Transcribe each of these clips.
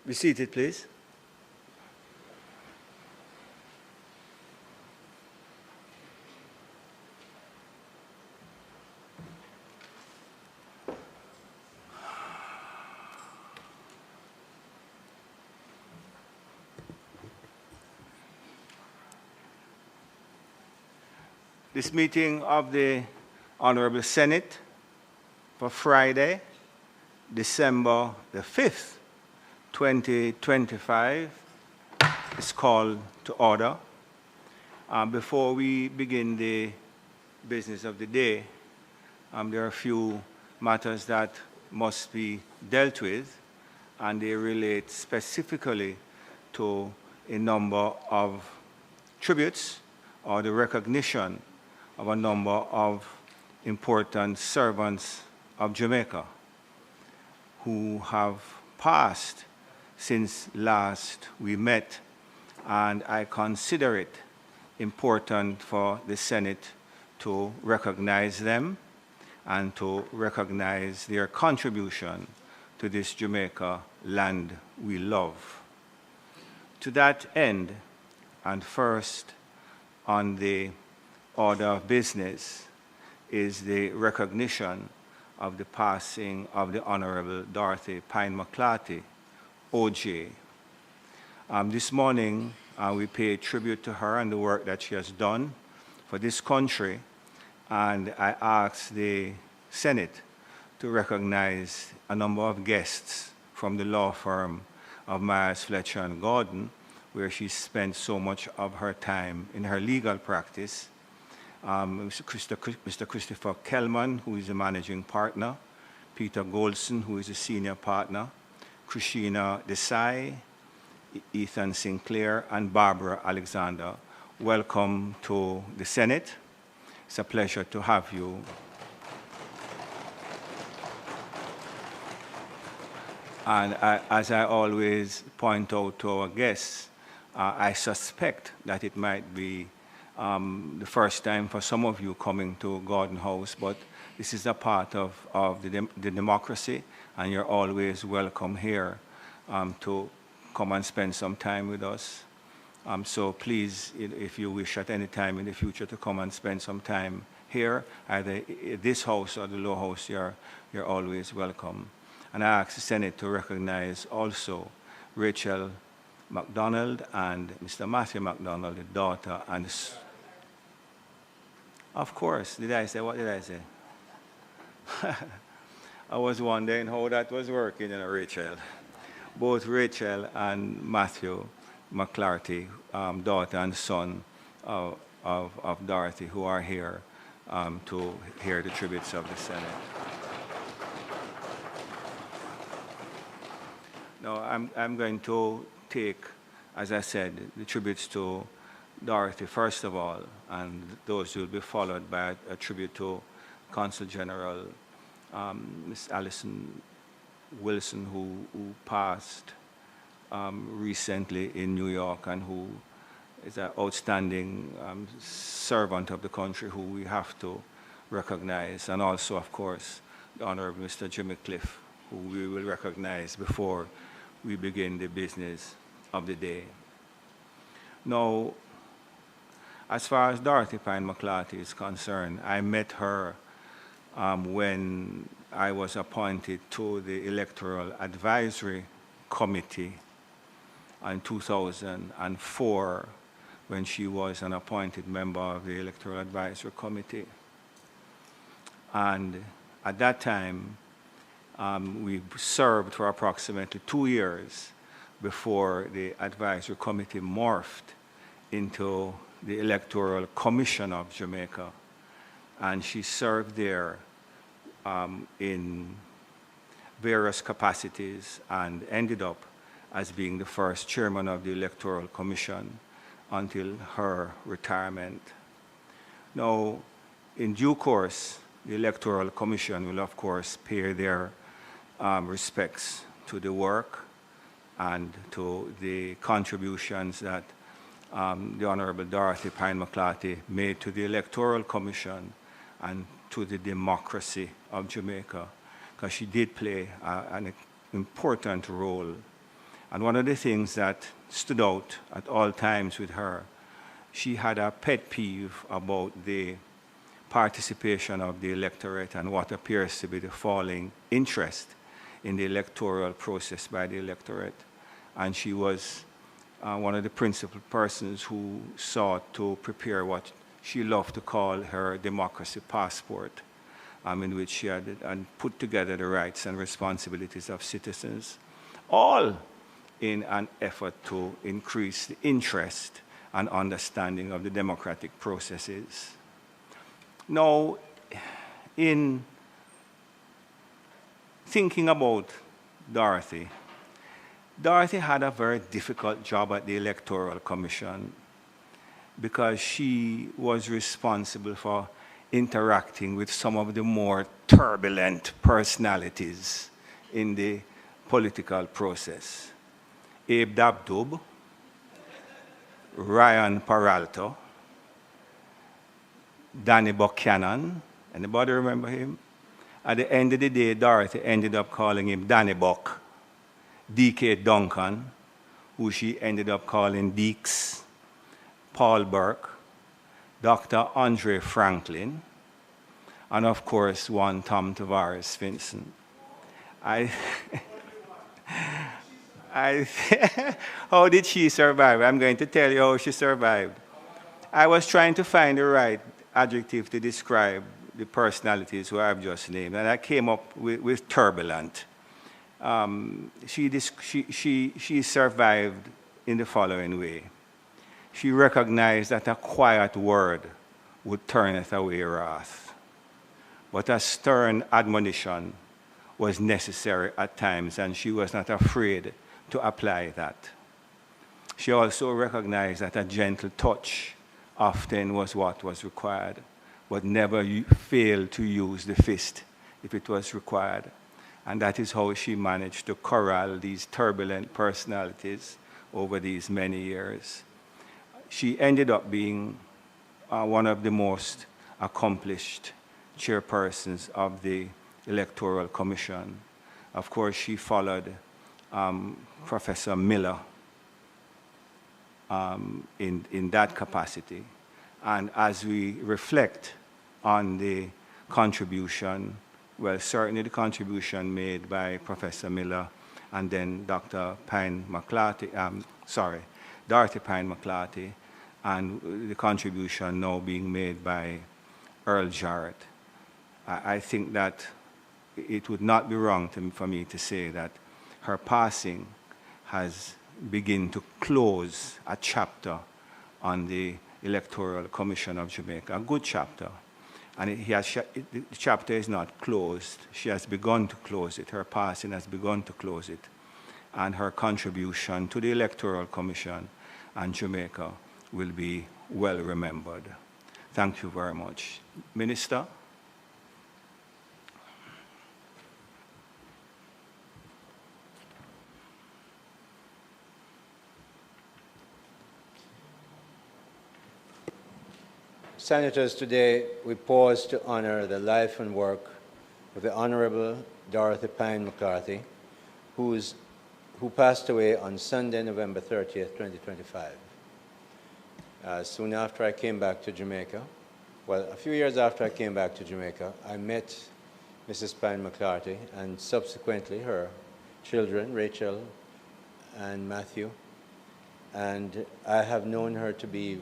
Be seated, please. This meeting of the Honorable Senate for Friday, December the 5th, 2025 is called to order. Before we begin the business of the day, there are a few matters that must be dealt with, and they relate specifically to a number of tributes or the recognition of a number of important servants of Jamaica who have passed since last we met, and I consider it important for the Senate to recognize them and to recognize their contribution to this Jamaica land we love. To that end, and first on the order of business, is the recognition of the passing of the Honorable Dorothy Pine McClarty, OJ. This morning, we pay tribute to her and the work that she has done for this country, and I asked the Senate to recognize a number of guests from the law firm of Myers, Fletcher & Gordon, where she spent so much of her time in her legal practice. Mr. Christopher Kellman, who is a managing partner, Peter Goldson, who is a senior partner, Christina Desai, Ethan Sinclair, and Barbara Alexander. Welcome to the Senate. It's a pleasure to have you. And as I always point out to our guests, I suspect that it might be the first time for some of you coming to Gordon House, but this is a part of the democracy, and you're always welcome here to come and spend some time with us. So please, if you wish at any time in the future to come and spend some time here, either this house or the Low House, you're always welcome. And I ask the Senate to recognize also Rachel MacDonald and Mr. Matthew MacDonald, the daughter and of course. Did I say, what did I say? I was wondering how that was working, Rachel. Both Rachel and Matthew McClarty, daughter and son of Dorothy, who are here to hear the tributes of the Senate. Now, I'm going to take, as I said, the tributes to Dorothy first of all, and those will be followed by a tribute to Consul General Miss Alison Wilson, who passed recently in New York and who is an outstanding servant of the country who we have to recognize, and also, of course, the Honorable Mr. Jimmy Cliff, who we will recognize before we begin the business of the day. Now, as far as Dorothy Pine McClarty is concerned, I met her when I was appointed to the Electoral Advisory Committee in 2004, when she was an appointed member of the Electoral Advisory Committee. And at that time, we served for approximately 2 years before the Advisory Committee morphed into the Electoral Commission of Jamaica. And she served there in various capacities and ended up as being the first chairman of the Electoral Commission until her retirement. Now, in due course, the Electoral Commission will, of course, pay their respects to the work and to the contributions that the Honorable Dorothy Pine McClarty made to the Electoral Commission and to the democracy of Jamaica, because she did play an important role And one of the things that stood out at all times with her, she had a pet peeve about the participation of the electorate and what appears to be the falling interest in the electoral process by the electorate. And she was one of the principal persons who sought to prepare what she loved to call her democracy passport, in which she had put together the rights and responsibilities of citizens, all in an effort to increase the interest and understanding of the democratic processes. Now, in thinking about Dorothy, Dorothy had a very difficult job at the Electoral Commission because she was responsible for interacting with some of the more turbulent personalities in the political process. Abe Dabdub, Ryan Peralta, Danny Buchanan. Anybody remember him? At the end of the day, Dorothy ended up calling him Danny Buck. D.K. Duncan, who she ended up calling Deeks, Paul Burke, Dr. Andre Franklin, and of course, one Tom Tavares Vincent. How did she survive? I'm going to tell you how she survived. I was trying to find the right adjective to describe the personalities who I've just named, and I came up with turbulent. She survived in the following way. She recognized that a quiet word would turneth away wrath, but a stern admonition was necessary at times, and she was not afraid to apply that. She also recognized that a gentle touch often was what was required, but never failed to use the fist if it was required. And that is how she managed to corral these turbulent personalities over these many years. She ended up being one of the most accomplished chairpersons of the Electoral Commission. Of course, she followed Professor Miller in that capacity. And as we reflect on the contribution, well, certainly the contribution made by Professor Miller and then Dr. Dorothy Pine McClarty, and the contribution now being made by Earl Jarrett, I think that it would not be wrong for me to say that her passing has begun to close a chapter on the Electoral Commission of Jamaica, a good chapter. And the chapter is not closed. She has begun to close it. Her passing has begun to close it. And her contribution to the Electoral Commission and Jamaica will be well remembered. Thank you very much. Minister? Senators, today we pause to honor the life and work of the Honorable Dorothy Pine McCarthy, who passed away on Sunday, November 30th, 2025. Soon after I came back to Jamaica, well, a few years after I came back to Jamaica, I met Mrs. Pine McCarthy and subsequently her children, Rachel and Matthew, and I have known her to be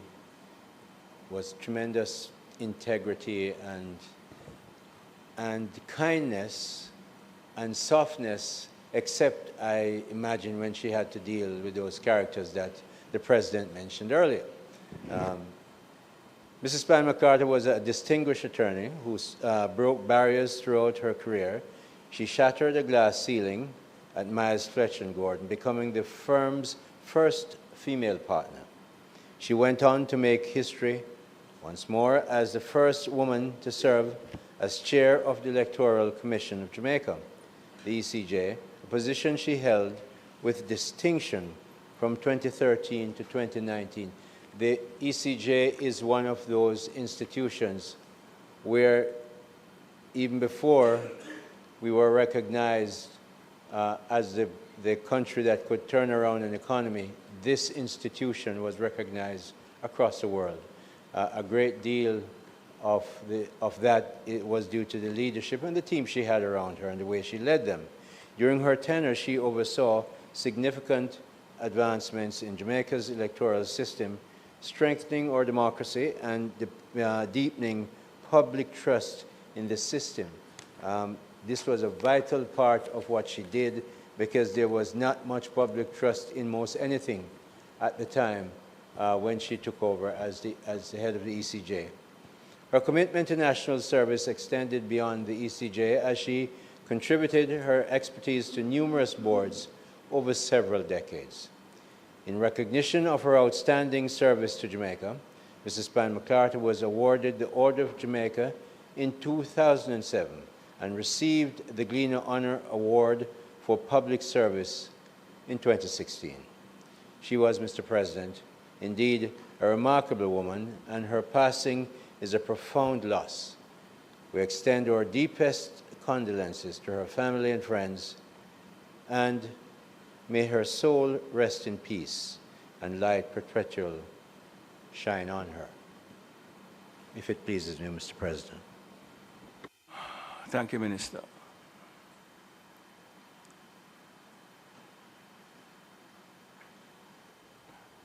was tremendous integrity and kindness and softness, except I imagine when she had to deal with those characters that the President mentioned earlier. Mrs. Pine McCarthy was a distinguished attorney who broke barriers throughout her career. She shattered a glass ceiling at Miles Fletcher & Gordon, becoming the firm's first female partner. She went on to make history once more as the first woman to serve as chair of the Electoral Commission of Jamaica, the ECJ, a position she held with distinction from 2013 to 2019. The ECJ is one of those institutions where even before we were recognized as the country that could turn around an economy, this institution was recognized across the world. A great deal of that was due to the leadership and the team she had around her and the way she led them. During her tenure, she oversaw significant advancements in Jamaica's electoral system, strengthening our democracy and deepening public trust in the system. This was a vital part of what she did because there was not much public trust in most anything at the time when she took over as the head of the ECJ. Her commitment to national service extended beyond the ECJ as she contributed her expertise to numerous boards over several decades. In recognition of her outstanding service to Jamaica, Mrs. Pine McCarthy was awarded the Order of Jamaica in 2007 and received the Gleaner Honor Award for Public Service in 2016. She was, Mr. President, indeed a remarkable woman, and her passing is a profound loss. We extend our deepest condolences to her family and friends, and may her soul rest in peace and light perpetual shine on her. If it pleases me, Mr. President. Thank you, Minister.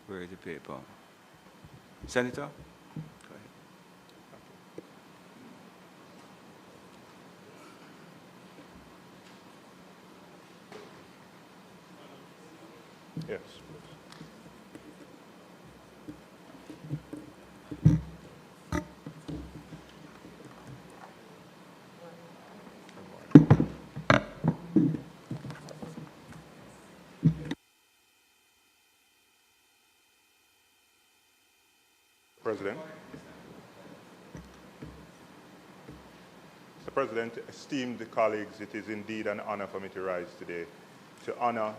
Where is the paper? Senator? Go ahead. Yes. President. Mr. President, esteemed colleagues, it is indeed an honor for me to rise today to honor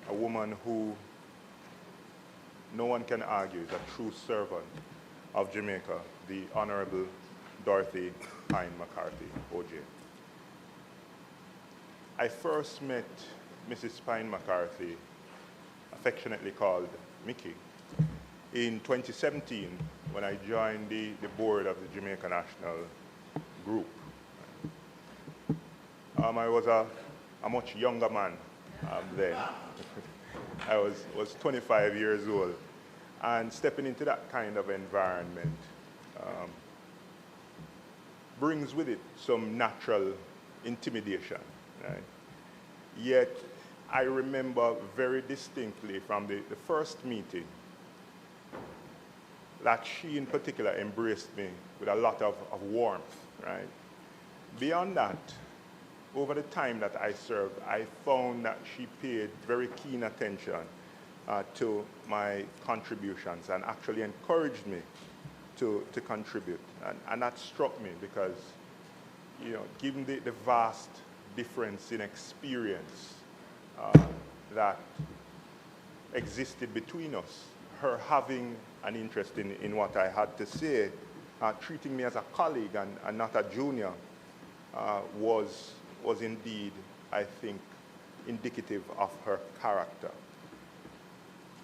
a woman who no one can argue is a true servant of Jamaica, the Honorable Dorothy Pine McCarthy, OJ. I first met Mrs. Pine McCarthy, affectionately called Mickey, in 2017 when I joined the board of the Jamaica National Group. I was a much younger man then. I was 25 years old, and stepping into that kind of environment brings with it some natural intimidation. Right? Yet I remember very distinctly from the first meeting that she in particular embraced me with a lot of warmth. Right? Beyond that, over the time that I served, I found that she paid very keen attention to my contributions and actually encouraged me to contribute. And that struck me because, you know, given the vast difference in experience that existed between us, her having an interest in what I had to say, treating me as a colleague and not a junior, was indeed, I think, indicative of her character.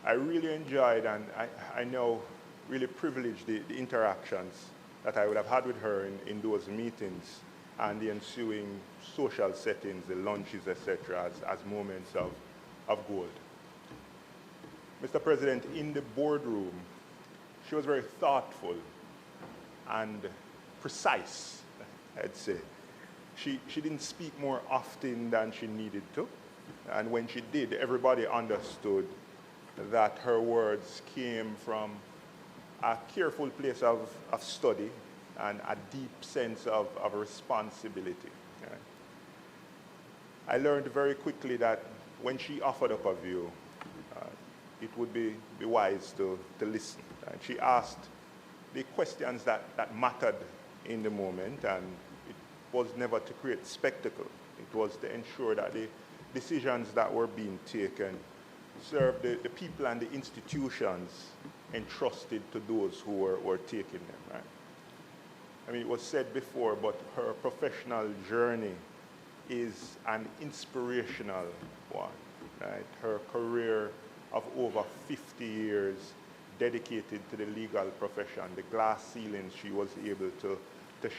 I really enjoyed and I know really privileged the interactions that I would have had with her in those meetings and the ensuing social settings, the lunches, etc., as moments of gold. Mr. President, in the boardroom, she was very thoughtful and precise, I'd say. She didn't speak more often than she needed to. And when she did, everybody understood that her words came from a careful place of study and a deep sense of responsibility. Right? I learned very quickly that when she offered up a view, it would be wise to listen. And she asked the questions that mattered in the moment, and it was never to create spectacle. It was to ensure that the decisions that were being taken served the people and the institutions entrusted to those who were taking them. Right? I mean, it was said before, but her professional journey is an inspirational one, right? Her career of over 50 years dedicated to the legal profession, the glass ceilings she was able to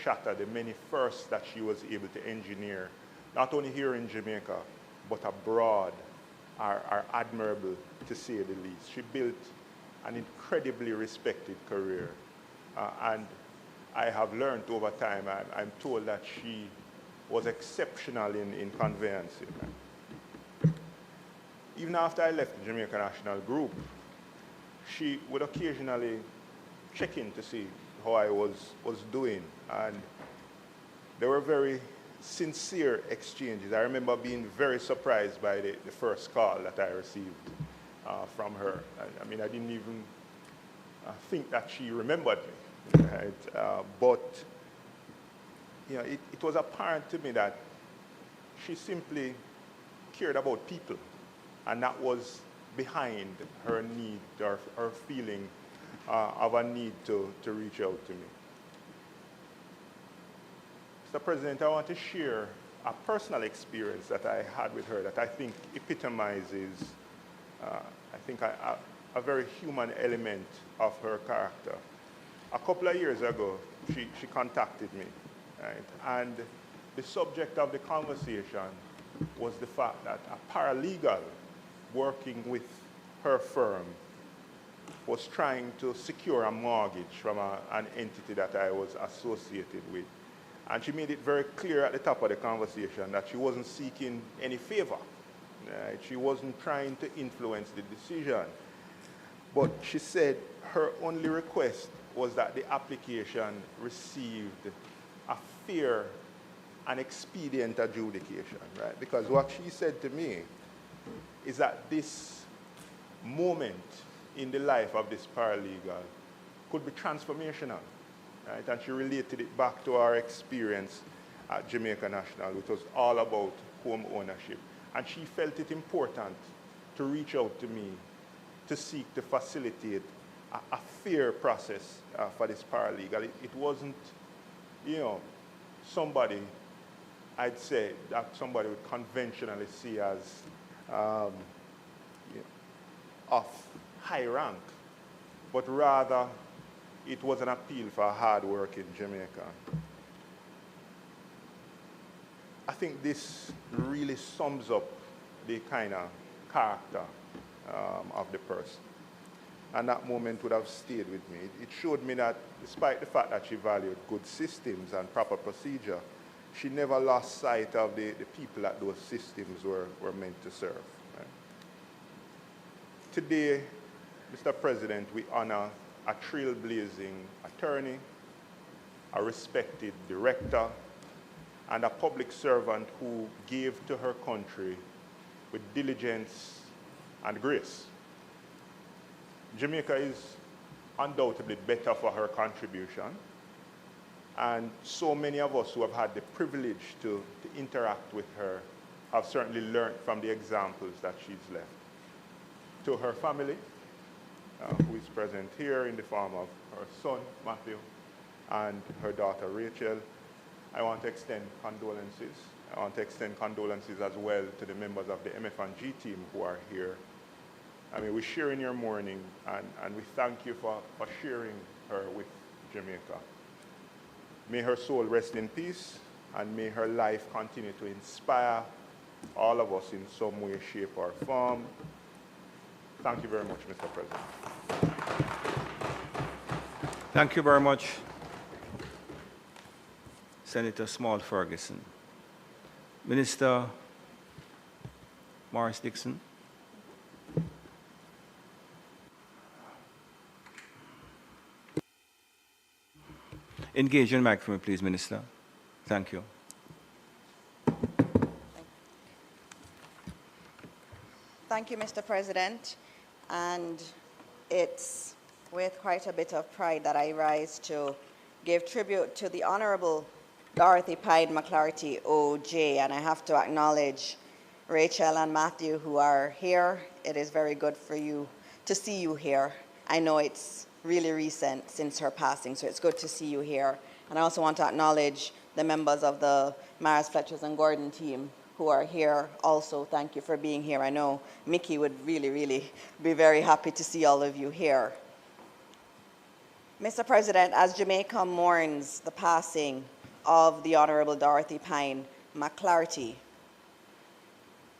shatter, the many firsts that she was able to engineer, not only here in Jamaica, but abroad, are admirable, to say the least. She built an incredibly respected career. And I have learned over time, I'm told that she was exceptional in conveyancing. Even after I left the Jamaica National Group, she would occasionally check in to see how I was doing. And there were very sincere exchanges. I remember being very surprised by the first call that I received from her. I mean, I didn't even think that she remembered me, right? But you know, it was apparent to me that she simply cared about people, and that was behind her need, or her feeling of a need to reach out to me. Mr. President, I want to share a personal experience that I had with her that I think epitomizes, I think, a very human element of her character. A couple of years ago, she contacted me, right? And the subject of the conversation was the fact that a paralegal working with her firm was trying to secure a mortgage from an entity that I was associated with. And she made it very clear at the top of the conversation that she wasn't seeking any favor. Right? She wasn't trying to influence the decision. But she said her only request was that the application received a fair and expedient adjudication, right? Because what she said to me is that this moment in the life of this paralegal could be transformational, right? And she related it back to our experience at Jamaica National, which was all about home ownership. And she felt it important to reach out to me to seek to facilitate a fair process for this paralegal. It wasn't, you know, somebody, I'd say, that somebody would conventionally see as you know, of high rank, but rather it was an appeal for hard-working Jamaican. I think this really sums up the kind of character of the person. And that moment would have stayed with me. It showed me that despite the fact that she valued good systems and proper procedure, she never lost sight of the people that those systems were meant to serve. Right? Today, Mr. President, we honor a trailblazing attorney, a respected director, and a public servant who gave to her country with diligence and grace. Jamaica is undoubtedly better for her contribution, and so many of us who have had the privilege to interact with her have certainly learned from the examples that she's left. To her family, who is present here in the form of her son, Matthew, and her daughter, Rachel, I want to extend condolences. I want to extend condolences as well to the members of the MF&G team who are here. I mean, we share in your mourning, and we thank you for sharing her with Jamaica. May her soul rest in peace, and may her life continue to inspire all of us in some way, shape, or form. Thank you very much, Mr. President. Thank you very much, Senator Small Ferguson. Minister Morris Dixon. Engage your microphone, please, Minister. Thank you. Thank you, Mr. President. And it's with quite a bit of pride that I rise to give tribute to the Honorable Dorothy Pine McClarty, OJ, and I have to acknowledge Rachel and Matthew who are here. It is very good for you to see you here. I know it's really recent since her passing, so it's good to see you here. And I also want to acknowledge the members of the Maris, Fletchers, and Gordon team who are here also. Thank you for being here. I know Mickey would really, really be very happy to see all of you here. Mr. President, as Jamaica mourns the passing of the Honorable Dorothy Pine McClarty,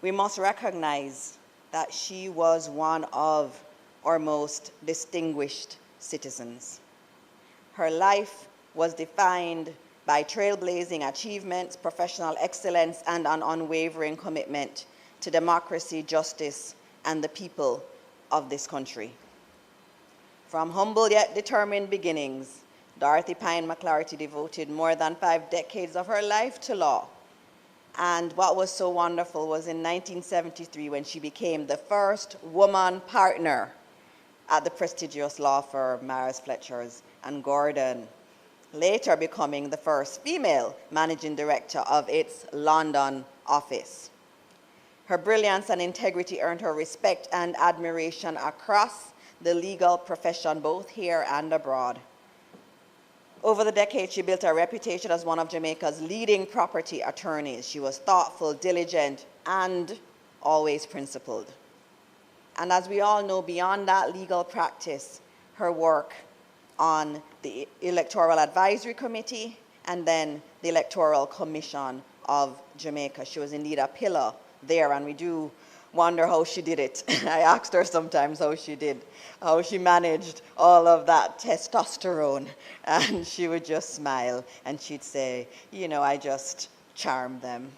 we must recognize that she was one of our most distinguished citizens. Her life was defined by trailblazing achievements, professional excellence, and an unwavering commitment to democracy, justice, and the people of this country. From humble yet determined beginnings, Dorothy Pine McClarty devoted more than 5 decades of her life to law. And what was so wonderful was in 1973 when she became the first woman partner at the prestigious law firm Maris, Fletchers, and Gordon, later becoming the first female managing director of its London office. Her brilliance and integrity earned her respect and admiration across the legal profession, both here and abroad. Over the decades, she built a reputation as one of Jamaica's leading property attorneys. She was thoughtful, diligent, and always principled. And as we all know, beyond that legal practice, her work on the Electoral Advisory Committee and then the Electoral Commission of Jamaica. She was indeed a pillar there, and we do wonder how she did it. I asked her sometimes how she managed all of that testosterone, and she would just smile and she'd say, you know, I just charmed them.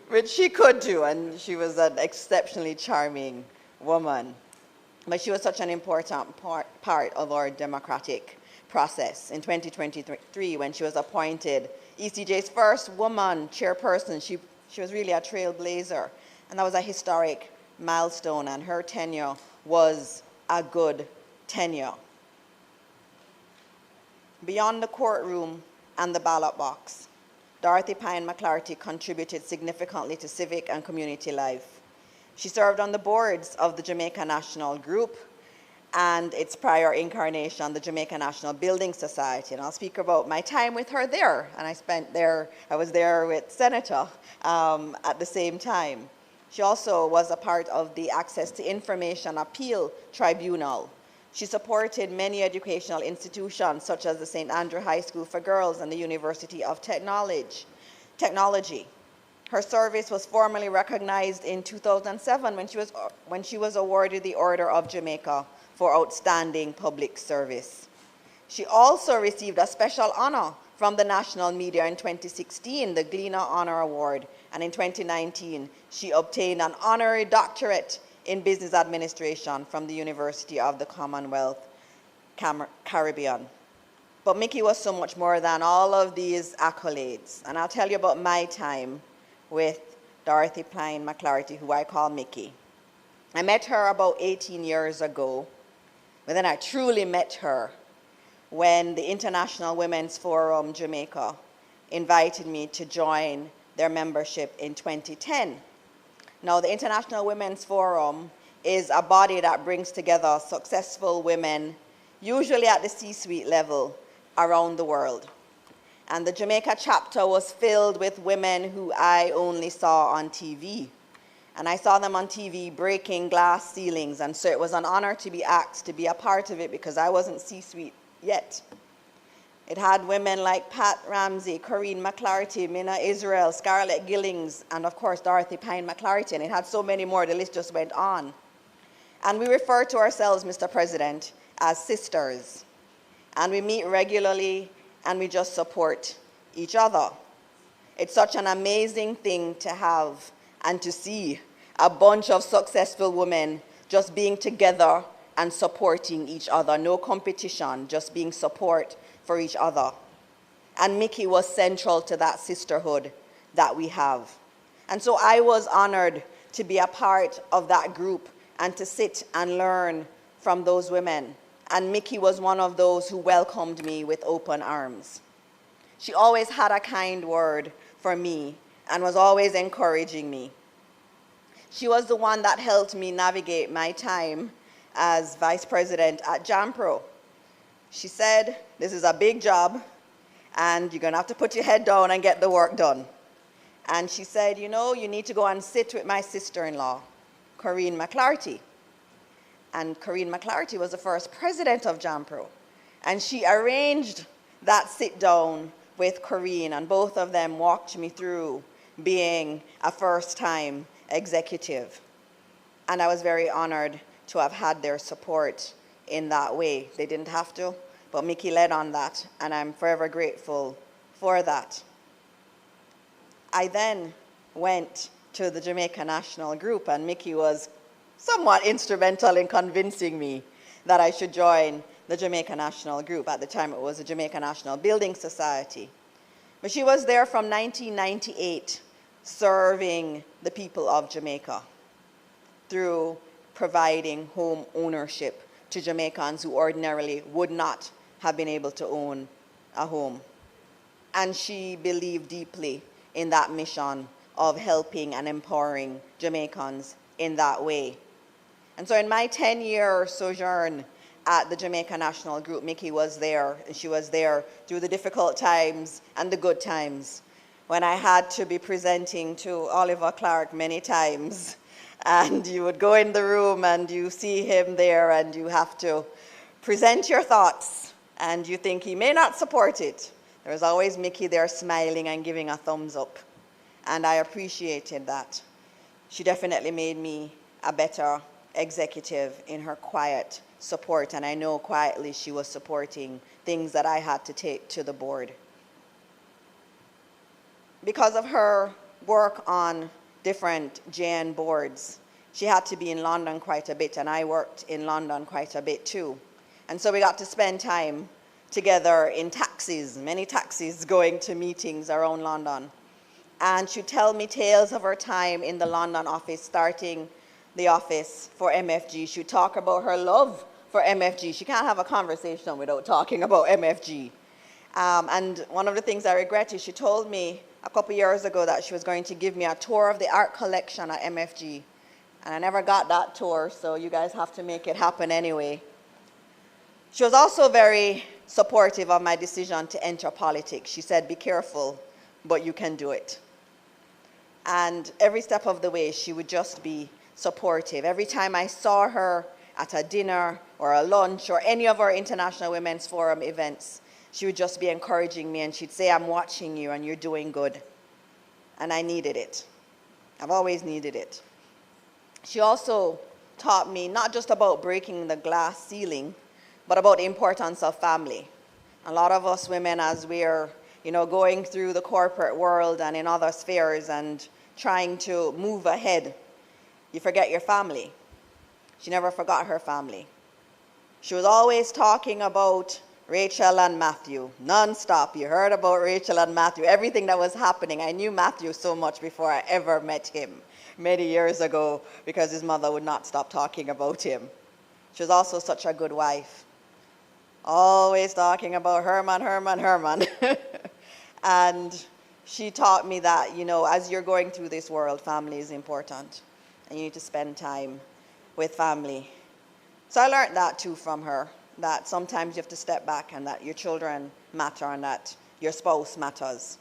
Which she could do, and she was an exceptionally charming woman. But she was such an important part of our democratic process. In 2023, when she was appointed ECJ's first woman chairperson, she was really a trailblazer, and that was a historic milestone, and her tenure was a good tenure. Beyond the courtroom and the ballot box, Dorothy Pine McClarty contributed significantly to civic and community life. She served on the boards of the Jamaica National Group and its prior incarnation, the Jamaica National Building Society. And I'll speak about my time with her there. And I was there with Senator at the same time. She also was a part of the Access to Information Appeal Tribunal. She supported many educational institutions, such as the St. Andrew High School for Girls and the University of Technology. Her service was formally recognized in 2007 when she was awarded the Order of Jamaica for outstanding public service. She also received a special honor from the national media in 2016, the Gleaner Honor Award, and in 2019, she obtained an honorary doctorate in business administration from the University of the Commonwealth Caribbean. But Mickey was so much more than all of these accolades, and I'll tell you about my time with Dorothy Pine McClarty, who I call Mickey. I met her about 18 years ago, but then I truly met her when the International Women's Forum Jamaica invited me to join their membership in 2010. Now, the International Women's Forum is a body that brings together successful women, usually at the C-suite level, around the world. And the Jamaica chapter was filled with women who I only saw on TV. And I saw them on TV breaking glass ceilings, and so it was an honor to be asked to be a part of it because I wasn't C-suite yet. It had women like Pat Ramsey, Corinne McClarty, Minna Israel, Scarlett Gillings, and of course Dorothy Pine McClarty, and it had so many more, the list just went on. And we refer to ourselves, Mr. President, as sisters. And we meet regularly, and we just support each other. It's such an amazing thing to have and to see a bunch of successful women just being together and supporting each other. No competition, just being support for each other. And Mickey was central to that sisterhood that we have. And so I was honored to be a part of that group and to sit and learn from those women. And Mickey was one of those who welcomed me with open arms. She always had a kind word for me and was always encouraging me. She was the one that helped me navigate my time as vice president at JAMPRO. She said, this is a big job, and you're going to have to put your head down and get the work done. And she said, you know, you need to go and sit with my sister-in-law, Corinne McClarty. And Corinne McClarty was the first president of JAMPRO. And she arranged that sit-down with Corinne, and both of them walked me through being a first-time executive. And I was very honored to have had their support in that way. They didn't have to, but Mickey led on that, and I'm forever grateful for that. I then went to the Jamaica National Group, and Mickey was somewhat instrumental in convincing me that I should join the Jamaica National Group. At the time, it was the Jamaica National Building Society. But she was there from 1998, serving the people of Jamaica through providing home ownership to Jamaicans who ordinarily would not have been able to own a home. And she believed deeply in that mission of helping and empowering Jamaicans in that way. And so in my 10-year sojourn at the Jamaica National Group, Mickey was there, and she was there through the difficult times and the good times, when I had to be presenting to Oliver Clark many times. And you would go in the room and you see him there and you have to present your thoughts and you think he may not support it. There was always Mickey there smiling and giving a thumbs up. And I appreciated that. She definitely made me a better executive in her quiet support, and I know quietly she was supporting things that I had to take to the board. Because of her work on different JN boards, she had to be in London quite a bit, and I worked in London quite a bit too. And so we got to spend time together in taxis, many taxis going to meetings around London. And she'd tell me tales of her time in the London office, starting the office for MFG. She'd talk about her love for MFG. She can't have a conversation without talking about MFG. And one of the things I regret is she told me a couple years ago that she was going to give me a tour of the art collection at MFG. And I never got that tour, so you guys have to make it happen anyway. She was also very supportive of my decision to enter politics. She said, be careful, but you can do it. And every step of the way, she would just be supportive. Every time I saw her at a dinner or a lunch or any of our International Women's Forum events, she would just be encouraging me, and she'd say, I'm watching you and you're doing good. And I needed it. I've always needed it. She also taught me not just about breaking the glass ceiling, but about the importance of family. A lot of us women, as we're going through the corporate world and in other spheres and trying to move ahead, you forget your family. She never forgot her family. She was always talking about Rachel and Matthew, non-stop. You heard about Rachel and Matthew, everything that was happening. I knew Matthew so much before I ever met him many years ago, because his mother would not stop talking about him. She was also such a good wife. Always talking about Herman, Herman, Herman. And she taught me that, as you're going through this world, family is important. And you need to spend time with family. So I learned that too from her, that sometimes you have to step back and that your children matter and that your spouse matters.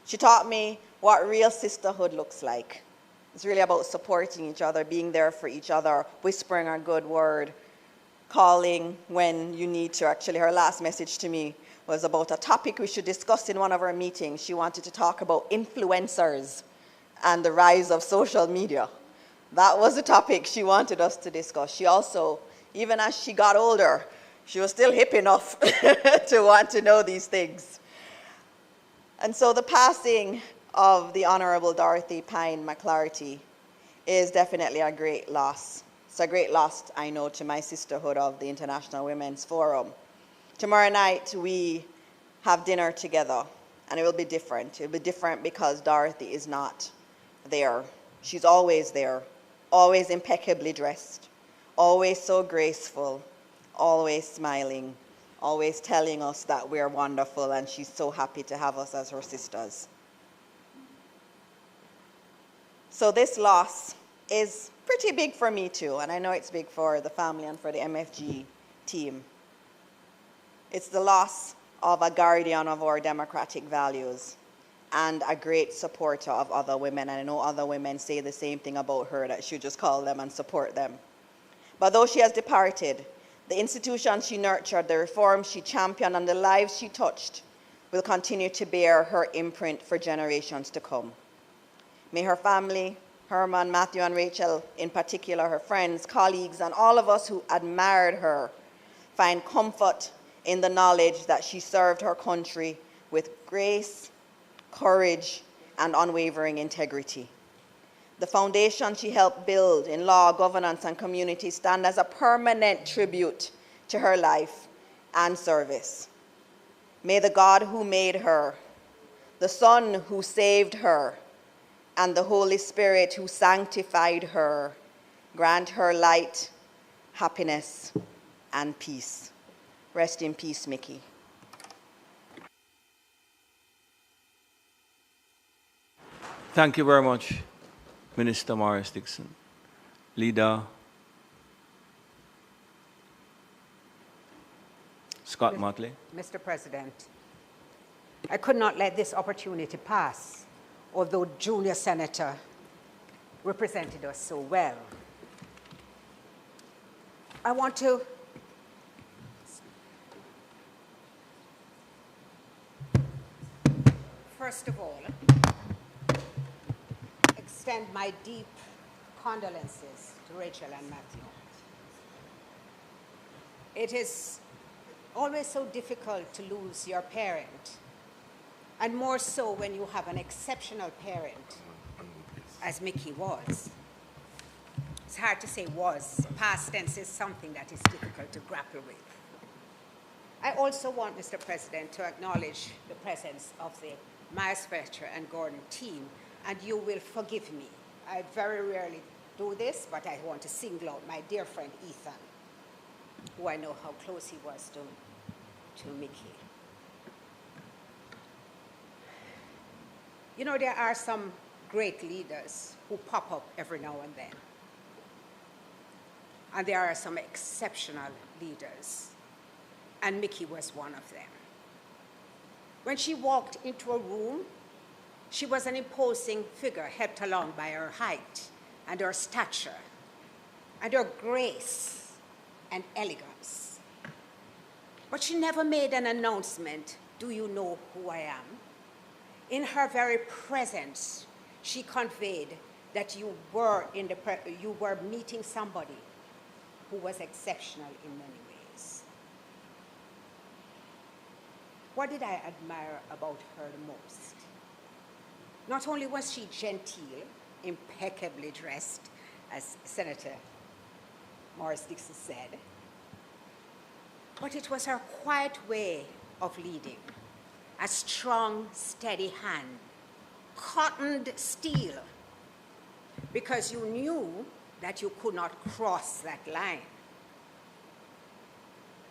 She taught me what real sisterhood looks like. It's really about supporting each other, being there for each other, whispering a good word, calling when you need to. Actually, her last message to me was about a topic we should discuss in one of our meetings. She wanted to talk about influencers and the rise of social media. That was the topic she wanted us to discuss. She also, even as she got older, she was still hip enough to want to know these things. And so the passing of the Honorable Dorothy Pine McClarty is definitely a great loss. It's a great loss, I know, to my sisterhood of the International Women's Forum. Tomorrow night we have dinner together, and it will be different. It will be different because Dorothy is not there. She's always there, always impeccably dressed, always so graceful, always smiling, always telling us that we're wonderful, and she's so happy to have us as her sisters. So this loss is pretty big for me too, and I know it's big for the family and for the MFG team. It's the loss of a guardian of our democratic values and a great supporter of other women. And I know other women say the same thing about her, that she just call them and support them. But though she has departed, the institutions she nurtured, the reforms she championed, and the lives she touched will continue to bear her imprint for generations to come. May her family, Herman, Matthew, and Rachel in particular, her friends, colleagues, and all of us who admired her find comfort in the knowledge that she served her country with grace, courage, and unwavering integrity. The foundation she helped build in law, governance, and community stand as a permanent tribute to her life and service. May the God who made her, the Son who saved her, and the Holy Spirit who sanctified her grant her light, happiness, and peace. Rest in peace, Mickey. Thank you very much, Minister Morris Dixon. Leader Scott Motley. Mr. President, I could not let this opportunity pass, although Junior Senator represented us so well. I want to first of all extend my deep condolences to Rachel and Matthew. It is always so difficult to lose your parent, and more so when you have an exceptional parent, as Mickey was. It's hard to say was. Past tense is something that is difficult to grapple with. I also want, Mr. President, to acknowledge the presence of the Myers Fletcher and Gordon team, and you will forgive me. I very rarely do this, but I want to single out my dear friend Ethan, who I know how close he was to Mickey. You know, there are some great leaders who pop up every now and then. And there are some exceptional leaders. And Mickey was one of them. When she walked into a room, she was an imposing figure, helped along by her height and her stature and her grace and elegance. But she never made an announcement, "Do you know who I am?" In her very presence, she conveyed that you were meeting somebody who was exceptional in many ways. What did I admire about her the most? Not only was she genteel, impeccably dressed, as Senator Morris Dixon said, but it was her quiet way of leading, a strong, steady hand, cottoned steel, because you knew that you could not cross that line.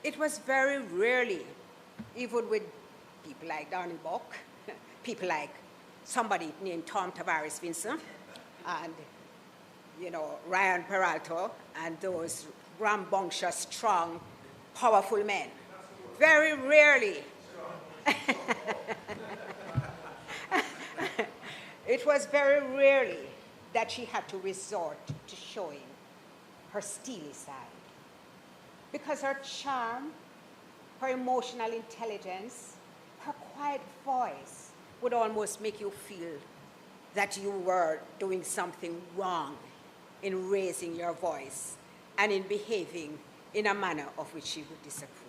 It was very rarely, even with people like Donnie Buck, people like somebody named Tom Tavares Vincent, and Ryan Peralta, and those rambunctious, strong, powerful men. Very rarely. It was very rarely that she had to resort to showing her steely side, because her charm, her emotional intelligence, her quiet voice would almost make you feel that you were doing something wrong in raising your voice and in behaving in a manner of which she would disapprove.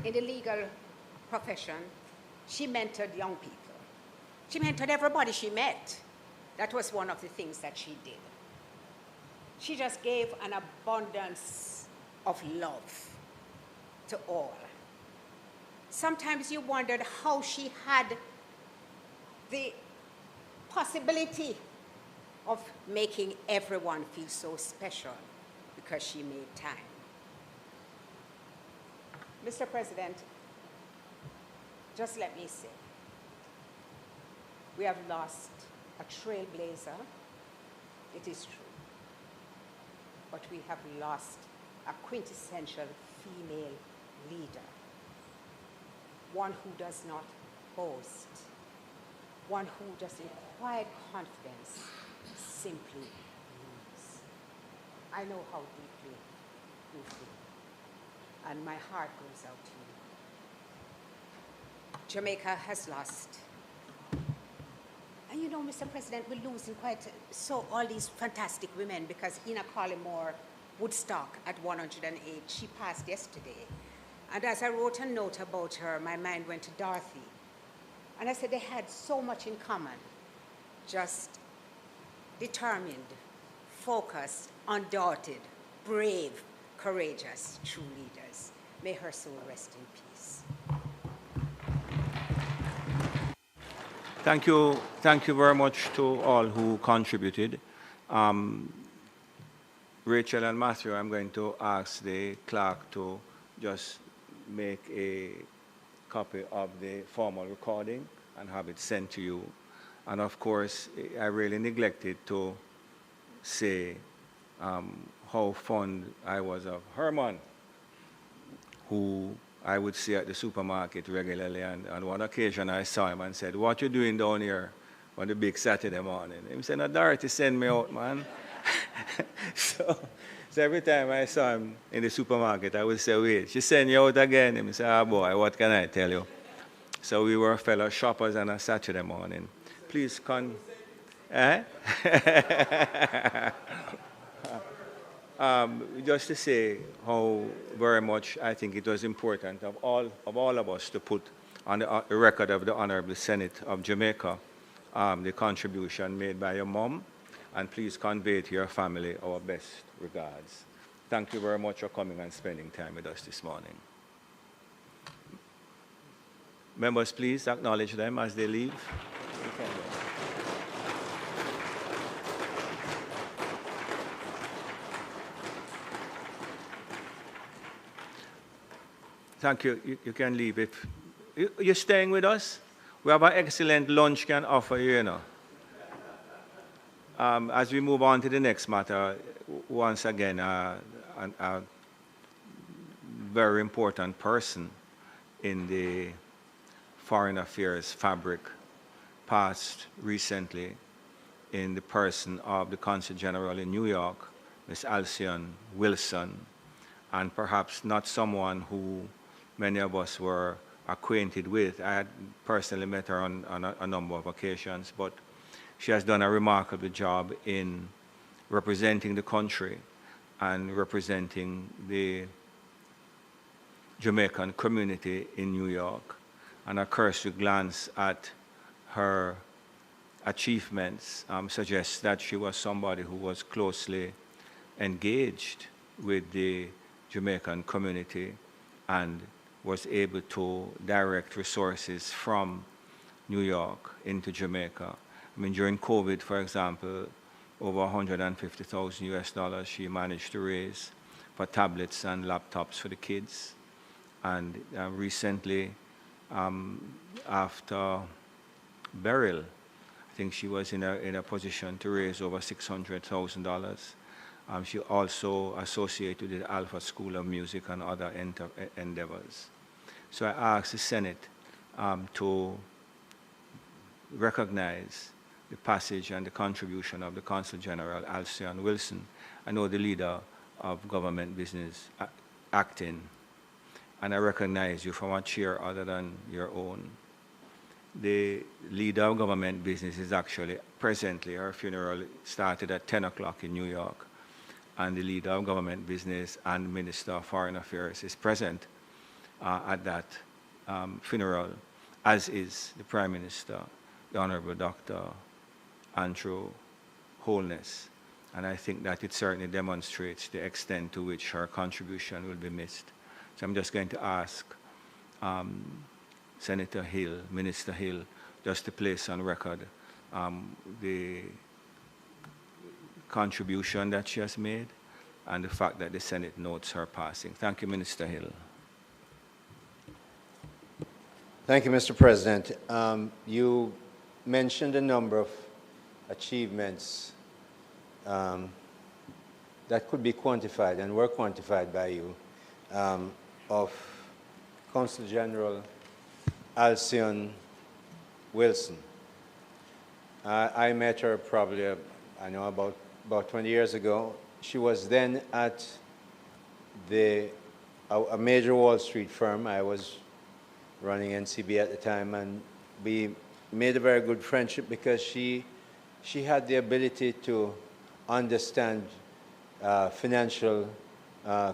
In the legal profession, she mentored young people. She mentored everybody she met. That was one of the things that she did. She just gave an abundance of love to all. Sometimes you wondered how she had the possibility of making everyone feel so special, because she made time. Mr. President, just let me say, we have lost a trailblazer, it is true, but we have lost a quintessential female leader, one who does not boast, one who just in quiet confidence simply leads. I know how deeply you feel, and my heart goes out to you. Jamaica has lost. And you know, Mr. President, we're losing all these fantastic women, because Ina Collymore Woodstock at 108, she passed yesterday. And as I wrote a note about her, my mind went to Dorothy. And I said they had so much in common. Just determined, focused, undaunted, brave, courageous, true leaders. May her soul rest in peace. Thank you very much to all who contributed. Rachel and Matthew, I'm going to ask the clerk to just make a copy of the formal recording and have it sent to you. And of course, I really neglected to say how fond I was of Herman, who I would see at the supermarket regularly. And on one occasion, I saw him and said, "What you doing down here on the big Saturday morning?" He said, "No, Dorothy send me out, man." so every time I saw him in the supermarket, I would say, "Wait, she send you out again?" He said, "Ah, boy, what can I tell you?" So we were fellow shoppers on a Saturday morning. Please come. Just to say how very much I think it was important of all of us to put on the record of the Honorable Senate of Jamaica the contribution made by your mom, and please convey to your family our best regards. Thank you very much for coming and spending time with us this morning. Members, please acknowledge them as they leave. Thank you. You can leave. If you're staying with us, we have an excellent lunch can offer you, you know. As we move on to the next matter, once again, a very important person in the foreign affairs fabric passed recently in the person of the Consul General in New York, Ms. Alcyon Wilson, and perhaps not someone who many of us were acquainted with. I had personally met her on a number of occasions, but she has done a remarkable job in representing the country and representing the Jamaican community in New York. And a cursory glance at her achievements suggests that she was somebody who was closely engaged with the Jamaican community and was able to direct resources from New York into Jamaica. I mean, during COVID, for example, over $150,000 she managed to raise for tablets and laptops for the kids. And recently, after Beryl, I think she was in a position to raise over $600,000. She also associated with the Alpha School of Music and other endeavors. So I asked the Senate to recognize the passage and the contribution of the Consul General, Alcyon Wilson. I know the leader of government business acting, and I recognize you from a chair other than your own. The leader of government business is actually presently, her funeral started at 10 o'clock in New York, and the leader of government business and Minister of Foreign Affairs is present at that funeral, as is the Prime Minister, the Honorable Dr. Andrew Holness. And I think that it certainly demonstrates the extent to which her contribution will be missed. So I'm just going to ask Senator Hill, Minister Hill, just to place on record the contribution that she has made and the fact that the Senate notes her passing. Thank you, Minister Hill. Thank you, Mr. President. You mentioned a number of achievements that could be quantified and were quantified by you of Consul General Alcyon Wilson. I met her probably, I know, about 20 years ago. She was then at a major Wall Street firm. I was running NCB at the time, and we made a very good friendship because she had the ability to understand financial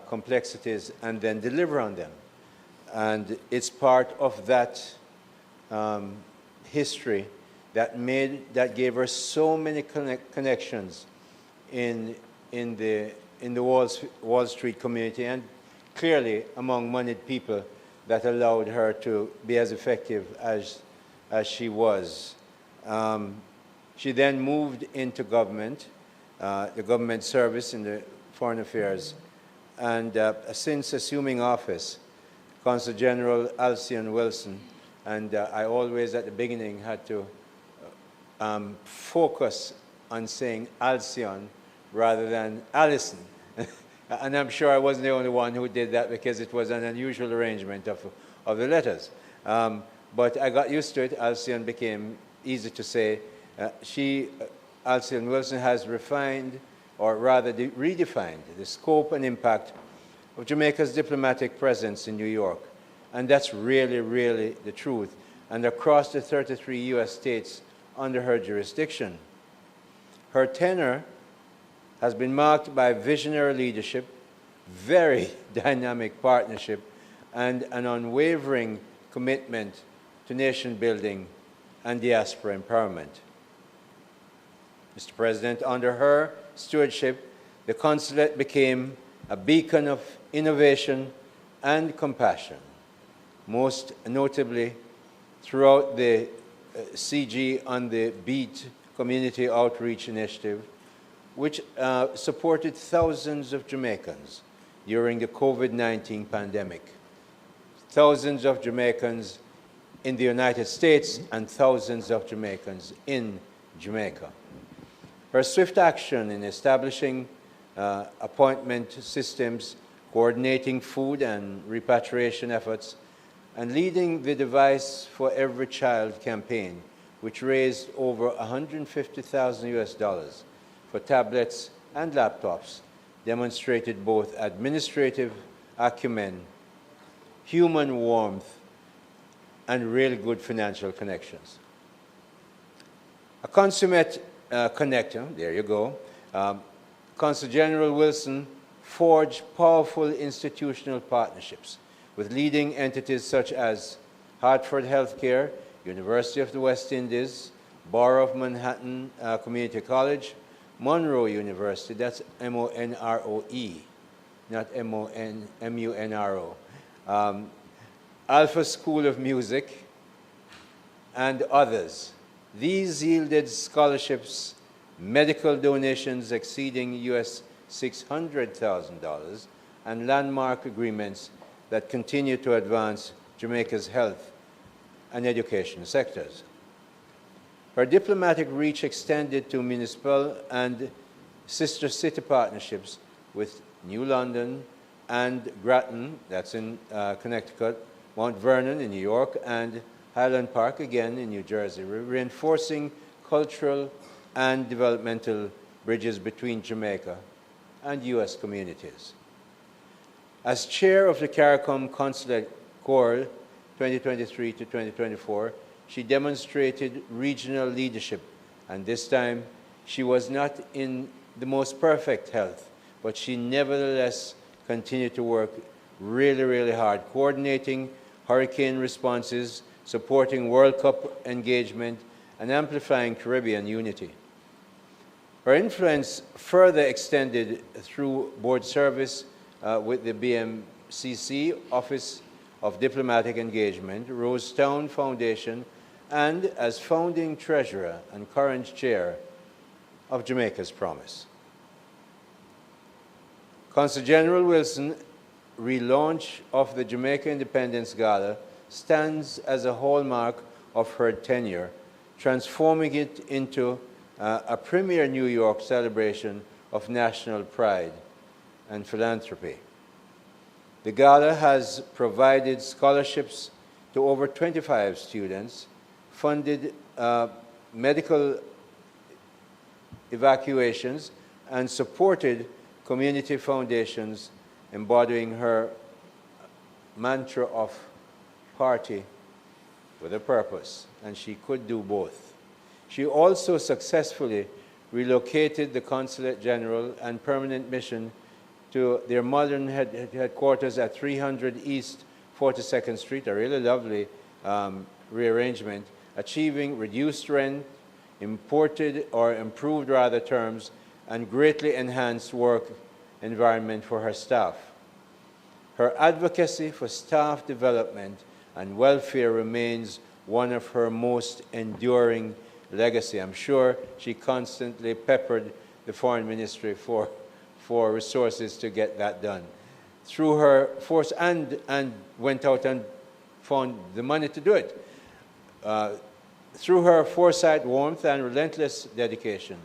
complexities and then deliver on them. And it's part of that history that gave her so many connections in the Wall Street community, and clearly among moneyed people, that allowed her to be as effective as she was. She then moved into government, the government service in the Foreign Affairs, and since assuming office, Consul General Alcyon Wilson, and I always at the beginning had to focus on saying Alcyon rather than Allison. And I'm sure I wasn't the only one who did that because it was an unusual arrangement of the letters. But I got used to it. Alcyon became easy to say. Alcyon Wilson has refined, or rather redefined, the scope and impact of Jamaica's diplomatic presence in New York. And that's really, really the truth. And across the 33 U.S. states under her jurisdiction. Her tenure has been marked by visionary leadership, very dynamic partnership, and an unwavering commitment to nation building and diaspora empowerment. Mr. President, under her stewardship, the consulate became a beacon of innovation and compassion, most notably throughout the CG on the Beat Community Outreach Initiative, which supported thousands of Jamaicans during the COVID-19 pandemic. Thousands of Jamaicans in the United States and thousands of Jamaicans in Jamaica. Her swift action in establishing appointment systems, coordinating food and repatriation efforts, and leading the Device for Every Child campaign, which raised over $150,000 US for tablets and laptops, demonstrated both administrative acumen, human warmth, and really good financial connections. A consummate connector, there you go, Consul General Wilson forged powerful institutional partnerships with leading entities such as Hartford Healthcare, University of the West Indies, Borough of Manhattan Community College, Monroe University, that's M-O-N-R-O-E, not M-U-N-R-O, Alpha School of Music, and others. These yielded scholarships, medical donations exceeding US $600,000, and landmark agreements that continue to advance Jamaica's health and education sectors. Her diplomatic reach extended to municipal and sister city partnerships with New London and Grattan, that's in Connecticut, Mount Vernon in New York, and Highland Park, again in New Jersey, reinforcing cultural and developmental bridges between Jamaica and U.S. communities. As chair of the CARICOM Consulate Corps 2023 to 2024, she demonstrated regional leadership, and this time she was not in the most perfect health, but she nevertheless continued to work really, really hard, coordinating hurricane responses, supporting World Cup engagement, and amplifying Caribbean unity. Her influence further extended through board service with the BMCC, Office of Diplomatic Engagement, Rosetown Foundation, and as founding treasurer and current chair of Jamaica's Promise. Consul General Wilson relaunch of the Jamaica Independence Gala stands as a hallmark of her tenure, transforming it into a premier New York celebration of national pride and philanthropy. The gala has provided scholarships to over 25 students, funded medical evacuations, and supported community foundations embodying her mantra of party with a purpose, and she could do both. She also successfully relocated the Consulate General and Permanent Mission to their modern headquarters at 300 East 42nd Street, a really lovely rearrangement, achieving reduced rent, improved terms, and greatly enhanced work environment for her staff. Her advocacy for staff development and welfare remains one of her most enduring legacy. I'm sure she constantly peppered the Foreign Ministry for resources to get that done. Through her force, and went out and found the money to do it. Through her foresight, warmth, and relentless dedication,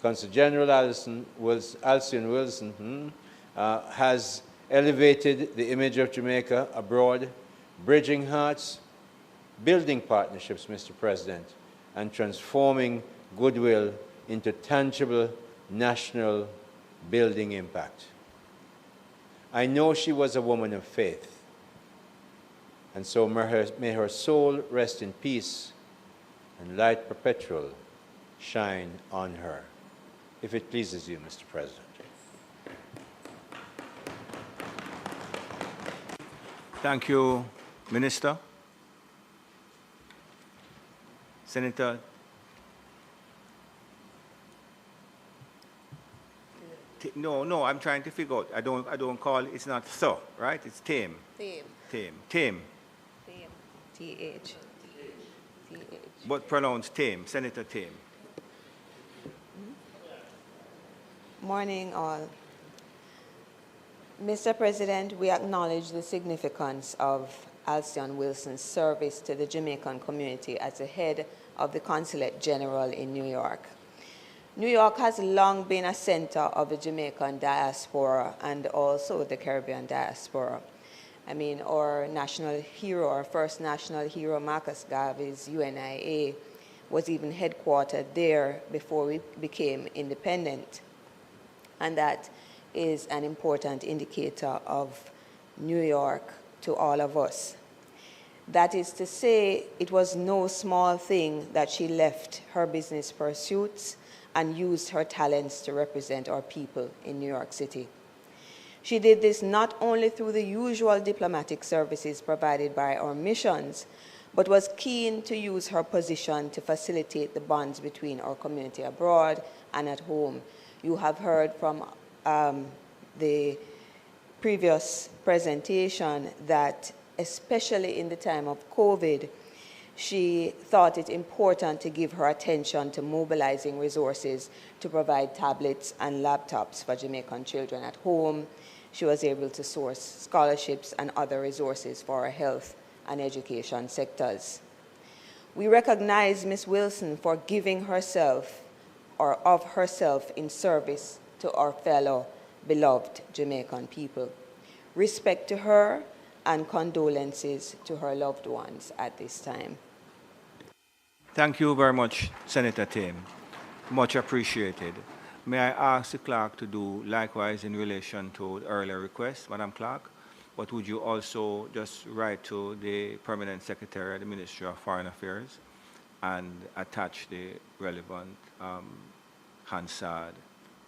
Consul General Alcyon Wilson has elevated the image of Jamaica abroad, bridging hearts, building partnerships, Mr. President, and transforming goodwill into tangible national building impact. I know she was a woman of faith, and so may her soul rest in peace and light perpetual shine on her. If it pleases you, Mr. President. Thank you, Minister. Senator No, I'm trying to figure out. I don't call it, it's not so, right? It's Tame. Tame. T-H. But pronounced Tame, Senator Tame. Morning, all. Mr. President, we acknowledge the significance of Alcyon Wilson's service to the Jamaican community as the head of the Consulate General in New York. New York has long been a center of the Jamaican diaspora and also the Caribbean diaspora. I mean, our national hero, our first national hero, Marcus Garvey's UNIA, was even headquartered there before we became independent. And that is an important indicator of New York to all of us. That is to say, it was no small thing that she left her business pursuits and used her talents to represent our people in New York City. She did this not only through the usual diplomatic services provided by our missions, but was keen to use her position to facilitate the bonds between our community abroad and at home. You have heard from the previous presentation that, especially in the time of COVID, she thought it important to give her attention to mobilizing resources to provide tablets and laptops for Jamaican children at home. She was able to source scholarships and other resources for our health and education sectors. We recognize Ms. Wilson for giving herself or of herself in service to our fellow beloved Jamaican people. Respect to her and condolences to her loved ones at this time. Thank you very much, Senator Tame. Much appreciated. May I ask the clerk to do likewise in relation to the earlier request, Madam Clerk? But would you also just write to the Permanent Secretary of the Ministry of Foreign Affairs and attach the relevant Hansard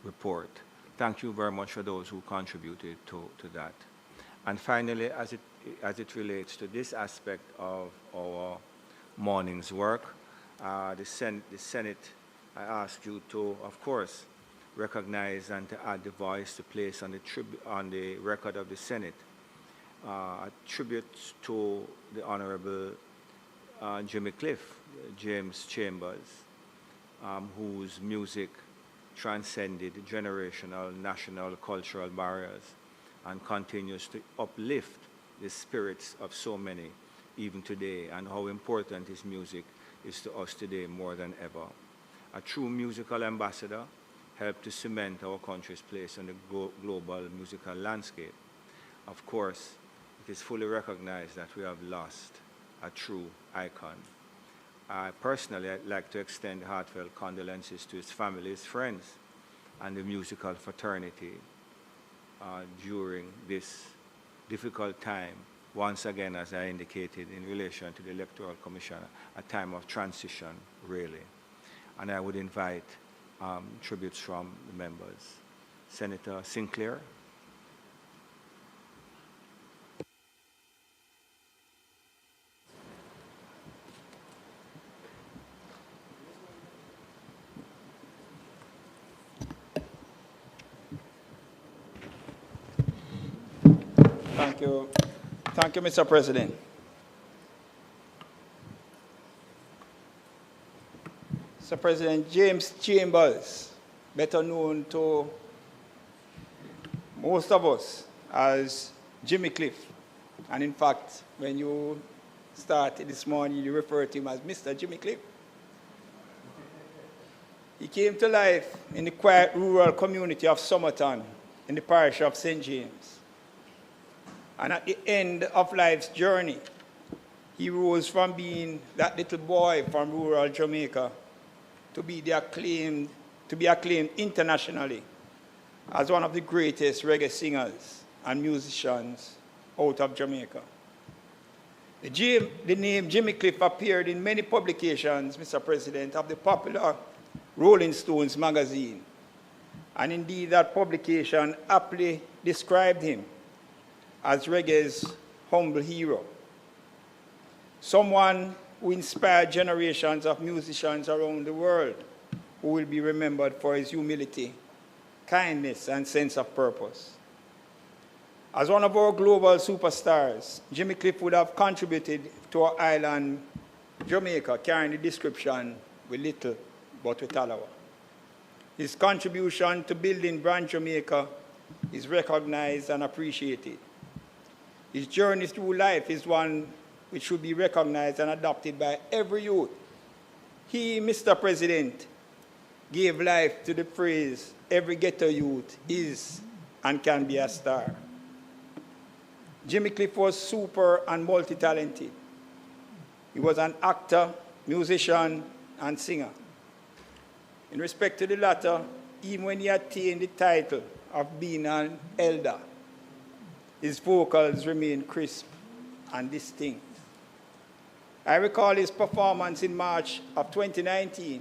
report? Thank you very much for those who contributed to that. And finally, as it relates to this aspect of our morning's work, the Senate, I ask you to, of course, recognize and to add the voice to place on the record of the Senate a tribute to the Honorable Jimmy Cliff, James Chambers, whose music transcended generational, national, cultural barriers and continues to uplift the spirits of so many, even today, and how important his music is to us today more than ever. A true musical ambassador helped to cement our country's place on the global musical landscape. of course, it is fully recognized that we have lost a true icon. I personally, I'd like to extend heartfelt condolences to his family, his friends, and the musical fraternity during this difficult time. Once again, as I indicated, in relation to the Electoral Commission, a time of transition, really. And I would invite tributes from the members. Senator Sinclair. Thank you. Thank you, Mr. President. Mr. President, James Chambers, better known to most of us as Jimmy Cliff. And in fact, when you started this morning, you referred to him as Mr. Jimmy Cliff. He came to life in the quiet rural community of Somerton in the parish of St. James. And at the end of life's journey, he rose from being that little boy from rural Jamaica to be acclaimed internationally as one of the greatest reggae singers and musicians out of Jamaica. The name Jimmy Cliff appeared in many publications, Mr. President, of the popular Rolling Stones magazine. And indeed, that publication aptly described him as reggae's humble hero, someone who inspired generations of musicians around the world, who will be remembered for his humility, kindness, and sense of purpose. As one of our global superstars, Jimmy Cliff would have contributed to our island, Jamaica, carrying the description with little but with all. His contribution to building brand Jamaica is recognized and appreciated. His journey through life is one which should be recognized and adopted by every youth. He, Mr. President, gave life to the phrase, every ghetto youth is and can be a star. Jimmy Cliff was super and multi-talented. He was an actor, musician, and singer. In respect to the latter, even when he attained the title of being an elder, his vocals remained crisp and distinct. I recall his performance in March of 2019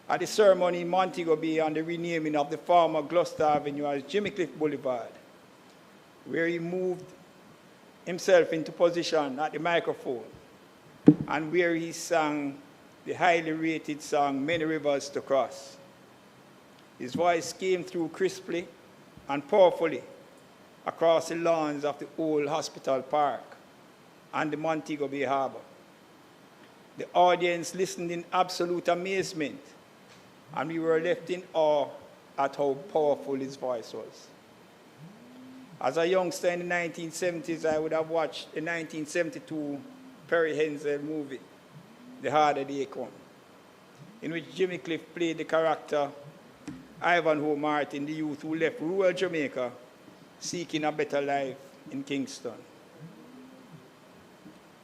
at the ceremony in Montego Bay on the renaming of the former Gloucester Avenue as Jimmy Cliff Boulevard, where he moved himself into position at the microphone and where he sang the highly rated song, Many Rivers to Cross. His voice came through crisply and powerfully across the lawns of the old hospital park and the Montego Bay Harbor. The audience listened in absolute amazement, and we were left in awe at how powerful his voice was. As a youngster in the 1970s, I would have watched the 1972 Perry Hensel movie, The Harder They Come, in which Jimmy Cliff played the character Ivanhoe Martin, the youth who left rural Jamaica seeking a better life in Kingston.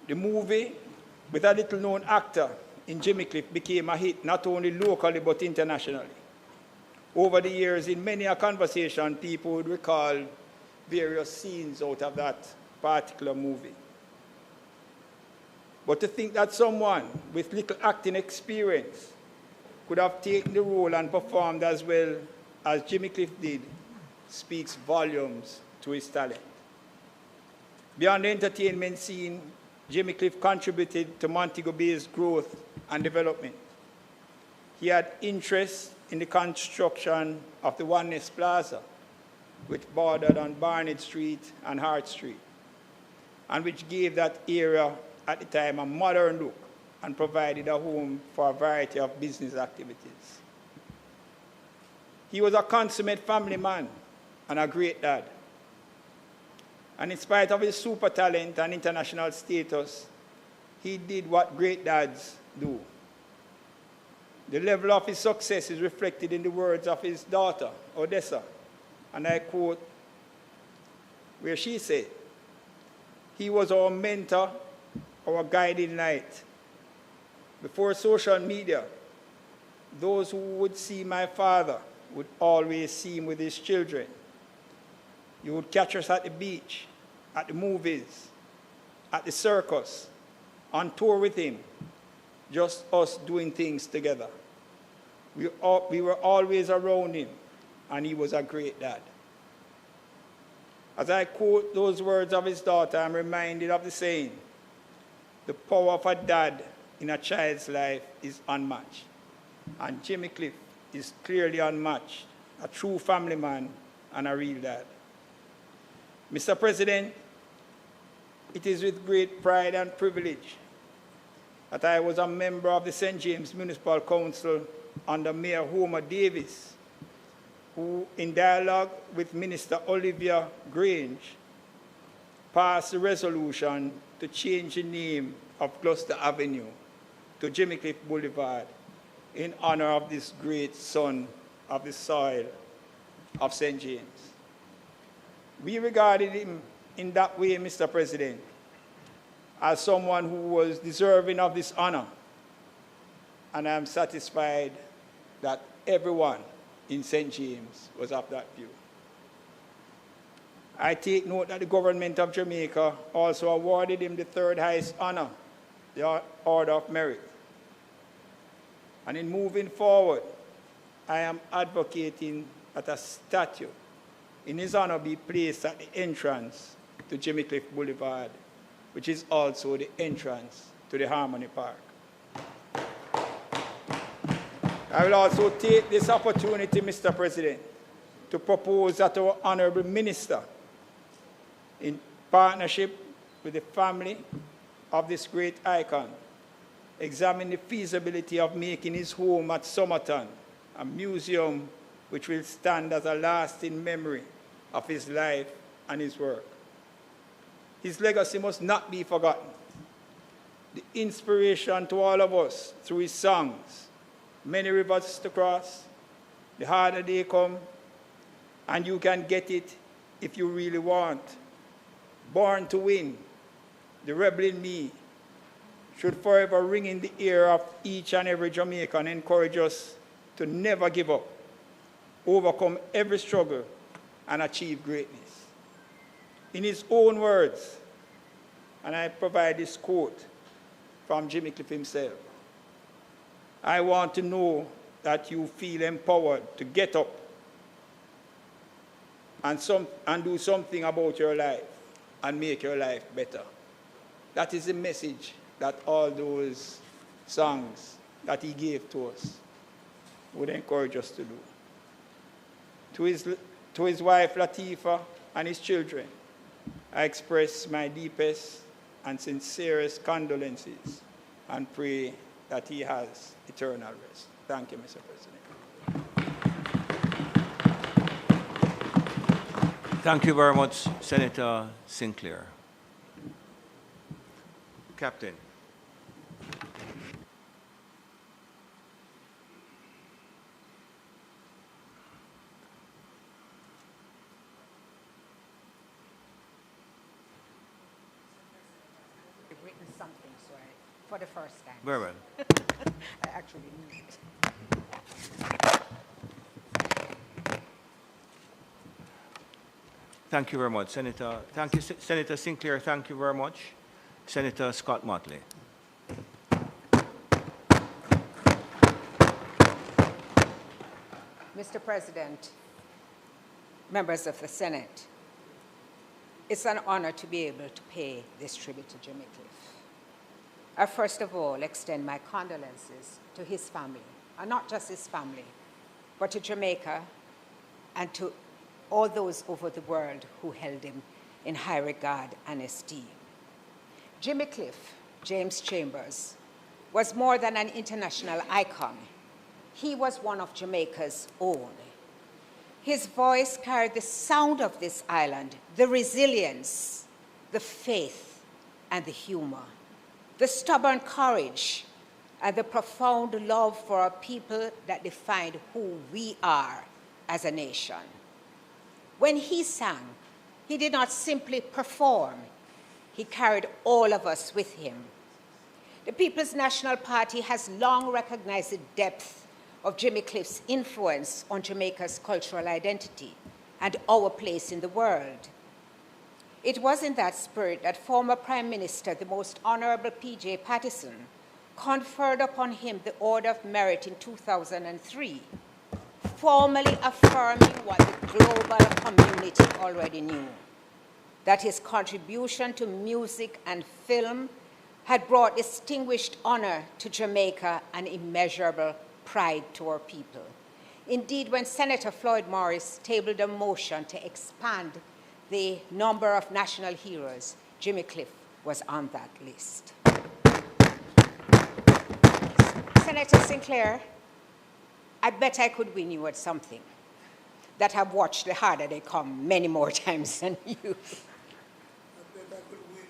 The movie, with a little-known actor in Jimmy Cliff, became a hit not only locally but internationally. Over the years, in many a conversation, people would recall various scenes out of that particular movie. But to think that someone with little acting experience could have taken the role and performed as well as Jimmy Cliff did speaks volumes to his talent. Beyond the entertainment scene, Jimmy Cliff contributed to Montego Bay's growth and development. He had interest in the construction of the Oneness Plaza, which bordered on Barnett Street and Hart Street, and which gave that area at the time a modern look and provided a home for a variety of business activities. He was a consummate family man and a great dad. And in spite of his super talent and international status, he did what great dads do. The level of his success is reflected in the words of his daughter, Odessa, and I quote, where she said, "He was our mentor, our guiding light. Before social media, those who would see my father would always see him with his children. You would catch us at the beach, at the movies, at the circus, on tour with him, just us doing things together. We were always around him, and he was a great dad." As I quote those words of his daughter, I'm reminded of the saying, "The power of a dad in a child's life is unmatched." And Jimmy Cliff is clearly unmatched, a true family man and a real dad. Mr. President, it is with great pride and privilege that I was a member of the St. James Municipal Council under Mayor Homer Davis, who, in dialogue with Minister Olivia Grange, passed a resolution to change the name of Gloucester Avenue to Jimmy Cliff Boulevard in honor of this great son of the soil of St. James. We regarded him in that way, Mr. President, as someone who was deserving of this honor, and I am satisfied that everyone in St. James was of that view. I take note that the government of Jamaica also awarded him the third highest honor, the Order of Merit. And in moving forward, I am advocating that a statue in his honor be placed at the entrance to Jimmy Cliff Boulevard, which is also the entrance to the Harmony Park. I will also take this opportunity, Mr. President, to propose that our Honorable Minister, in partnership with the family of this great icon, examine the feasibility of making his home at Somerton a museum which will stand as a lasting memory of his life and his work. His legacy must not be forgotten. The inspiration to all of us through his songs, "Many Rivers to Cross," "The Harder They Come," and "You Can Get It If You Really Want," "Born to Win," "The Rebel in Me," should forever ring in the ear of each and every Jamaican and encourage us to never give up, overcome every struggle, and achieve greatness. In his own words, and I provide this quote from Jimmy Cliff himself, "I want to know that you feel empowered to get up and do something about your life and make your life better." That is the message that all those songs that he gave to us would encourage us to do. To his wife Latifa and his children, I express my deepest and sincerest condolences and pray that he has eternal rest. Thank you, Mr. President. Thank you very much, Senator Sinclair. Captain. I've written something, so for the first time. Very well. I actually need it. Thank you very much, Senator. Thank you, Senator Sinclair. Thank you very much. Senator Scott Motley. Mr. President, members of the Senate, it's an honor to be able to pay this tribute to Jimmy Cliff. I first of all extend my condolences to his family, and not just his family, but to Jamaica and to all those over the world who held him in high regard and esteem. Jimmy Cliff, James Chambers, was more than an international icon. He was one of Jamaica's own. His voice carried the sound of this island, the resilience, the faith, and the humor, the stubborn courage, and the profound love for our people that defined who we are as a nation. When he sang, He did not simply perform, he carried all of us with him. The People's National Party has long recognized the depth of Jimmy Cliff's influence on Jamaica's cultural identity and our place in the world. It was in that spirit that former Prime Minister, the Most Honorable P.J. Patterson, conferred upon him the Order of Merit in 2003, formally affirming what the global community already knew, that his contribution to music and film had brought distinguished honor to Jamaica and immeasurable pride to our people. Indeed, when Senator Floyd Morris tabled a motion to expand the number of national heroes, Jimmy Cliff was on that list. Senator Sinclair, I bet I could win you at something that I've watched The Harder They Come many more times than you. I bet I could win.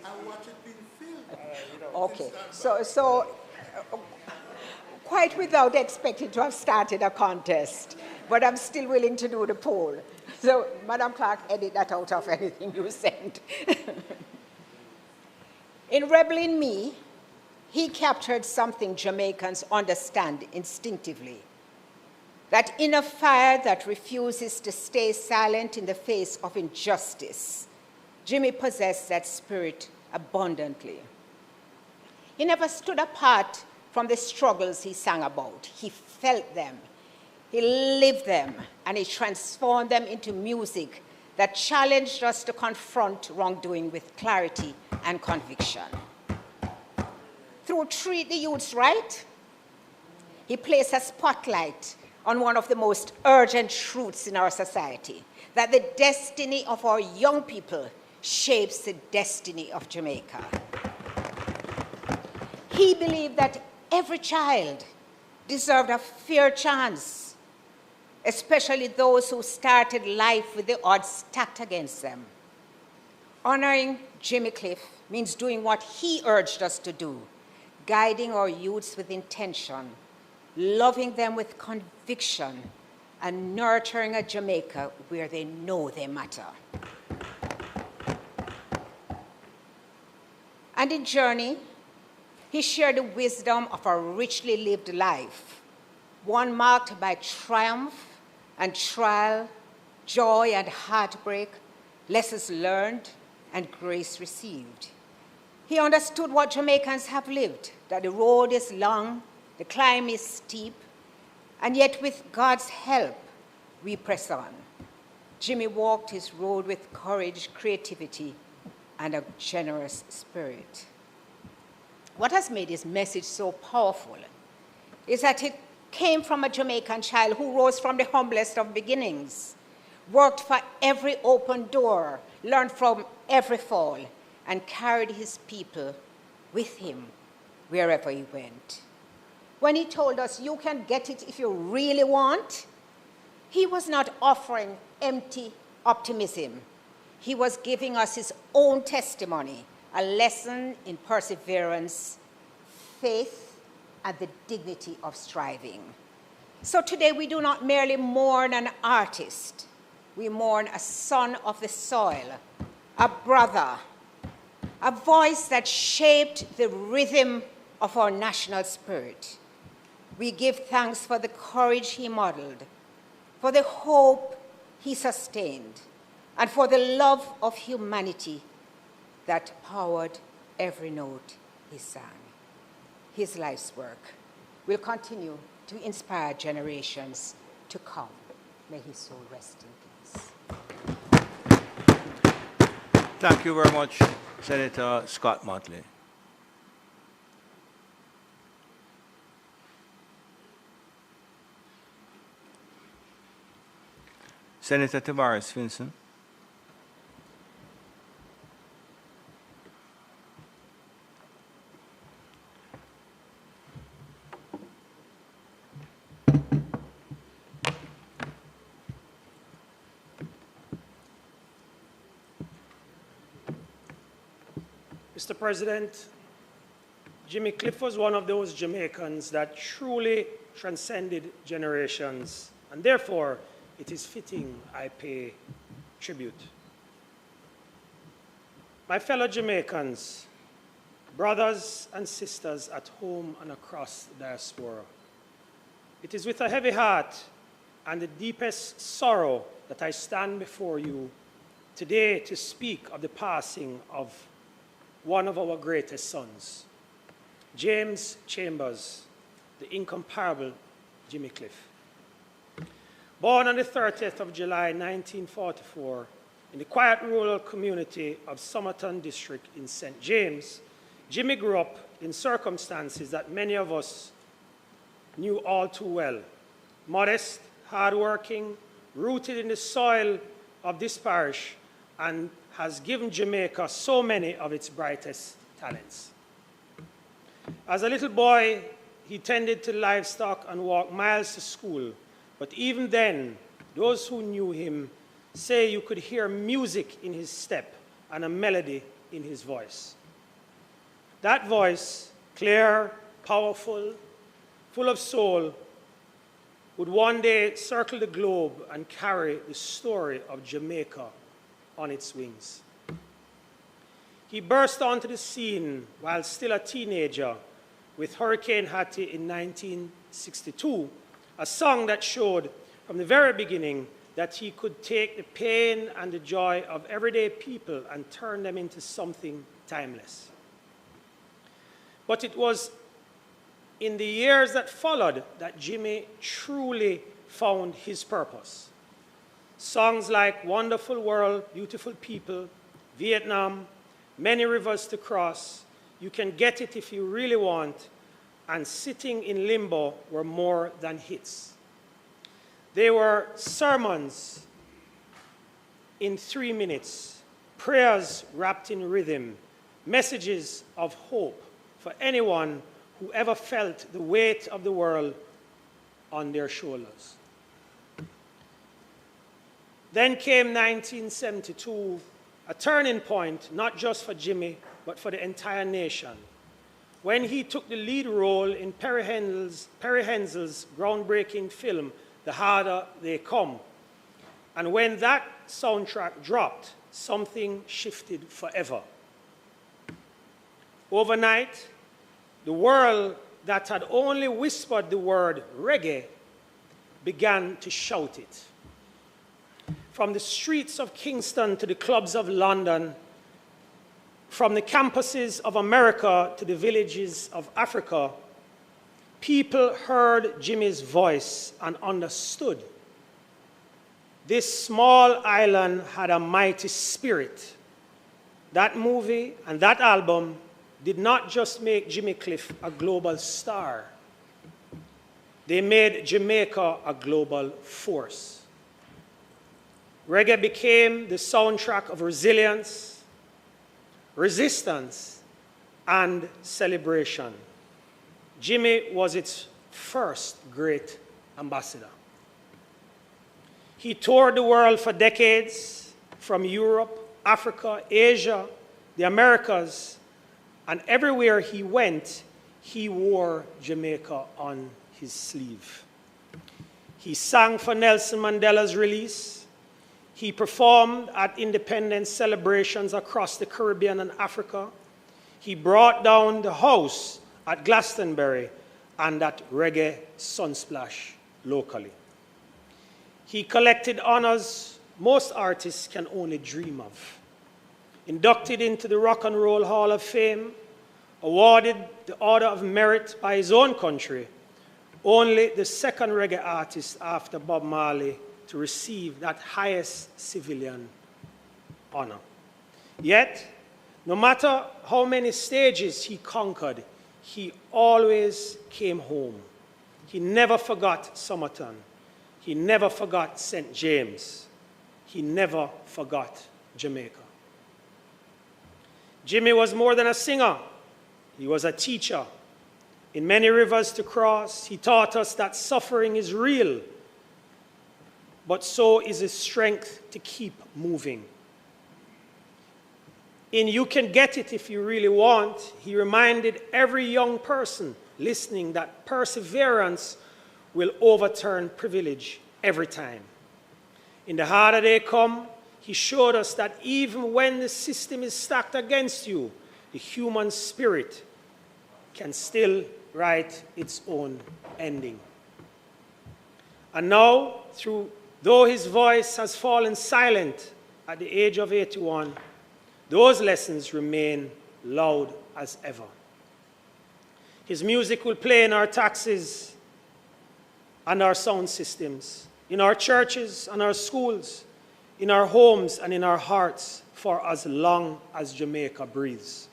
I watch it being filmed. Okay, so quite without expecting to have started a contest, but I'm still willing to do the poll. So, Madam Clerk, edit that out of anything you sent. In Rebel in Me, he captured something Jamaicans understand instinctively, that inner fire that refuses to stay silent in the face of injustice. Jimmy possessed that spirit abundantly. He never stood apart from the struggles he sang about. He felt them, he lived them, and he transformed them into music that challenged us to confront wrongdoing with clarity and conviction. Through Treat the Youths Right, he placed a spotlight on one of the most urgent truths in our society, that the destiny of our young people shapes the destiny of Jamaica. He believed that every child deserved a fair chance, especially those who started life with the odds stacked against them. Honoring Jimmy Cliff means doing what he urged us to do, guiding our youths with intention, loving them with conviction, and nurturing a Jamaica where they know they matter. And in Journey, he shared the wisdom of a richly lived life, one marked by triumph and trial, joy and heartbreak, lessons learned and grace received. He understood what Jamaicans have lived, that the road is long, the climb is steep, and yet with God's help, we press on. Jimmy walked his road with courage, creativity, and a generous spirit. What has made his message so powerful is that it came from a Jamaican child who rose from the humblest of beginnings, worked for every open door, learned from every fall, and carried his people with him wherever he went. When he told us, you can get it if you really want, he was not offering empty optimism. He was giving us his own testimony, a lesson in perseverance, faith, and the dignity of striving. So today we do not merely mourn an artist, we mourn a son of the soil, a brother, a voice that shaped the rhythm of our national spirit. We give thanks for the courage he modeled, for the hope he sustained, and for the love of humanity that powered every note he sang. His life's work will continue to inspire generations to come. May his soul rest in peace. Thank you very much, Senator Scott Motley. Senator Tavares Finson. Mr. President, Jimmy Cliff was one of those Jamaicans that truly transcended generations, and therefore it is fitting I pay tribute. My fellow Jamaicans, brothers and sisters at home and across the diaspora, it is with a heavy heart and the deepest sorrow that I stand before you today to speak of the passing of one of our greatest sons, James Chambers, the incomparable Jimmy Cliff. Born on the 30th of July, 1944, in the quiet rural community of Somerton District in St. James, Jimmy grew up in circumstances that many of us knew all too well. Modest, hardworking, rooted in the soil of this parish, and has given Jamaica so many of its brightest talents. As a little boy, he tended to livestock and walked miles to school, but even then, those who knew him say you could hear music in his step and a melody in his voice. That voice, clear, powerful, full of soul, would one day circle the globe and carry the story of Jamaica on its wings. He burst onto the scene while still a teenager with Hurricane Hattie in 1962, a song that showed from the very beginning that he could take the pain and the joy of everyday people and turn them into something timeless. But it was in the years that followed that Jimmy truly found his purpose. Songs like Wonderful World, Beautiful People, Vietnam, Many Rivers to Cross, You Can Get It If You Really Want, and Sitting in Limbo were more than hits. They were sermons in 3 minutes, prayers wrapped in rhythm, messages of hope for anyone who ever felt the weight of the world on their shoulders. Then came 1972, a turning point, not just for Jimmy, but for the entire nation, when he took the lead role in Perry Hensel's groundbreaking film, The Harder They Come. And when that soundtrack dropped, something shifted forever. Overnight, the world that had only whispered the word reggae began to shout it. From the streets of Kingston to the clubs of London, from the campuses of America to the villages of Africa, people heard Jimmy's voice and understood. This small island had a mighty spirit. That movie and that album did not just make Jimmy Cliff a global star. They made Jamaica a global force. Reggae became the soundtrack of resilience, resistance, and celebration. Jimmy was its first great ambassador. He toured the world for decades, from Europe, Africa, Asia, the Americas, and everywhere he went, he wore Jamaica on his sleeve. He sang for Nelson Mandela's release. He performed at independence celebrations across the Caribbean and Africa. He brought down the house at Glastonbury and at Reggae Sunsplash locally. He collected honors most artists can only dream of. Inducted into the Rock and Roll Hall of Fame, awarded the Order of Merit by his own country, only the second reggae artist after Bob Marley to receive that highest civilian honor. Yet, no matter how many stages he conquered, he always came home. He never forgot Somerton. He never forgot St. James. He never forgot Jamaica. Jimmy was more than a singer. He was a teacher. In Many Rivers to Cross, he taught us that suffering is real, but so is the strength to keep moving. In You Can Get It If You Really Want, he reminded every young person listening that perseverance will overturn privilege every time. In The Harder They Come, he showed us that even when the system is stacked against you, the human spirit can still write its own ending. And now, though his voice has fallen silent at the age of 81, those lessons remain loud as ever. His music will play in our taxis and our sound systems, in our churches and our schools, in our homes and in our hearts for as long as Jamaica breathes.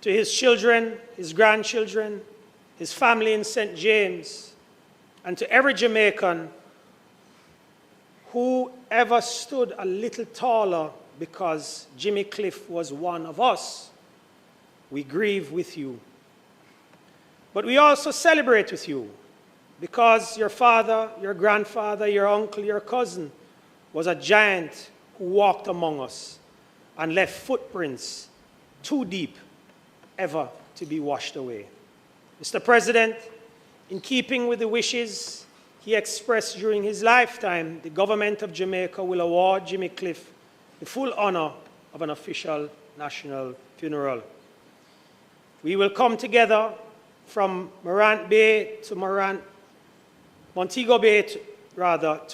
To his children, his grandchildren, his family in St. James, and to every Jamaican who ever stood a little taller because Jimmy Cliff was one of us, we grieve with you. But we also celebrate with you because your father, your grandfather, your uncle, your cousin was a giant who walked among us and left footprints too deep ever to be washed away. Mr. President, in keeping with the wishes he expressed during his lifetime, the government of Jamaica will award Jimmy Cliff the full honor of an official national funeral. We will come together from Montego Bay to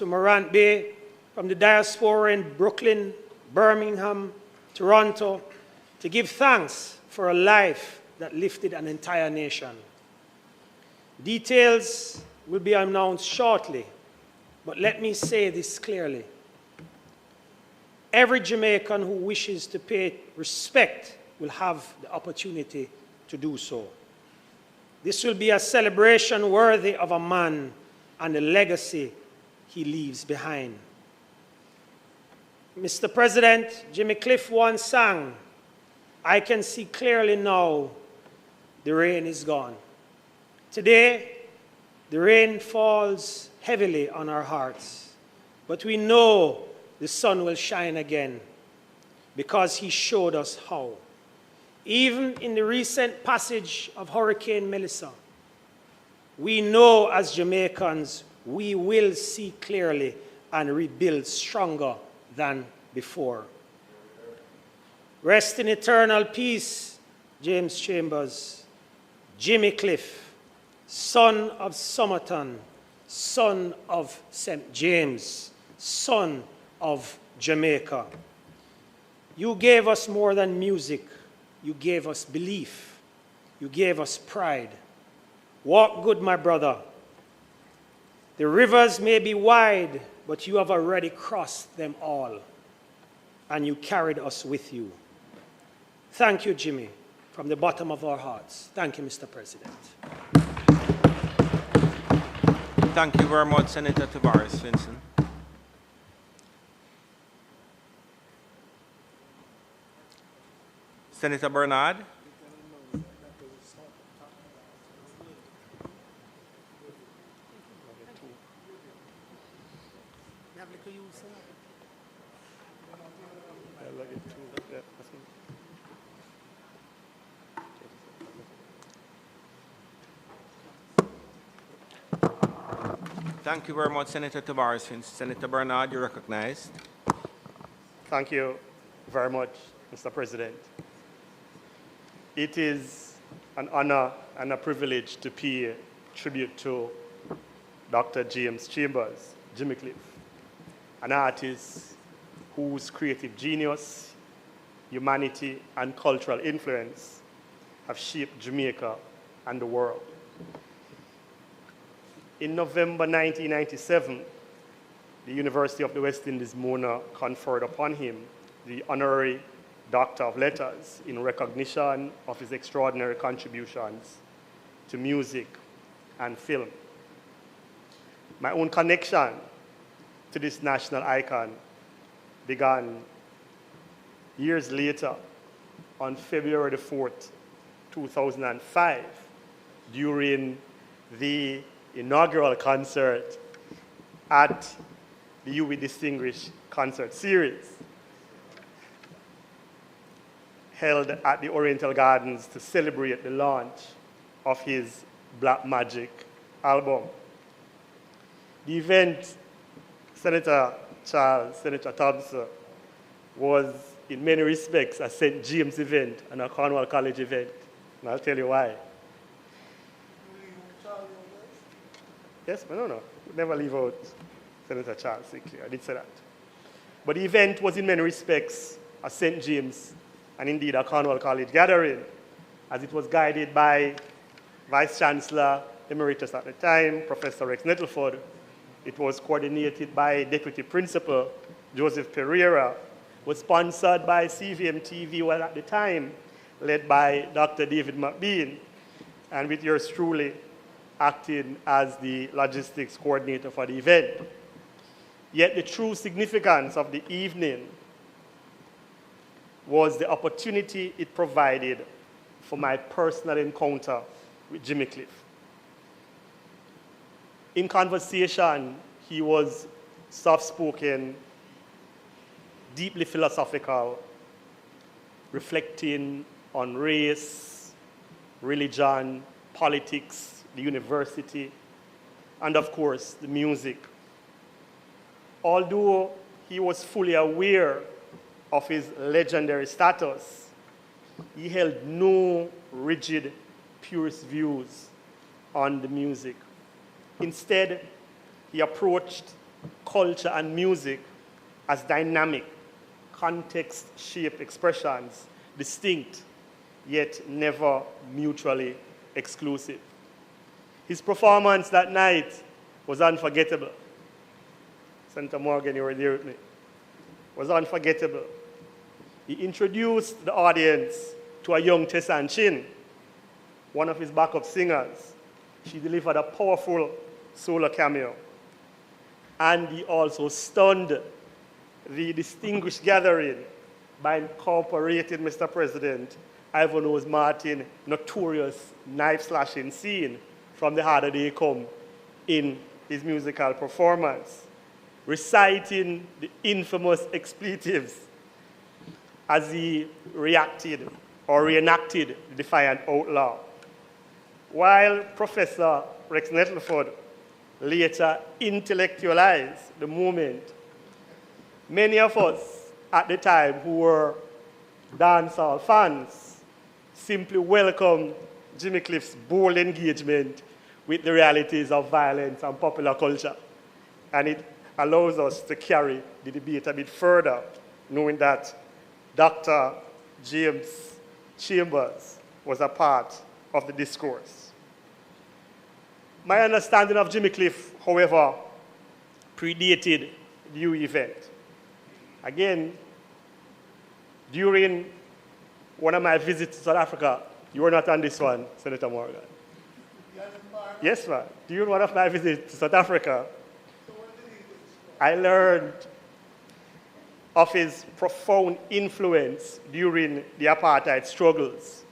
Morant Bay, from the diaspora in Brooklyn, Birmingham, Toronto, to give thanks for a life that lifted an entire nation. Details will be announced shortly, but let me say this clearly. Every Jamaican who wishes to pay respect will have the opportunity to do so. This will be a celebration worthy of a man and the legacy he leaves behind. Mr. President, Jimmy Cliff once sang, "I can see clearly now, the rain is gone." Today, the rain falls heavily on our hearts, but we know the sun will shine again because he showed us how. Even in the recent passage of Hurricane Melissa, we know as Jamaicans we will see clearly and rebuild stronger than before. Rest in eternal peace, James Chambers, Jimmy Cliff, son of Somerton, son of St. James, son of Jamaica. You gave us more than music. You gave us belief. You gave us pride. Walk good, my brother. The rivers may be wide, but you have already crossed them all, and you carried us with you. Thank you, Jimmy, from the bottom of our hearts. Thank you, Mr. President. Thank you very much, Senator Tavares Vincent. Senator Bernard. Thank you very much, Senator Tavares Vincent. Senator Bernard, you're recognized. Thank you very much, Mr. President. It is an honor and a privilege to pay tribute to Dr. James Chambers, Jimmy Cliff, an artist whose creative genius, humanity, and cultural influence have shaped Jamaica and the world. In November 1997, the University of the West Indies, Mona, conferred upon him the honorary Doctor of Letters in recognition of his extraordinary contributions to music and film. My own connection to this national icon began years later on February the 4th, 2005, during the inaugural concert at the UWI Distinguished Concert Series. held at the Oriental Gardens to celebrate the launch of his Black Magic album. The event, Senator Charles, Senator Thompson, was in many respects a St. James event and a Cornwall College event, and I'll tell you why. Yes, but no. Never leave out Senator Charles Sinclair. I did say that. But the event was in many respects a St. James and indeed a Cornwall College gathering, as it was guided by Vice Chancellor Emeritus at the time, Professor Rex Nettleford. It was coordinated by Deputy Principal Joseph Pereira, was sponsored by CVM-TV, well at the time, led by Dr. David McBean, and with yours truly acting as the logistics coordinator for the event. Yet the true significance of the evening was the opportunity it provided for my personal encounter with Jimmy Cliff. In conversation, he was soft-spoken, deeply philosophical, reflecting on race, religion, politics, the university, and of course, the music. Although he was fully aware of his legendary status, he held no rigid, purist views on the music. Instead, he approached culture and music as dynamic, context-shaped expressions, distinct, yet never mutually exclusive. His performance that night was unforgettable. Senator Morgan, you were there with me. Was unforgettable. He introduced the audience to a young Tessan Chin, one of his backup singers. She delivered a powerful solo cameo. And he also stunned the distinguished gathering by incorporating, Mr. President, Ivanhoe Martin's notorious knife-slashing scene from The Harder They Come in his musical performance, reciting the infamous expletives as he reacted or reenacted the Defiant Outlaw. While Professor Rex Nettleford later intellectualized the moment, many of us at the time who were dancehall fans simply welcomed Jimmy Cliff's bold engagement with the realities of violence and popular culture. And it allows us to carry the debate a bit further, knowing that Dr. James Chambers was a part of the discourse. My understanding of Jimmy Cliff, however, predated the U event. Again, during one of my visits to South Africa, you were not on this one, Senator Morgan. Yes, ma'am. During one of my visits to South Africa, I learned of his profound influence during the apartheid struggles.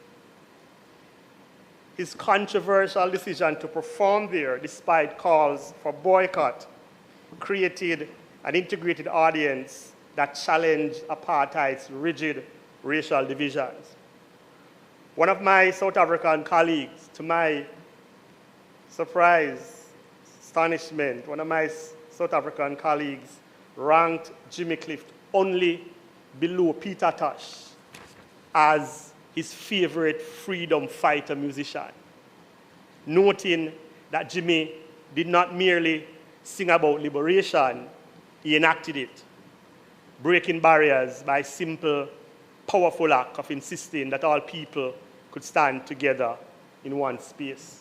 His controversial decision to perform there, despite calls for boycott, created an integrated audience that challenged apartheid's rigid racial divisions. One of my South African colleagues, to my surprise, astonishment, one of my South African colleagues ranked Jimmy Cliff only below Peter Tosh as his favorite freedom fighter musician, noting that Jimmy did not merely sing about liberation, he enacted it, breaking barriers by simple, powerful act of insisting that all people could stand together in one space.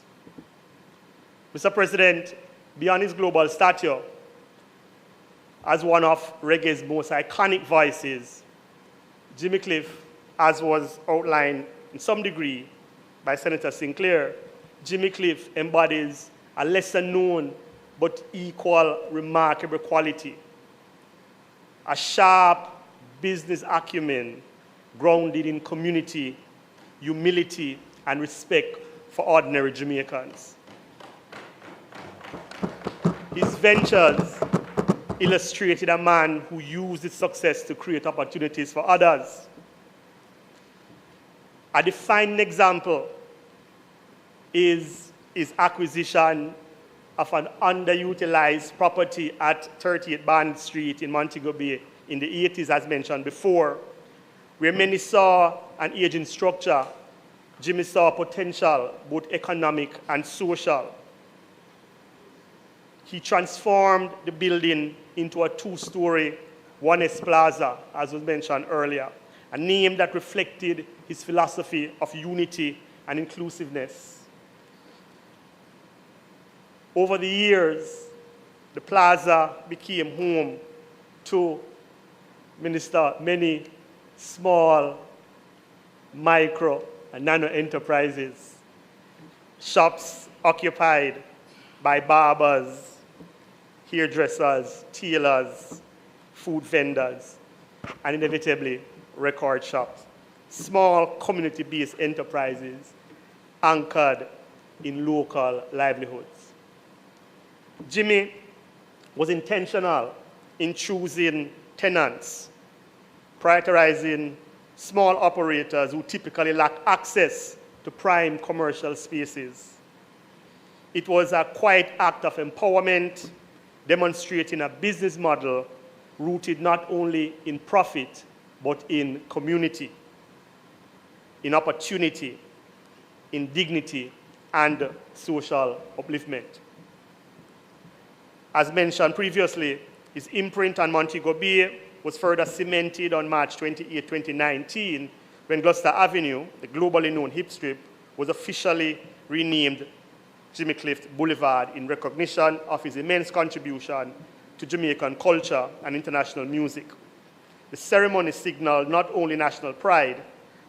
Mr. President, beyond his global stature, as one of reggae's most iconic voices, Jimmy Cliff, as was outlined in some degree by Senator Sinclair, Jimmy Cliff embodies a lesser known but equal remarkable quality, a sharp business acumen grounded in community, humility, and respect for ordinary Jamaicans. His ventures illustrated a man who used his success to create opportunities for others. A defining example is his acquisition of an underutilized property at 38 Bond Street in Montego Bay in the 80s, as mentioned before, where many saw an aging structure. Jimmy saw potential, both economic and social. He transformed the building into a two-story 1S Plaza, as was mentioned earlier, a name that reflected his philosophy of unity and inclusiveness. Over the years, the plaza became home to many small, micro, and nano enterprises, shops occupied by barbers, hairdressers, tailors, food vendors, and inevitably record shops. Small community-based enterprises anchored in local livelihoods. Jimmy was intentional in choosing tenants, prioritizing small operators who typically lack access to prime commercial spaces. It was a quiet act of empowerment, demonstrating a business model rooted not only in profit, but in community, in opportunity, in dignity, and social upliftment. As mentioned previously, his imprint on Montego Bay was further cemented on March 28, 2019, when Gloucester Avenue, the globally known hip strip, was officially renamed Jimmy Cliff Boulevard in recognition of his immense contribution to Jamaican culture and international music. The ceremony signaled not only national pride,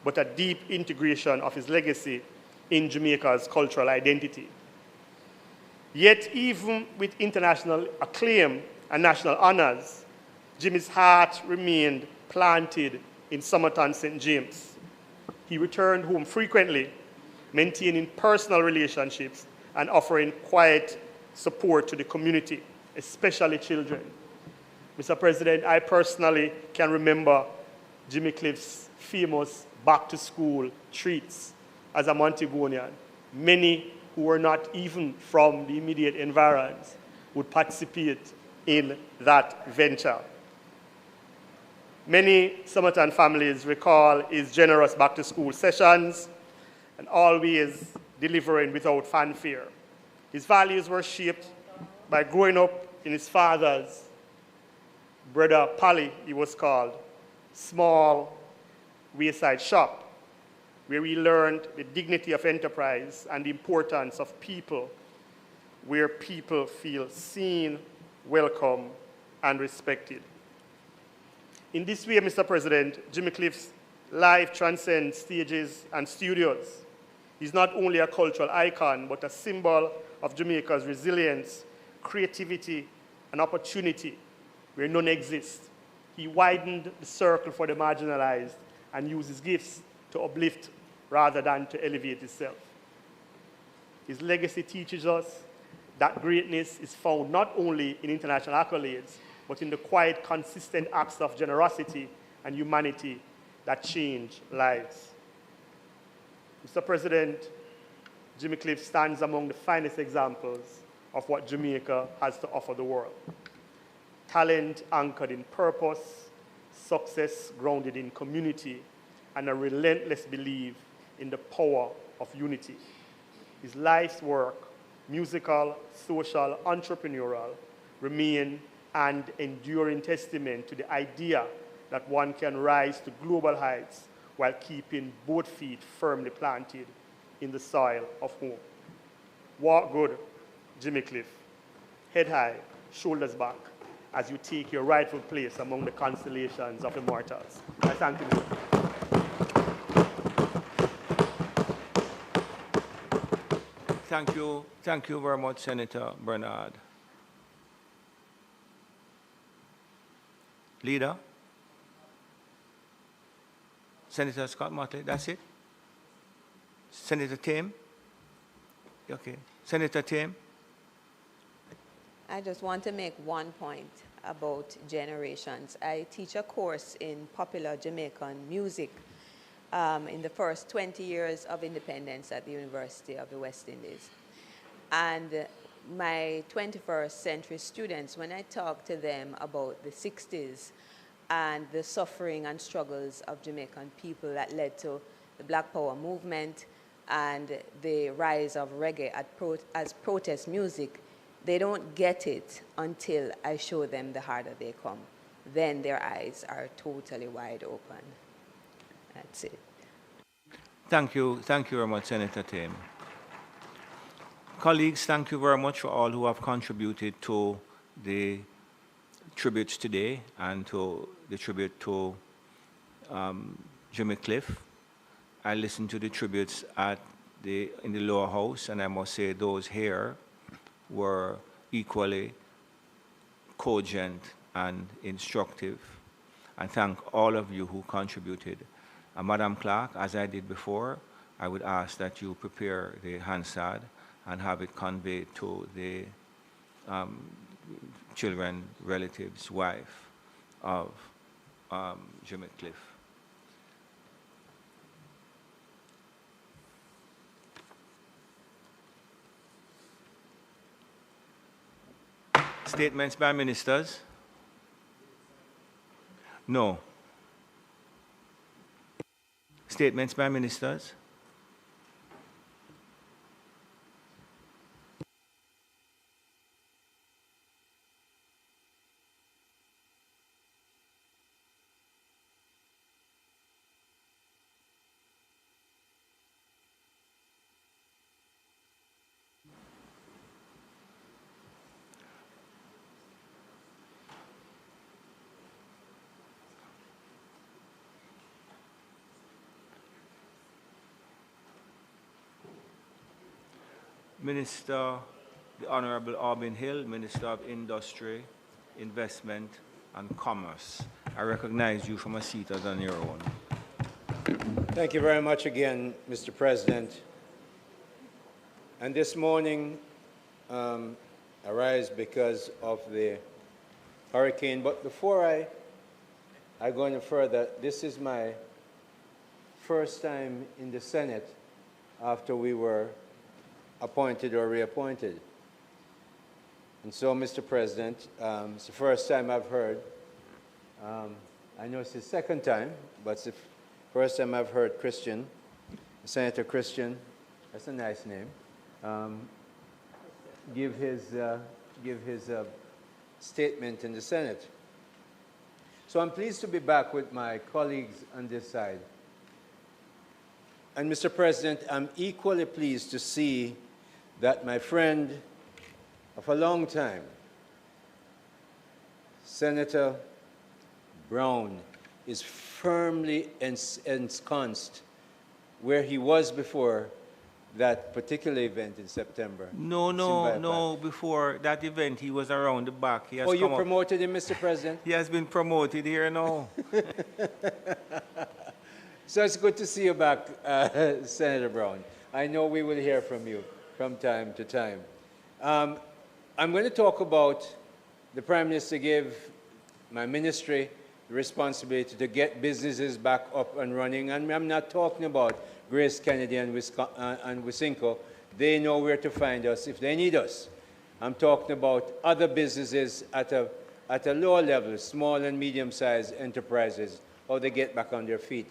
but a deep integration of his legacy in Jamaica's cultural identity. Yet, even with international acclaim and national honors, Jimmy's heart remained planted in Somerton, St. James. He returned home frequently, maintaining personal relationships and offering quiet support to the community, especially children. Mr. President, I personally can remember Jimmy Cliff's famous back-to-school treats as a Montegonian. Many who were not even from the immediate environs would participate in that venture. Many Somerton families recall his generous back-to-school sessions and always delivering without fanfare. His values were shaped by growing up in his father's, Brother Pally, he was called, small wayside shop, where we learned the dignity of enterprise and the importance of people, where people feel seen, welcome, and respected. In this way, Mr. President, Jimmy Cliff's life transcends stages and studios. He's not only a cultural icon, but a symbol of Jamaica's resilience, creativity, and opportunity, where none exists. He widened the circle for the marginalized and used his gifts to uplift rather than to elevate itself. His legacy teaches us that greatness is found not only in international accolades, but in the quiet, consistent acts of generosity and humanity that change lives. Mr. President, Jimmy Cliff stands among the finest examples of what Jamaica has to offer the world. Talent anchored in purpose, success grounded in community, and a relentless belief in the power of unity. His life's work, musical, social, entrepreneurial, remain an enduring testament to the idea that one can rise to global heights while keeping both feet firmly planted in the soil of home. Walk good, Jimmy Cliff. Head high, shoulders back, as you take your rightful place among the constellations of immortals. I thank you. Thank you very much, Senator Bernard. Leader? Senator Scott Motley, that's it? Senator Tim? Okay. Senator Tim? I just want to make one point about generations. I teach a course in popular Jamaican music in the first 20 years of independence at the University of the West Indies. And my 21st century students, when I talk to them about the 60s and the suffering and struggles of Jamaican people that led to the Black Power movement and the rise of reggae as protest music, they don't get it until I show them the harder they come. Then their eyes are totally wide open. That's it. Thank you very much, Senator Tame. Colleagues, thank you very much for all who have contributed to the tributes today and to the tribute to Jimmy Cliff. I listened to the tributes in the lower house, and I must say those here were equally cogent and instructive. And thank all of you who contributed. Madam Clerk, as I did before, I would ask that you prepare the Hansard and have it conveyed to the children, relatives, wife of Jimmy Cliff. Statements by ministers? No. Statements by ministers? Minister, the Honorable Albin Hill, Minister of Industry, Investment and Commerce. I recognize you from a seat as on your own. Thank you very much again, Mr. President. And this morning I rise because of the hurricane. But before I go any further, this is my first time in the Senate after we were appointed or reappointed. And so, Mr. President, it's the first time I've heard, I know it's the second time, but it's the first time I've heard Christian, Senator Christian, that's a nice name, give his statement in the Senate. So I'm pleased to be back with my colleagues on this side. And Mr. President, I'm equally pleased to see that my friend of a long time, Senator Brown, is firmly ensconced where he was before that particular event in September. No, before that event he was around the back. He has you promoted him, Mr. President? He has been promoted here now. So it's good to see you back, Senator Brown. I know we will hear from you from time to time. I'm going to talk about the Prime Minister gave my ministry the responsibility to get businesses back up and running. And I'm not talking about Grace Kennedy and Wisynco. They know where to find us if they need us. I'm talking about other businesses at a lower level, small and medium-sized enterprises, how they get back on their feet.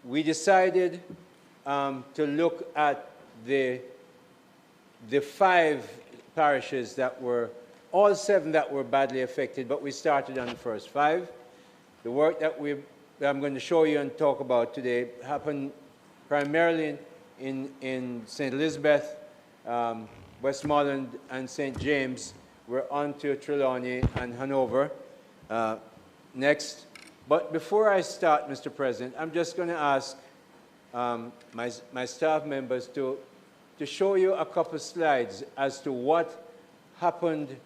We decided to look at the 5 parishes that were, all 7 that were badly affected, but we started on the first 5. The work that I'm going to show you and talk about today happened primarily in St. Elizabeth, Westmoreland, and St. James. We're on to Trelawney and Hanover next. But before I start, Mr. President, I'm just going to ask my staff members to show you a couple of slides as to what happened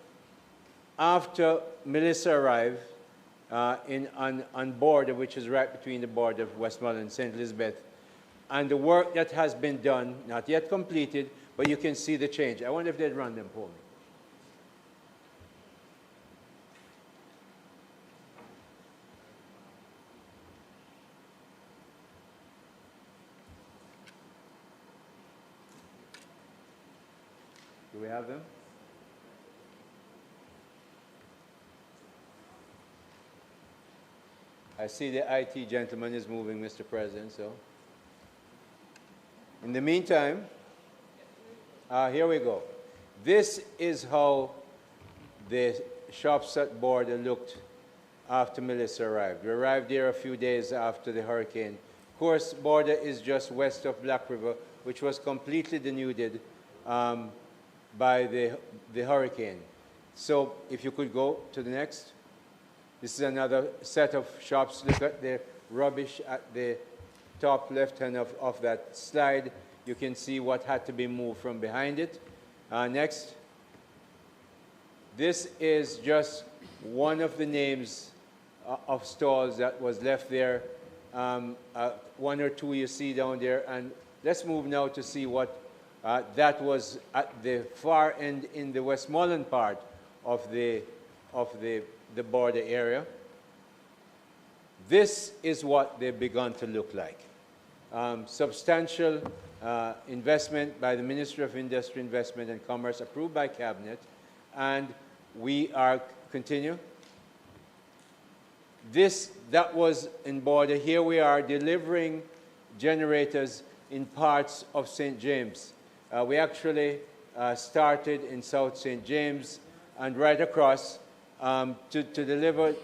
after Melissa arrived on border, which is right between the border of Westmoreland and St. Elizabeth, and the work that has been done, not yet completed, but you can see the change. I wonder if they'd run them for me. we have them? I see the IT gentleman is moving, Mr. President, so. In the meantime, here we go. This is how the shops at Border looked after Melissa arrived. We arrived there a few days after the hurricane. Of course, Border is just west of Black River, which was completely denuded by the hurricane. So if you could go to the next. This is another set of shops. Look at the rubbish at the top left-hand of that slide. You can see what had to be moved from behind it. Next. This is just one of the names of stalls that was left there. One or two you see down there. And let's move now to see what that was at the far end in the Westmoreland part of the Border area. This is what they've begun to look like. Substantial investment by the Ministry of Industry, Investment and Commerce, approved by Cabinet, and we are continue. That was in Border. Here we are delivering generators in parts of St. James. We actually started in South St. James and right across to deliver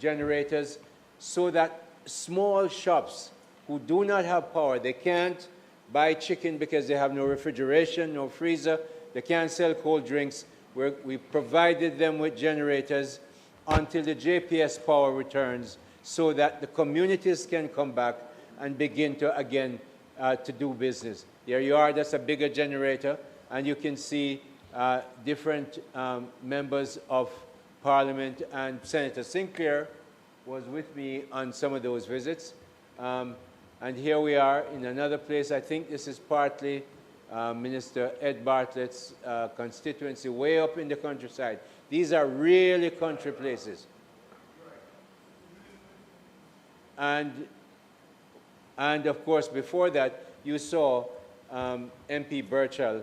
generators so that small shops who do not have power, they can't buy chicken because they have no refrigeration, no freezer, they can't sell cold drinks. We provided them with generators until the JPS power returns so that the communities can come back and begin to, again, to do business. There you are, that's a bigger generator, and you can see different members of Parliament, and Senator Sinclair was with me on some of those visits. And here we are in another place. I think this is partly Minister Ed Bartlett's constituency, way up in the countryside. These are really country places. And of course, before that, you saw MP Burchell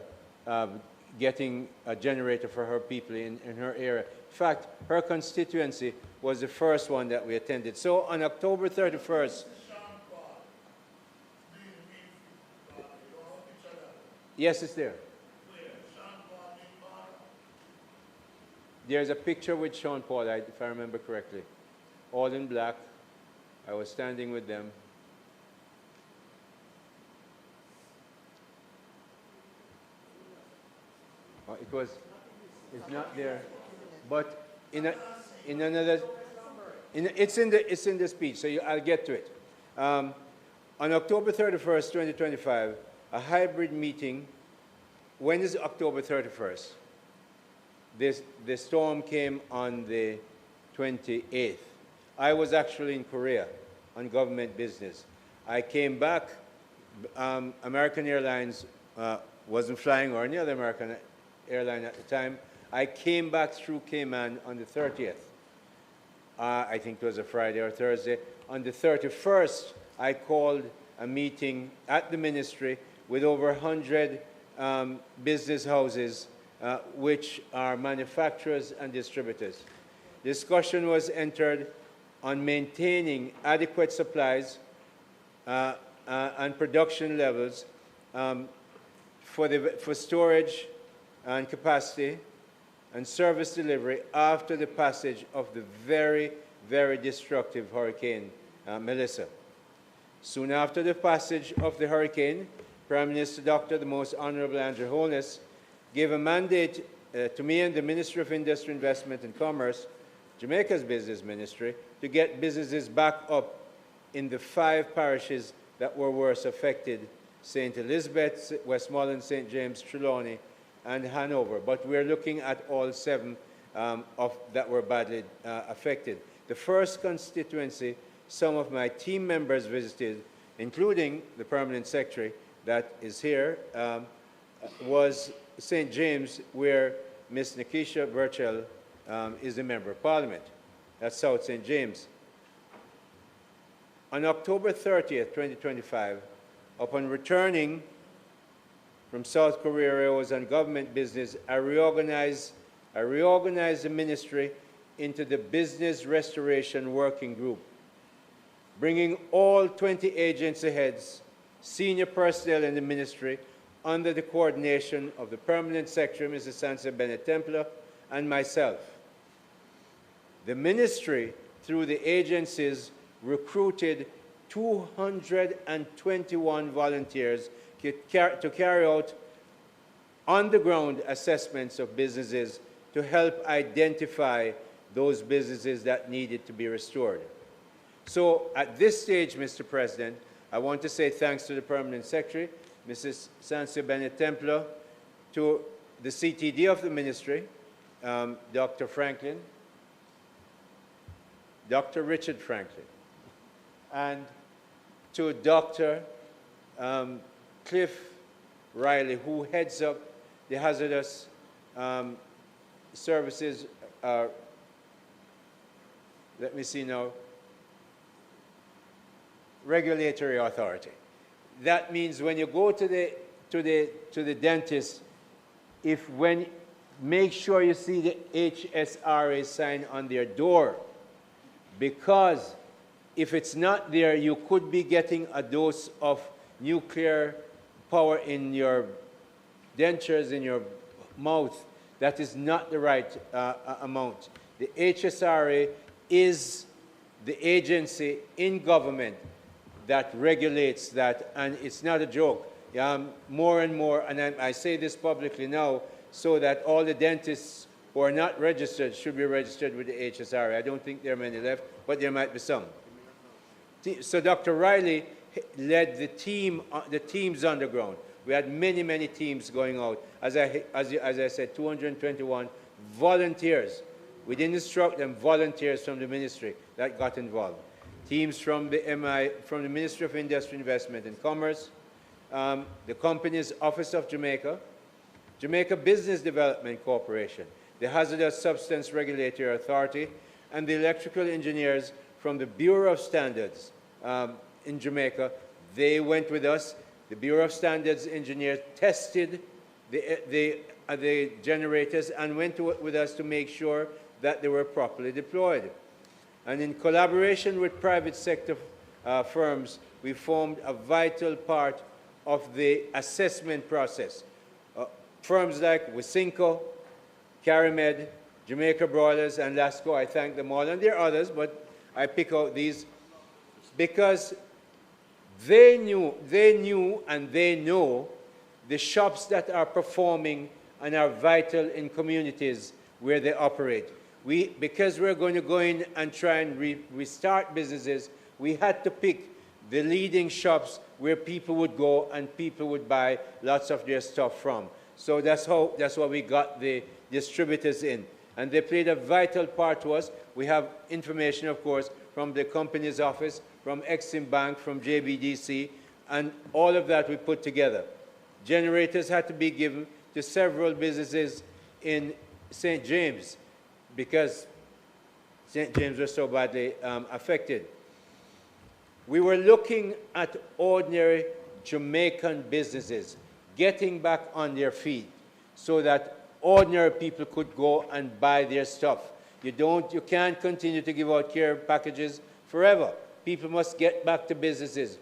getting a generator for her people in her area. In fact, her constituency was the first one that we attended. So on October 31st, yes, it's there. There's a picture with Sean Paul, if I remember correctly. All in black. I was standing with them. It's not there. But it's in the speech, so I'll get to it. On October 31st, 2025, a hybrid meeting. When is October 31st? The storm came on the 28th. I was actually in Korea on government business. I came back. American Airlines wasn't flying, or any other American airline at the time. I came back through Cayman on the 30th. I think it was a Friday or Thursday. On the 31st, I called a meeting at the ministry with over 100 business houses, which are manufacturers and distributors. Discussion was entered on maintaining adequate supplies and production levels for storage and capacity and service delivery after the passage of the very, very destructive Hurricane Melissa. Soon after the passage of the hurricane, Prime Minister Dr. the Most Honorable Andrew Holness gave a mandate to me and the Ministry of Industry, Investment and Commerce, Jamaica's business ministry, to get businesses back up in the 5 parishes that were worst affected: St. Elizabeth, Westmoreland, St. James, Trelawney, and Hanover. But we're looking at all 7 that were badly affected. The first constituency some of my team members visited, including the Permanent Secretary that is here, was St. James, where Ms. Nikisha Burchell is a Member of Parliament. That's South St. James. On October 30th, 2025, upon returning from South Korea areas and government business, I reorganized the ministry into the Business Restoration Working Group, bringing all 20 agency heads, senior personnel in the ministry, under the coordination of the Permanent Secretary, Mrs. Sansa Bennett-Templer, and myself. The ministry, through the agencies, recruited 221 volunteers to carry out on-the-ground assessments of businesses to help identify those businesses that needed to be restored. So at this stage, Mr. President, I want to say thanks to the Permanent Secretary, Mrs. Sansa Bennett-Templer, to the CTD of the ministry, Dr. Franklin, Dr. Richard Franklin, and to Dr. Cliff Riley, who heads up the hazardous services, let me see now, regulatory authority. That means when you go to the dentist, make sure you see the HSRA sign on their door, because if it's not there, you could be getting a dose of nuclear power in your dentures, in your mouth. That is not the right amount. The HSRA is the agency in government that regulates that, and it's not a joke. More and more, and I say this publicly now, so that all the dentists who are not registered should be registered with the HSRA. I don't think there are many left, but there might be some. So Dr. Riley led the teams on the ground. We had many, many teams going out. As I said, 221 volunteers. We didn't instruct them, volunteers from the ministry that got involved. Teams from the Ministry of Industry, Investment and Commerce, the company's Office of Jamaica, Jamaica Business Development Corporation, the Hazardous Substance Regulatory Authority, and the electrical engineers from the Bureau of Standards in Jamaica. They went with us. The Bureau of Standards engineers tested the generators and went with us to make sure that they were properly deployed. And in collaboration with private sector firms, we formed a vital part of the assessment process. Firms like Wisinco, Carimed, Jamaica Broilers, and Lasco, I thank them all. And there are others, but I pick out these because they knew and they know the shops that are performing and are vital in communities where they operate. Because we're going to go in and try and restart businesses, we had to pick the leading shops where people would go and people would buy lots of their stuff from. So that's why we got the distributors in. And they played a vital part to us. We have information, of course, from the company's office, from Exim Bank, from JBDC, and all of that we put together. Generators had to be given to several businesses in St. James because St. James was so badly affected. We were looking at ordinary Jamaican businesses getting back on their feet so that ordinary people could go and buy their stuff. You can't continue to give out care packages forever. People must get back to businesses.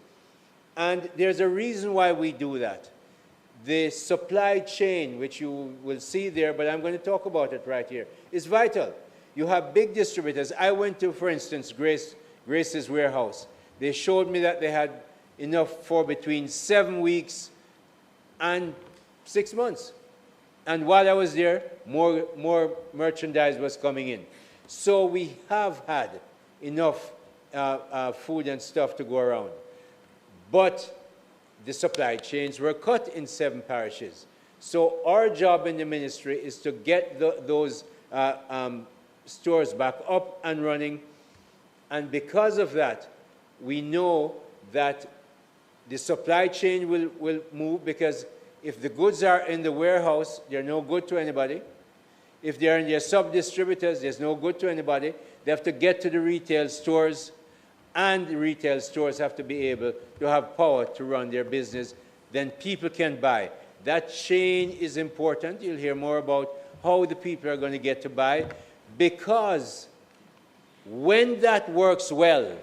And there's a reason why we do that. The supply chain, which you will see there, but I'm going to talk about it right here, is vital. You have big distributors. I went to, for instance, Grace's warehouse. They showed me that they had enough for between 7 weeks and 6 months. And while I was there, more merchandise was coming in. So we have had enough food and stuff to go around. But the supply chains were cut in 7 parishes. So our job in the ministry is to get those stores back up and running. And because of that, we know that the supply chain will move, because if the goods are in the warehouse, they're no good to anybody. If they're in their sub-distributors, there's no good to anybody. They have to get to the retail stores, and the retail stores have to be able to have power to run their business. Then people can buy. That chain is important. You'll hear more about how the people are going to get to buy, because when that works well,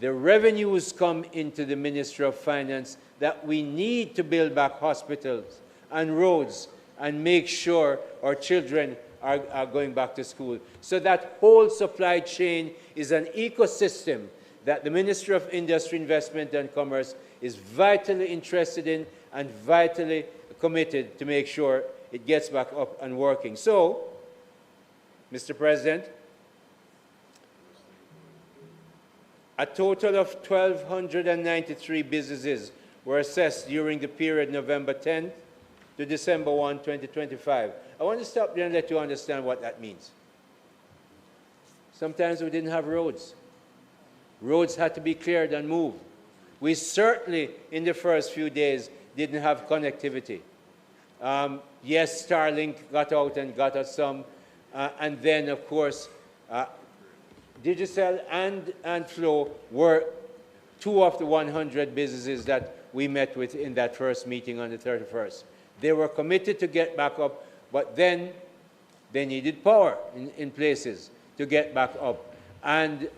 the revenues come into the Ministry of Finance that we need to build back hospitals and roads and make sure our children are going back to school. So that whole supply chain is an ecosystem that the Ministry of Industry, Investment and Commerce is vitally interested in and vitally committed to make sure it gets back up and working. So, Mr. President, a total of 1,293 businesses were assessed during the period November 10th to December 1, 2025. I want to stop there and let you understand what that means. Sometimes we didn't have roads. Roads had to be cleared and moved. We certainly, in the first few days, didn't have connectivity. Yes, Starlink got out and got us some. And then, of course, Digicel and Flow were two of the 100 businesses that we met with in that first meeting on the 31st. They were committed to get back up, but then they needed power in places to get back up. And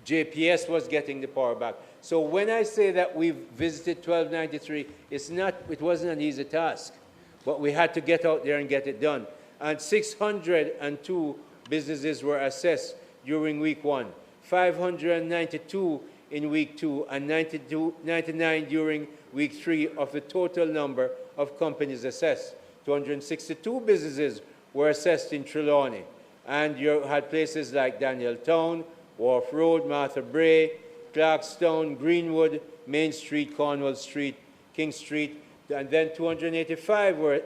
JPS was getting the power back. So when I say that we've visited 1293, it wasn't an easy task, but we had to get out there and get it done. And 602 businesses were assessed during week 1, 592 in week 2, and 99 during week 3 of the total number of companies assessed. 262 businesses were assessed in Trelawney, and you had places like Daniel Town, Wharf Road, Martha Bray, Clarkstown, Greenwood, Main Street, Cornwall Street, King Street, and then 285 were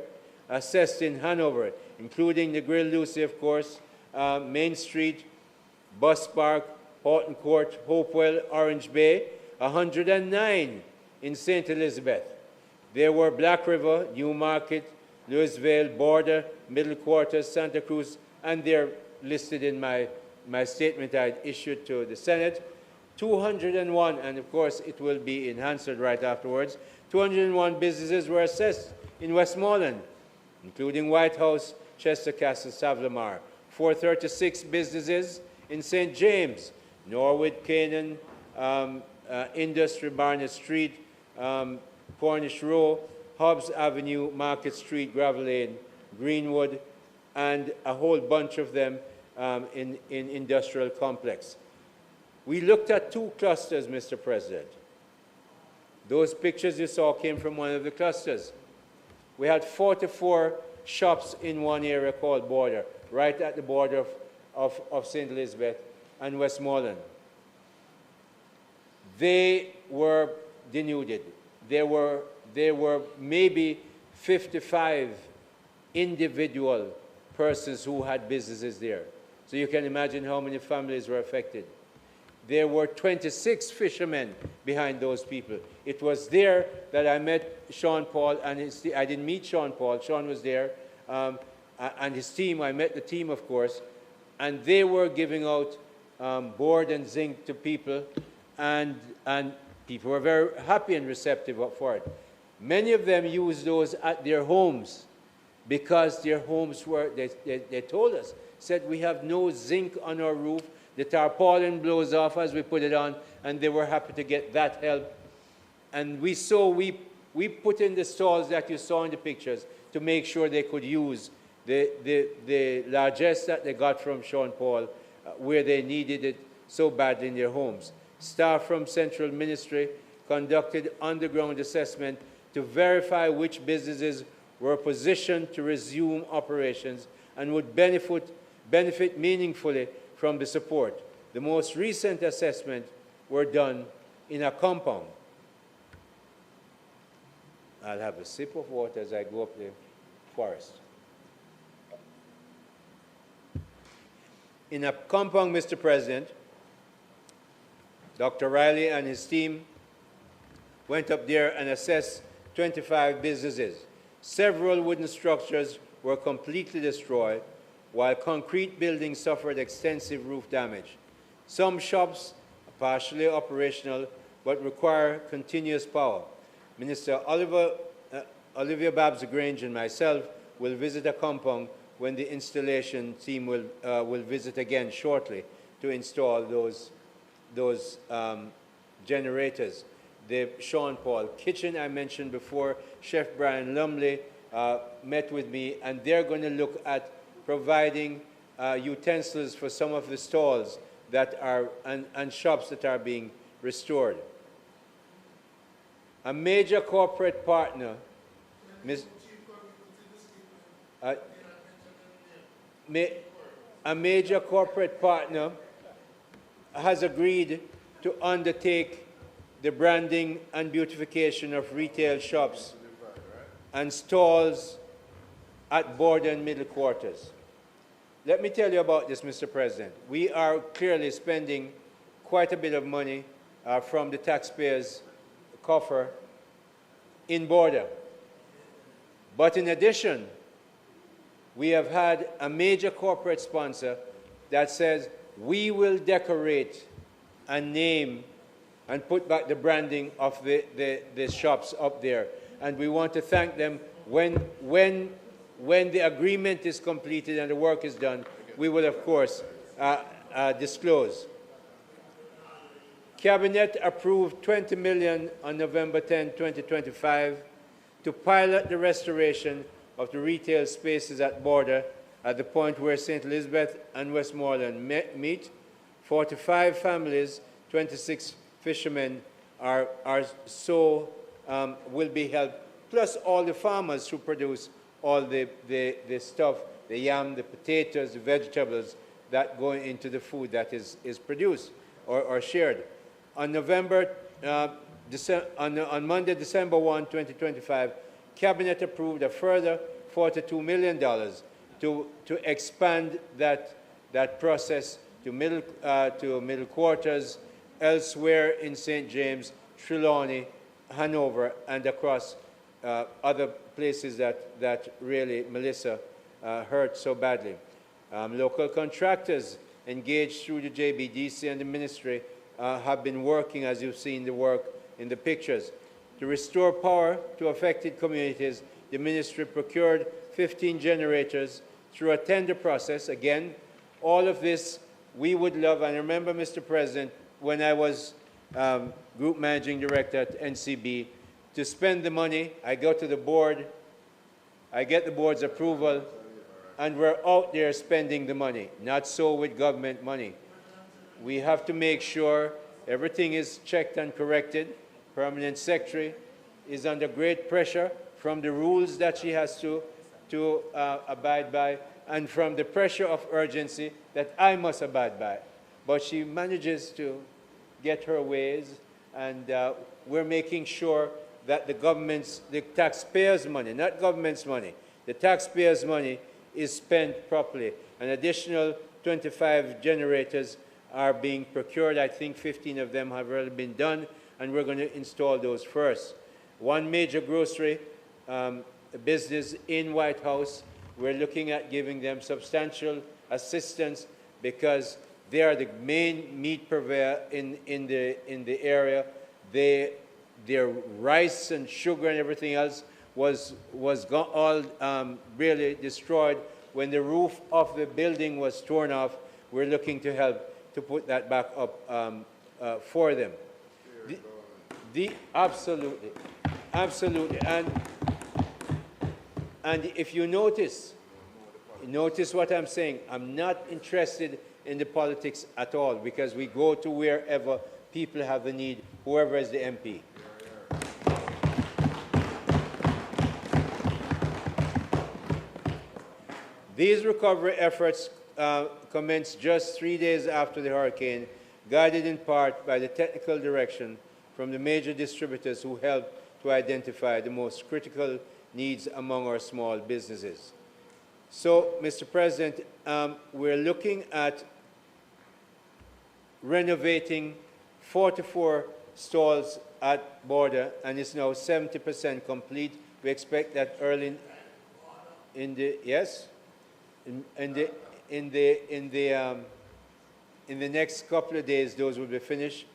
assessed in Hanover, including the Grill Lucy, of course, Main Street, Bus Park, Horton Court, Hopewell, Orange Bay, 109 in St. Elizabeth. There were Black River, Newmarket, Louisville, Border, Middle Quarters, Santa Cruz, and they're listed in my statement I issued to the Senate. 201, and of course it will be enhanced right afterwards, 201 businesses were assessed in Westmoreland, including White House, Chester Castle, Savlamar. 436 businesses in St. James, Norwood, Canaan, Industry, Barnett Street, Cornish Row, Hobbs Avenue, Market Street, Gravel Lane, Greenwood, and a whole bunch of them in industrial complex. We looked at 2 clusters, Mr. President. Those pictures you saw came from one of the clusters. We had 44 shops in one area called Border, right at the border of St. Elizabeth and Westmoreland. They were denuded. There were maybe 55 individual persons who had businesses there. So you can imagine how many families were affected. There were 26 fishermen behind those people. It was there that I met Sean Paul, and I didn't meet Sean Paul. Sean was there, and his team. I met the team, of course, and they were giving out board and zinc to people, and people were very happy and receptive for it. Many of them used those at their homes because their homes were, they told us, said, we have no zinc on our roof. The tarpaulin blows off as we put it on, and they were happy to get that help. And we put in the stalls that you saw in the pictures to make sure they could use the largesse that they got from Sean Paul where they needed it so badly in their homes. Staff from Central Ministry conducted underground assessment to verify which businesses were positioned to resume operations and would benefit meaningfully from the support. The most recent assessments were done in a compound. I'll have a sip of water as I go up the forest. In a compound, Mr. President, Dr. Riley and his team went up there and assessed 25 businesses. Several wooden structures were completely destroyed, while concrete buildings suffered extensive roof damage. Some shops are partially operational but require continuous power. Minister Oliver Olivia Babs-Grange and myself will visit a compound when the installation team will visit again shortly to install those generators. The Sean Paul Kitchen I mentioned before, Chef Brian Lumley met with me, and they're going to look at providing utensils for some of the stalls that are and shops that are being restored. A major corporate partner, a major corporate partner has agreed to undertake the branding and beautification of retail shops and stalls at border and middle quarters. Let me tell you about this, Mr. President. We are clearly spending quite a bit of money from the taxpayers' coffer in border. But in addition, we have had a major corporate sponsor that says we will decorate and name and put back the branding of the shops up there. And we want to thank them. When the agreement is completed and the work is done, we will, of course, disclose. Cabinet approved $20 million on November 10, 2025 to pilot the restoration of the retail spaces at border at the point where St. Elizabeth and Westmoreland meet. 45 families, 26 fishermen will be helped, plus all the farmers who produce all the stuff, the yam, the potatoes, the vegetables that go into the food that is produced or shared. On Monday, December 1, 2025, Cabinet approved a further $42 million to expand that process to middle quarters, elsewhere in St. James, Trelawney, Hanover, and across other places that really Melissa hurt so badly. Local contractors engaged through the JBDC and the ministry have been working, as you've seen the work in the pictures. To restore power to affected communities, the ministry procured 15 generators through a tender process. Again, all of this we would love. And I remember, Mr. President, when I was Group Managing Director at NCB, to spend the money, I go to the board, I get the board's approval, and we're out there spending the money. Not so with government money. We have to make sure everything is checked and corrected. Permanent Secretary is under great pressure from the rules that she has to abide by, and from the pressure of urgency that I must abide by. But she manages to get her ways, and we're making sure that the taxpayers' money, not government's money, the taxpayers' money is spent properly. An additional 25 generators are being procured. I think 15 of them have already been done, and we're going to install those first. One major grocery business in White House, we're looking at giving them substantial assistance because they are the main meat purveyor in the area. Their rice and sugar and everything else was all really destroyed. When the roof of the building was torn off, we're looking to help to put that back up for them. Absolutely. And if you notice what I'm saying, I'm not interested in the politics at all, because we go to wherever people have the need, whoever is the MP. These recovery efforts commenced just 3 days after the hurricane, guided in part by the technical direction from the major distributors who helped to identify the most critical needs among our small businesses. So, Mr. President, we're looking at renovating 44 stalls at border, and it's now 70% complete. We expect that early in the next couple of days, those will be finished.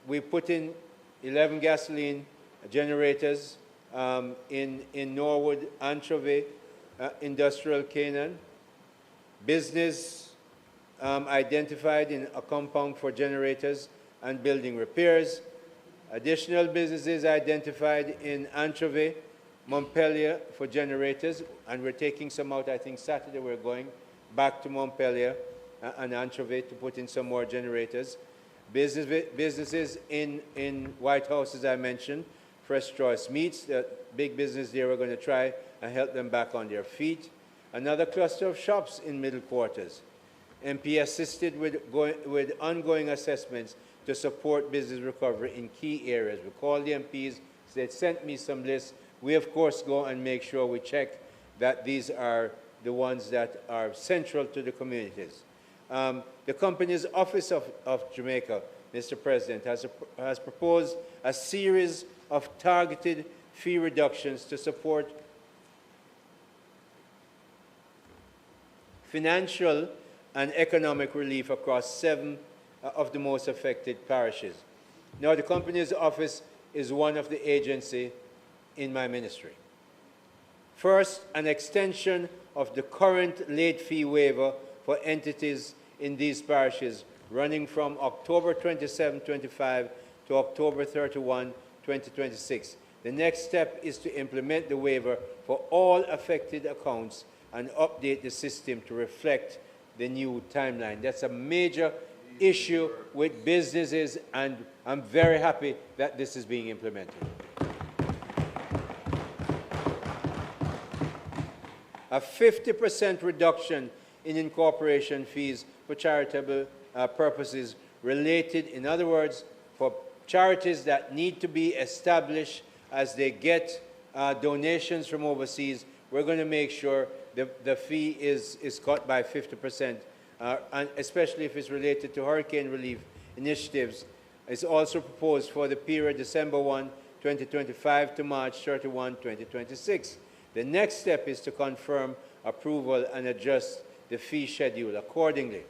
We put in 11 gasoline generators, in Norwood, Anchovy, Industrial Canaan. Business identified in a compound for generators and building repairs. Additional businesses identified in Anchovy, Montpelier for generators, and we're taking some out. I think Saturday we're going back to Montpelier and Anchovy to put in some more generators. Businesses in White House, as I mentioned, Fresh Choice Meats, the big business there, we're going to try and help them back on their feet. Another cluster of shops in Middle Quarters. MP assisted with ongoing assessments to support business recovery in key areas. We called the MPs, they sent me some lists. We, of course, go and make sure we check that these are the ones that are central to the communities. The Companies Office of Jamaica, Mr. President, has proposed a series of targeted fee reductions to support financial and economic relief across 7 of the most affected parishes. Now, the Companies Office is one of the agencies in my ministry. First, an extension of the current late fee waiver for entities in these parishes running from October 27, 25 to October 31, 2026. The next step is to implement the waiver for all affected accounts and update the system to reflect the new timeline. That's a major issue with businesses, and I'm very happy that this is being implemented. A 50% reduction in incorporation fees for charitable purposes related, in other words, for charities that need to be established as they get donations from overseas. We're going to make sure the fee is cut by 50%, and especially if it's related to hurricane relief initiatives. It's also proposed for the period December 1, 2025 to March 31, 2026. The next step is to confirm approval and adjust the fee schedule accordingly.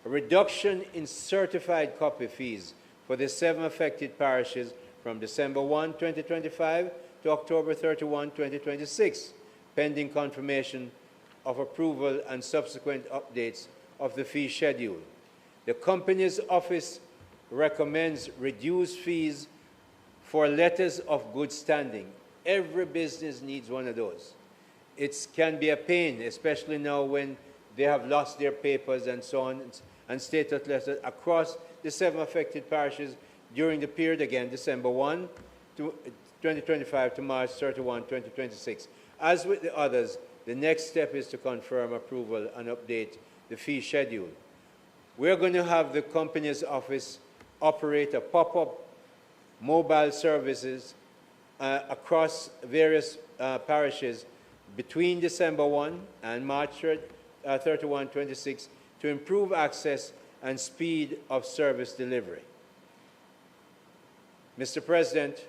A reduction in certified copy fees for the 7 affected parishes from December 1, 2025 to October 31, 2026, pending confirmation of approval and subsequent updates of the fee schedule. The Companies Office recommends reduced fees for letters of good standing. Every business needs one of those. It can be a pain, especially now when they have lost their papers and so on, and status letters across the 7 affected parishes during the period, again, December 1, 2025 to March 31, 2026. As with the others, the next step is to confirm approval and update the fee schedule. We're going to have the Companies Office operate a pop-up mobile services across various parishes between December 1 and March 31, 26 to improve access and speed of service delivery. Mr. President,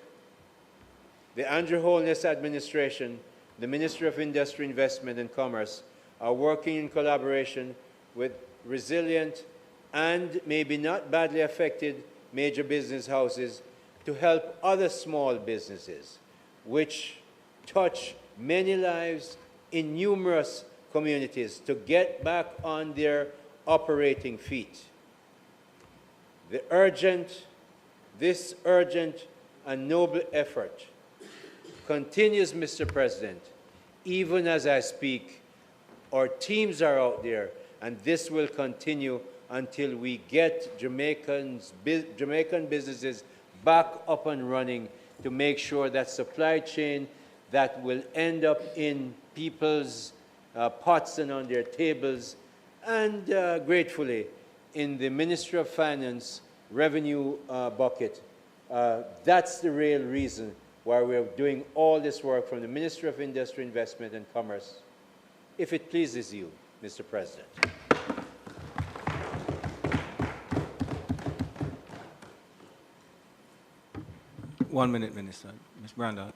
the Andrew Holness administration, the Ministry of Industry, Investment and Commerce are working in collaboration with resilient and maybe not badly affected major business houses to help other small businesses which touch many lives in numerous communities to get back on their operating feet. This urgent and noble effort continues, Mr. President. Even as I speak, our teams are out there, and this will continue until we get Jamaican businesses back up and running to make sure that supply chain that will end up in people's pots and on their tables, and gratefully in the Ministry of Finance revenue bucket. That's the real reason why we're doing all this work from the Ministry of Industry, Investment and Commerce, if it pleases you, Mr. President. One minute, Minister. Ms. Brandon.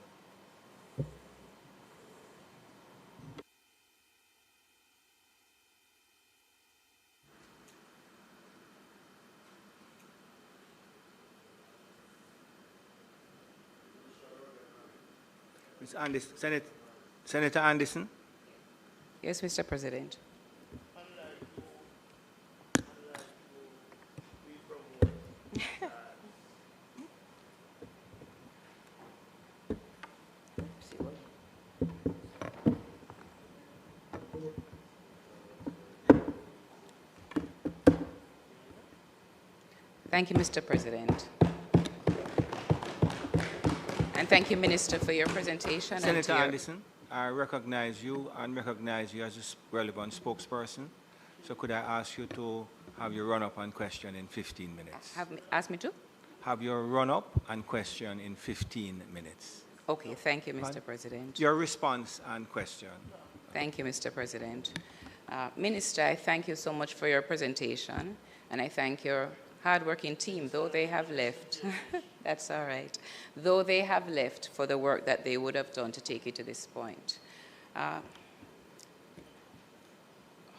Ms. Senator Anderson. Yes, Mr. President. Thank you, Mr. President. And thank you, Minister, for your presentation. Senator Anderson, I recognize you and recognize you as a relevant spokesperson. So could I ask you to have your run-up and question in 15 minutes? Ask me to? Have your run-up and question in 15 minutes. Okay, thank you, Mr. President. Your response and question. Thank you, Mr. President. Minister, I thank you so much for your presentation, and I thank your hardworking team, though they have left. That's all right. Though they have left for the work that they would have done to take you to this point.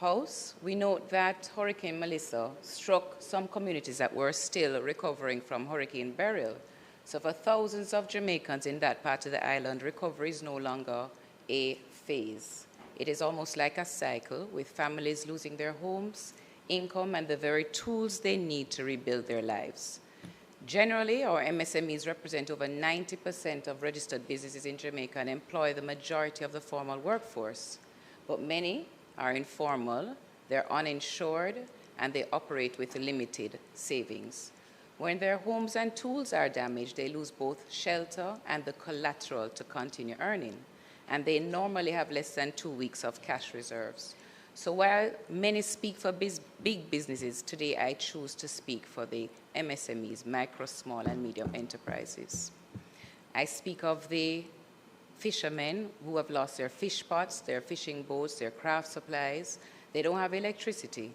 House, we note that Hurricane Melissa struck some communities that were still recovering from Hurricane Beryl. So for thousands of Jamaicans in that part of the island, recovery is no longer a phase. It is almost like a cycle, with families losing their homes, income, and the very tools they need to rebuild their lives. Generally, our MSMEs represent over 90% of registered businesses in Jamaica and employ the majority of the formal workforce. But many are informal, they're uninsured, and they operate with limited savings. When their homes and tools are damaged, they lose both shelter and the collateral to continue earning. And they normally have less than 2 weeks of cash reserves. So while many speak for big businesses, today I choose to speak for the MSMEs, micro, small, and medium enterprises. I speak of the fishermen who have lost their fish pots, their fishing boats, their craft supplies. They don't have electricity.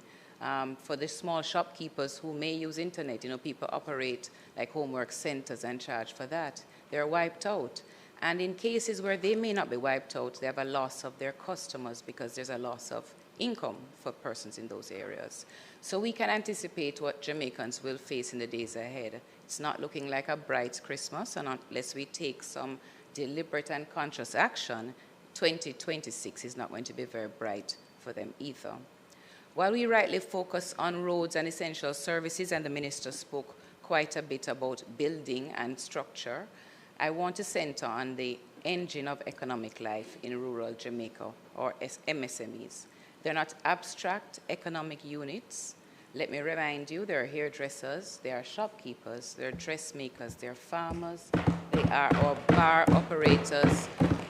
For the small shopkeepers who may use internet, people operate like homework centers and charge for that. They're wiped out. And in cases where they may not be wiped out, they have a loss of their customers because there's a loss of income for persons in those areas. So we can anticipate what Jamaicans will face in the days ahead. It's not looking like a bright Christmas, and unless we take some deliberate and conscious action, 2026 is not going to be very bright for them either. While we rightly focus on roads and essential services, and the Minister spoke quite a bit about building and structure, I want to center on the engine of economic life in rural Jamaica, or MSMEs. They're not abstract economic units. Let me remind you, they're hairdressers, they are shopkeepers, they're dressmakers, they're farmers, they are our bar operators,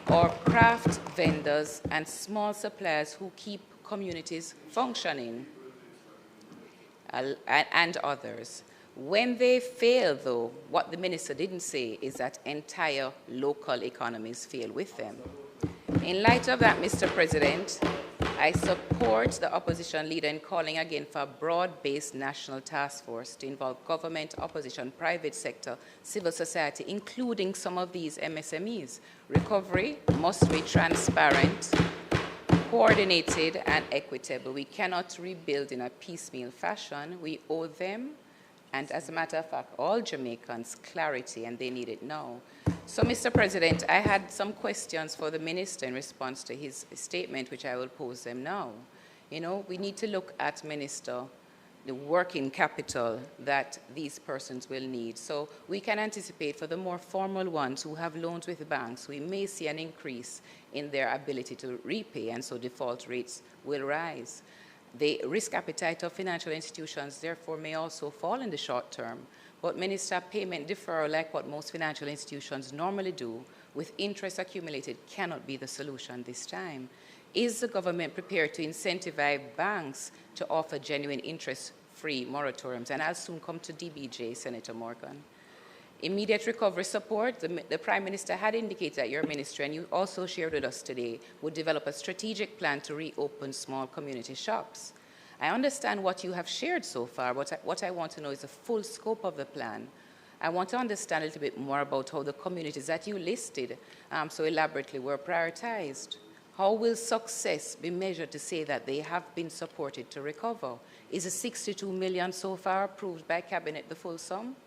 or craft vendors and small suppliers who keep communities functioning, and others. When they fail, though, what the Minister didn't say is that entire local economies fail with them. In light of that, Mr. President, I support the opposition leader in calling again for a broad-based national task force to involve government, opposition, private sector, civil society, including some of these MSMEs. Recovery must be transparent, coordinated, and equitable. We cannot rebuild in a piecemeal fashion. We owe them, and as a matter of fact, all Jamaicans, clarity, and they need it now. So, Mr. President, I had some questions for the Minister in response to his statement, which I will pose them now. We need to look at, Minister, the working capital that these persons will need. So we can anticipate for the more formal ones who have loans with banks, we may see an increase in their ability to repay, and so default rates will rise. The risk appetite of financial institutions, therefore, may also fall in the short term. But, Minister, payment deferral, like what most financial institutions normally do, with interest accumulated, cannot be the solution this time. Is the government prepared to incentivize banks to offer genuine interest-free moratoriums? And I'll soon come to DBJ, Senator Morgan. Immediate recovery support, the Prime Minister had indicated that your ministry, and you also shared with us today, would develop a strategic plan to reopen small community shops. I understand what you have shared so far, but what I want to know is the full scope of the plan. I want to understand a little bit more about how the communities that you listed so elaborately were prioritized. How will success be measured to say that they have been supported to recover? Is the 62 million so far approved by Cabinet the full sum?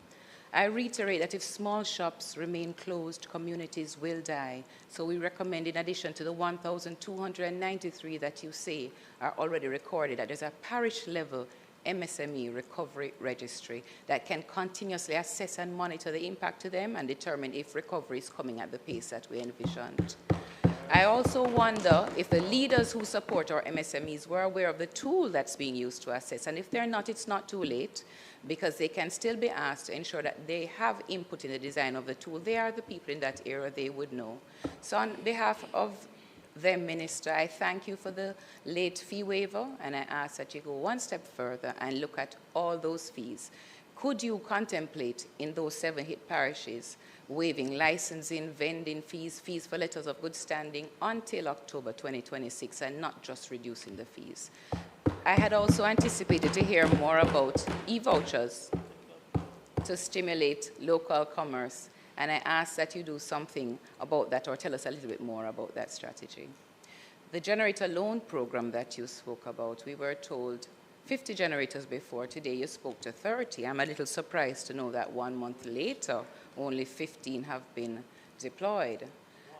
I reiterate that if small shops remain closed, communities will die. So we recommend, in addition to the 1,293 that you say are already recorded, that there's a parish-level MSME recovery registry that can continuously assess and monitor the impact to them and determine if recovery is coming at the pace that we envisioned. I also wonder if the leaders who support our MSMEs were aware of the tool that's being used to assess, and if they're not, it's not too late, because they can still be asked to ensure that they have input in the design of the tool. They are the people in that area, they would know. So on behalf of them, Minister, I thank you for the late fee waiver, and I ask that you go one step further and look at all those fees. Could you contemplate in those 7 hit parishes waiving licensing, vending fees, fees for letters of good standing until October 2026, and not just reducing the fees? I had also anticipated to hear more about e-vouchers to stimulate local commerce, and I ask that you do something about that or tell us a little bit more about that strategy. The generator loan program that you spoke about, we were told 50 generators before. Today you spoke to 30. I'm a little surprised to know that 1 month later, only 15 have been deployed.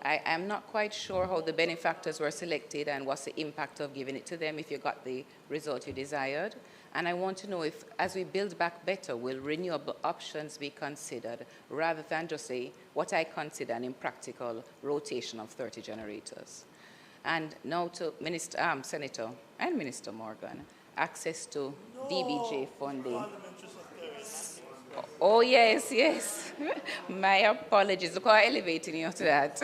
I am not quite sure how the benefactors were selected and what's the impact of giving it to them if you got the result you desired. And I want to know if, as we build back better, will renewable options be considered rather than just what I consider an impractical rotation of 30 generators. And now to Senator and Minister Morgan, access to DBJ funding. Oh, yes, yes. My apologies. Look how elevating you to that.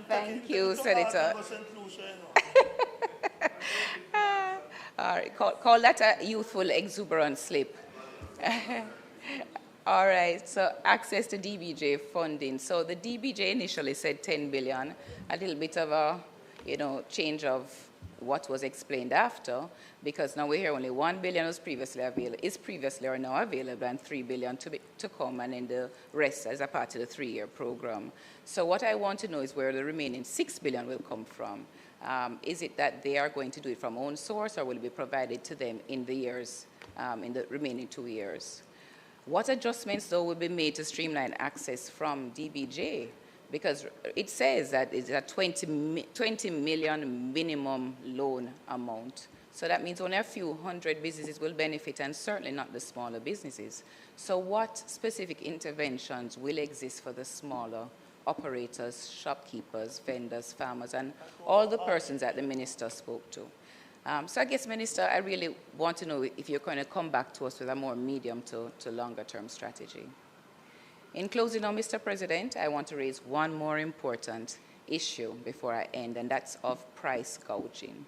Thank you, Senator. All right, call that a youthful, exuberant slip. All right, so access to DBJ funding. So the DBJ initially said 10 billion, a little bit of a, change of what was explained after, because now we hear only 1 billion is previously or now available, and 3 billion to come, and then the rest as a part of the 3-year program. So what I want to know is where the remaining 6 billion will come from. Is it that they are going to do it from own source, or will it be provided to them in the years, in the remaining 2 years? What adjustments, though, will be made to streamline access from DBJ? Because it says that it's a 20 million minimum loan amount. So that means only a few hundred businesses will benefit, and certainly not the smaller businesses. So what specific interventions will exist for the smaller operators, shopkeepers, vendors, farmers, and all the persons that the minister spoke to? So I guess, Minister, I really want to know if you're going to come back to us with a more medium to longer term strategy. In closing now, Mr. President, I want to raise one more important issue before I end, and that's of price gouging.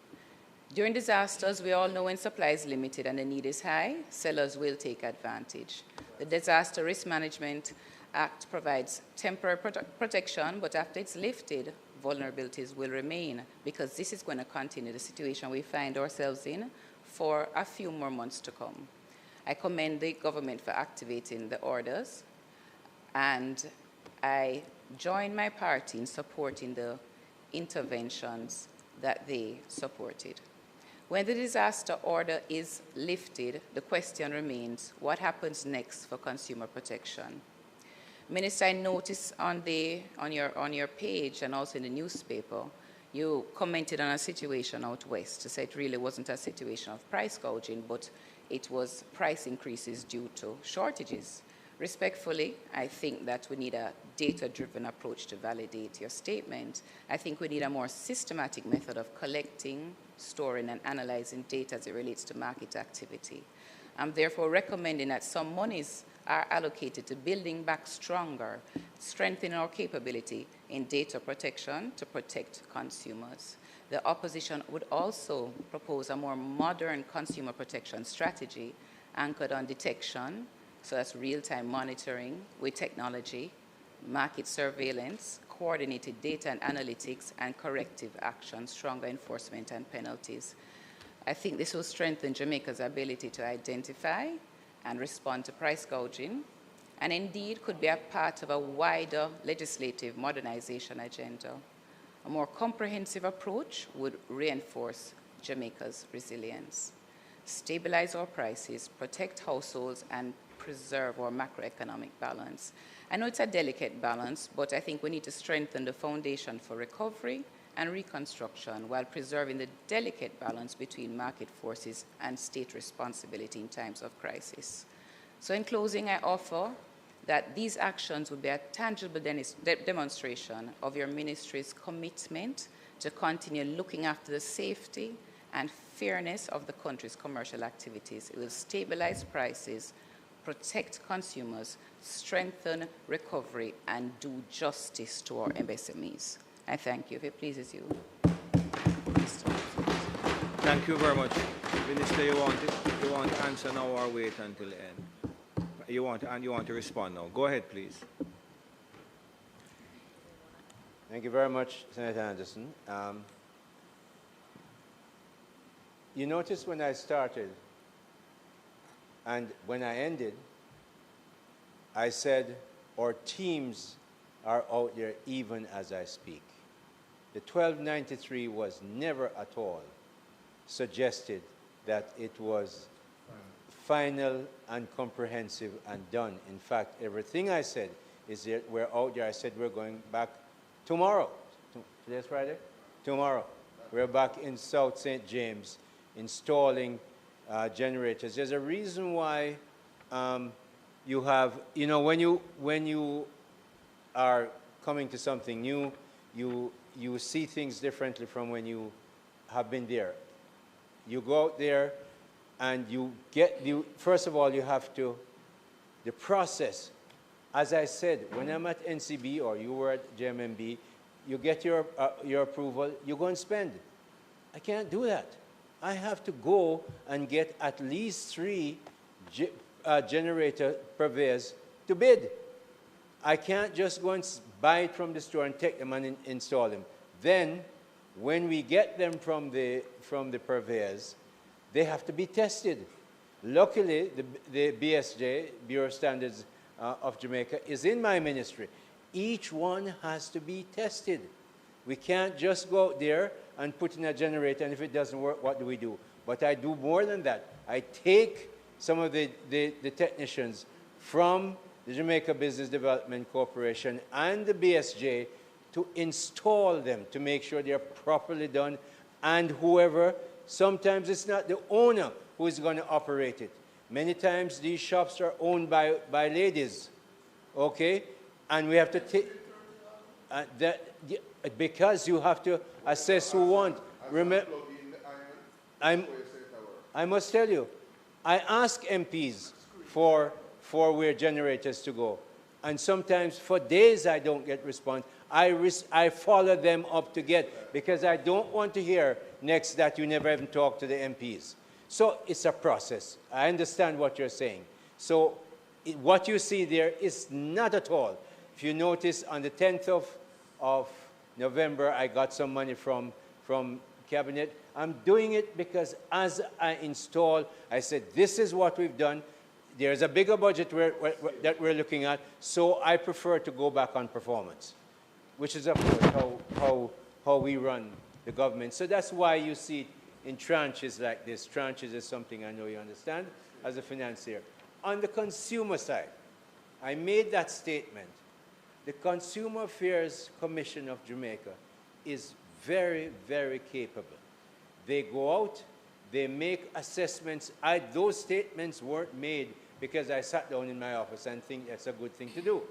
During disasters, we all know when supply is limited and the need is high, sellers will take advantage. The Disaster Risk Management Act provides temporary protection, but after it's lifted, vulnerabilities will remain, because this is going to continue the situation we find ourselves in for a few more months to come. I commend the government for activating the orders, and I join my party in supporting the interventions that they supported. When the disaster order is lifted, the question remains, what happens next for consumer protection? Minister, I noticed on your page and also in the newspaper, you commented on a situation out west to say it really wasn't a situation of price gouging, but it was price increases due to shortages. Respectfully, I think that we need a data-driven approach to validate your statement. I think we need a more systematic method of collecting, storing, and analyzing data as it relates to market activity. I'm therefore recommending that some monies are allocated to building back stronger, strengthening our capability in data protection to protect consumers. The opposition would also propose a more modern consumer protection strategy anchored on detection, so that's real-time monitoring with technology, market surveillance, coordinated data and analytics, and corrective action, stronger enforcement and penalties. I think this will strengthen Jamaica's ability to identify and respond to price gouging, and indeed could be a part of a wider legislative modernization agenda. A more comprehensive approach would reinforce Jamaica's resilience, stabilize our prices, protect households, and preserve our macroeconomic balance. I know it's a delicate balance, but I think we need to strengthen the foundation for recovery and reconstruction while preserving the delicate balance between market forces and state responsibility in times of crisis. So in closing, I offer that these actions will be a tangible demonstration of your ministry's commitment to continue looking after the safety and fairness of the country's commercial activities. It will stabilize prices, protect consumers, strengthen recovery, and do justice to our MSMEs. I thank you. If it pleases you. Thank you very much. Minister, you want to answer now or wait until the end? You want to respond now. Go ahead, please. Thank you very much, Senator Anderson. You notice when I started and when I ended, I said our teams are out there even as I speak. The 1293 was never at all suggested that it was final and comprehensive and done. In fact, everything I said is that we're out there. I said we're going back tomorrow. Today's Friday? Tomorrow. We're back in South St. James installing generators. There's a reason why you have, you know, when you are coming to something new, you see things differently from when you have been there. You go out there and first of all, you have to, the process, as I said, when I'm at NCB or you were at JMMB, you get your approval, you go and spend. I can't do that. I have to go and get at least 3 generator purveyors to bid. I can't just go and buy it from the store and take them and install them. Then, when we get them from the purveyors, they have to be tested. Luckily, the BSJ, Bureau of Standards of Jamaica, is in my ministry. Each one has to be tested. We can't just go out there and put in a generator, and if it doesn't work, what do we do? But I do more than that. I take some of the technicians from the Jamaica Business Development Corporation and the BSJ to install them, to make sure they're properly done, and whoever, sometimes it's not the owner who is going to operate it. Many times these shops are owned by ladies, okay? And we have to take, because you have to assess who wants. Remember, I must tell you, I ask MPs for where generators to go. And sometimes for days I don't get response. I follow them up to get, because I don't want to hear next that you never even talk to the MPs. So it's a process. I understand what you're saying. So what you see there is not at all. If you notice, on the 10th of November, I got some money from Cabinet. I'm doing it because as I install, I said, this is what we've done. There's a bigger budget that we're looking at, so I prefer to go back on performance, which is, of course, how we run the government. So that's why you see it in tranches like this. Tranches is something I know you understand as a financier. On the consumer side, I made that statement. The Consumer Affairs Commission of Jamaica is very, very capable. They go out, they make assessments. Those statements weren't made because I sat down in my office and think that's a good thing to do.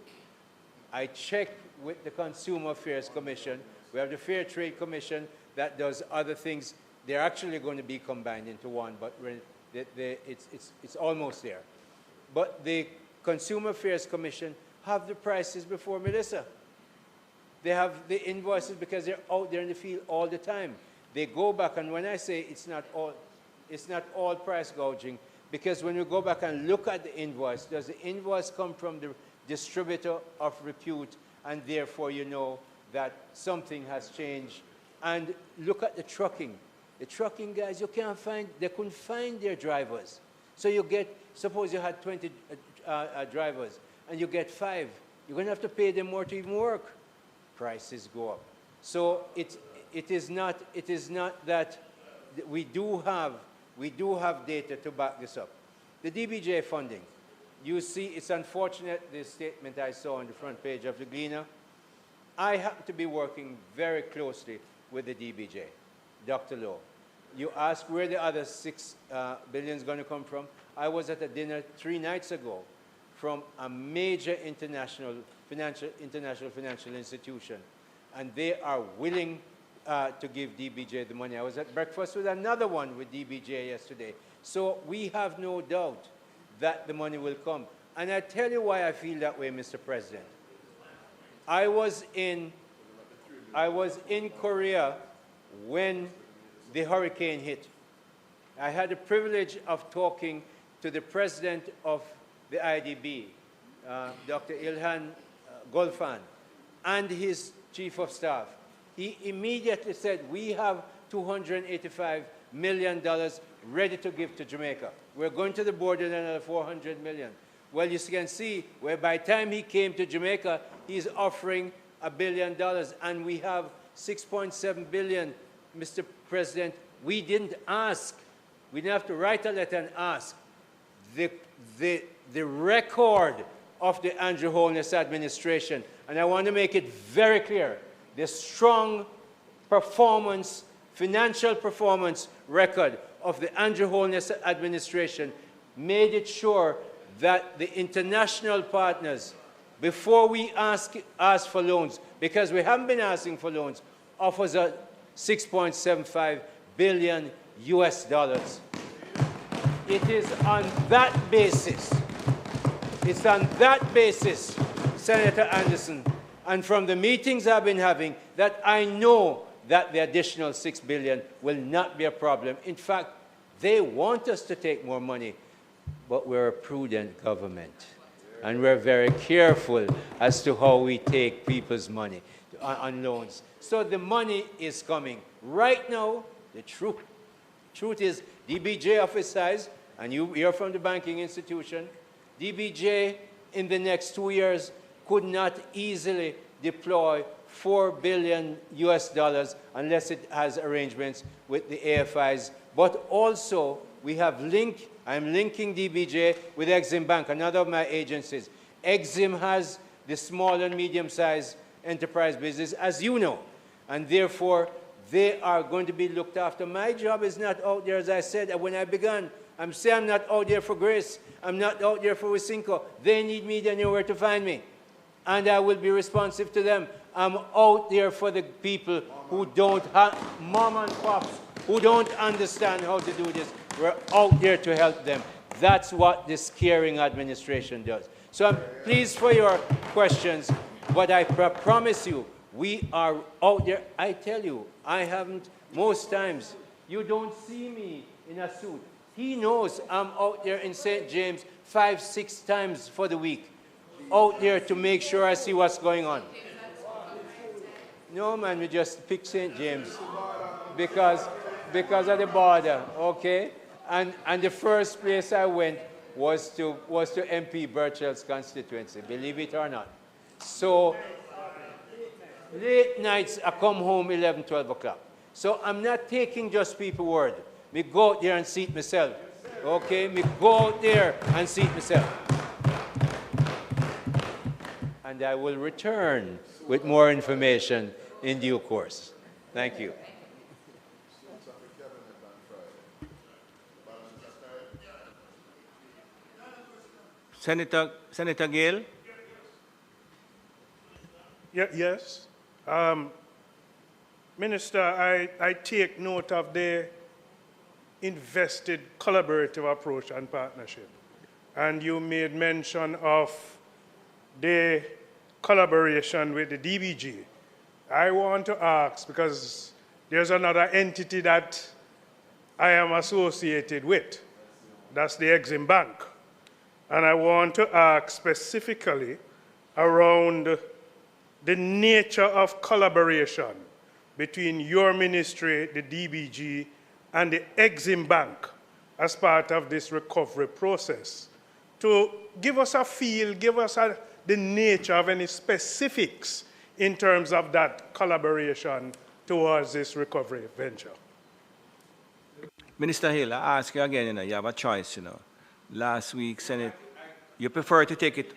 I checked with the Consumer Affairs Commission. We have the Fair Trade Commission that does other things. They're actually going to be combined into one, but it's almost there. But the Consumer Affairs Commission have the prices before Melissa. They have the invoices because they're out there in the field all the time. They go back, and when I say it's not all price gouging, because when you go back and look at the invoice, does the invoice come from the distributor of repute, and therefore you know that something has changed? And look at the trucking. The trucking guys, they couldn't find their drivers. So you get, suppose you had 20 drivers, and you get 5. You're going to have to pay them more to even work. Prices go up. So it is not that we do have data to back this up. The DBJ funding, you see, it's unfortunate, this statement I saw on the front page of the Gleaner. I happen to be working very closely with the DBJ, Dr. Lowe. You ask where the other $6 billion is going to come from. I was at a dinner 3 nights ago from a major international financial institution, and they are willing to give DBJ the money. I was at breakfast with another one with DBJ yesterday. So we have no doubt that the money will come. And I tell you why I feel that way, Mr. President. I was in Korea when the hurricane hit. I had the privilege of talking to the president of the IDB, Dr. Ilhan Golfan, and his chief of staff. He immediately said, we have $285 million ready to give to Jamaica. We're going to the board with another $400 million. Well, you can see where by the time he came to Jamaica, he's offering $1 billion, and we have $6.7 billion, Mr. President. We didn't ask. We didn't have to write a letter and ask. The record of the Andrew Holness administration, and I want to make it very clear, the strong performance, financial performance record of the Andrew Holness administration made it sure that the international partners, before we ask for loans, because we haven't been asking for loans, offers us $6.75 billion US dollars. It is on that basis, Senator Anderson, and from the meetings I've been having, that I know that the additional $6 billion will not be a problem. In fact, they want us to take more money, but we're a prudent government, and we're very careful as to how we take people's money on loans. So the money is coming. Right now, the truth is DBJ of his size, and you're from the banking institution, DBJ in the next 2 years could not easily deploy $4 billion US dollars unless it has arrangements with the AFIs. But also, I'm linking DBJ with Exim Bank, another of my agencies. Exim has the small and medium-sized enterprise business, as you know, and therefore, they are going to be looked after. My job is not out there, as I said when I began. I'm saying I'm not out there for Grace. I'm not out there for Wysinco. They need me, they know where to find me. And I will be responsive to them. I'm out there for the people who don't have, mom and pops, who don't understand how to do this. We're out there to help them. That's what this caring administration does. So I'm pleased for your questions, but I promise you, we are out there. I tell you, I haven't, most times, you don't see me in a suit. He knows I'm out there in St. James 5, 6 times for the week, out there to make sure I see what's going on. No, man, we just picked St. James because of the border, okay? And the first place I went was to MP Burchell's constituency, believe it or not. So late nights, I come home 11, 12 o'clock. So I'm not taking just people's word. Me go out there and see it myself. Okay? Me go out there and see it myself. And I will return with more information in due course. Thank you. Senator Gale? Yes. Minister, I take note of the invested collaborative approach and partnership. And you made mention of the collaboration with the DBG. I want to ask, because there's another entity that I am associated with. That's the Exim Bank. And I want to ask specifically around the nature of collaboration between your ministry, the DBG, and the Exim Bank as part of this recovery process. To give us a feel, give us the nature of any specifics in terms of that collaboration towards this recovery venture. Minister Hill, I ask you again, you have a choice, Last week, Senate... You prefer to take it?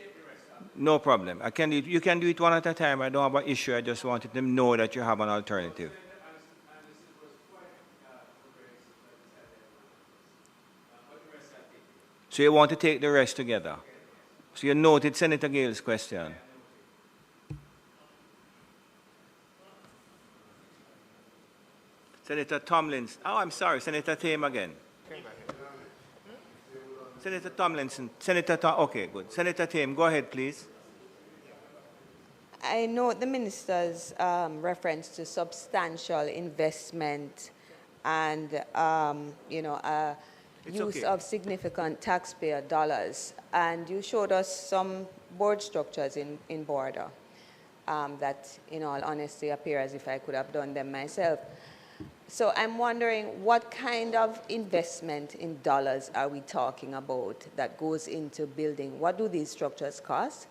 No problem. You can do it one at a time. I don't have an issue. I just wanted them to know that you have an alternative. So you want to take the rest together? So you noted Senator Gale's question. Senator Tomlinson. Oh, I'm sorry. Senator Tame again. Senator Tomlinson. Okay, good. Senator Tame, go ahead, please. I note the minister's reference to substantial investment and, use of significant taxpayer dollars. And you showed us some board structures in Border that, in all honesty, appear as if I could have done them myself. So I'm wondering, what kind of investment in dollars are we talking about that goes into building? What do these structures cost?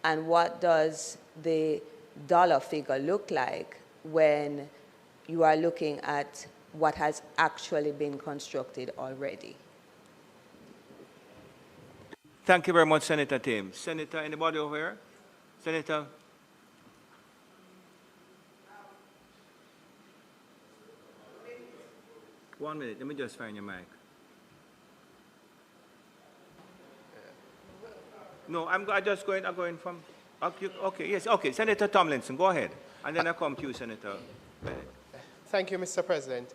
And what does the dollar figure look like when you are looking at what has actually been constructed already? Thank you very much, Senator Tame. Senator, anybody over here? Senator? One minute, let me just find your mic. No, I'm going from, okay, yes, okay, Senator Tomlinson, go ahead. And then I come to you, Senator Bennett. Thank you, Mr. President.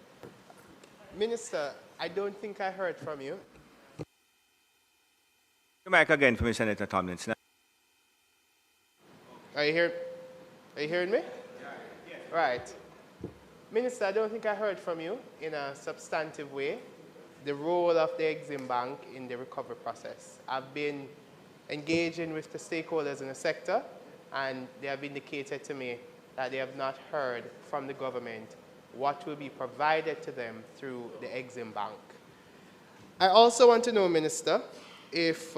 Minister, I don't think I heard from you. Your mic again for me, Senator Tomlinson. Are you hearing me? Yes. Right. Minister, I don't think I heard from you in a substantive way the role of the Exim Bank in the recovery process. I've been engaging with the stakeholders in the sector, and they have indicated to me that they have not heard from the government what will be provided to them through the Exim Bank. I also want to know, Minister, if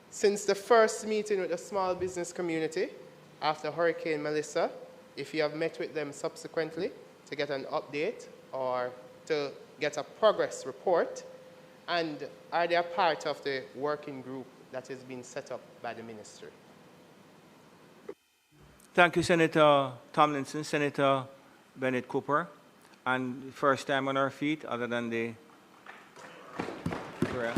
since the first meeting with the small business community after Hurricane Melissa, if you have met with them subsequently to get an update or to get a progress report, and are they a part of the working group that has been set up by the ministry? Thank you, Senator Tomlinson. Senator Bennett Cooper. And first time on our feet, other than the prayer.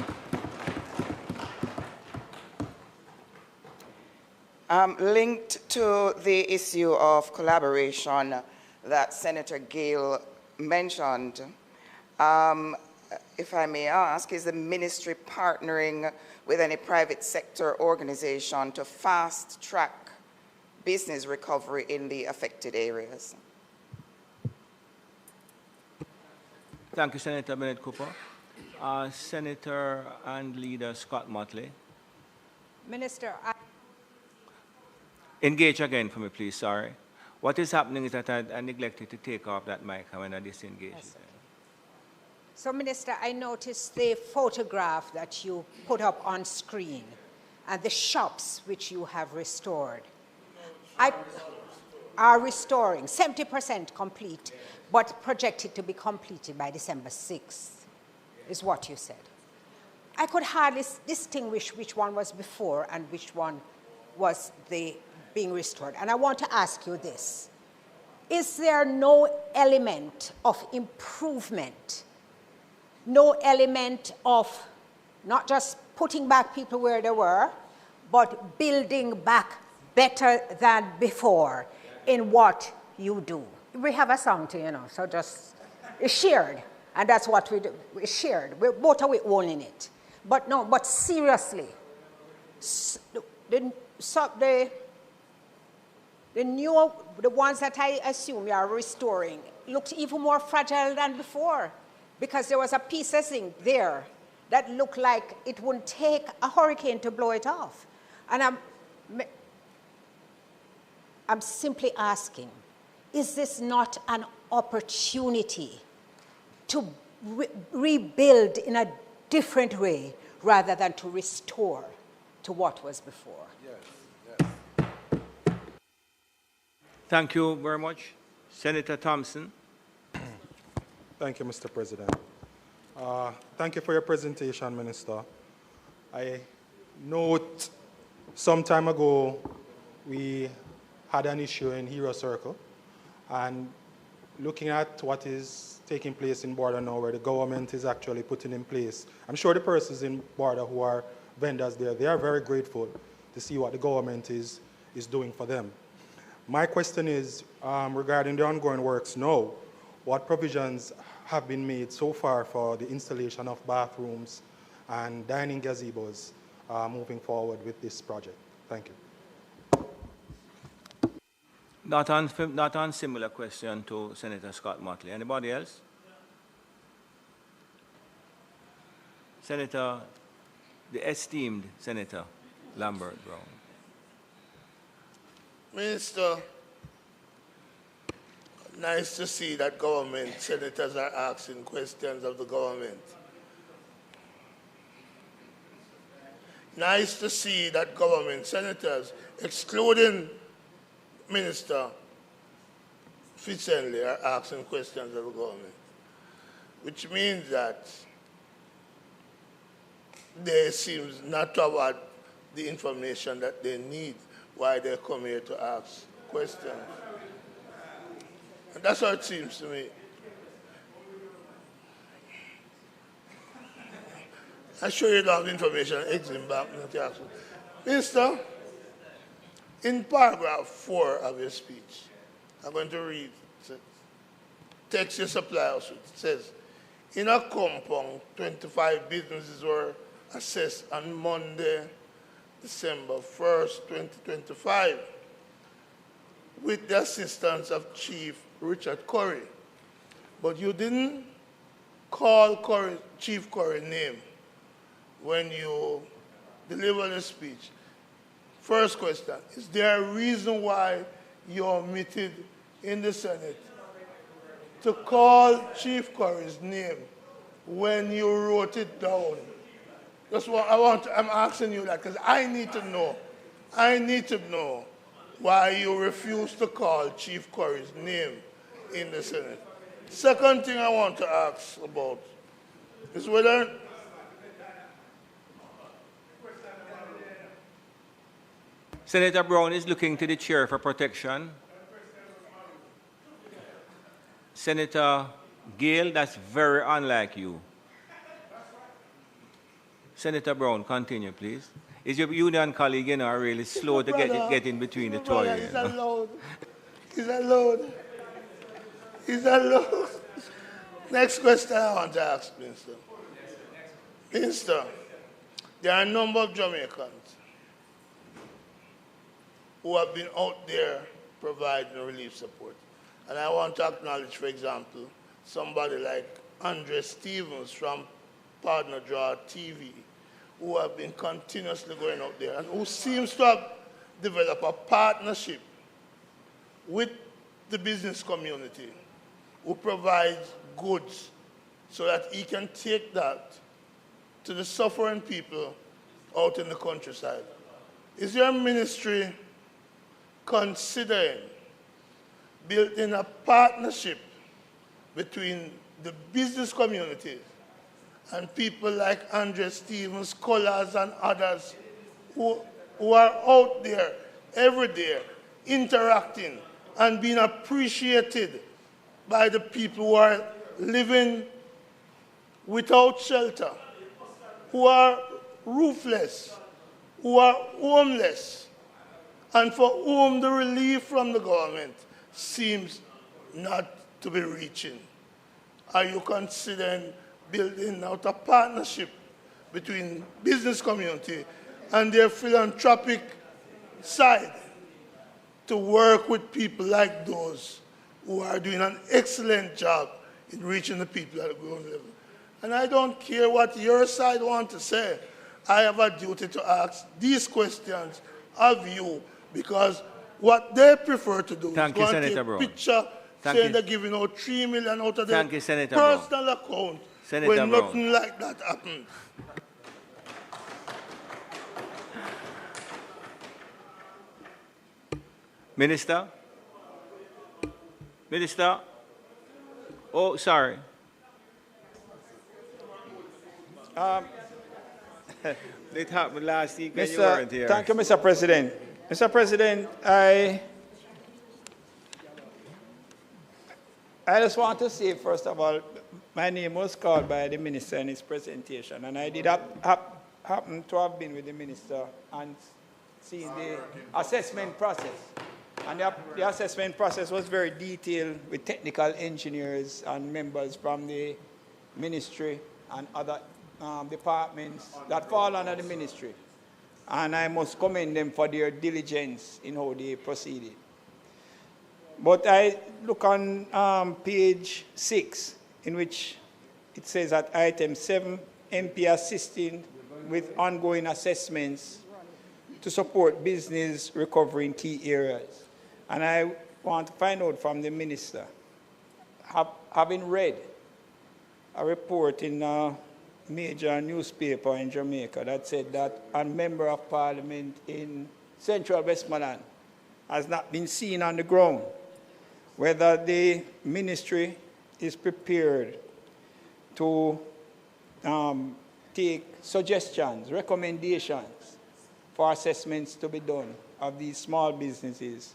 Linked to the issue of collaboration that Senator Gale mentioned, if I may ask, is the ministry partnering with any private sector organization to fast-track business recovery in the affected areas? Thank you, Senator Bennett Cooper. Senator and Leader Scott Motley. Minister, Engage again for me, please, sorry. What is happening is that I neglected to take off that mic when I disengaged. Yes, so, Minister, I noticed the photograph that you put up on screen and the shops which you have restored. Are restoring, 70% complete, but projected to be completed by December 6th, is what you said. I could hardly distinguish which one was before and which one was being restored. And I want to ask you this. Is there no element of improvement, no element of not just putting back people where they were, but building back better than before in what you do? We have a song too, so just, it's shared. And that's what we do, it's shared. We're both we owning it. But no, but seriously, the ones that I assume you are restoring looked even more fragile than before, because there was a piece of zinc there that looked like it wouldn't take a hurricane to blow it off. And I'm simply asking, is this not an opportunity to rebuild in a different way rather than to restore to what was before? Yes, yes. Thank you very much. Senator Thompson. Thank you, Mr. President. Thank you for your presentation, Minister. I note some time ago we had an issue in Hero Circle, and looking at what is taking place in Border now, where the government is actually putting in place, I'm sure the persons in Border who are vendors there, they are very grateful to see what the government is doing for them. My question is regarding the ongoing works now, what provisions have been made so far for the installation of bathrooms and dining gazebos moving forward with this project? Thank you. Not on similar question to Senator Scott Motley. Anybody else? Senator, the esteemed Senator Lambert Brown. Minister, nice to see that government senators are asking questions of the government. Nice to see that government senators, excluding Minister Fitzhenley, are asking questions of the government, which means that they seem not to have had the information that they need why they come here to ask questions. And that's how it seems to me. I'm sure you don't have information, exit back, not to ask. Minister, in paragraph 4 of your speech, I'm going to read, text your supply house. It says, in a compound, 25 businesses were assessed on Monday, December 1st, 2025, with the assistance of Chief Richard Curry. But you didn't call Chief Curry's name when you delivered the speech. First question, is there a reason why you omitted in the Senate to call Chief Curry's name when you wrote it down? I'm asking you that because I need to know. I need to know why you refused to call Chief Curry's name in the Senate. Second thing I want to ask about is whether Senator Brown is looking to the chair for protection. Senator Gale, that's very unlike you. Senator Brown, continue, please. Is your union colleague, really slow to get in between the two of you? He's allowed. He's allowed. He's allowed. Next question I want to ask, Minister. Minister, there are a number of Jamaicans who have been out there providing relief support. And I want to acknowledge, for example, somebody like Andre Stevens from Partner Draw TV, who have been continuously going out there and who seems to have developed a partnership with the business community, who provides goods so that he can take that to the suffering people out in the countryside. Is your ministry considering building a partnership between the business community and people like Andre Stevens, scholars, and others who are out there every day interacting and being appreciated by the people who are living without shelter, who are roofless, who are homeless, and for whom the relief from the government seems not to be reaching? Are you considering building out a partnership between business community and their philanthropic side to work with people like those who are doing an excellent job in reaching the people at the ground level? And I don't care what your side wants to say. I have a duty to ask these questions of you, because what they prefer to do is go and take a picture saying they're giving out 3 million out of their personal account when nothing like that happened. Minister? Minister? Oh, sorry. It happened last week when you weren't here. Thank you, Mr. President. Mr. President, I just want to say, first of all, my name was called by the minister in his presentation, and I did happen to have been with the minister and seen the assessment process. And the assessment process was very detailed with technical engineers and members from the ministry and other departments that fall under the ministry. And I must commend them for their diligence in how they proceeded. But I look on page 6, in which it says at item 7, MP assisting with ongoing assessments to support business recovery in key areas. And I want to find out from the minister, having read a report in a major newspaper in Jamaica that said that a member of parliament in central Westmoreland has not been seen on the ground, whether the ministry is prepared to take suggestions, recommendations for assessments to be done of these small businesses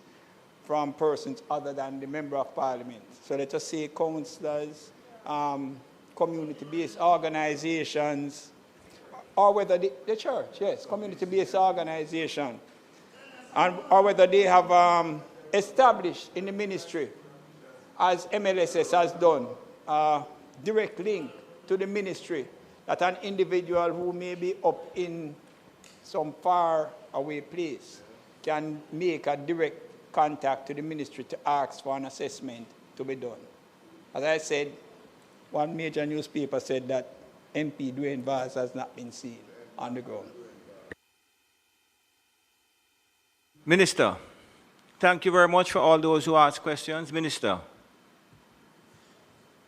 from persons other than the member of parliament. So let us say councillors, community-based organizations, or whether the church, yes, community-based organization, or whether they have established in the ministry, as MLSS has done, a direct link to the ministry, that an individual who may be up in some far away place can make a direct contact to the ministry to ask for an assessment to be done. As I said, one major newspaper said that MP Dwayne Vaz has not been seen on the ground. Minister, thank you very much for all those who asked questions. Minister.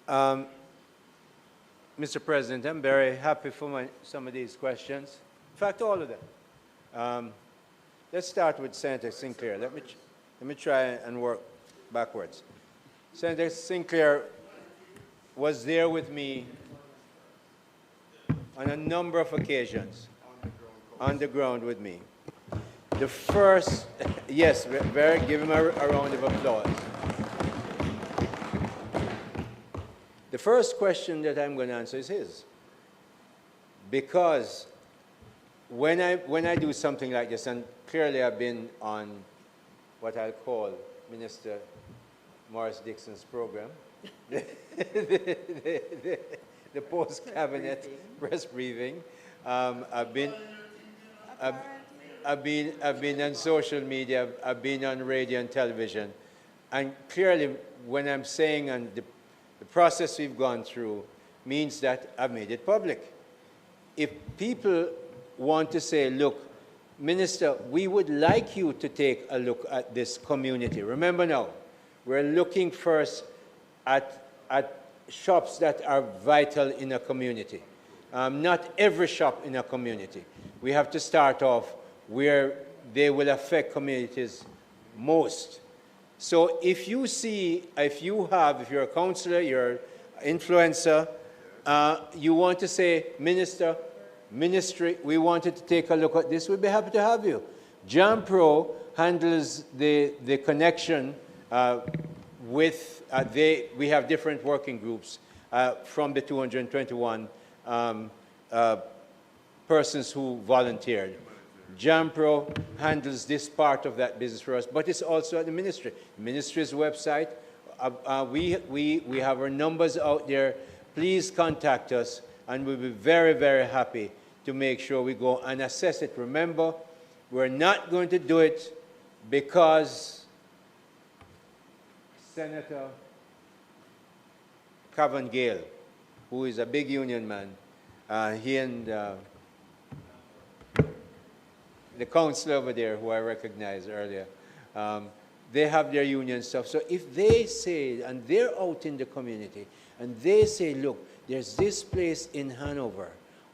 Mr. President, I'm very happy for some of these questions. In fact, all of them. Let's start with Senator Sinclair. Let me try and work backwards. Senator Sinclair was there with me on a number of occasions, on the ground with me. The first, yes, give him a round of applause. The first question that I'm going to answer is his. Because when I do something like this, and clearly I've been on what I'll call Minister Morris Dixon's program, the post-cabinet press briefing. I've been on social media, I've been on radio and television, and clearly when I'm saying and the process we've gone through means that I've made it public. If people want to say, look, Minister, we would like you to take a look at this community. Remember now, we're looking first at shops that are vital in a community. Not every shop in a community. We have to start off where they will affect communities most. So if you see, if you're a councillor, you're an influencer, you want to say, Ministry, we wanted to take a look at this, we'd be happy to have you. JAMPRO handles the connection with, we have different working groups from the 221 persons who volunteered. JAMPRO handles this part of that business for us, but it's also at the ministry. The ministry's website, we have our numbers out there. Please contact us, and we'll be very, very happy to make sure we go and assess it. Remember, we're not going to do it because Senator Cavan Gale, who is a big union man, he and the councillor over there, who I recognized earlier, they have their union stuff. So if they say, and they're out in the community, and they say, look, there's this place in Hanover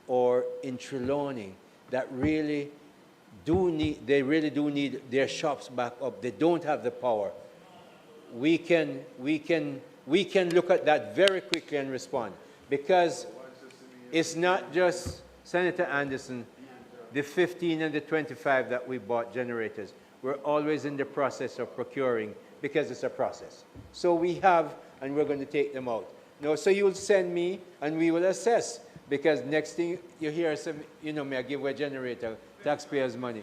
or in Trelawney that really do need their shops back up. They don't have the power. We can look at that very quickly and respond, because it's not just Senator Anderson, the 15 and the 25 that we bought generators, we're always in the process of procuring because it's a process. So we have, and we're going to take them out. No, so you'll send me and we will assess, because next thing you hear, some, you know me, I give away a generator, taxpayers' money.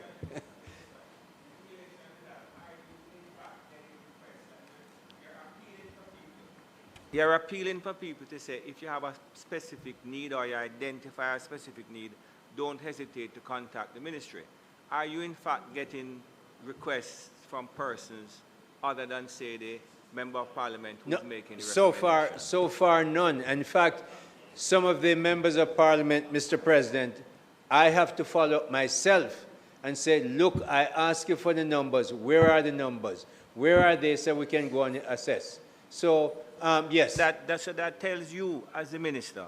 You're appealing for people to say, if you have a specific need or you identify a specific need, don't hesitate to contact the ministry. Are you in fact getting requests from persons other than, say, the Member of Parliament who's making the recommendation? So far, none. In fact, some of the members of Parliament, Mr. President, I have to follow up myself and say, look, I ask you for the numbers. Where are the numbers? Where are they, so we can go and assess? So, yes. So that tells you, as the minister,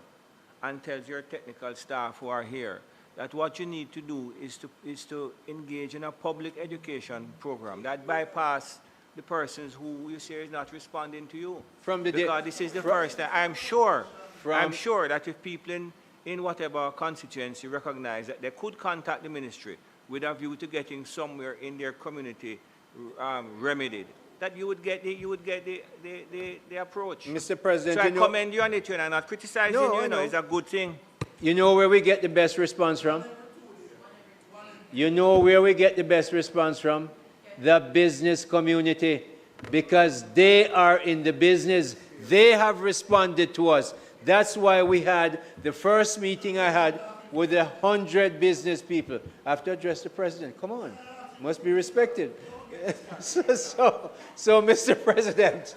and tells your technical staff who are here, that what you need to do is to engage in a public education program that bypass the persons who you say is not responding to you. Because this is the first time. I'm sure that if people in whatever constituency recognize that they could contact the ministry with a view to getting somewhere in their community remedied, that you would get the approach. Mr. President, so I commend you on it, and I'm not criticizing you. You know, it's a good thing. You know where we get the best response from? You know where we get the best response from? The business community, because they are in the business. They have responded to us. That's why we had the first meeting I had with 100 business people. I have to address the president. Come on, must be respected. So, Mr. President,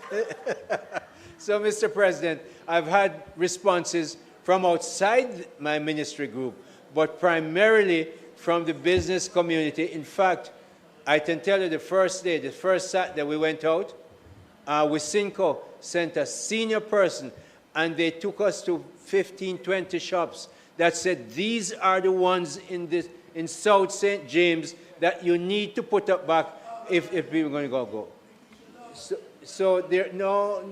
Mr. President, I've had responses from outside my ministry group, but primarily from the business community. In fact, I can tell you the first Saturday we went out, Wisynco sent a senior person, and they took us to 15, 20 shops that said, these are the ones in South St. James that you need to put up back if we were going to go. So there, no.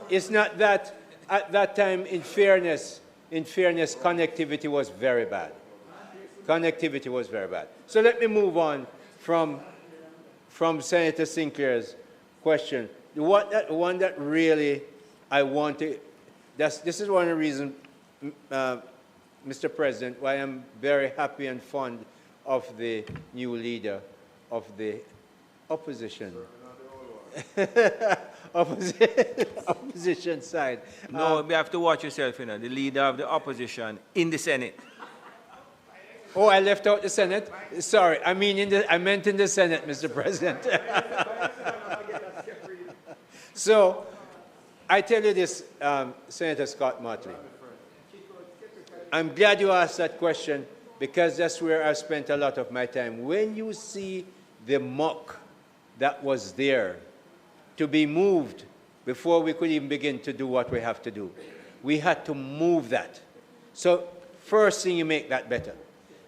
It's not that. At that time, in fairness, connectivity was very bad. Connectivity was very bad. So let me move on from Senator Sinclair's question. The one that really I want to, this is one of the reasons, Mr. President, why I'm very happy and fond of the new leader of the opposition. Opposition side. No, you have to watch yourself, you know, the leader of the opposition in the Senate. Oh, I left out the Senate? Sorry, I meant in the Senate, Mr. President. So, I tell you this, Senator Scott Motley. I'm glad you asked that question, because that's where I spent a lot of my time. When you see the muck that was there to be moved before we could even begin to do what we have to do, we had to move that. So first thing, you make that better.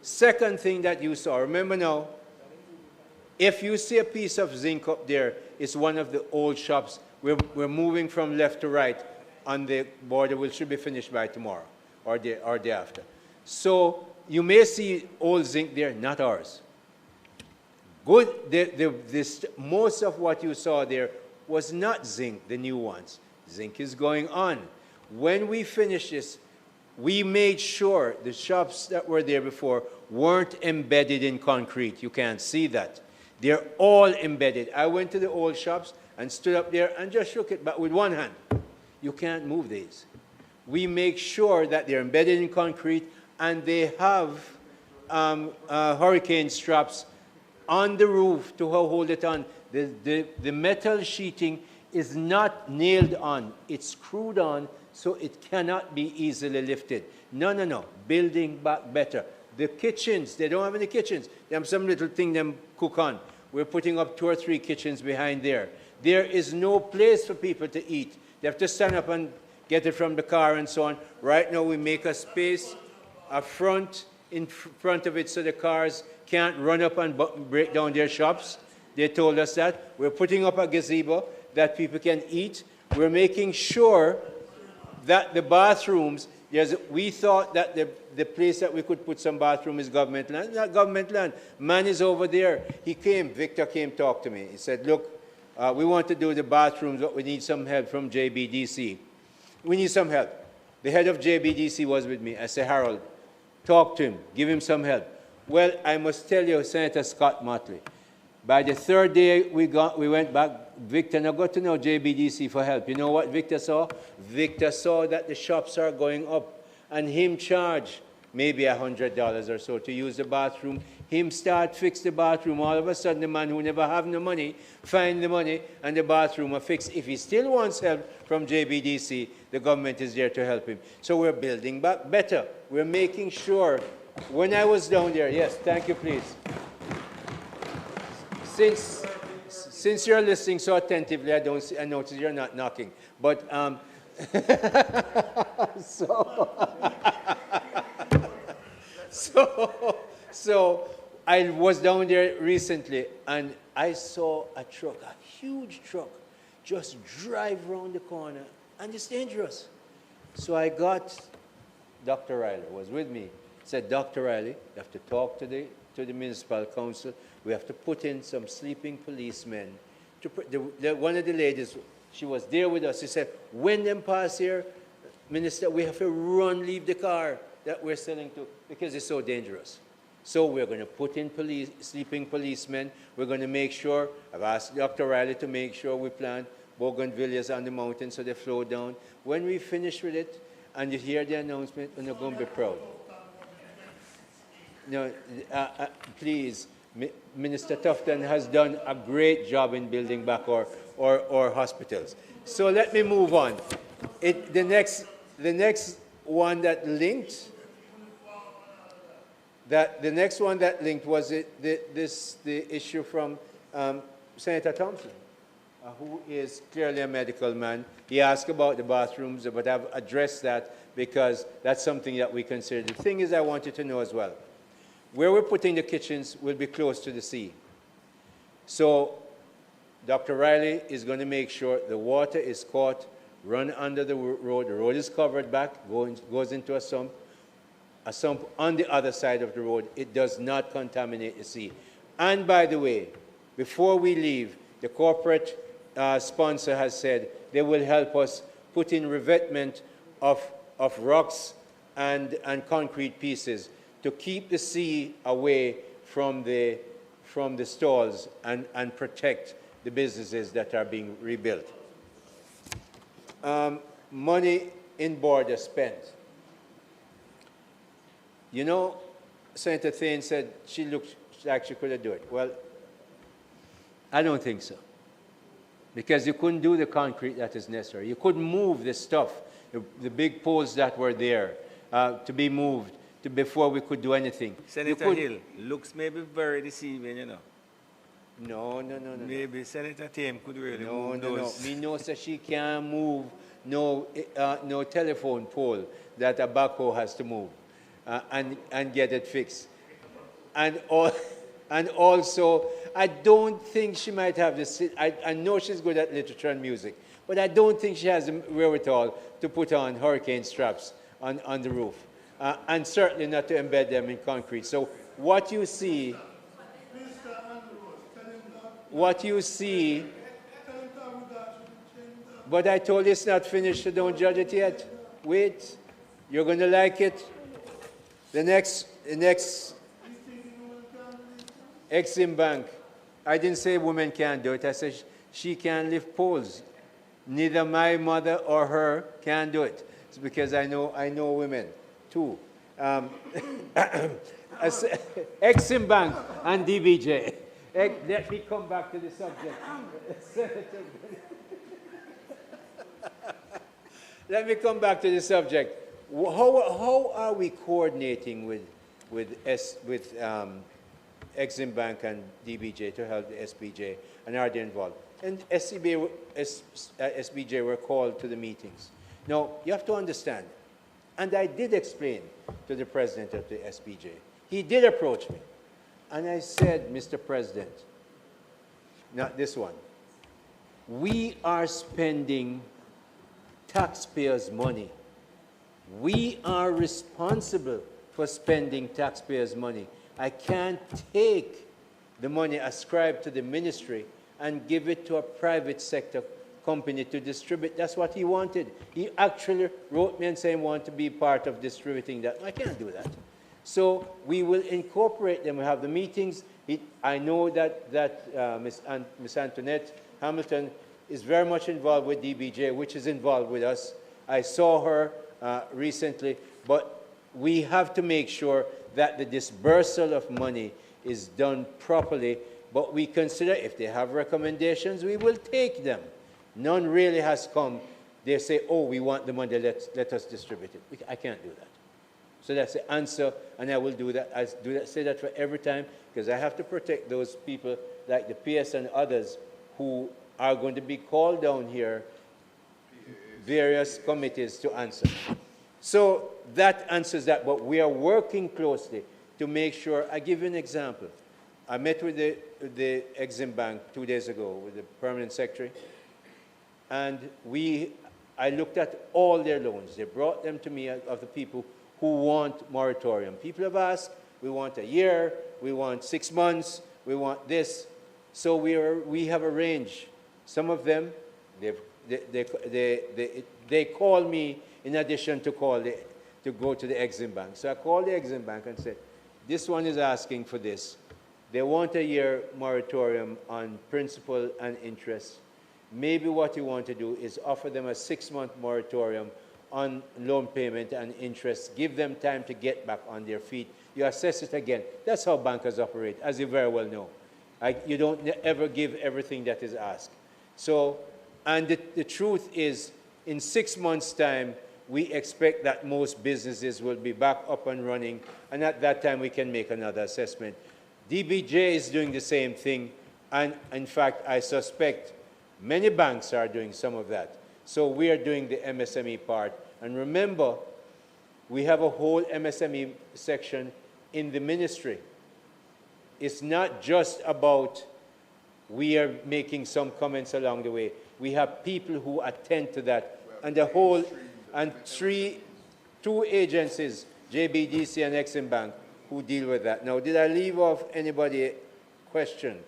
Second thing that you saw, remember now, if you see a piece of zinc up there, it's one of the old shops. We're moving from left to right on the border, which should be finished by tomorrow or day after. So you may see old zinc there, not ours. Good. Most of what you saw there was not zinc, the new ones. Zinc is going on. When we finish this, we made sure the shops that were there before weren't embedded in concrete. You can't see that. They're all embedded. I went to the old shops and stood up there and just shook it, but with one hand. You can't move these. We make sure that they're embedded in concrete, and they have hurricane straps on the roof to hold it on. The metal sheeting is not nailed on. It's screwed on, so it cannot be easily lifted. No. Building back better. The kitchens, they don't have any kitchens. They have some little thing them cook on. We're putting up 2 or 3 kitchens behind there. There is no place for people to eat. They have to stand up and get it from the car and so on. Right now we make a space, a front in front of it, so the cars can't run up and break down their shops. They told us that. We're putting up a gazebo that people can eat. We're making sure that the bathrooms We thought that the place that we could put some bathroom is government land. Not government land. Man is over there. Victor came talk to me. He said, look, we want to do the bathrooms, but we need some help from JBDC. We need some help. The head of JBDC was with me. I said, Harold, talk to him. Give him some help. Well, I must tell you, Senator Scott Motley, by the third day we went back, Victor now got to know JBDC for help. You know what Victor saw? Victor saw that the shops are going up and him charge maybe $100 or so to use the bathroom. Him start fix the bathroom. All of a sudden the man who never have no money, find the money and the bathroom are fixed. If he still wants help from JBDC, the government is there to help him. So we're building back better. We're making sure. When I was down there, yes, thank you, please. Since you're listening so attentively, I notice you're not knocking. But so I was down there recently, and I saw a truck, a huge truck, just drive around the corner, and it's dangerous. So I got Dr. Riley was with me. Said, Dr. Riley, you have to talk to the municipal council. We have to put in some sleeping policemen. One of the ladies, she was there with us. She said, when them pass here, Minister, we have to leave the car that we're selling to because it's so dangerous. So we're going to put in sleeping policemen. We're going to make sure, I've asked Dr. Riley to make sure we plant bougainvilleas on the mountain so they flow down. When we finish with it and you hear the announcement, we're going to be proud. No, please, Minister Tufton has done a great job in building back our hospitals. So let me move on. The next one that linked was the issue from Senator Thompson, who is clearly a medical man. He asked about the bathrooms, but I've addressed that because that's something that we consider. The thing is, I want you to know as well, where we're putting the kitchens will be close to the sea. So Dr. Riley is going to make sure the water is caught, run under the road is covered back, goes into a sump on the other side of the road. It does not contaminate the sea. And by the way, before we leave, the corporate sponsor has said they will help us put in revetment of rocks and concrete pieces to keep the sea away from the stalls and protect the businesses that are being rebuilt. Money in border spent. You know, Senator Thane said she looked like she could do it. Well, I don't think so. Because you couldn't do the concrete that is necessary. You couldn't move the stuff, the big poles that were there to be moved before we could do anything. Senator Hill, looks maybe very deceiving, you know. No. Maybe Senator Thame could really move those. No. Me know that she can't move no telephone pole that a backhoe has to move and get it fixed. And also, I don't think she might have this. I know she's good at literature and music, but I don't think she has the wherewithal to put on hurricane straps on the roof. And certainly not to embed them in concrete. So what you see, but I told you it's not finished, so don't judge it yet. Wait, you're going to like it. The next Exim Bank, I didn't say women can't do it. I said she can lift poles. Neither my mother or her can do it. It's because I know women. Two. Exim Bank and DBJ. Let me come back to the subject. Let me come back to the subject. How are we coordinating with Exim Bank and DBJ to help the SBJ, and are they involved? And SBJ were called to the meetings. Now, you have to understand, and I did explain to the president of the SBJ. He did approach me. And I said, Mr. President, not this one, we are spending taxpayers' money. We are responsible for spending taxpayers' money. I can't take the money ascribed to the ministry and give it to a private sector company to distribute. That's what he wanted. He actually wrote me and said he wanted to be part of distributing that. I can't do that. So we will incorporate them. We have the meetings. I know that Ms. Antoinette Hamilton is very much involved with DBJ, which is involved with us. I saw her recently, but we have to make sure that the dispersal of money is done properly, but we consider if they have recommendations, we will take them. None really has come. They say, oh, we want the money, let us distribute it. I can't do that. So that's the answer, and I will do that. I say that for every time, because I have to protect those people like the PS and others who are going to be called down here, various committees to answer. So that answers that, but we are working closely to make sure. I give you an example. I met with the Exim Bank 2 days ago with the Permanent Secretary, and I looked at all their loans. They brought them to me of the people who want moratorium. People have asked, we want a year, we want 6 months, we want this. So we have a range. Some of them, they call me in addition to go to the Exim Bank. So I called the Exim Bank and said, this one is asking for this. They want a year moratorium on principal and interest. Maybe what you want to do is offer them a 6-month moratorium on loan payment and interest. Give them time to get back on their feet. You assess it again. That's how bankers operate, as you very well know. You don't ever give everything that is asked. So, and the truth is, in 6 months' time, we expect that most businesses will be back up and running, and at that time we can make another assessment. DBJ is doing the same thing, and in fact, I suspect many banks are doing some of that. So we are doing the MSME part. And remember, we have a whole MSME section in the ministry. It's not just about we are making some comments along the way. We have people who attend to that. And the whole, and two agencies, JBDC and Exim Bank, who deal with that. Now, did I leave off anybody question?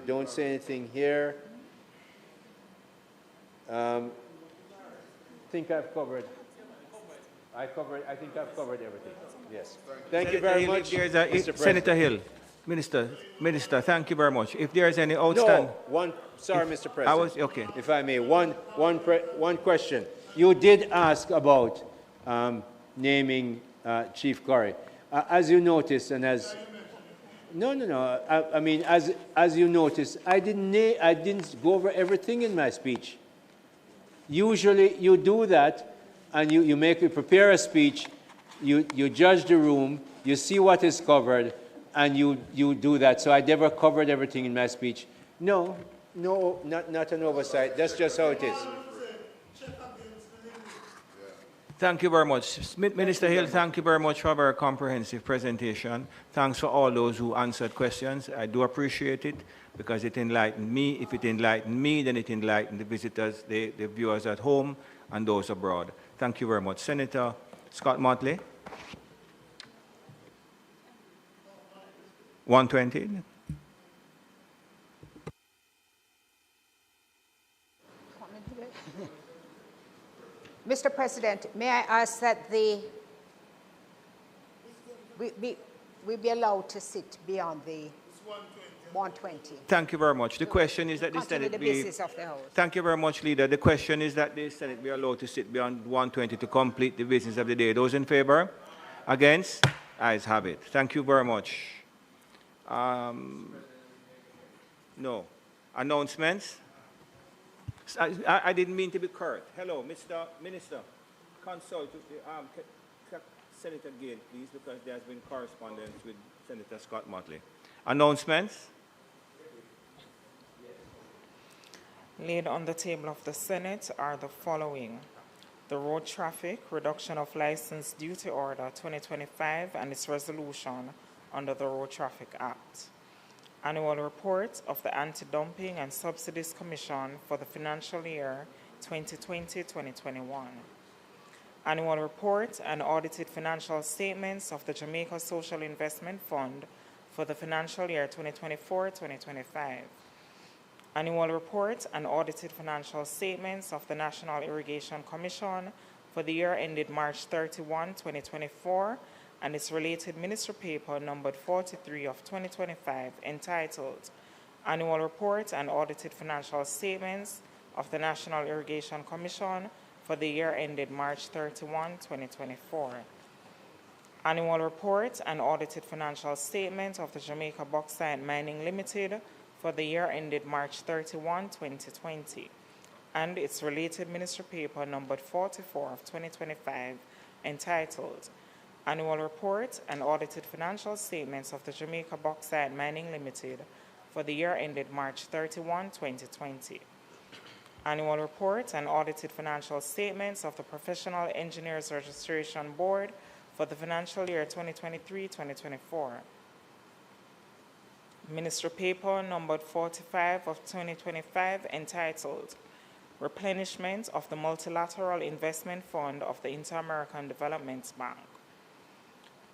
Don't say anything here. I think I've covered. I think I've covered everything. Yes. Thank you very much, Mr. President. Senator Hill, Minister, thank you very much. If there is any outstanding... No, sorry, Mr. President. Okay. If I may, one question. You did ask about naming Chief Curry. As you noticed, and as... No. I mean, as you noticed, I didn't go over everything in my speech. Usually you do that, and you prepare a speech, you judge the room, you see what is covered, and you do that. So I never covered everything in my speech. No, not an oversight. That's just how it is. Thank you very much. Minister Hill, thank you very much for a very comprehensive presentation. Thanks for all those who answered questions. I do appreciate it because it enlightened me. If it enlightened me, then it enlightened the visitors, the viewers at home, and those abroad. Thank you very much. Senator Scott Motley. 120. Mr. President, may I ask that we be allowed to sit beyond the 120? Thank you very much. The question is that the Continue Senate the business of the House. Thank you very much, Leader. The question is that the Senate be allowed to sit beyond 120 to complete the business of the day. Those in favor? Against? Ayes have it. Thank you very much. No. Announcements? I didn't mean to be curt. Hello, Mr. Minister. Consult with the Senator Gale, please, because there has been correspondence with Senator Scott Motley. Announcements? Laid on the table of the Senate are the following: the Road Traffic Reduction of License Duty Order 2025 and its resolution under the Road Traffic Act. Annual report of the Anti-Dumping and Subsidies Commission for the financial year 2020-2021. Annual report and audited financial statements of the Jamaica Social Investment Fund for the financial year 2024-2025. Annual report and audited financial statements of the National Irrigation Commission for the year ended March 31, 2024, and its related ministry paper numbered 43 of 2025, entitled Annual Report and Audited Financial Statements of the National Irrigation Commission for the year ended March 31, 2024. Annual Report and Audited Financial Statement of the Jamaica Bauxite Mining Limited for the year ended March 31, 2020, and its related ministry paper numbered 44 of 2025, entitled Annual Report and Audited Financial Statements of the Jamaica Bauxite Mining Limited for the year ended March 31, 2020. Annual Report and Audited Financial Statements of the Professional Engineers Registration Board for the financial year 2023-2024. Ministry paper numbered 45 of 2025, entitled Replenishment of the Multilateral Investment Fund of the Inter-American Development Bank.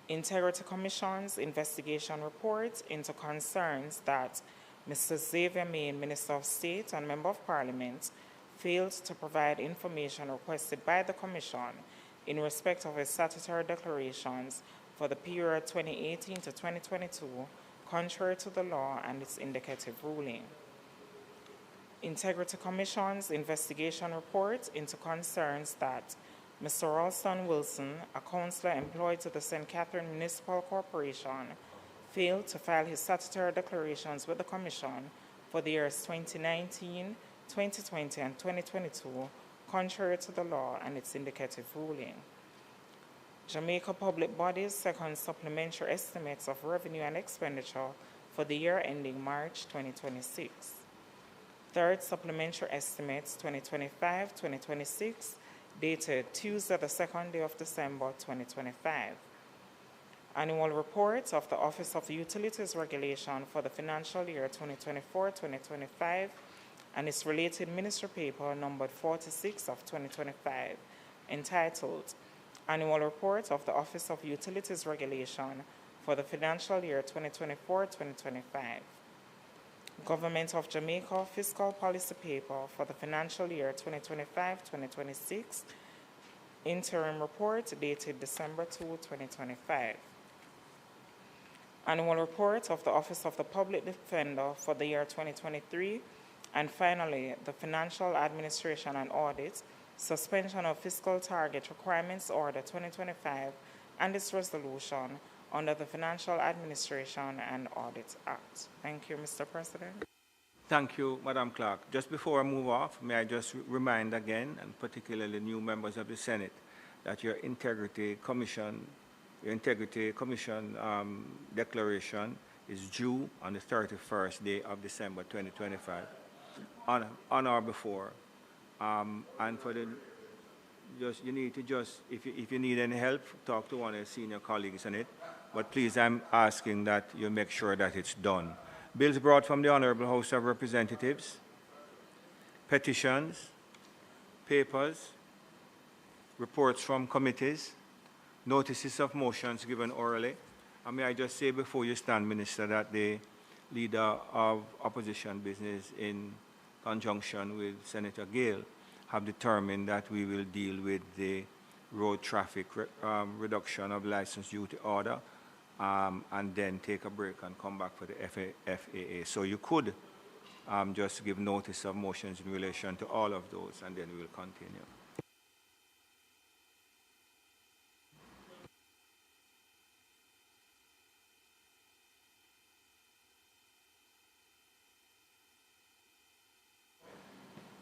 Integrity Commission's investigation report into concerns that Mr. Xavier Main, Minister of State and Member of Parliament, failed to provide information requested by the Commission in respect of his statutory declarations for the period 2018 to 2022, contrary to the law and its indicative ruling. Integrity Commission's investigation report into concerns that Mr. Ralston Wilson, a councillor employed to the St. Catherine Municipal Corporation, failed to file his statutory declarations with the Commission for the years 2019, 2020, and 2022, contrary to the law and its indicative ruling. Jamaica Public Bodies' second supplementary estimates of revenue and expenditure for the year ending March 2026. Third supplementary estimates 2025-2026, dated Tuesday, the 2nd day of December 2025. Annual reports of the Office of Utilities Regulation for the financial year 2024-2025 and its related ministry paper numbered 46 of 2025, entitled Annual Report of the Office of Utilities Regulation for the financial year 2024-2025. Government of Jamaica Fiscal Policy Paper for the financial year 2025-2026, interim report dated December 2, 2025. Annual report of the Office of the Public Defender for the year 2023, and finally, the Financial Administration and Audit, Suspension of Fiscal Target Requirements Order 2025 and its resolution under the Financial Administration and Audit Act. Thank you, Mr. President. Thank you, Madam Clerk. Just before I move off, may I just remind again, and particularly new members of the Senate, that your Integrity Commission declaration is due on the 31st day of December 2025, on or before. And for the, you need to if you need any help, talk to one of the senior colleagues on it. But please, I'm asking that you make sure that it's done. Bills brought from the Honorable House of Representatives, petitions, papers, reports from committees, notices of motions given orally. And may I just say before you stand, Minister, that the Leader of Opposition Business in conjunction with Senator Gale have determined that we will deal with the road traffic reduction of license duty order and then take a break and come back for the FAA. So you could just give notice of motions in relation to all of those, and then we will continue.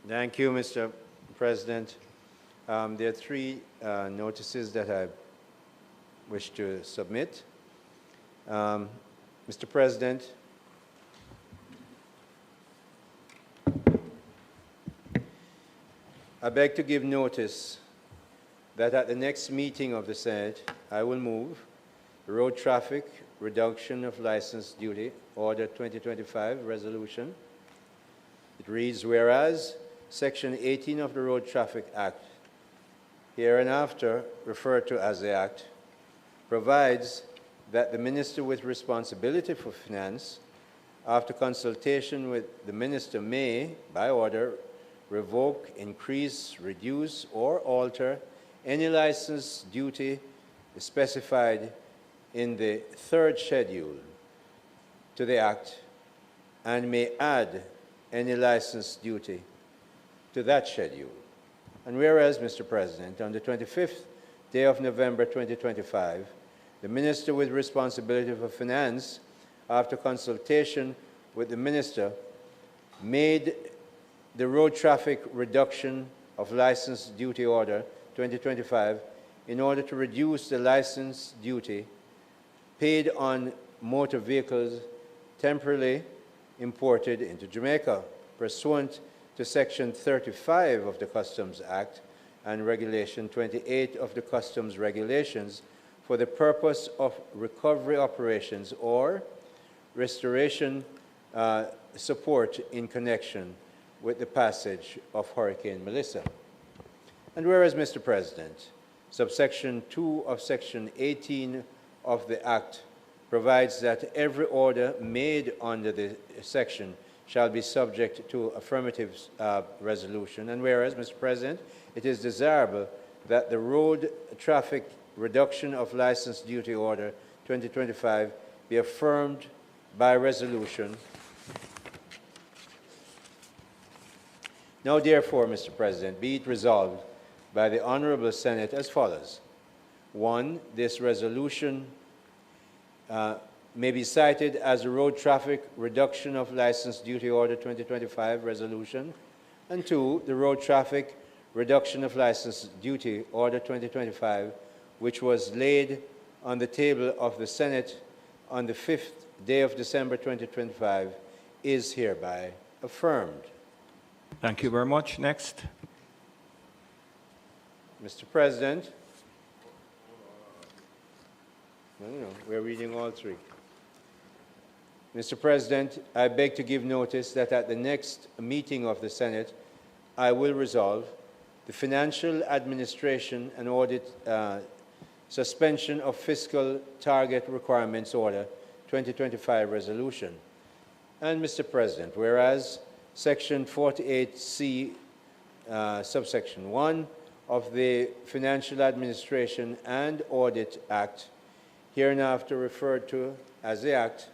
Thank you, Mr. President. There are three notices that I wish to submit. Mr. President, I beg to give notice that at the next meeting of the Senate, I will move the Road Traffic Reduction of License Duty Order 2025 resolution. It reads, whereas Section 18 of the Road Traffic Act hereinafter referred to as the Act, provides that the Minister with responsibility for finance, after consultation with the Minister, may, by order, revoke, increase, reduce, or alter any license duty specified in the third schedule to the Act, and may add any license duty to that schedule. And whereas, Mr. President, on the 25th day of November 2025, the Minister with responsibility for finance, after consultation with the Minister, made the road traffic reduction of license duty order 2025 in order to reduce the license duty paid on motor vehicles temporarily imported into Jamaica, pursuant to Section 35 of the Customs Act and Regulation 28 of the Customs Regulations, for the purpose of recovery operations or restoration support in connection with the passage of Hurricane Melissa. And whereas, Mr. President, subsection 2 of Section 18 of the Act provides that every order made under the section shall be subject to affirmative resolution. And whereas, Mr. President, it is desirable that the road traffic reduction of license duty order 2025 be affirmed by resolution. Now, therefore, Mr. President, be it resolved by the Honorable Senate as follows. 1. This resolution may be cited as a road traffic reduction of license duty order 2025 resolution. And 2. The road traffic reduction of license duty order 2025, which was laid on the table of the Senate on the 5th day of December 2025, is hereby affirmed. Thank you very much. Next. Mr. President, no, we're reading all three. Mr. President, I beg to give notice that at the next meeting of the Senate, I will resolve the Financial Administration and Audit Suspension of Fiscal Target Requirements Order 2025 resolution. And Mr. President, whereas Section 48C, subsection 1 of the Financial Administration and Audit Act, hereinafter referred to as the Act,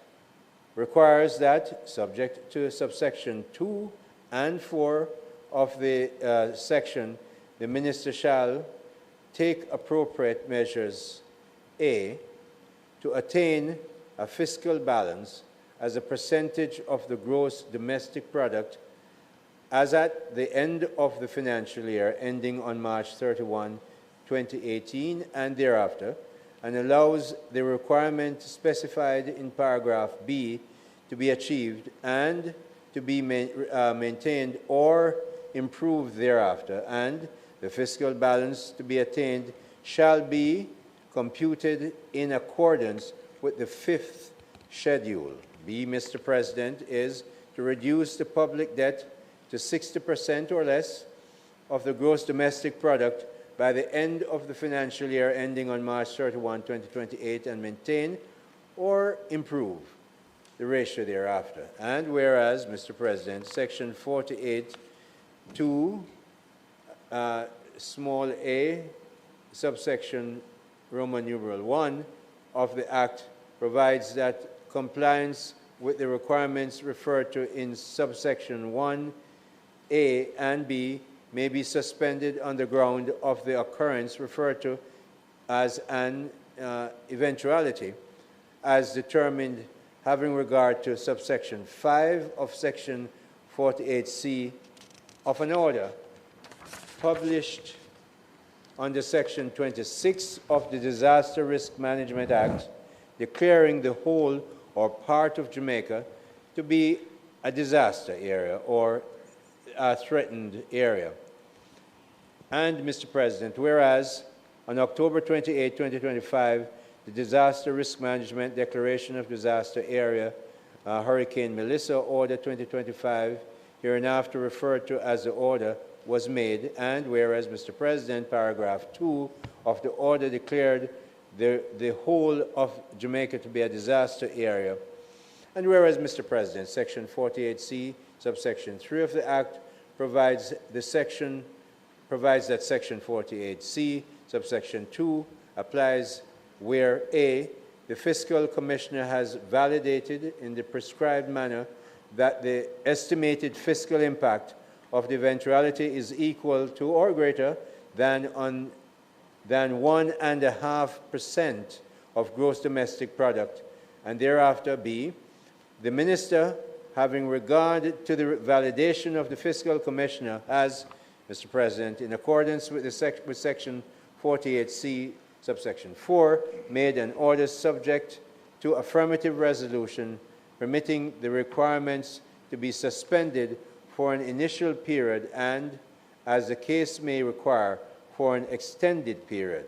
requires that, subject to subsection 2 and 4 of the section, the Minister shall take appropriate measures, A, to attain a fiscal balance as a percentage of the gross domestic product as at the end of the financial year ending on March 31, 2018 and thereafter, and allows the requirement specified in paragraph B to be achieved and to be maintained or improved thereafter, and the fiscal balance to be attained shall be computed in accordance with the 5th schedule. B, Mr. President, is to reduce the public debt to 60% or less of the gross domestic product by the end of the financial year ending on March 31, 2028, and maintain or improve the ratio thereafter. And whereas, Mr. President, Section 48(2), small a, subsection Roman numeral 1 of the Act provides that compliance with the requirements referred to in subsection 1A and B may be suspended on the ground of the occurrence referred to as an eventuality, as determined having regard to subsection 5 of section 48C of an order published under section 26 of the Disaster Risk Management Act, declaring the whole or part of Jamaica to be a disaster area or a threatened area. And, Mr. President, whereas on October 28, 2025, the Disaster Risk Management Declaration of Disaster Area, Hurricane Melissa Order 2025, hereinafter referred to as the order, was made, and whereas, Mr. President, paragraph 2 of the order declared the whole of Jamaica to be a disaster area, and whereas, Mr. President, Section 48C, subsection 3 of the Act provides that Section 48C, subsection 2 applies where A, the Fiscal Commissioner has validated in the prescribed manner that the estimated fiscal impact of the eventuality is equal to or greater than 1.5% of gross domestic product, and thereafter B, the Minister, having regard to the validation of the Fiscal Commissioner, has, Mr. President, in accordance with Section 48C, subsection 4, made an order subject to affirmative resolution permitting the requirements to be suspended for an initial period and, as the case may require, for an extended period.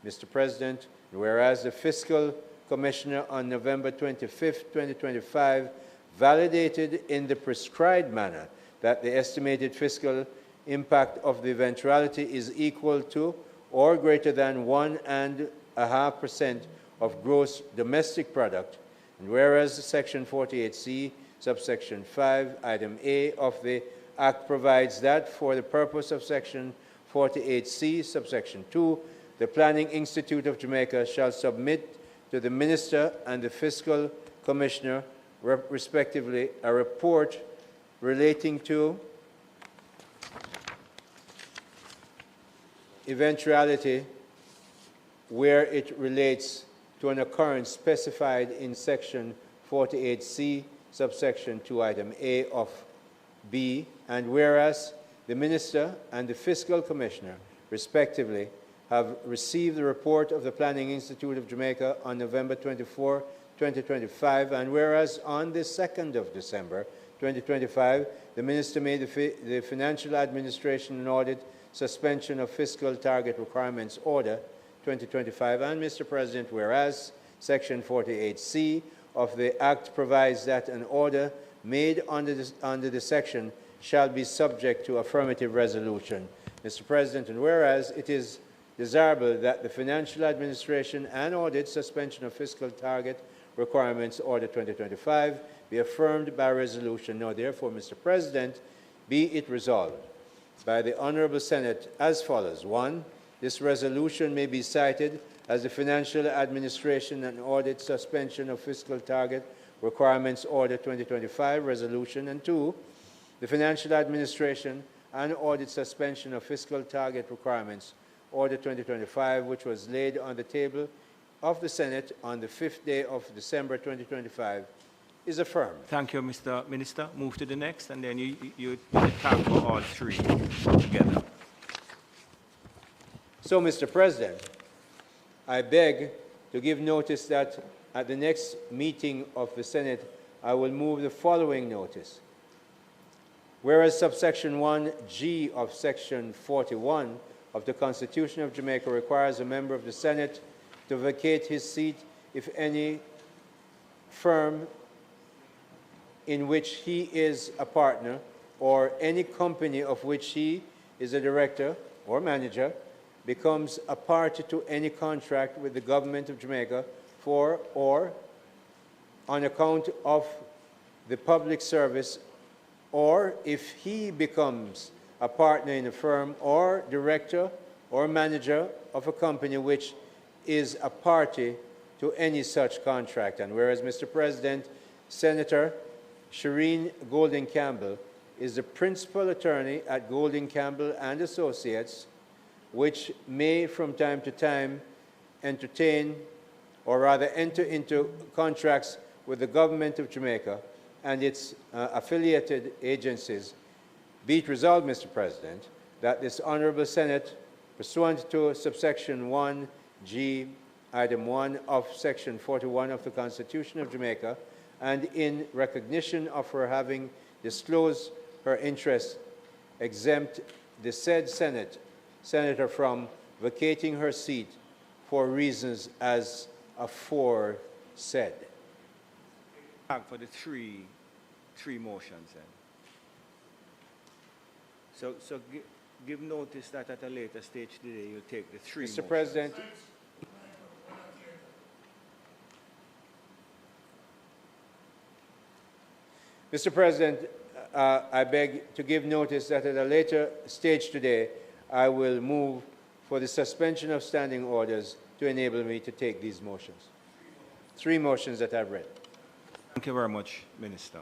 Mr. President, whereas the Fiscal Commissioner on November 25, 2025, validated in the prescribed manner that the estimated fiscal impact of the eventuality is equal to or greater than 1.5% of gross domestic product, and whereas Section 48C, subsection 5, item A of the Act provides that for the purpose of Section 48C, subsection 2, the Planning Institute of Jamaica shall submit to the Minister and the Fiscal Commissioner, respectively, a report relating to eventuality where it relates to an occurrence specified in Section 48C, subsection 2, item A of B, and whereas the Minister and the Fiscal Commissioner, respectively, have received the report of the Planning Institute of Jamaica on November 24, 2025, and whereas on the 2nd of December, 2025, the Minister made the Financial Administration and Audit Suspension of Fiscal Target Requirements Order 2025, and Mr. President, whereas Section 48C of the Act provides that an order made under the section shall be subject to affirmative resolution. Mr. President, and whereas it is desirable that the Financial Administration and Audit Suspension of Fiscal Target Requirements Order 2025 be affirmed by resolution. Now, therefore, Mr. President, be it resolved by the Honourable Senate as follows. 1. This resolution may be cited as the Financial Administration and Audit Suspension of Fiscal Target Requirements Order 2025 resolution, and 2. The Financial Administration and Audit Suspension of Fiscal Target Requirements Order 2025, which was laid on the table of the Senate on the 5th day of December 2025, is affirmed. Thank you, Mr. Minister. Move to the next, and then you talk for all three together. So, Mr. President, I beg to give notice that at the next meeting of the Senate, I will move the following notice. Whereas subsection 1G of section 41 of the Constitution of Jamaica requires a member of the Senate to vacate his seat if any firm in which he is a partner or any company of which he is a director or manager becomes a party to any contract with the government of Jamaica for or on account of the public service, or if he becomes a partner in a firm or director or manager of a company which is a party to any such contract. And whereas, Mr. President, Senator Shireen Golding Campbell is the principal attorney at Golding Campbell and Associates, which may from time to time entertain or rather enter into contracts with the government of Jamaica and its affiliated agencies. Be it resolved, Mr. President, that this Honourable Senate, pursuant to subsection 1G, item 1 of section 41 of the Constitution of Jamaica, and in recognition of her having disclosed her interest, exempt the said senator from vacating her seat for reasons as aforesaid. For the three motions then. So give notice that at a later stage today you'll take the three Mr. motions. President, Mr. President, I beg to give notice that at a later stage today, I will move for the suspension of standing orders to enable me to take these motions. Three motions that I've read. Thank you very much, Minister.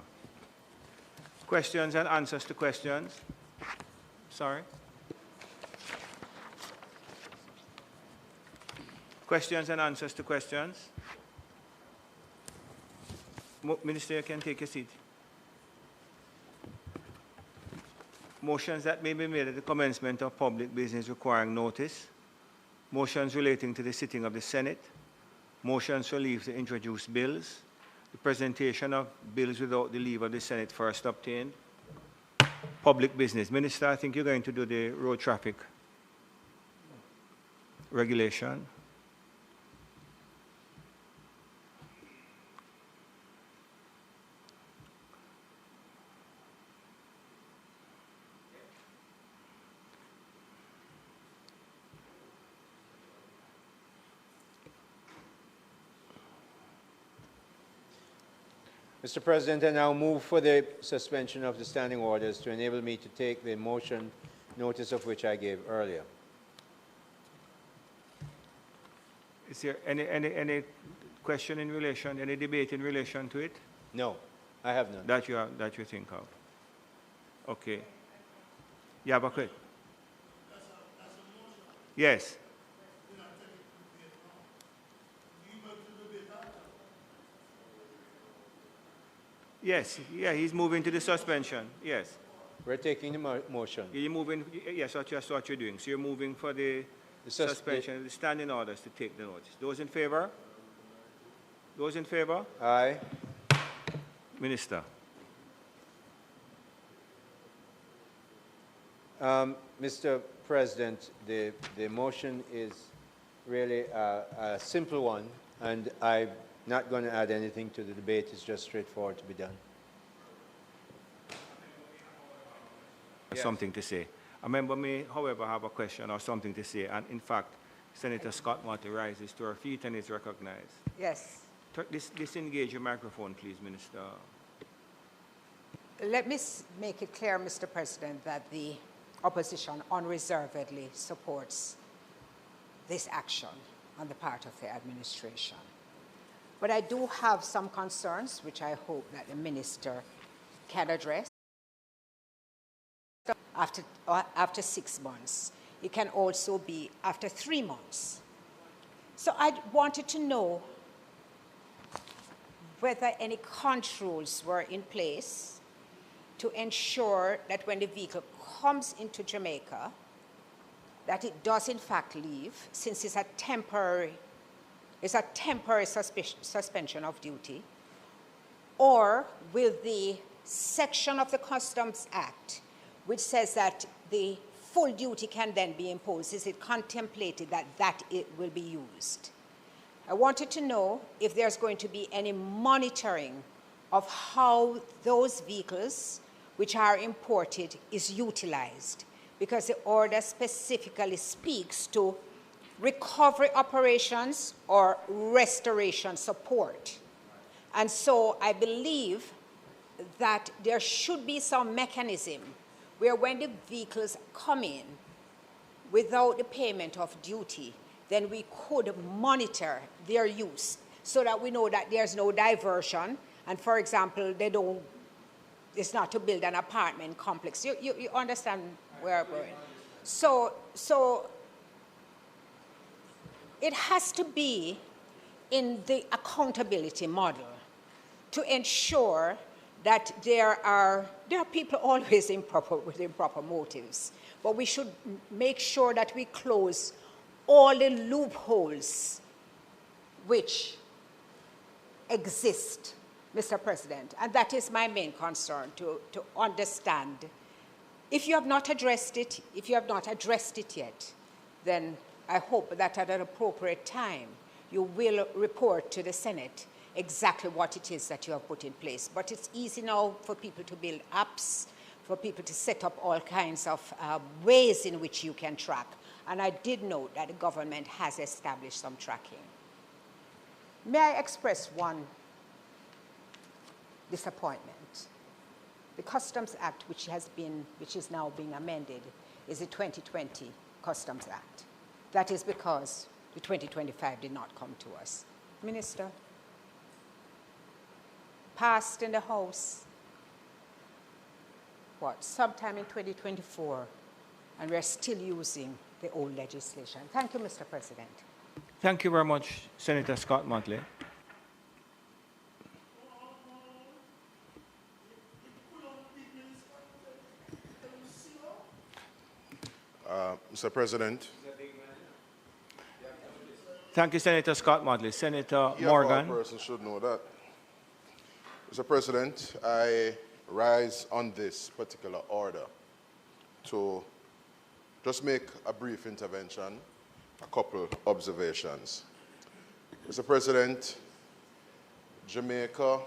Questions and answers to questions? Sorry? Questions and answers to questions? Minister, you can take your seat. Motions that may be made at the commencement of public business requiring notice. Motions relating to the sitting of the Senate. Motions for leave to introduce bills. The presentation of bills without the leave of the Senate first obtained. Public business. Minister, I think you're going to do the road traffic regulation. Mr. President, I now move for the suspension of the standing orders to enable me to take the motion, notice of which I gave earlier. Is there any question in relation, any debate in relation to it? No, I have none. That you think of? Okay. You have a question? Yes. Yes, yeah, he's moving to the suspension, yes. We're taking the motion. You're moving, yes, that's what you're doing. So you're moving for the suspension, the standing orders to take the notice. Those in favor? Those in favor? Aye. Minister. Mr. President, the motion is really a simple one, and I'm not going to add anything to the debate. It's just straightforward to be done. Yes. Something to say. A member may, however, have a question or something to say, and in fact, Senator Scott Martin rises to her feet and is recognized. Yes. Disengage your microphone, please, Minister. Let me make it clear, Mr. President, that the opposition unreservedly supports this action on the part of the administration. But I do have some concerns, which I hope that the minister can address. After 6 months. It can also be after 3 months. So I wanted to know whether any controls were in place to ensure that when the vehicle comes into Jamaica, that it does in fact leave, since it's a temporary suspension of duty, or will the section of the Customs Act which says that the full duty can then be imposed, is it contemplated that it will be used? I wanted to know if there's going to be any monitoring of how those vehicles which are imported is utilized, because the order specifically speaks to recovery operations or restoration support. And so I believe that there should be some mechanism where when the vehicles come in without the payment of duty, then we could monitor their use so that we know that there's no diversion. And for example, it's not to build an apartment complex. You understand where I'm going? So it has to be in the accountability model to ensure that there are people always with improper motives, but we should make sure that we close all the loopholes which exist, Mr. President, and that is my main concern, to understand. If you have not addressed it, yet, then I hope that at an appropriate time you will report to the Senate exactly what it is that you have put in place. But it's easy now for people to build apps, for people to set up all kinds of ways in which you can track. And I did note that the government has established some tracking. May I express one disappointment? The Customs Act, which is now being amended, is the 2020 Customs Act. That is because the 2025 did not come to us. Minister, passed in the House, sometime in 2024, and we're still using the old legislation. Thank you, Mr. President. Thank you very much, Senator Scott Motley. Mr. President. Thank you, Senator Scott Motley. Senator Morgan. One person should know that. Mr. President, I rise on this particular order to just make a brief intervention, a couple observations. Mr. President, Jamaica,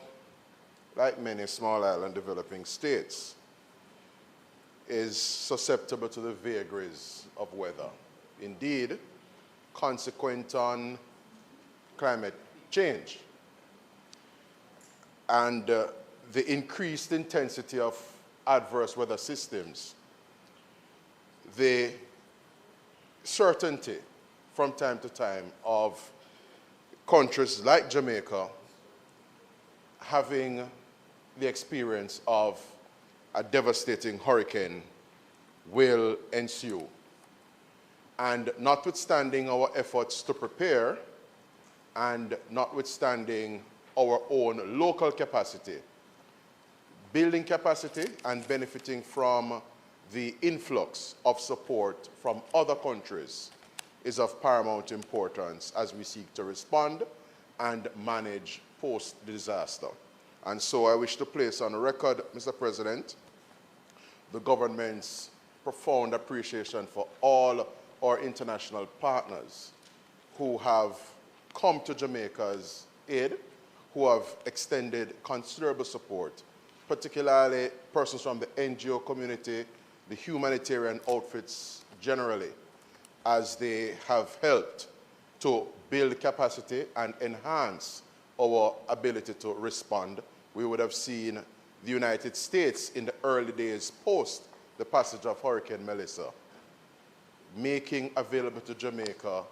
like many small island developing states, is susceptible to the vagaries of weather. Indeed, consequent on climate change and the increased intensity of adverse weather systems, the certainty from time to time of countries like Jamaica having the experience of a devastating hurricane will ensue. And notwithstanding our efforts to prepare and notwithstanding our own local capacity, building capacity and benefiting from the influx of support from other countries is of paramount importance as we seek to respond and manage post-disaster. And so I wish to place on record, Mr. President, the government's profound appreciation for all our international partners who have come to Jamaica's aid, who have extended considerable support, particularly persons from the NGO community, the humanitarian outfits generally, as they have helped to build capacity and enhance our ability to respond. We would have seen the United States in the early days post the passage of Hurricane Melissa making available to Jamaica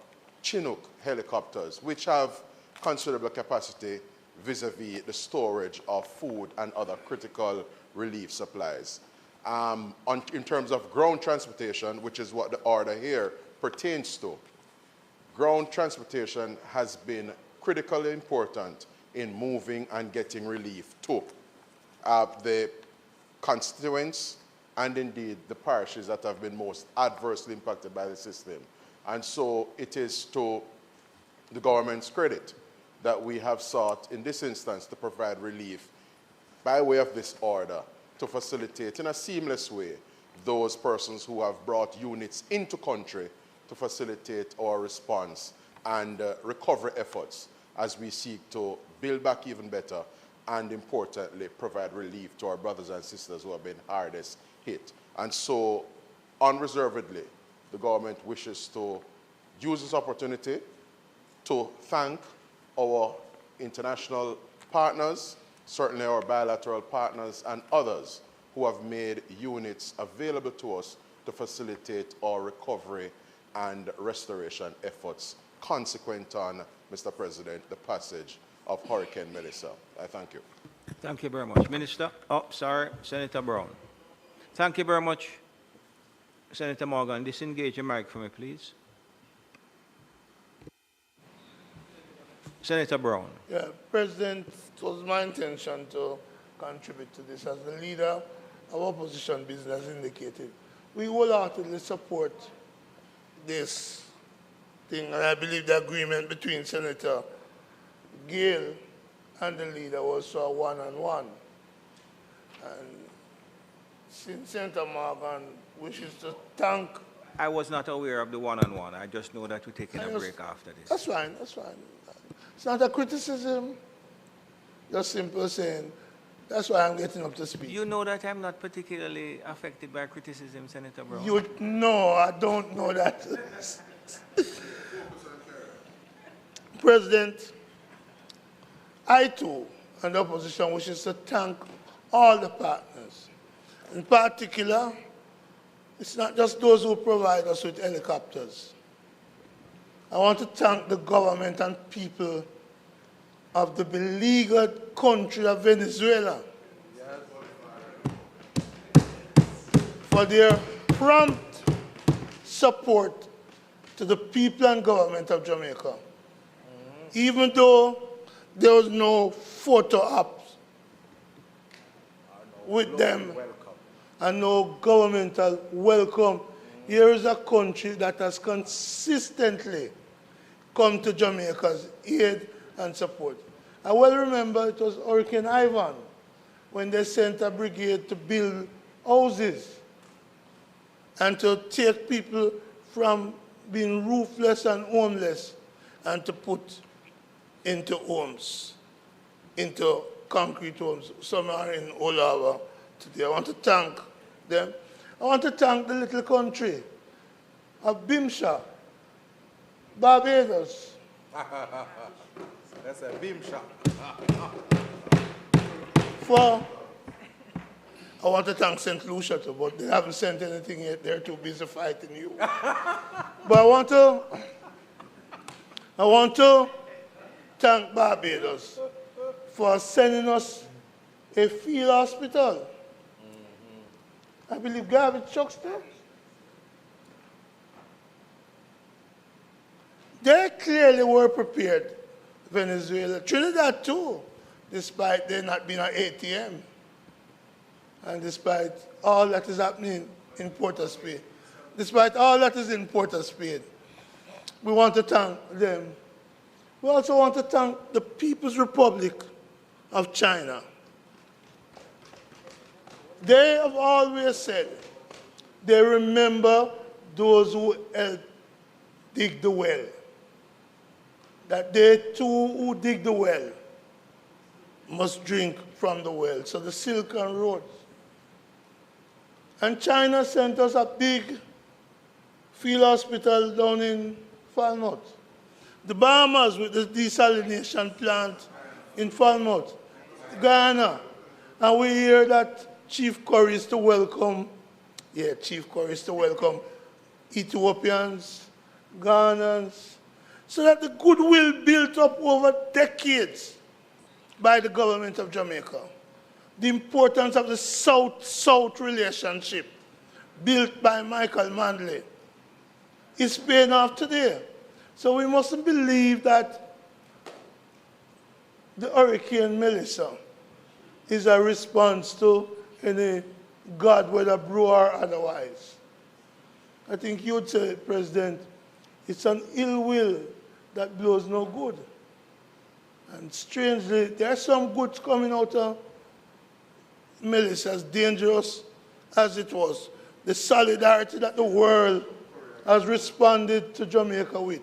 Chinook helicopters, which have considerable capacity vis-a-vis the storage of food and other critical relief supplies. In terms of ground transportation, which is what the order here pertains to, ground transportation has been critically important in moving and getting relief to the constituents and indeed the parishes that have been most adversely impacted by the system. And so it is to the government's credit that we have sought in this instance to provide relief by way of this order to facilitate in a seamless way those persons who have brought units into country to facilitate our response and recovery efforts as we seek to build back even better and, importantly, provide relief to our brothers and sisters who have been hardest hit. And so, unreservedly, the government wishes to use this opportunity to thank our international partners, certainly our bilateral partners and others who have made units available to us to facilitate our recovery and restoration efforts consequent on, Mr. President, the passage of Hurricane Melissa. I thank you. Thank you very much. Minister? Oh, sorry, Senator Brown. Thank you very much, Senator Morgan. Disengage your mic for me, please. Senator Brown. Yeah, President, it was my intention to contribute to this. As the leader of opposition business indicated, we wholeheartedly support this thing, and I believe the agreement between Senator Gale and the leader was a one-on-one. And since Senator Morgan wishes to thank... I was not aware of the one-on-one. I just know that we're taking a break after this. That's fine, that's fine. It's not a criticism, just simply saying, That's why I'm getting up to speed. You know that I'm not particularly affected by criticism, Senator Brown. No, I don't know that. President, I too, and the opposition wishes to thank all the partners. In particular, it's not just those who provide us with helicopters. I want to thank the government and people of the beleaguered country of Venezuela for their prompt support to the people and government of Jamaica. Even though there was no photo ops with them and no governmental welcome, here is a country that has consistently come to Jamaica's aid and support. I well remember it was Hurricane Ivan when they sent a brigade to build houses and to take people from being roofless and homeless and to put into homes, into concrete homes. Some are in Olawa today. I want to thank them. I want to thank the little country of Bimsha, Barbados. That's a Bimsha. I want to thank St. Lucia too, but they haven't sent anything yet. They're too busy fighting you. But I want to thank Barbados for sending us a field hospital. I believe garbage trucks there. They clearly were prepared, Venezuela. Trinidad too, despite there not being an ATM. And despite all that is happening in Port-of-Spain. Despite all that is in Port-of-Spain. We want to thank them. We also want to thank the People's Republic of China. They have always said they remember those who helped dig the well. That they too who dig the well must drink from the well. So the Silken Road. And China sent us a big field hospital down in Falmouth. The Bahamas with the desalination plant in Falmouth. Ghana. And we hear that Chief Curry is to welcome, Chief Curry is to welcome Ethiopians, Ghanaians, so that the goodwill built up over decades by the government of Jamaica. The importance of the South-South relationship built by Michael Manley is paying off today. So we mustn't believe that the Hurricane Melissa is a response to any God, whether brew or otherwise. I think you'd say, President, it's an ill will that blows no good. And strangely, there are some goods coming out of Melissa, as dangerous as it was. The solidarity that the world has responded to Jamaica with.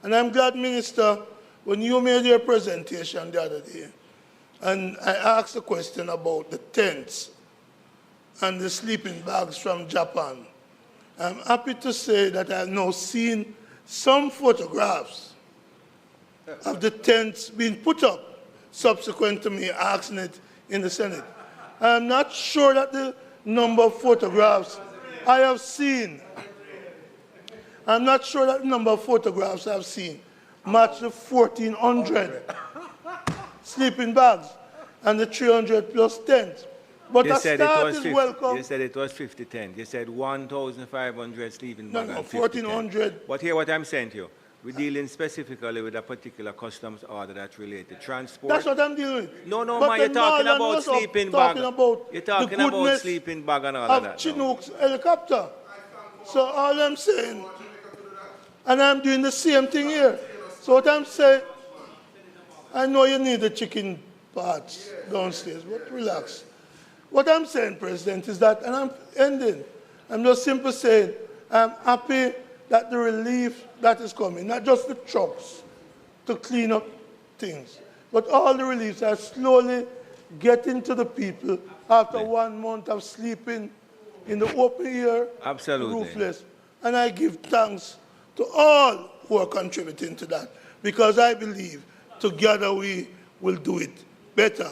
And I'm glad, Minister, when you made your presentation the other day, and I asked a question about the tents and the sleeping bags from Japan, I'm happy to say that I've now seen some photographs of the tents being put up subsequent to me asking it in the Senate. I'm not sure that the number of photographs I have seen, I'm not sure that the number of photographs I've seen match the 1,400 sleeping bags and the 300 plus tents. But a start is welcome. You said it was 50 tents. You said 1,500 sleeping bags. No, 1,400. But hear what I'm saying to you. We're dealing specifically with a particular customs order that's related to transport. That's what I'm dealing with. No, but man, you're talking about sleeping bag. You're talking about sleeping bag and all of that. Chinook's helicopter. So all I'm saying, and I'm doing the same thing here. So what I'm saying, I know you need the chicken parts downstairs, but relax. What I'm saying, President, is that, and I'm ending, I'm just simply saying, I'm happy that the relief that is coming, not just the trucks to clean up things, but all the reliefs are slowly getting to the people after 1 month of sleeping in the open air, Absolutely. roofless. And I give thanks to all who are contributing to that, because I believe together we will do it better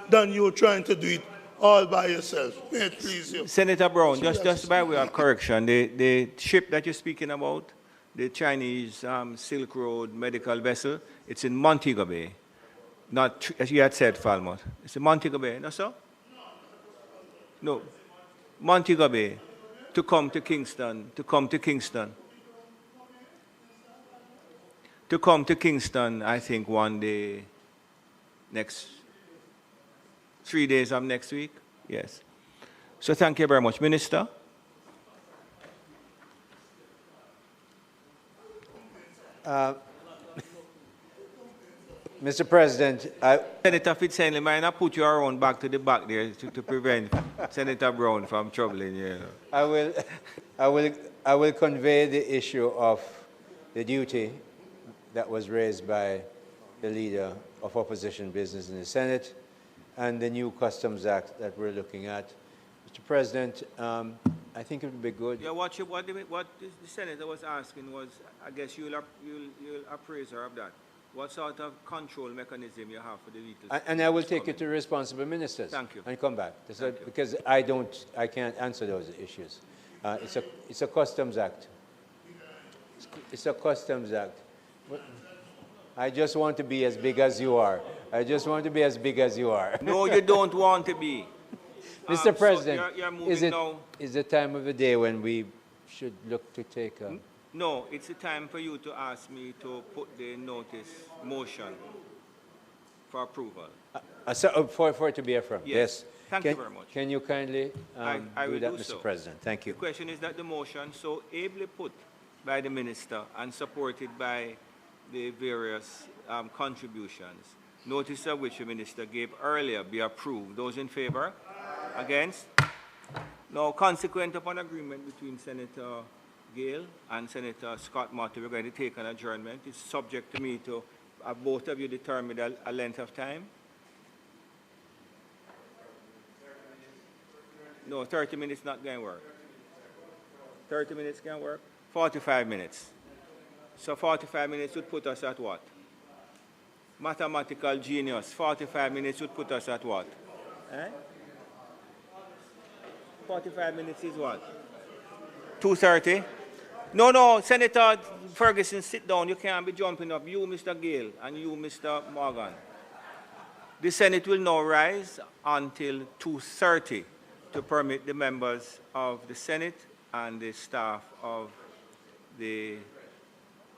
than you trying to do it all by yourself. May it please you. Senator Brown, just by way of correction, the ship that you're speaking about, the Chinese Silk Road medical vessel, it's in Montego Bay, not, as you had said, Falmouth. It's in Montego Bay, no, sir? No, Montego Bay, to come to Kingston, to come to Kingston. To come to Kingston, I think, one day, next 3 days of next week, yes. So thank you very much. Minister? Mr. President, Senator Fitzhenley, might not put you around back to the back there to prevent Senator Brown from troubling you. I will convey the issue of the duty that was raised by the leader of opposition business in the Senate and the new Customs Act that we're looking at. Mr. President, I think it would be good. Yeah, what the Senator was asking was, I guess you'll appraise her of that. What sort of control mechanism you have for the vehicles? And I will take it to responsible ministers. Thank you. And come back. Because I can't answer those issues. It's a Customs Act. It's a Customs Act. I just want to be as big as you are. I just want to be as big as you are. No, you don't want to be. Mr. President, so you're moving now. Is the time of the day when we should look to take a... No, it's a time for you to ask me to put the notice motion for approval. For it to be affirmed? Yes. Thank you very much. Can you kindly I do will that, do Mr. so. President? Thank you. The question is that the motion so ably put by the minister and supported by the various contributions, notice of which the minister gave earlier, be approved. Those in favor? Against? Now, consequent upon agreement between Senator Gale and Senator Scott Motley, we're going to take an adjournment. It's subject to me to both of you determine a length of time. No, 30 minutes not going to work. 30 minutes can work. 45 minutes. So 45 minutes would put us at what? Mathematical genius. 45 minutes would put us at what? 45 minutes is what? 2:30? No, Senator Ferguson, sit down. You can't be jumping up. You, Mr. Gale, and you, Mr. Morgan. The Senate will now rise until 2:30 to permit the members of the Senate and the staff of the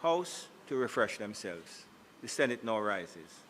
House to refresh themselves. The Senate now rises.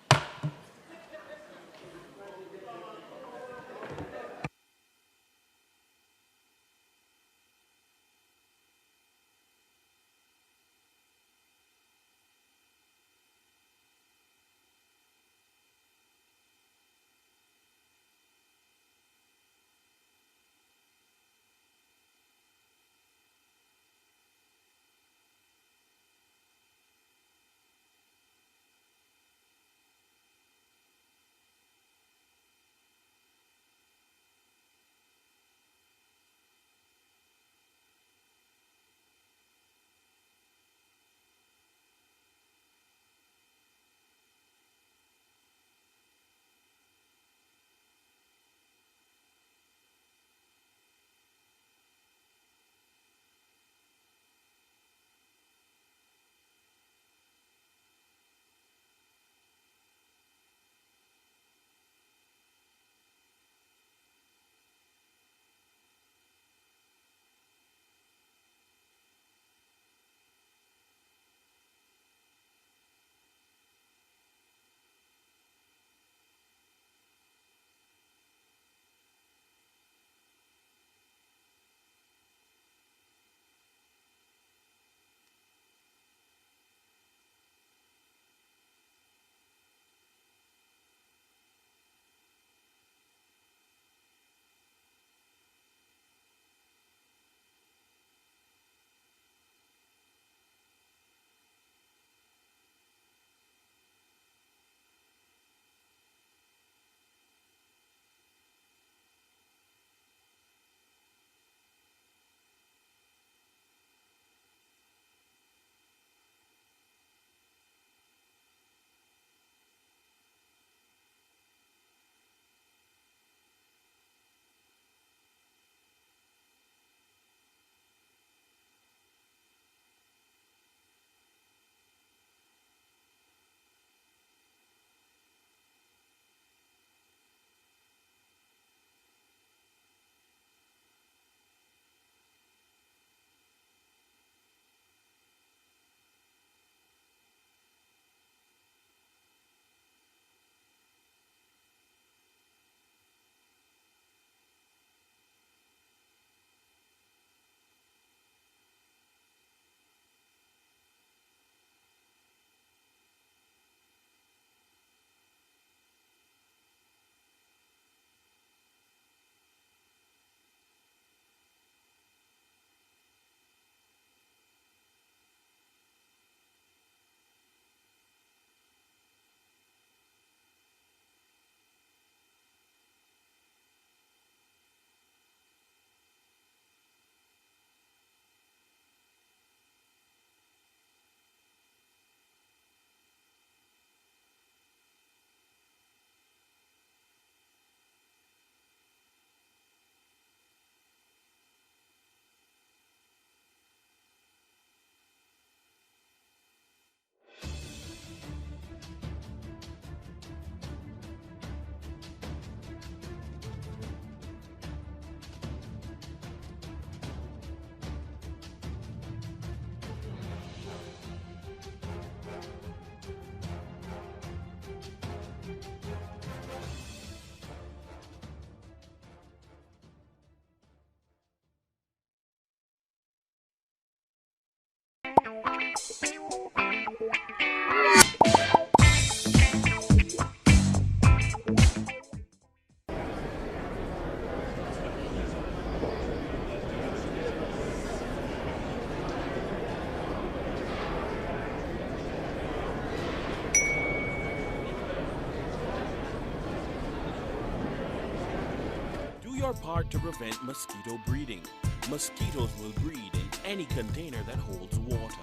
your part to prevent mosquito breeding. Mosquitoes will breed in any container that holds water.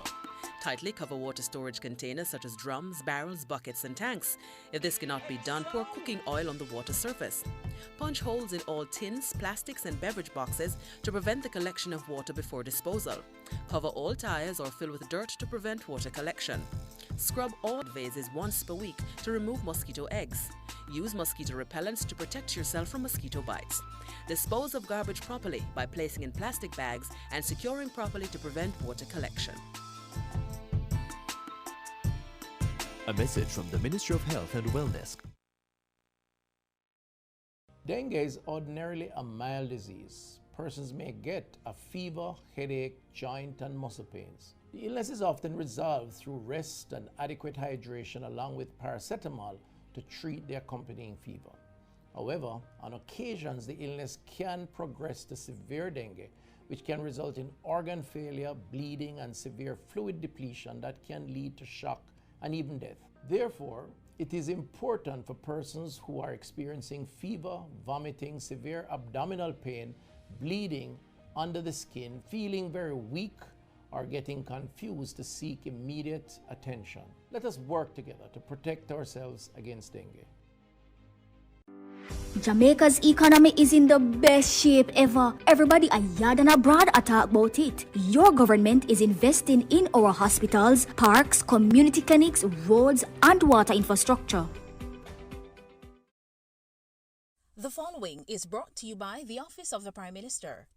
Tightly cover water storage containers such as drums, barrels, buckets and tanks. If this cannot be done, pour cooking oil on the water surface. Punch holes in all tins, plastics and beverage boxes to prevent the collection of water before disposal. Cover all tires or fill with dirt to prevent water collection. Scrub all vases once per week to remove mosquito eggs. Use mosquito repellents to protect yourself from mosquito bites. Dispose of garbage properly by placing in plastic bags and securing properly to prevent water collection. A message from the Ministry of Health and Wellness. Dengue is ordinarily a mild disease. Persons may get a fever, headache, joint and muscle pains. The illness is often resolved through rest and adequate hydration along with paracetamol to treat the accompanying fever. However, on occasions the illness can progress to severe dengue, which can result in organ failure, bleeding and severe fluid depletion that can lead to shock and even death. Therefore, it is important for persons who are experiencing fever, vomiting, severe abdominal pain, bleeding under the skin, feeling very weak, or getting confused to seek immediate attention. Let us work together to protect ourselves against dengue. Jamaica's economy is in the best shape ever. Everybody abroad and abroad are talk about it. Your government is investing in our hospitals, parks, community clinics, roads, and water infrastructure. The following is brought to you by the Office of the Prime Minister.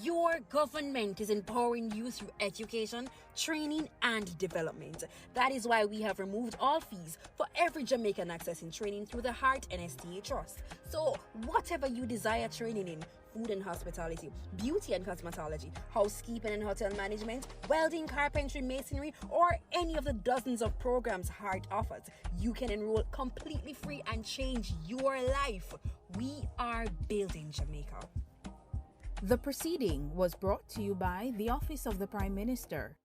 Your government is empowering you through education, training, and development. That is why we have removed all fees for every Jamaican accessing training through the Heart NSTA Trust. So, whatever you desire training in, food and hospitality, beauty and cosmetology, housekeeping and hotel management, welding, carpentry, masonry, or any of the dozens of programs Heart offers, you can enroll completely free and change your life. We are building Jamaica. The proceeding was brought to you by the Office of the Prime Minister.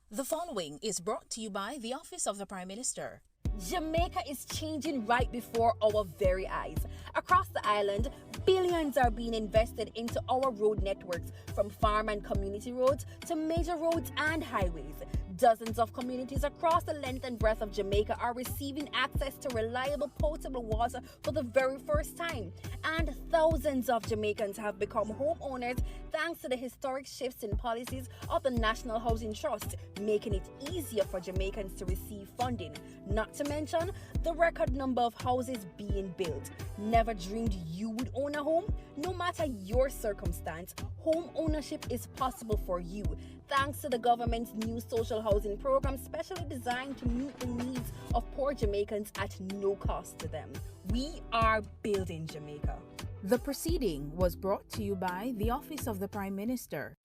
The following is brought to you by the Office of the Prime Minister. Jamaica is changing right before our very eyes. Across the island, billions are being invested into our road networks, from farm and community roads to major roads and highways. Dozens of communities across the length and breadth of Jamaica are receiving access to reliable potable water for the very first time. And thousands of Jamaicans have become homeowners thanks to the historic shifts in policies of the National Housing Trust, making it easier for Jamaicans to receive funding. Not to mention the record number of houses being built. Never dreamed you would own a home? No matter your circumstance, home ownership is possible for you, thanks to the government's new social housing program specially designed to meet the needs of poor Jamaicans at no cost to them. We are building Jamaica. The proceeding was brought to you by the Office of the Prime Minister.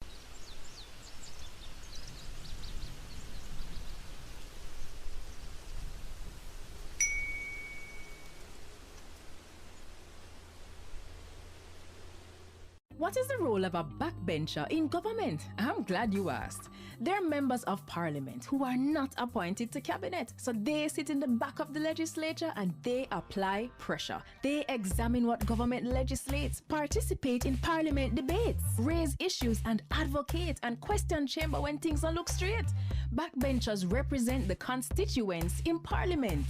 What is the role of a backbencher in government? I'm glad you asked. They're members of parliament who are not appointed to cabinet. So they sit in the back of the legislature and they apply pressure. They examine what government legislates, participate in parliament debates, raise issues and advocate and question chamber when things don't look straight. Backbenchers represent the constituents in parliament.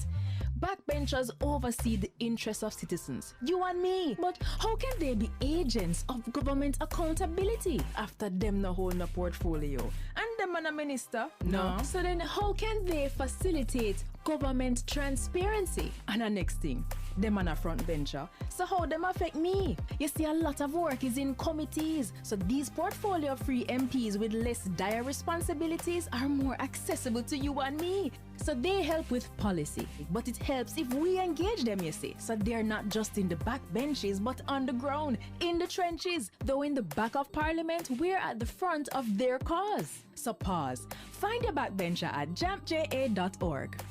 Backbenchers oversee the interests of citizens, you and me. But how can they be agents of government accountability after them no hold no portfolio? And them and a minister? No. So then how can they facilitate government transparency? And the next thing, them and a front bencher. So how them affect me? You see, a lot of work is in committees. So these portfolio-free MPs with less dire responsibilities are more accessible to you and me. So they help with policy, but it helps if we engage them, you see. So they're not just in the back benches, but on the ground, in the trenches. Though in the back of parliament, we're at the front of their cause. So pause. Find your backbencher at jampja.org.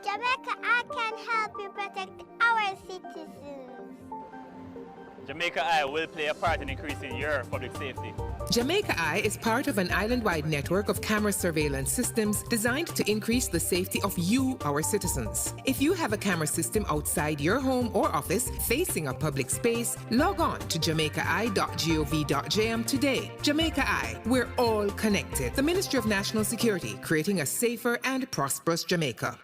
Jamaica, I can help you protect our citizens. Jamaica Eye will play a part in increasing your public safety. Jamaica Eye is part of an island-wide network of camera surveillance systems designed to increase the safety of you, our citizens. If you have a camera system outside your home or office facing a public space, log on to jamaicaeye.gov.jm today. Jamaica Eye, we're all connected. The Ministry of National Security, creating a safer and prosperous Jamaica.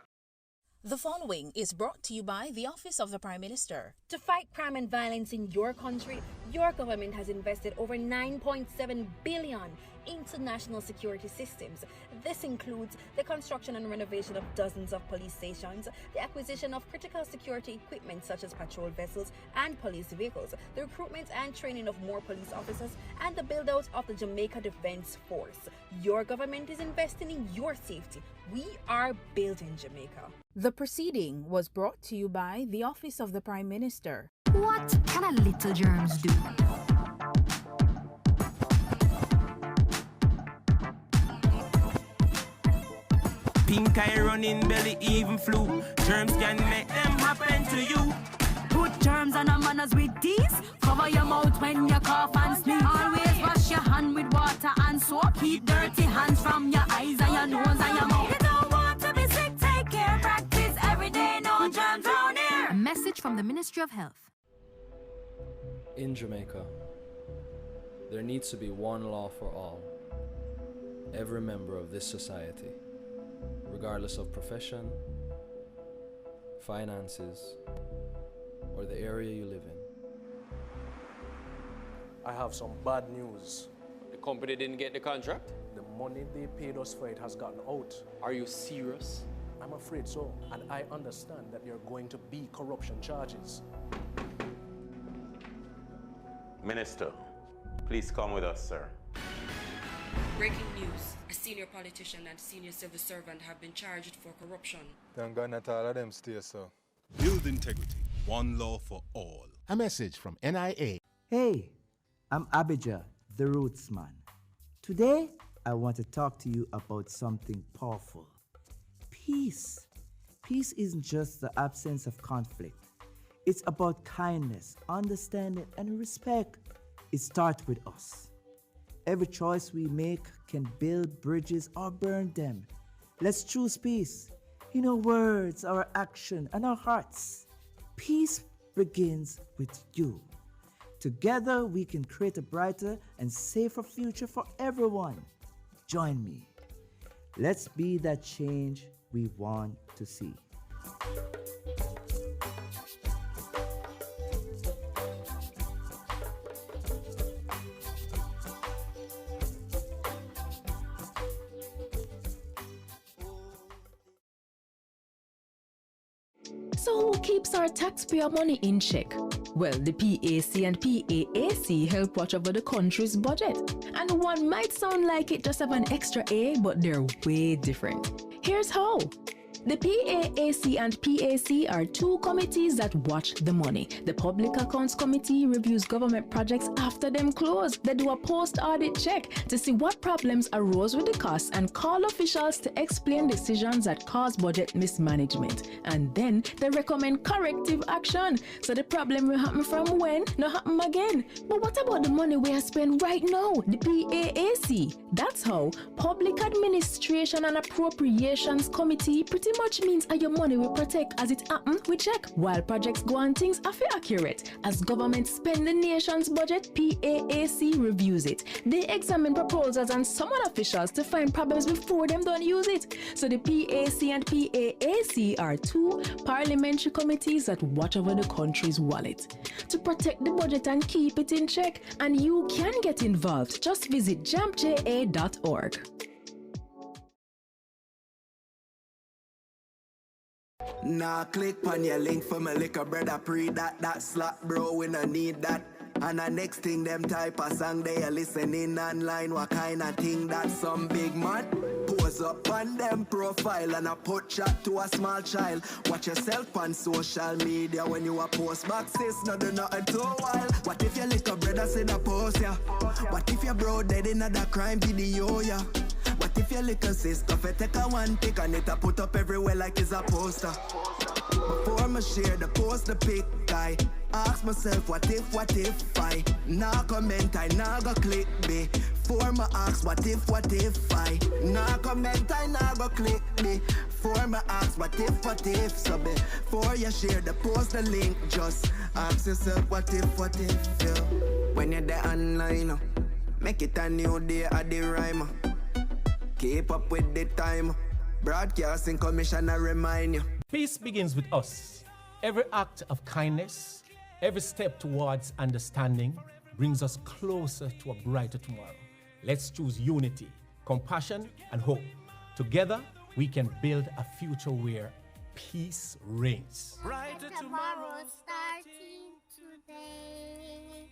The following is brought to you by the Office of the Prime Minister. To fight crime and violence in your country, your government has invested over $9.7 billion into national security systems. This includes the construction and renovation of dozens of police stations, the acquisition of critical security equipment such as patrol vessels and police vehicles, the recruitment and training of more police officers, and the build-out of the Jamaica Defense Force. Your government is investing in your safety. We are building Jamaica. The proceeding was brought to you by the Office of the Prime Minister. What can a little germs do? Pink eye running belly, even flu. Germs can make them happen to you. Put germs on our manners with these. Cover your mouth when you cough and sneeze. Always wash your hand with water and soap. Keep dirty hands from your eyes and your nose and your mouth. You don't want to be sick, take care. Practice every day, no germs around here. A message from the Ministry of Health. In Jamaica, there needs to be one law for all. Every member of this society, regardless of profession, finances, or the area you live in. I have some bad news. The company didn't get the contract? The money they paid us for it has gotten out. Are you serious? I'm afraid so, and I understand that there are going to be corruption charges. Minister, please come with us, sir. Breaking news. A senior politician and senior civil servant have been charged for corruption. Thank God not all of them stay, sir. Build integrity. One law for all. A message from NIA. Hey, I'm Abijah, the Roots Man. Today, I want to talk to you about something powerful. Peace. Peace isn't just the absence of conflict. It's about kindness, understanding, and respect. It starts with us. Every choice we make can build bridges or burn them. Let's choose peace in our words, our action, and our hearts. Peace begins with you. Together, we can create a brighter and safer future for everyone. Join me. Let's be that change we want to see. So who keeps our taxpayer money in check? Well, the PAC and PAAC help watch over the country's budget. And one might sound like it just have an extra A, but they're way different. Here's how. The PAAC and PAC are two committees that watch the money. The Public Accounts Committee reviews government projects after them close. They do a post-audit check to see what problems arose with the costs and call officials to explain decisions that cause budget mismanagement. And then they recommend corrective action. So the problem will happen from when, not happen again. But what about the money we are spending right now? The PAAC. That's how Public Administration and Appropriations Committee pretty much means your money will protect as it happen, we check. While projects go on, things are fair accurate. As government spend the nation's budget, PAAC reviews it. They examine proposals and summon officials to find problems before them don't use it. So the PAC and PAAC are two parliamentary committees that watch over the country's wallet to protect the budget and keep it in check. And you can get involved. Just visit jampja.org. Nah, click on your link for my liquor brother pre that slap bro, we no need that. And the next thing them type a song they are listening online, what kind of thing that some big man pose up on them profile and a put chat to a small child. Watch yourself on social media when you a post boxes, no do nothing too wild. What if your liquor brother said a post ya? What if your bro dead in another crime video ya? What if your little sister take a one pick and it a put up everywhere like it's a poster? Before I share the post, the pic, I ask myself, what if I nah comment, I nah go click me. Before I ask, what if I nah comment, I nah go click me. Before I ask, what if, so before you share the post, the link, just ask yourself, what if, yeah. When you're there online, make it a new day at the rhyme. Keep up with the time. Broadcasting commissioner remind you. Peace begins with us. Every act of kindness, every step towards understanding brings us closer to a brighter tomorrow. Let's choose unity, compassion, and hope. Together, we can build a future where peace reigns. Brighter tomorrow starting today.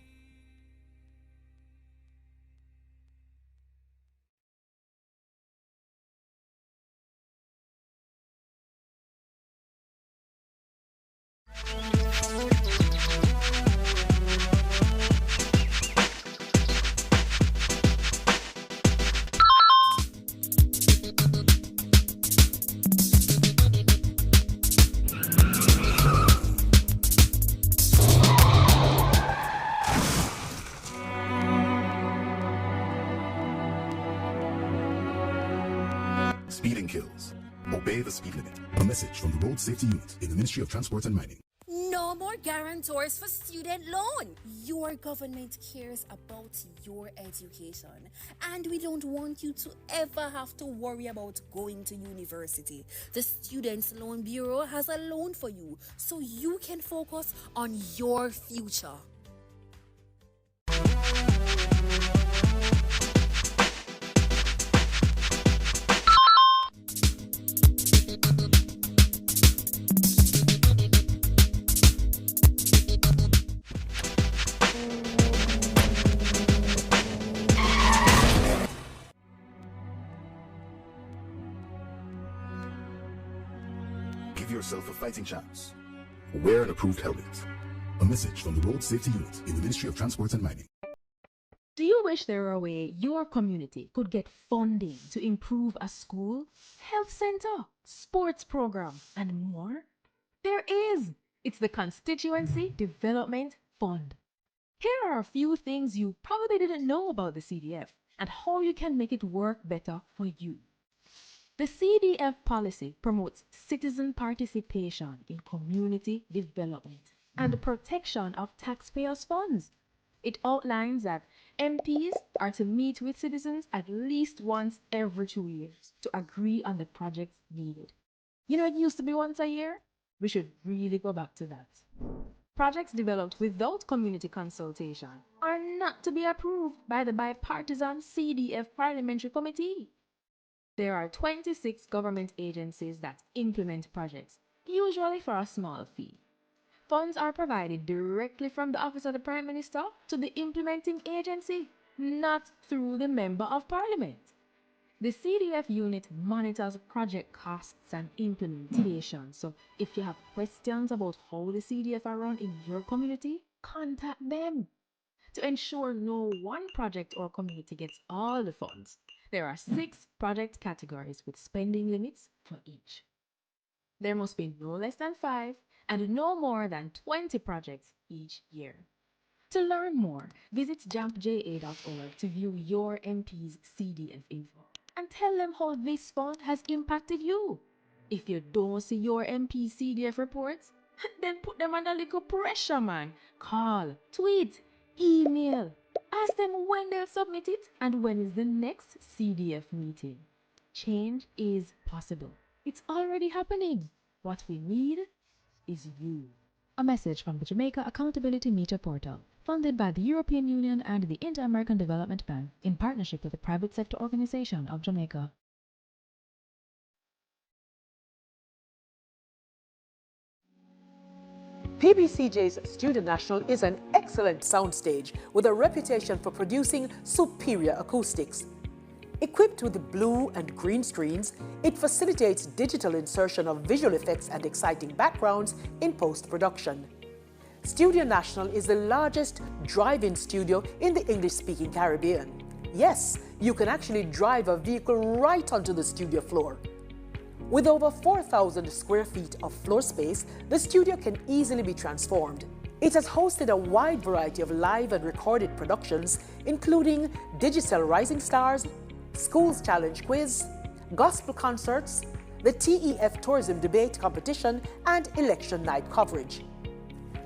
Speeding kills. Obey the speed limit. A message from the Road Safety Unit in the Ministry of Transport and Mining. No more guarantors for student loan. Your government cares about your education, and we don't want you to ever have to worry about going to university. The Students' Loan Bureau has a loan for you, so you can focus on your future. Give yourself a fighting chance. Wear an approved helmet. A message from the Road Safety Unit in the Ministry of Transport and Mining. Do you wish there were a way your community could get funding to improve a school, health center, sports program, and more? There is. It's the Constituency Development Fund. Here are a few things you probably didn't know about the CDF and how you can make it work better for you. The CDF policy promotes citizen participation in community development and the protection of taxpayers' funds. It outlines that MPs are to meet with citizens at least once every 2 years to agree on the projects needed. You know, it used to be once a year. We should really go back to that. Projects developed without community consultation are not to be approved by the bipartisan CDF Parliamentary Committee. There are 26 government agencies that implement projects, usually for a small fee. Funds are provided directly from the Office of the Prime Minister to the implementing agency, not through the Member of Parliament. The CDF unit monitors project costs and implementation, so if you have questions about how the CDF are run in your community, contact them. To ensure no one project or community gets all the funds, there are 6 project categories with spending limits for each. There must be no less than 5 and no more than 20 projects each year. To learn more, visit jampja.org to view your MP's CDF info and tell them how this fund has impacted you. If you don't see your MP's CDF reports, then put them under little pressure, man. Call, tweet, email. Ask them when they'll submit it and when is the next CDF meeting. Change is possible. It's already happening. What we need is you. A message from the Jamaica Accountability Meter Portal, funded by the European Union and the Inter-American Development Bank in partnership with the Private Sector Organization of Jamaica. PBCJ's Student National is an excellent soundstage with a reputation for producing superior acoustics. Equipped with blue and green screens, it facilitates digital insertion of visual effects and exciting backgrounds in post-production. Studio National is the largest drive-in studio in the English-speaking Caribbean. Yes, You can actually drive a vehicle right onto the studio floor. With over 4,000 square feet of floor space, the studio can easily be transformed. It has hosted a wide variety of live and recorded productions, including Digital Rising Stars, Schools Challenge Quiz, gospel concerts, the TEF Tourism Debate Competition, and election night coverage.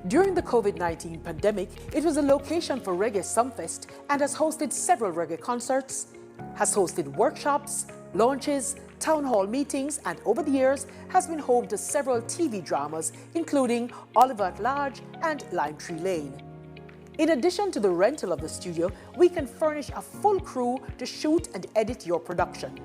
During the COVID-19 pandemic, it was a location for Reggae Sumfest and has hosted several reggae concerts, has hosted workshops, launches, town hall meetings, and over the years has been home to several TV dramas, including Oliver at Large and Lime Tree Lane. In addition to the rental of the studio, we can furnish a full crew to shoot and edit your production.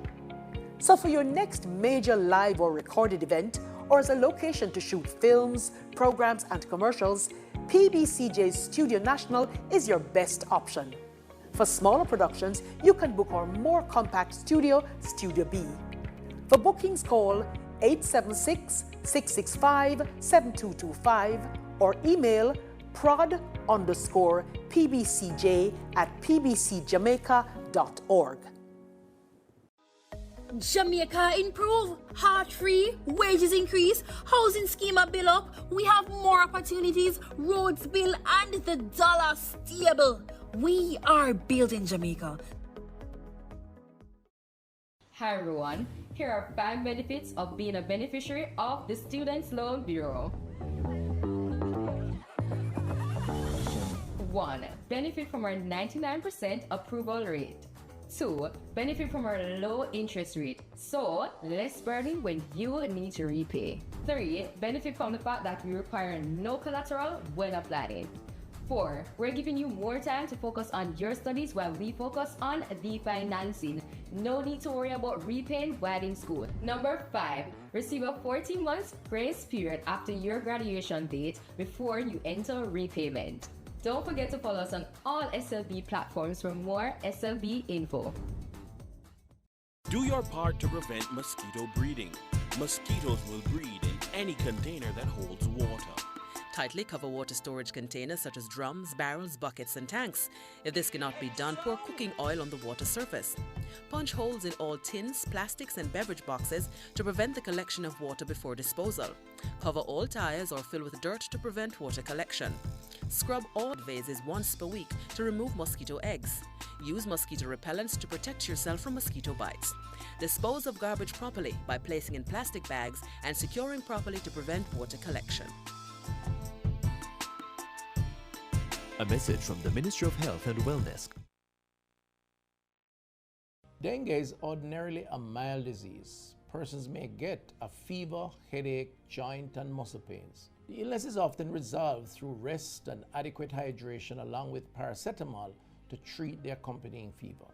So for your next major live or recorded event, or as a location to shoot films, programs, and commercials, PBCJ's Studio National is your best option. For smaller productions, you can book our more compact studio, Studio B. For bookings, call 876-665-7225 or email prod_pbcj@pbcjamaica.org. Jamaica improve, heart free, wages increase, housing scheme bill up, we have more opportunities, roads bill, and the dollar stable. We are building Jamaica. Hi everyone, here are 5 benefits of being a beneficiary of the Students' Loan Bureau. 1. Benefit from our 99% approval rate. 2. Benefit from our low interest rate, so less burden when you need to repay. 3. Benefit from the fact that we require no collateral when applying. 4. We're giving you more time to focus on your studies while we focus on the financing. No need to worry about repaying while in school. Number 5. Receive a 14 months grace period after your graduation date before you enter repayment. Don't forget to follow us on all SLB platforms for more SLB info. Do your part to prevent mosquito breeding. Mosquitoes will breed in any container that holds water. Tightly cover water storage containers such as drums, barrels, buckets, and tanks. If this cannot be done, pour cooking oil on the water surface. Punch holes in all tins, plastics, and beverage boxes to prevent the collection of water before disposal. Cover all tires or fill with dirt to prevent water collection. Scrub all vases once per week to remove mosquito eggs. Use mosquito repellents to protect yourself from mosquito bites. Dispose of garbage properly by placing in plastic bags and securing properly to prevent water collection. A message from the Ministry of Health and Wellness. Dengue is ordinarily a mild disease. Persons may get a fever, headache, joint, and muscle pains. The illness is often resolved through rest and adequate hydration along with paracetamol to treat the accompanying fever.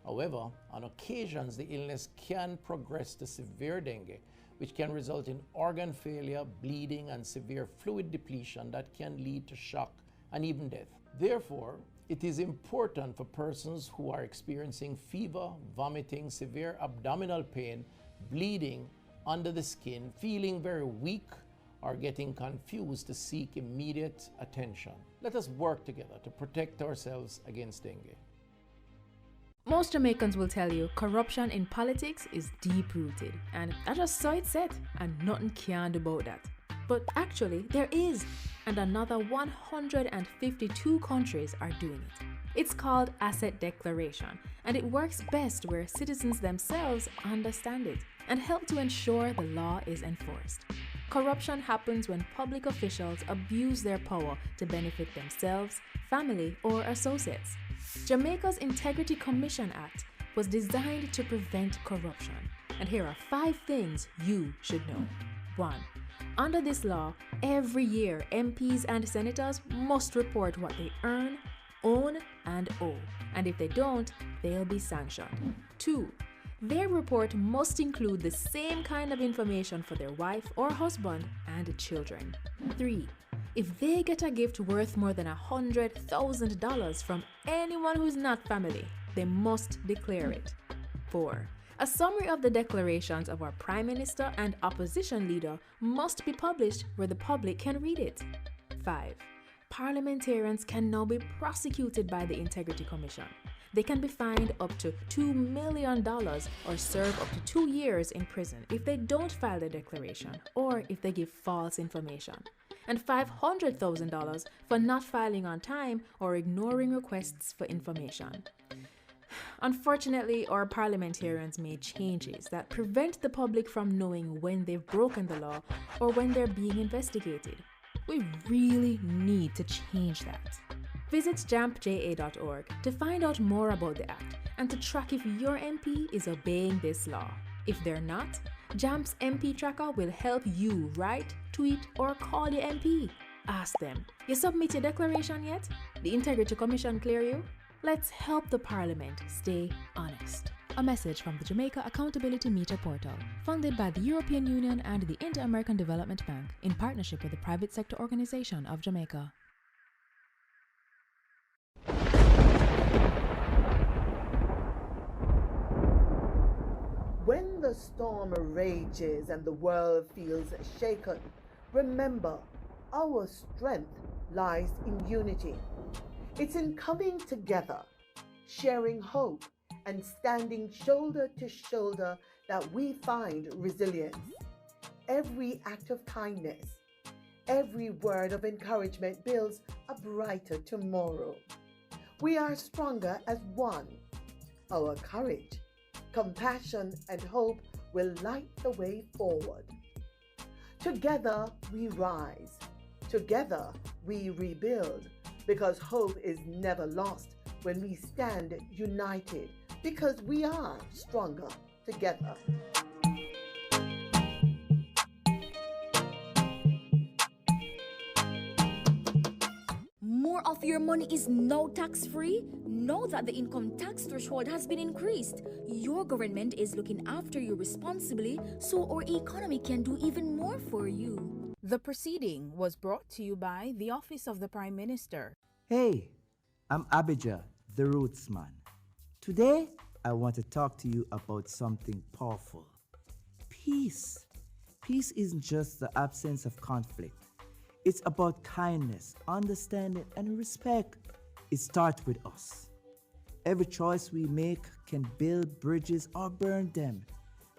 However, on occasions, the illness can progress to severe dengue, which can result in organ failure, bleeding, and severe fluid depletion that can lead to shock and even death. Therefore, it is important for persons who are experiencing fever, vomiting, severe abdominal pain, bleeding under the skin, feeling very weak, or getting confused to seek immediate attention. Let us work together to protect ourselves against dengue. Most Jamaicans will tell you corruption in politics is deep-rooted, and I just saw it said, and nothing can do about that. But actually, there is, and another 152 countries are doing it. It's called asset declaration, and it works best where citizens themselves understand it and help to ensure the law is enforced. Corruption happens when public officials abuse their power to benefit themselves, family, or associates. Jamaica's Integrity Commission Act was designed to prevent corruption, and here are 5 things you should know. 1. Under this law, every year MPs and senators must report what they earn, own, and owe, and if they don't, they'll be sanctioned. 2. Their report must include the same kind of information for their wife or husband and children. 3. If they get a gift worth more than $100,000 from anyone who's not family, they must declare it. 4. A summary of the declarations of our Prime Minister and opposition leader must be published where the public can read it. 5. Parliamentarians can now be prosecuted by the Integrity Commission. they can be fined up to $2 million or serve up to 2 years in prison if they don't file their declaration or if they give false information, and $500,000 for not filing on time or ignoring requests for information. Unfortunately, our parliamentarians made changes that prevent the public from knowing when they've broken the law or when they're being investigated. We really need to change that. Visit jampja.org to find out more about the act and to track if your MP is obeying this law. If they're not, JAMP's MP Tracker will help you write, tweet, or call your MP. Ask them, you submit your declaration yet? The Integrity Commission clear you? Let's help the Parliament stay honest. A message from the Jamaica Accountability Meter Portal, funded by the European Union and the Inter-American Development Bank in partnership with the Private Sector Organization of Jamaica. When the storm rages and the world feels shaken, remember, our strength lies in unity. It's in coming together, sharing hope, and standing shoulder to shoulder that we find resilience. Every act of kindness, every word of encouragement builds a brighter tomorrow. We are stronger as one. Our courage, compassion, and hope will light the way forward. Together we rise. Together we rebuild, because hope is never lost when we stand united, because we are stronger together. More of your money is now tax-free? Know that the income tax threshold has been increased. Your government is looking after you responsibly, so our economy can do even more for you. The proceeding was brought to you by the Office of the Prime Minister. Hey, I'm Abijah, the Rootsman. Today, I want to talk to you about something powerful. Peace. Peace isn't just the absence of conflict. It's about kindness, understanding, and respect. It starts with us. Every choice we make can build bridges or burn them.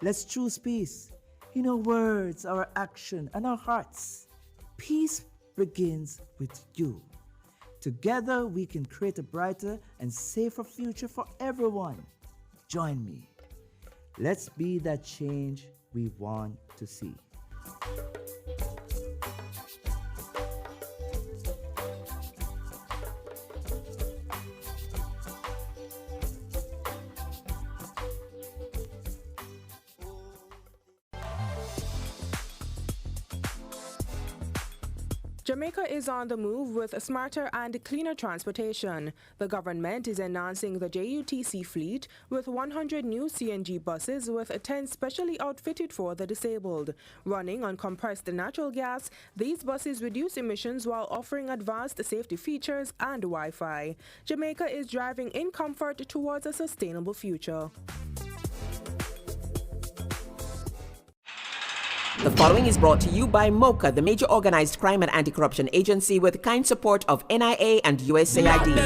Let's choose peace in our words, our action, and our hearts. Peace begins with you. Together, we can create a brighter and safer future for everyone. Join me. Let's be that change we want to see. Jamaica is on the move with smarter and cleaner transportation. The government is enhancing the JUTC fleet with 100 new CNG buses with 10 specially outfitted for the disabled. Running on compressed natural gas, these buses reduce emissions while offering advanced safety features and Wi-Fi. Jamaica is driving in comfort towards a sustainable future. The following is brought to you by MOCA, the major organized crime and anti-corruption agency with kind support of NIA and USAID.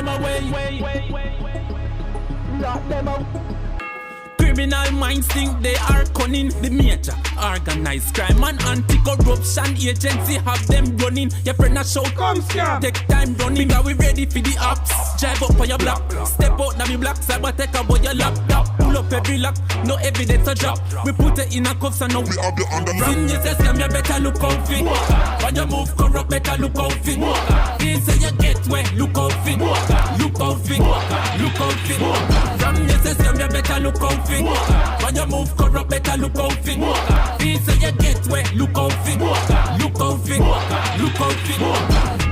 Criminal minds think they are cunning. The major organized crime and anti-corruption agency have them running. Your friend a shout, come scam. Take time running, are we ready for the ops? Drive up on your block, step out now me block, cyber take about your laptop. Pull up every lock, no evidence to drop. We put it in a cuffs and now we have the under. From you say scam, you better look out fit. When you move corrupt, better look out fit. They say you get wet, look out fit. Look out fit, look out fit. From you say scam, you better look out fit. When you move corrupt, better look out fit. They say you get wet, look out fit. Look out fit, look out fit.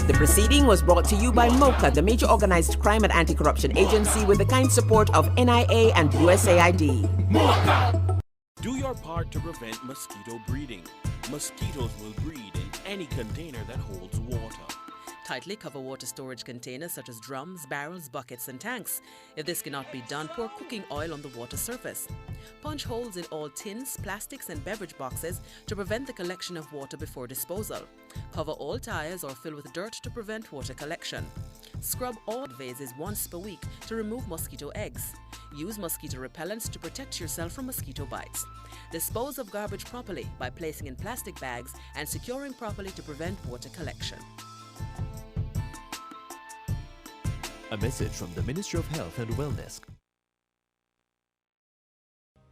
The proceeding was brought to you by MOCA, the major organized crime and anti-corruption agency with the kind support of NIA and USAID. MOCA! Do your part to prevent mosquito breeding. Mosquitoes will breed in any container that holds water. Tightly cover water storage containers such as drums, barrels, buckets, and tanks. If this cannot be done, pour cooking oil on the water surface. Punch holes in all tins, plastics, and beverage boxes to prevent the collection of water before disposal. Cover all tires or fill with dirt to prevent water collection. Scrub all vases once per week to remove mosquito eggs. Use mosquito repellents to protect yourself from mosquito bites. Dispose of garbage properly by placing in plastic bags and securing properly to prevent water collection. A message from the Ministry of Health and Wellness.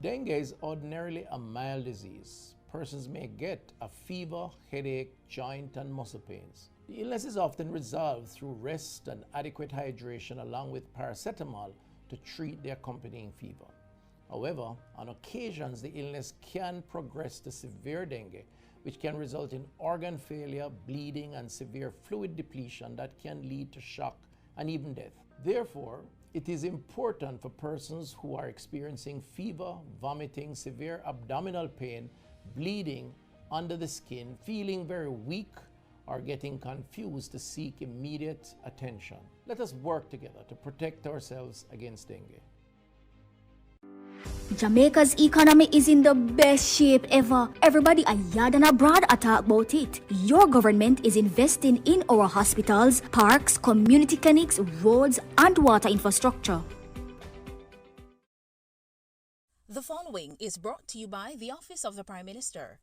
Dengue is ordinarily a mild disease. Persons may get a fever, headache, joint and muscle pains. The illness is often resolved through rest and adequate hydration along with paracetamol to treat the accompanying fever. However, on occasions the illness can progress to severe dengue, which can result in organ failure, bleeding and severe fluid depletion that can lead to shock and even death. Therefore, it is important for persons who are experiencing fever, vomiting, severe abdominal pain, bleeding under the skin, feeling very weak, or getting confused to seek immediate attention. Let us work together to protect ourselves against dengue. Jamaica's economy is in the best shape ever. Everybody abroad and abroad talk about it. Your government is investing in our hospitals, parks, community clinics, roads, and water infrastructure. The following is brought to you by the Office of the Prime Minister.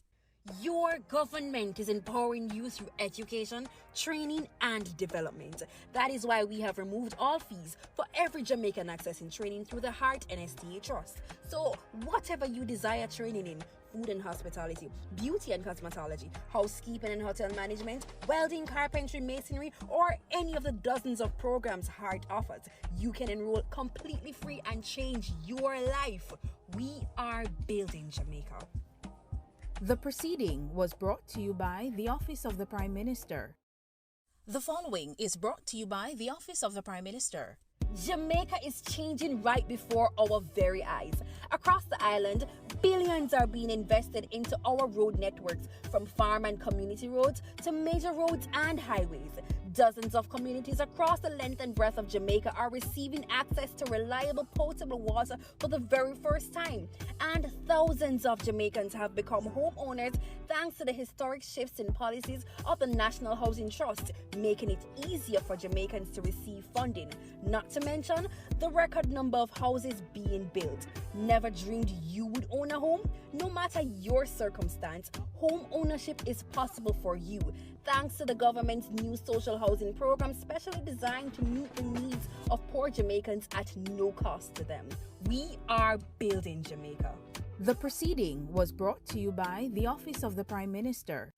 Your government is empowering you through education, training, and development. That is why we have removed all fees for every Jamaican accessing training through the Heart NSTA Trust. So, whatever you desire training in, food and hospitality, beauty and cosmetology, housekeeping and hotel management, welding, carpentry, masonry, or any of the dozens of programs Heart offers, you can enroll completely free and change your life. We are building Jamaica. The proceeding was brought to you by the Office of the Prime Minister. The following is brought to you by the Office of the Prime Minister. Jamaica is changing right before our very eyes. Across the island, billions are being invested into our road networks, from farm and community roads to major roads and highways. Dozens of communities across the length and breadth of Jamaica are receiving access to reliable potable water for the very first time. And thousands of Jamaicans have become homeowners thanks to the historic shifts in policies of the National Housing Trust, making it easier for Jamaicans to receive funding. Not to mention the record number of houses being built. Never dreamed you would own a home? No matter your circumstance, home ownership is possible for you, thanks to the government's new social housing program specially designed to meet the needs of poor Jamaicans at no cost to them. We are building Jamaica. The proceeding was brought to you by the Office of the Prime Minister.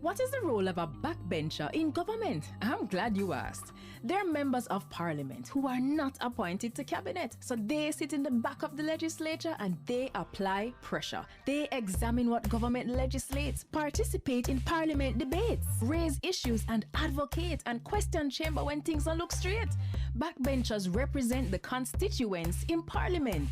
What is the role of a backbencher in government? I'm glad you asked. They're members of Parliament who are not appointed to cabinet. So they sit in the back of the legislature and they apply pressure. They examine what government legislates, participate in Parliament debates, raise issues and advocate and question chamber when things don't look straight. Backbenchers represent the constituents in Parliament.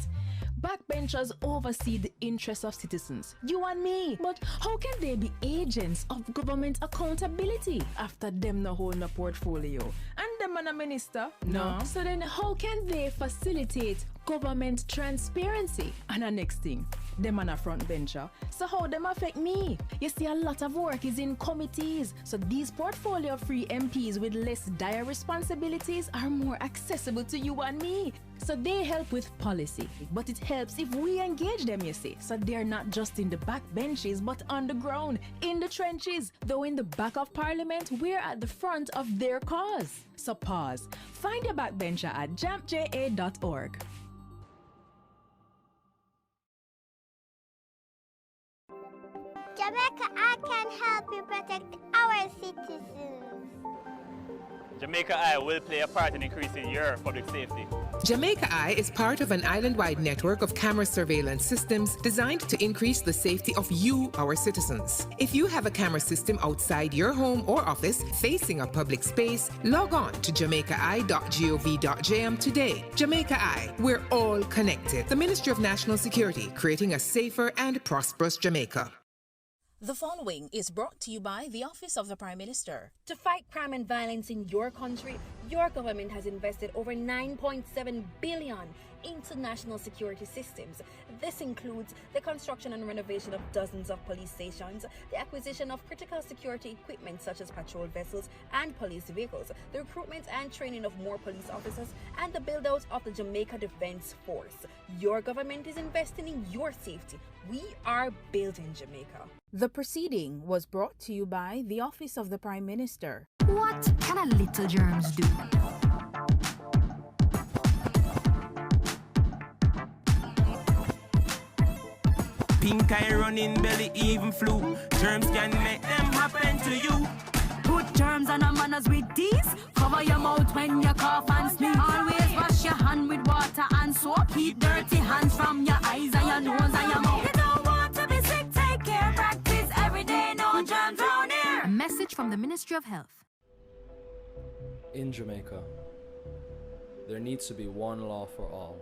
Backbenchers oversee the interests of citizens, you and me. But how can they be agents of government accountability after them no hold a portfolio? And them and a minister? No. So then how can they facilitate government transparency? And the next thing, them and a front bencher. So how them affect me? You see, a lot of work is in committees. So these portfolio-free MPs with less dire responsibilities are more accessible to you and me. So they help with policy, but it helps if we engage them, you see. So they're not just in the back benches, but on the ground, in the trenches. Though in the back of Parliament, we're at the front of their cause. So pause. Find your backbencher at jampja.org. Jamaica, I can help you protect our citizens. Jamaica Eye will play a part in increasing your public safety. Jamaica Eye is part of an island-wide network of camera surveillance systems designed to increase the safety of you, our citizens. If you have a camera system outside your home or office facing a public space, log on to jamaicaeye.gov.jm today. Jamaica Eye, we're all connected. The Ministry of National Security, creating a safer and prosperous Jamaica. The following is brought to you by the Office of the Prime Minister. To fight crime and violence in your country, your government has invested over $9.7 billion into national security systems. This includes the construction and renovation of dozens of police stations, the acquisition of critical security equipment such as patrol vessels and police vehicles, the recruitment and training of more police officers, and the build-out of the Jamaica Defense Force. Your government is investing in your safety. We are building Jamaica. The proceeding was brought to you by the Office of the Prime Minister. What can a little germs do? Pink eye running belly, even flu. Germs can make them happen to you. Put germs on our manners with these. Cover your mouth when you cough and sneeze. Always wash your hand with water and soap. Keep dirty hands from your eyes and your nose and your mouth. You don't want to be sick, take care. Practice every day, no germs round here. A message from the Ministry of Health. In Jamaica, there needs to be one law for all.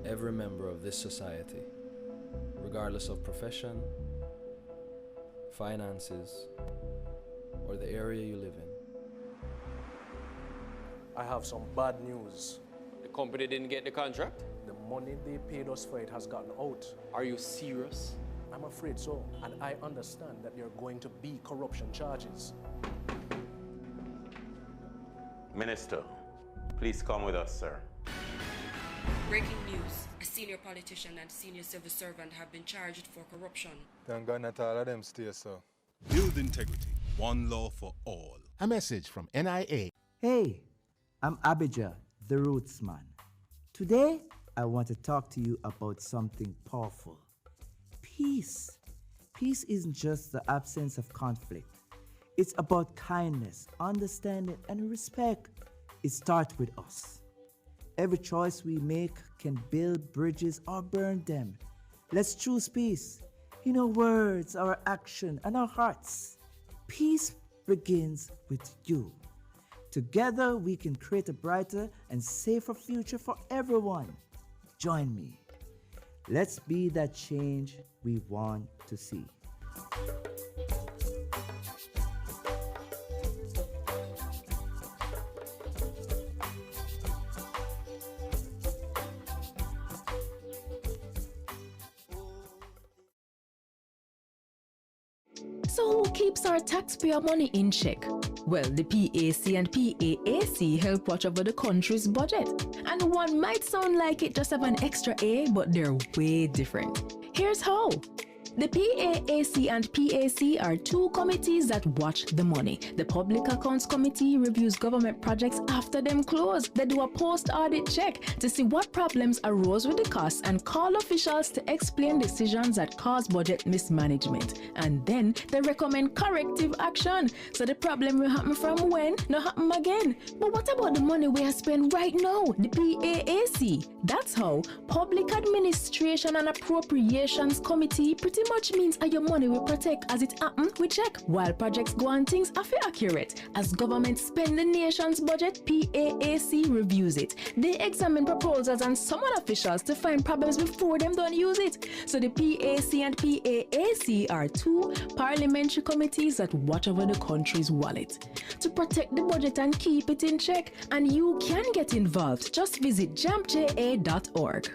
Every member of this society, regardless of profession, finances, or the area you live in. I have some bad news. The company didn't get the contract? The money they paid us for it has gotten out. Are you serious? I'm afraid so. And I understand that there are going to be corruption charges. Minister, please come with us, sir. Breaking news. A senior politician and senior civil servant have been charged for corruption. Thank God not all of them stay, sir. Build integrity. One law for all. A message from NIA. Hey, I'm Abijah, the Roots Man. Today, I want to talk to you about something powerful. Peace. Peace isn't just the absence of conflict. It's about kindness, understanding, and respect. It starts with us. Every choice we make can build bridges or burn them. Let's choose peace in our words, our action, and our hearts. Peace begins with you. Together, we can create a brighter and safer future for everyone. Join me. Let's be that change we want to see. So who keeps our taxpayer money in check? Well, the PAC and PAAC help watch over the country's budget. And one might sound like it just have an extra A, but they're way different. Here's how. The PAAC and PAC are two committees that watch the money. The Public Accounts Committee reviews government projects after them close. They do a post-audit check to see what problems arose with the costs and call officials to explain decisions that cause budget mismanagement. And then they recommend corrective action. So the problem will happen from when, not happen again. But what about the money we are spending right now? The PAAC. That's how Public Administration and Appropriations Committee pretty much means your money will protect as it happen, we check. While projects go on, things are accurate. As government spend the nation's budget, PAAC reviews it. They examine proposals and summon officials to find problems before them don't use it. So the PAC and PAAC are two parliamentary committees that watch over the country's wallet to protect the budget and keep it in check. And you can get involved. Just visit jampja.org.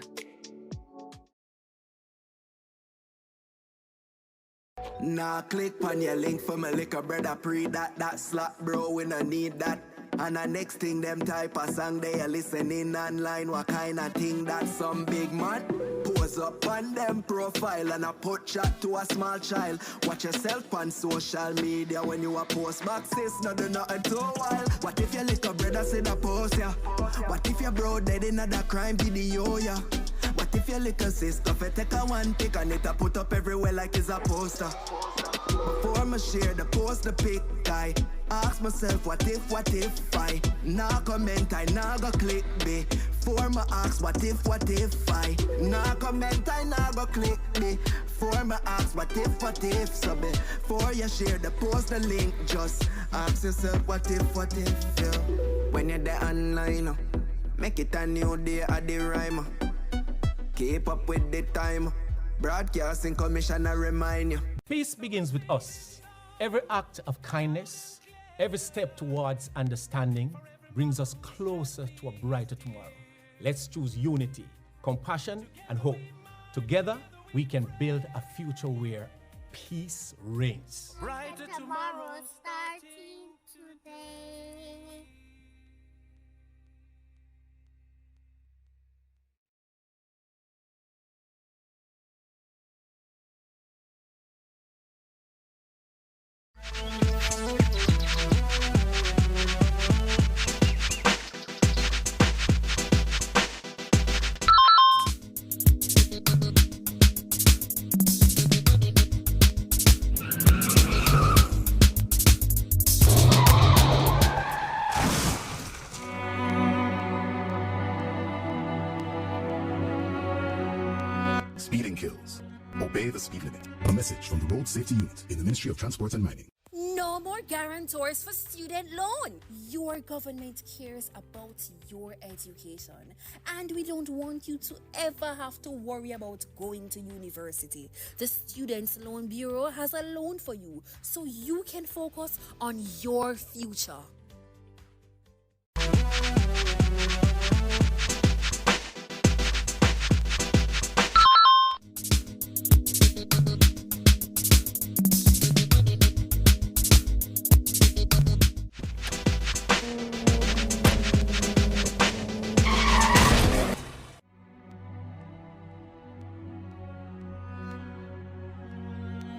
Nah, click on your link for my liquor brother pre that slap bro, we no need that. And the next thing them type of song they are listening online, what kind of thing that some big man pose up on them profile and a put chat to a small child. Watch yourself on social media when you a post boxes, no do nothing too wild. What if your little brother said a post ya? What if your bro dead in another crime video ya? What if your little sister fi take a one pic and it a put up everywhere like it's a poster? Before me share the post, the pic, I ask myself what if I nah comment, I nah go click B. Before me ask what if I nah comment, I nah go click B. Before me ask what if, so before you share the post, the link, just ask yourself what if, yeah. When you're there online, make it a new day at the rhyme. Keep up with the time. Broadcasting commission, I remind you. Peace begins with us. Every act of kindness, every step towards understanding brings us closer to a brighter tomorrow. Let's choose unity, compassion, and hope. Together, we can build a future where peace reigns. Brighter tomorrow starting today. Speeding kills. Obey the speed limit. A message from the Road Safety Unit in the Ministry of Transport and Mining. No more guarantors for student loan. Your government cares about your education, and we don't want you to ever have to worry about going to university. The Students' Loan Bureau has a loan for you, so you can focus on your future.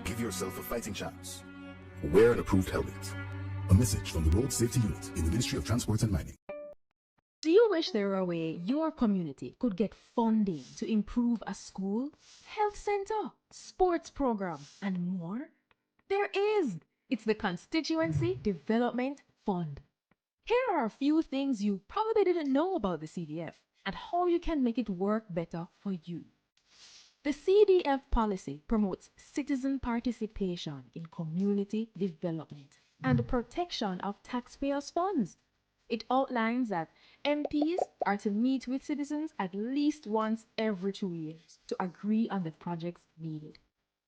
Give yourself a fighting chance. Wear an approved helmet. A message from the Road Safety Unit in the Ministry of Transport and Mining. Do you wish there were a way your community could get funding to improve a school, health center, sports program, and more? There is. It's the Constituency Development Fund. Here are a few things you probably didn't know about the CDF and how you can make it work better for you. The CDF policy promotes citizen participation in community development and the protection of taxpayers' funds. It outlines that MPs are to meet with citizens at least once every 2 years to agree on the projects needed.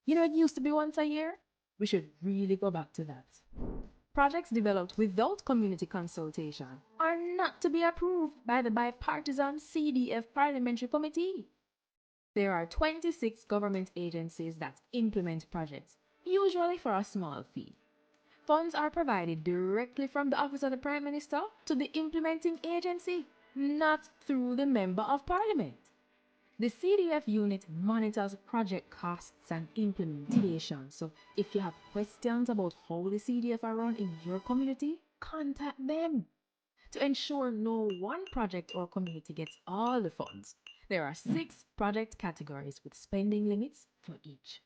You know, it used to be once a year. We should really go back to that. Projects developed without community consultation are not to be approved by the bipartisan CDF Parliamentary Committee. There are 26 government agencies that implement projects, usually for a small fee. Funds are provided directly from the Office of the Prime Minister to the implementing agency, not through the Member of Parliament. The CDF unit monitors project costs and implementation, so if you have questions about how the CDF are run in your community, contact them. To ensure no one project or community gets all the funds, there are 6 project categories with spending limits for each.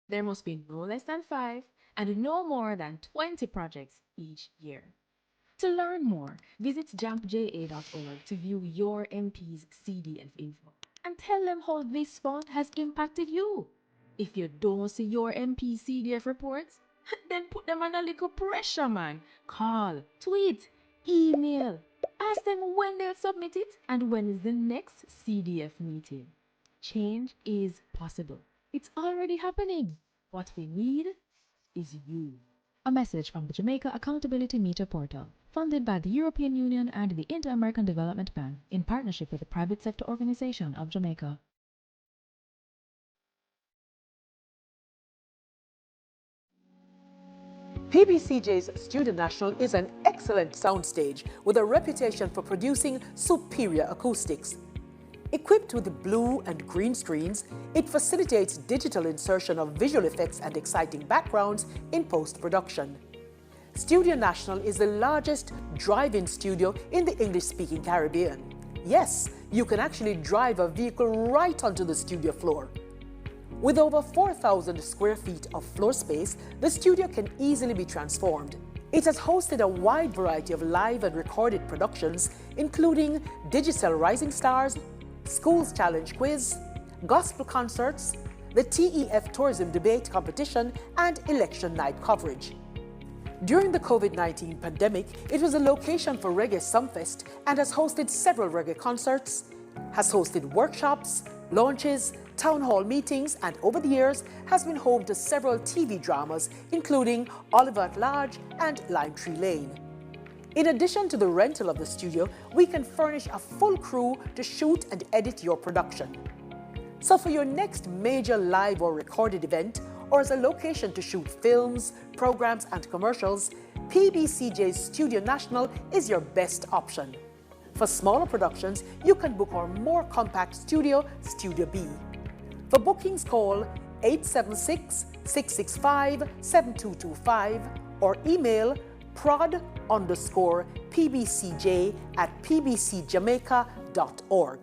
There must be no less than 5 and no more than 20 projects each year. To learn more, visit jampja.org to view your MP's CDF info and tell them how this fund has impacted you. If you don't see your MP CDF reports, then put them on a little pressure, man. Call, tweet, email. Ask them when they'll submit it and when is the next CDF meeting. Change is possible. It's already happening. What we need is you. A message from the Jamaica Accountability Meter Portal, funded by the European Union and the Inter-American Development Bank in partnership with the Private Sector Organization of Jamaica. PBCJ's Student National is an excellent soundstage with a reputation for producing superior acoustics. Equipped with blue and green screens, it facilitates digital insertion of visual effects and exciting backgrounds in post-production. Studio National is the largest drive-in studio in the English-speaking Caribbean. Yes, you can actually drive a vehicle right onto the studio floor. With over 4,000 square feet of floor space, the studio can easily be transformed. It has hosted a wide variety of live and recorded productions, including Digicel Rising Stars, Schools Challenge Quiz, gospel concerts, the TEF Tourism Debate Competition, and election night coverage. During the COVID-19 pandemic, it was a location for Reggae Sumfest and has hosted several reggae concerts, has hosted workshops, launches, town hall meetings, and over the years has been home to several TV dramas, including Oliver at Large and Lime Tree Lane. In addition to the rental of the studio, we can furnish a full crew to shoot and edit your production. So for your next major live or recorded event, or as a location to shoot films, programs, and commercials, PBCJ's Studio National is your best option. For smaller productions, you can book our more compact studio, Studio B. For bookings, call 876-665-7225 or email prod_pbcj@pbcjamaica.org.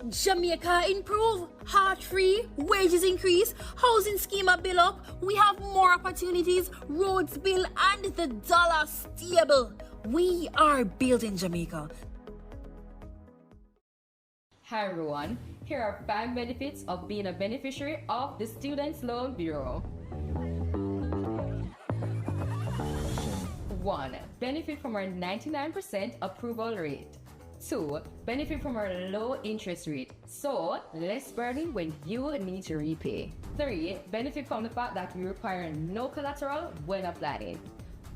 Jamaica improve, heart free, wages increase, housing scheme build up, we have more opportunities, roads build, and the dollar stable. We are building Jamaica. Hi everyone, here are 5 benefits of being a beneficiary of the Students' Loan Bureau. 1. Benefit from our 99% approval rate. 2. Benefit from our low interest rate, so less burden when you need to repay. 3. Benefit from the fact that we require no collateral when applying.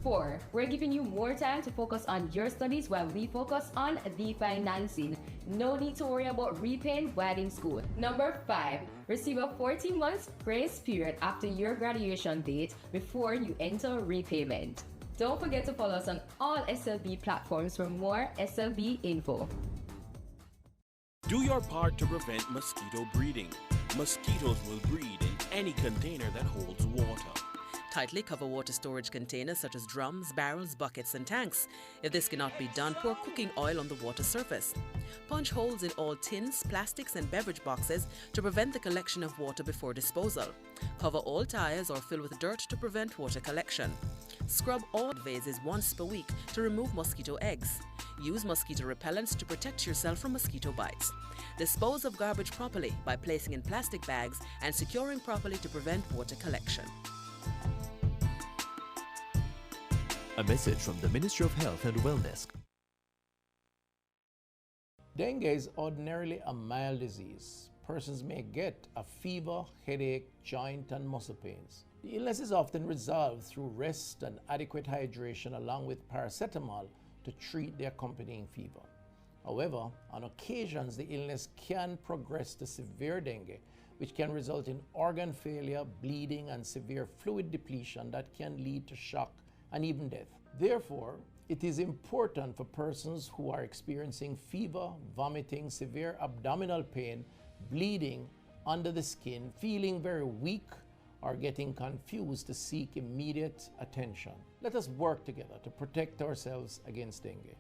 4. We're giving you more time to focus on your studies while we focus on the financing. No need to worry about repaying while in school. Number 5. Receive a 14 months grace period after your graduation date before you enter repayment. Don't forget to follow us on all SLB platforms for more SLB info. Do your part to prevent mosquito breeding. Mosquitoes will breed in any container that holds water. Tightly cover water storage containers such as drums, barrels, buckets, and tanks. If this cannot be done, pour cooking oil on the water surface. Punch holes in all tins, plastics, and beverage boxes to prevent the collection of water before disposal. Cover all tires or fill with dirt to prevent water collection. Scrub all vases once per week to remove mosquito eggs. Use mosquito repellents to protect yourself from mosquito bites. Dispose of garbage properly by placing in plastic bags and securing properly to prevent water collection. A message from the Ministry of Health and Wellness. Dengue is ordinarily a mild disease. Persons may get a fever, headache, joint and muscle pains. The illness is often resolved through rest and adequate hydration along with paracetamol to treat the accompanying fever. However, on occasions the illness can progress to severe dengue, which can result in organ failure, bleeding and severe fluid depletion that can lead to shock and even death. Therefore, it is important for persons who are experiencing fever, vomiting, severe abdominal pain, bleeding under the skin, feeling very weak, or getting confused to seek immediate attention. Let us work together to protect ourselves against dengue.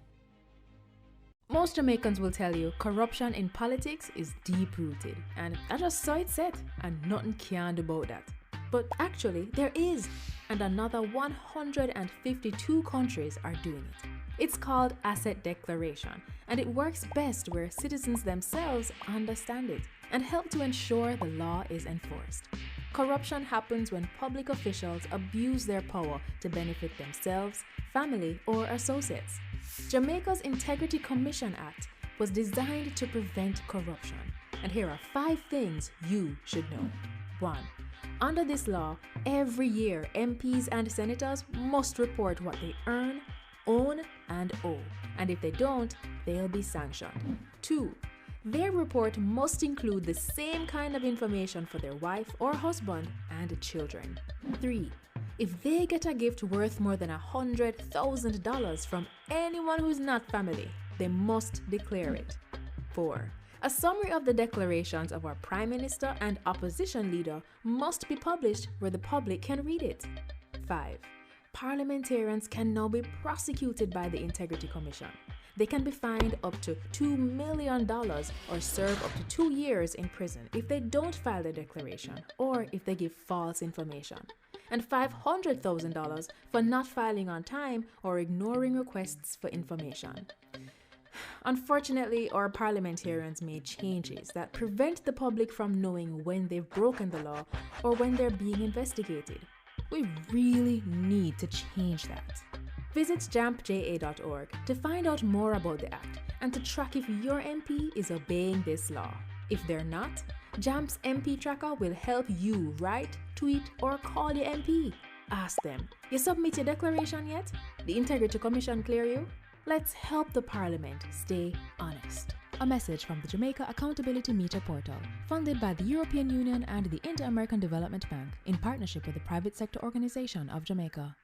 Most Jamaicans will tell you corruption in politics is deep-rooted, and I just saw it said, and nothing can do about that. But actually, there is, and another 152 countries are doing it. It's called asset declaration, and it works best where citizens themselves understand it and help to ensure the law is enforced. Corruption happens when public officials abuse their power to benefit themselves, family, or associates. Jamaica's Integrity Commission Act was designed to prevent corruption, and here are 5 things you should know. 1. Under this law, every year MPs and senators must report what they earn, own, and owe, and if they don't, they'll be sanctioned. 2. Their report must include the same kind of information for their wife or husband and children. 3. If they get a gift worth more than $100,000 from anyone who's not family, they must declare it. 4. A summary of the declarations of our Prime Minister and opposition leader must be published where the public can read it. 5. Parliamentarians can now be prosecuted by the Integrity Commission. They can be fined up to $2 million or serve up to 2 years in prison if they don't file the declaration or if they give false information, and $500,000 for not filing on time or ignoring requests for information. Unfortunately, our parliamentarians made changes that prevent the public from knowing when they've broken the law or when they're being investigated. We really need to change that. Visit jampja.org to find out more about the act and to track if your MP is obeying this law. If they're not, JAMP's MP Tracker will help you write, tweet, or call your MP. Ask them, you submit your declaration yet? The Integrity Commission clear you? Let's help the Parliament stay honest. A message from the Jamaica Accountability Meter Portal, funded by the European Union and the Inter-American Development Bank in partnership with the Private Sector Organization of Jamaica.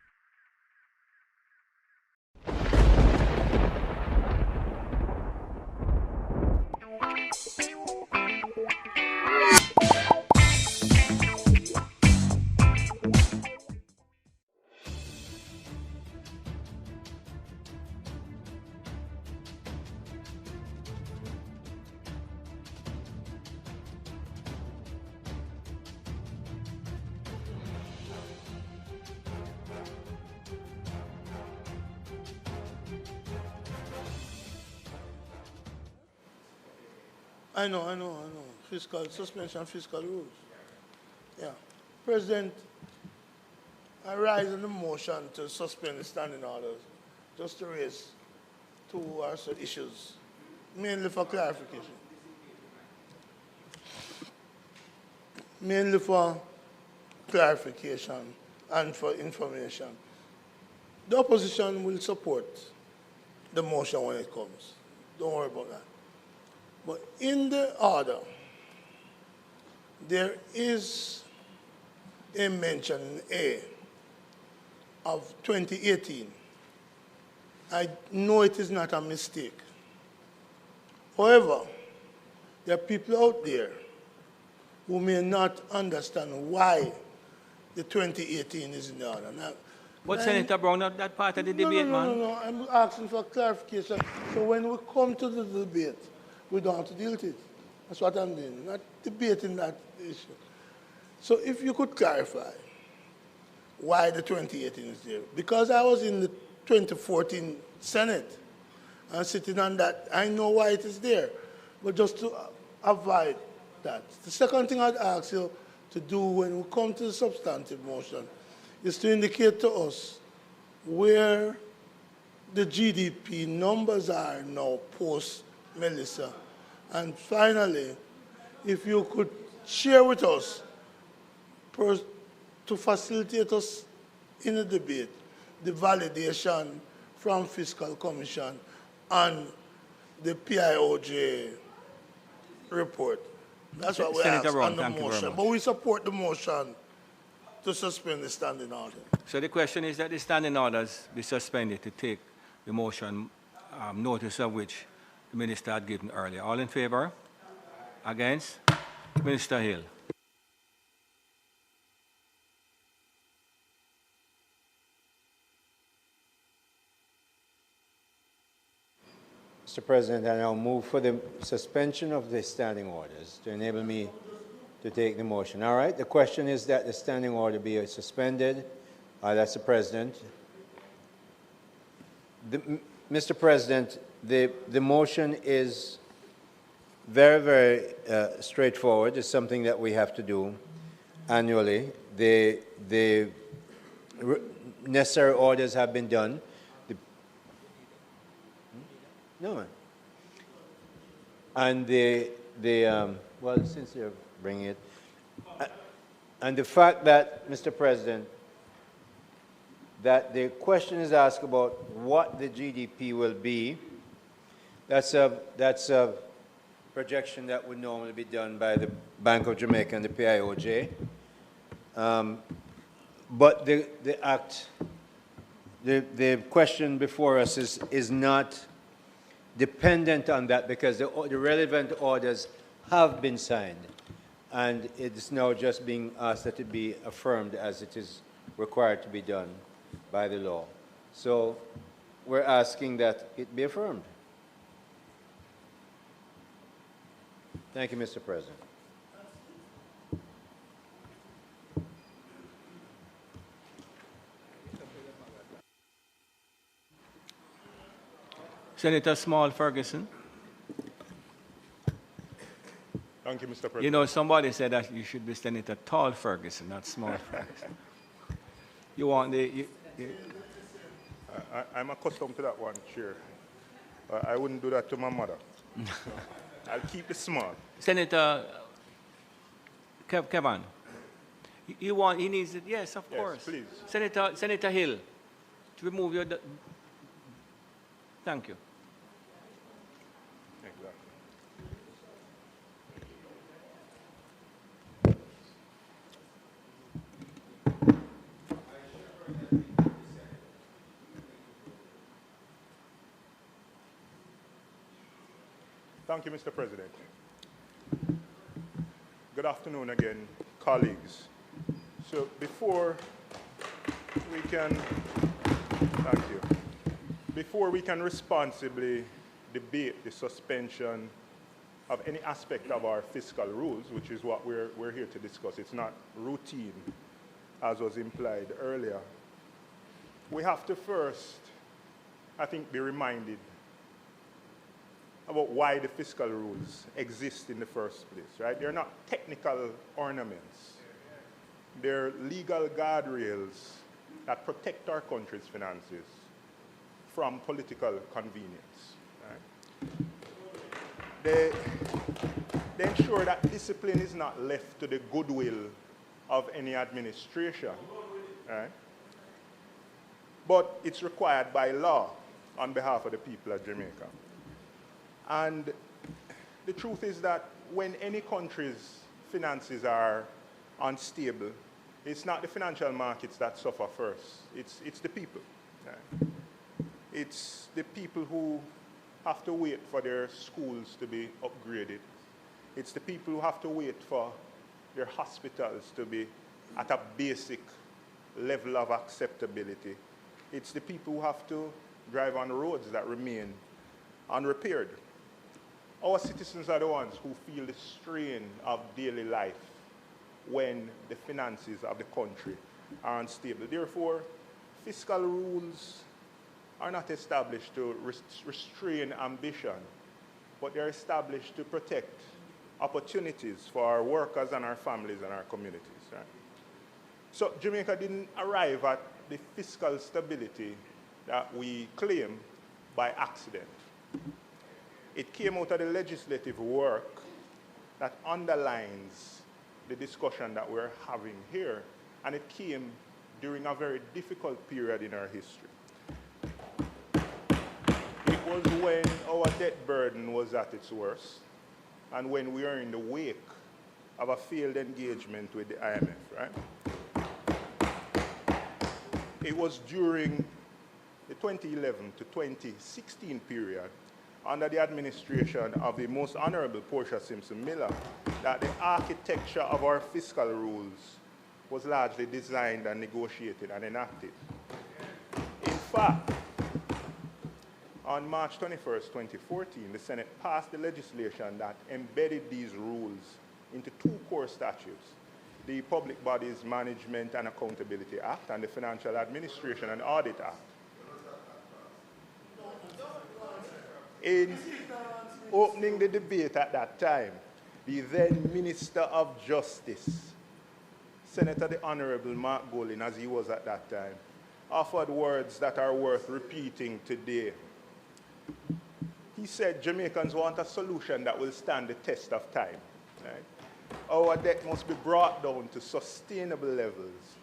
I know. Suspension fiscal rules. Yeah. President, I rise on the motion to suspend the standing orders just to raise two or so issues, mainly for clarification. Mainly for clarification and for information. The opposition will support the motion when it comes. Don't worry about that. But in the order, there is a mention in A of 2018. I know it is not a mistake. However, there are people out there who may not understand why the 2018 is in the order. Now, but Senator Brown, not that part of the debate, man. No, I'm asking for clarification. So when we come to the debate, we don't have to deal with it. That's what I'm doing, not debating that issue. So if you could clarify why the 2018 is there. Because I was in the 2014 Senate and sitting on that, I know why it is there. But just to avoid that. The second thing I'd ask you to do when we come to the substantive motion is to indicate to us where the GDP numbers are now post Melissa. And finally, if you could share with us, to facilitate us in the debate, the validation from Fiscal Commission and the PIOJ report. That's what we ask on the motion. But we support the motion to suspend the standing order. So the question is that the standing orders be suspended to take the motion, notice of which the Minister had given earlier. All in favour? Against? Minister Hill. Mr. President, I now move for the suspension of the standing orders to enable me to take the motion. All right, the question is that the standing order be suspended. That's the President. Mr. President, the motion is very, very straightforward. It's something that we have to do annually. The necessary orders have been done. No. And well, since you're bringing it, and the fact that, Mr. President, that the question is asked about what the GDP will be, that's a projection that would normally be done by the Bank of Jamaica and the PIOJ. But the question before us is not dependent on that because the relevant orders have been signed, and it is now just being asked that it be affirmed as it is required to be done by the law. So we're asking that it be affirmed. Thank you, Mr. President. Senator Small Ferguson. Thank you, Mr. President. You know, somebody said that you should be Senator Tall Ferguson, not Small Ferguson. You want the... I'm accustomed to that one, Chair. I wouldn't do that to my mother. I'll keep it small. Senator Kevin, he needs it. Yes, of course. Please. Senator Hill, to remove your. Thank you. Exactly. Thank you, Mr. President. Good afternoon again, colleagues. So before we can, thank you. Before we can responsibly debate the suspension of any aspect of our fiscal rules, which is what we're here to discuss, it's not routine, as was implied earlier, we have to first, I think, be reminded about why the fiscal rules exist in the first place, right? They're not technical ornaments. They're legal guardrails that protect our country's finances from political convenience, right? They ensure that discipline is not left to the goodwill of any administration, right? But it's required by law on behalf of the people of Jamaica. And the truth is that when any country's finances are unstable, it's not the financial markets that suffer first. It's the people. Right? It's the people who have to wait for their schools to be upgraded. It's the people who have to wait for their hospitals to be at a basic level of acceptability. It's the people who have to drive on roads that remain unrepaired. Our citizens are the ones who feel the strain of daily life when the finances of the country are unstable. Therefore, fiscal rules are not established to restrain ambition, but they're established to protect opportunities for our workers and our families and our communities. Right? So Jamaica didn't arrive at the fiscal stability that we claim by accident. It came out of the legislative work that underlines the discussion that we're having here, and it came during a very difficult period in our history. It was when our debt burden was at its worst, and when we were in the wake of a failed engagement with the IMF, right? It was during the 2011 to 2016 period, under the administration of the most Honorable Portia Simpson Miller, that the architecture of our fiscal rules was largely designed and negotiated and enacted. In fact, on March 21st, 2014, the Senate passed the legislation that embedded these rules into two core statutes, the Public Bodies Management and Accountability Act and the Financial Administration and Audit Act. In opening the debate at that time, the then Minister of Justice, Senator the Honorable Mark Golin, as he was at that time, offered words that are worth repeating today. He said Jamaicans want a solution that will stand the test of time. Right? Our debt must be brought down to sustainable levels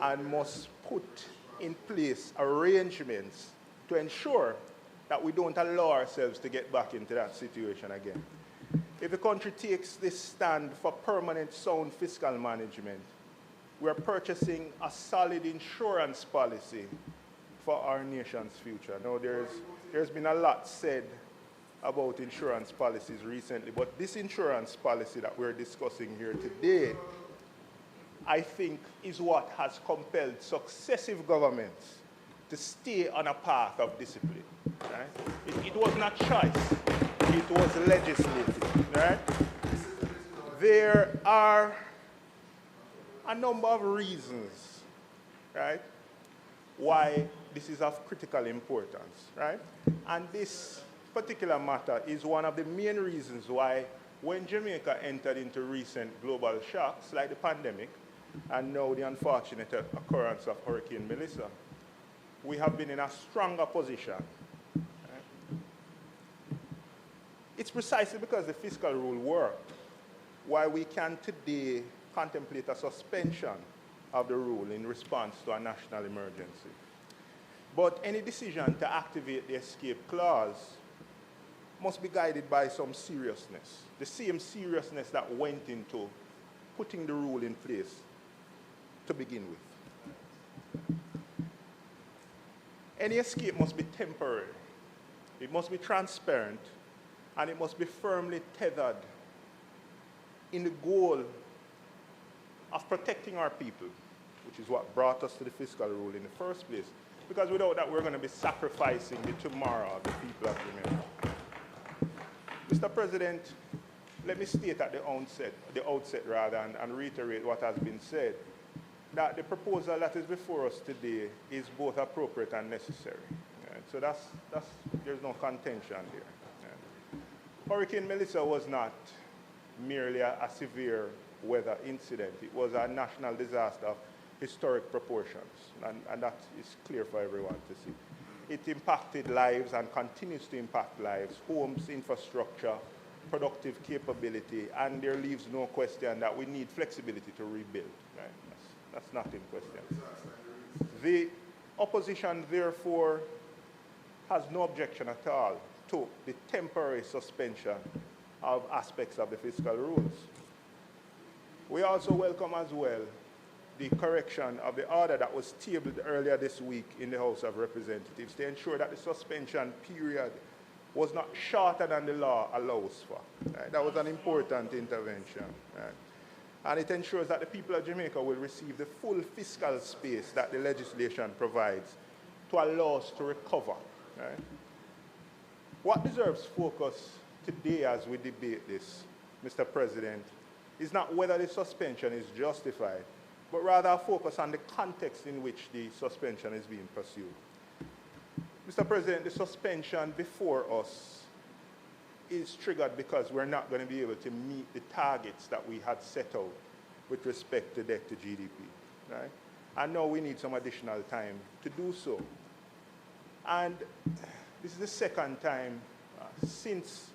and must put in place arrangements to ensure that we don't allow ourselves to get back into that situation again. If the country takes this stand for permanent sound fiscal management, we're purchasing a solid insurance policy for our nation's future. Now, there's been a lot said about insurance policies recently, but this insurance policy that we're discussing here today, I think, is what has compelled successive governments to stay on a path of discipline. Right? It was not choice, it was legislative. Right? There are a number of reasons, right, why this is of critical importance, right? And this particular matter is one of the main reasons why when Jamaica entered into recent global shocks like the pandemic and now the unfortunate occurrence of Hurricane Melissa, we have been in a stronger position. Right? It's precisely because the fiscal rule worked why we can today contemplate a suspension of the rule in response to a national emergency. But any decision to activate the escape clause must be guided by some seriousness, the same seriousness that went into putting the rule in place to begin with. Any escape must be temporary, it must be transparent, and it must be firmly tethered in the goal of protecting our people, which is what brought us to the fiscal rule in the first place. Because without that, we're going to be sacrificing the tomorrow of the people of Jamaica. Mr. President, let me state at the outset and reiterate what has been said, that the proposal that is before us today is both appropriate and necessary. Right? So there's no contention there. Right? Hurricane Melissa was not merely a severe weather incident. It was a national disaster of historic proportions, and that is clear for everyone to see. It impacted lives and continues to impact lives, homes, infrastructure, productive capability, and there leaves no question that we need flexibility to rebuild. Right? That's not in question. The opposition, therefore, has no objection at all to the temporary suspension of aspects of the fiscal rules. We also welcome as well the correction of the order that was tabled earlier this week in the House of Representatives to ensure that the suspension period was not shorter than the law allows for. Right? That was an important intervention. Right? And it ensures that the people of Jamaica will receive the full fiscal space that the legislation provides to allow us to recover. Right? What deserves focus today as we debate this, Mr. President, is not whether the suspension is justified, but rather a focus on the context in which the suspension is being pursued. Mr. President, the suspension before us is triggered because we're not going to be able to meet the targets that we had set out with respect to debt to GDP. Right? And now we need some additional time to do so. And this is the second time since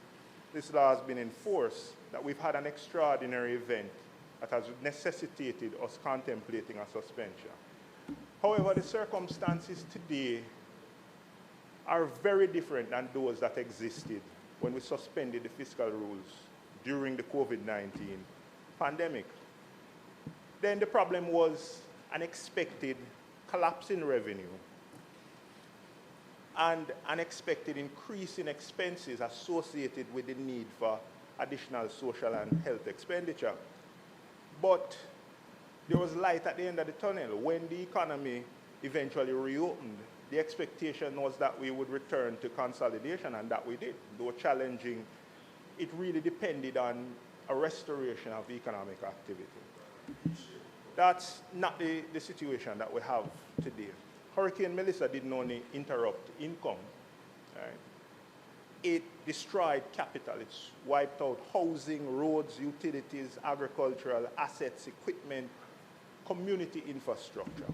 this law has been in force that we've had an extraordinary event that has necessitated us contemplating a suspension. However, the circumstances today are very different than those that existed when we suspended the fiscal rules during the COVID-19 pandemic. Then the problem was an expected collapse in revenue and an expected increase in expenses associated with the need for additional social and health expenditure. But there was light at the end of the tunnel. When the economy eventually reopened, the expectation was that we would return to consolidation, and that we did. Though challenging, it really depended on a restoration of economic activity. That's not the situation that we have today. Hurricane Melissa didn't only interrupt income. Right? It destroyed capital. It's wiped out housing, roads, utilities, agricultural assets, equipment, community infrastructure.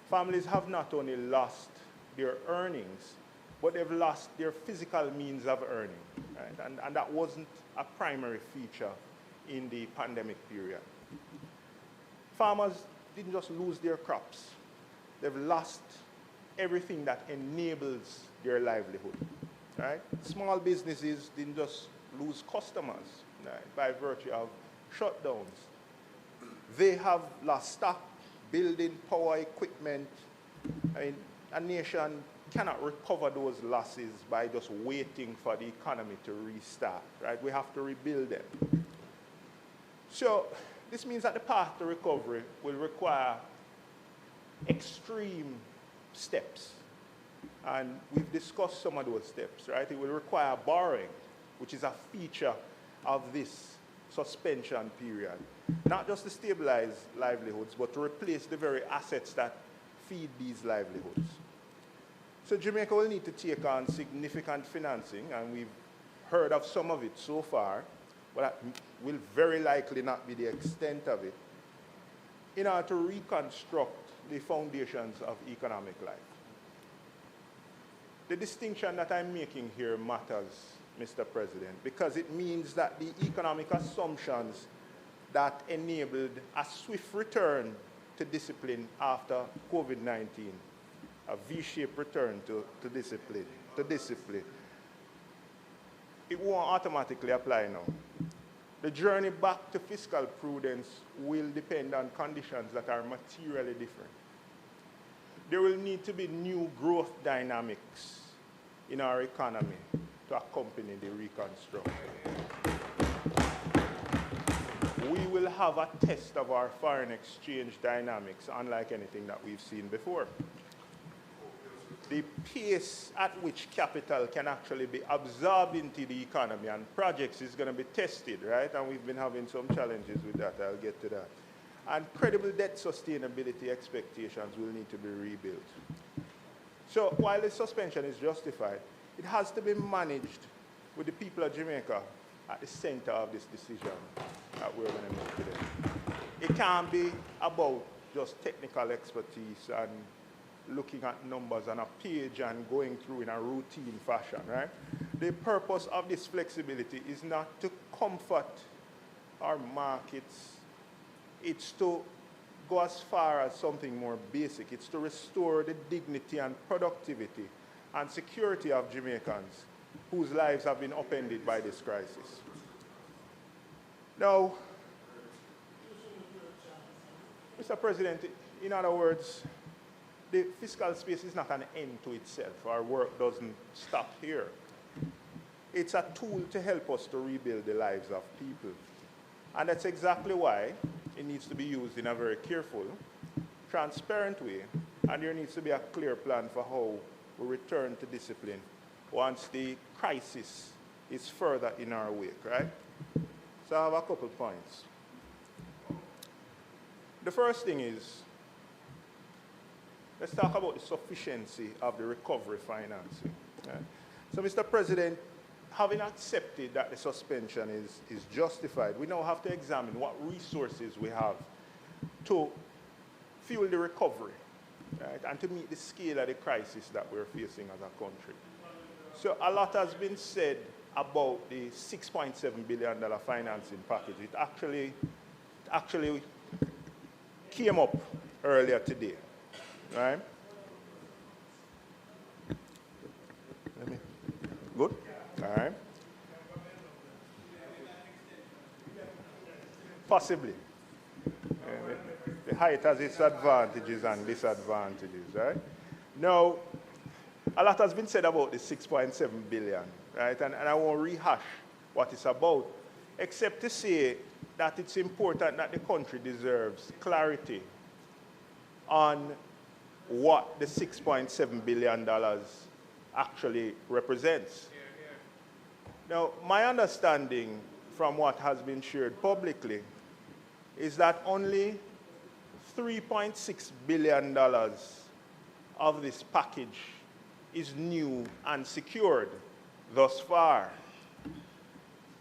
Families have not only lost their earnings, but they've lost their physical means of earning. Right? And that wasn't a primary feature in the pandemic period. Farmers didn't just lose their crops. They've lost everything that enables their livelihood. Right? Small businesses didn't just lose customers, right, by virtue of shutdowns. They have lost stock, building, power, equipment. I mean, a nation cannot recover those losses by just waiting for the economy to restart. Right? We have to rebuild them. So this means that the path to recovery will require extreme steps. And we've discussed some of those steps, right? It will require borrowing, which is a feature of this suspension period. Not just to stabilize livelihoods, but to replace the very assets that feed these livelihoods. So Jamaica will need to take on significant financing, and we've heard of some of it so far, but that will very likely not be the extent of it, in order to reconstruct the foundations of economic life. The distinction that I'm making here matters Mr. President, because it means that the economic assumptions that enabled a swift return to discipline after COVID-19, a V-shaped return to discipline, it won't automatically apply now. The journey back to fiscal prudence will depend on conditions that are materially different. There will need to be new growth dynamics in our economy to accompany the reconstruction. We will have a test of our foreign exchange dynamics unlike anything that we've seen before. The pace at which capital can actually be absorbed into the economy and projects is going to be tested, right? And we've been having some challenges with that. I'll get to that. And credible debt sustainability expectations will need to be rebuilt. So while the suspension is justified, it has to be managed with the people of Jamaica at the center of this decision that we're going to make today. It can't be about just technical expertise and looking at numbers on a page and going through in a routine fashion, right? The purpose of this flexibility is not to comfort our markets. It's to go as far as something more basic. It's to restore the dignity and productivity and security of Jamaicans whose lives have been upended by this crisis. Now, Mr. President, in other words, the fiscal space is not an end to itself. Our work doesn't stop here. It's a tool to help us to rebuild the lives of people. And that's exactly why it needs to be used in a very careful, transparent way, and there needs to be a clear plan for how we return to discipline once the crisis is further in our wake, right? So I have a couple points. The first thing is, let's talk about the sufficiency of the recovery financing. Right? So, Mr. President, having accepted that the suspension is justified, we now have to examine what resources we have to fuel the recovery, right, and to meet the scale of the crisis that we're facing as a country. So a lot has been said about the $6.7 billion financing package. It actually came up earlier today, right? Good? All right. Possibly. The height has its advantages and disadvantages, right? Now, a lot has been said about the 6.7 billion, right? And I won't rehash what it's about, except to say that it's important that the country deserves clarity on what the $6.7 billion actually represents. Now, my understanding from what has been shared publicly is that only $3.6 billion of this package is new and secured thus far.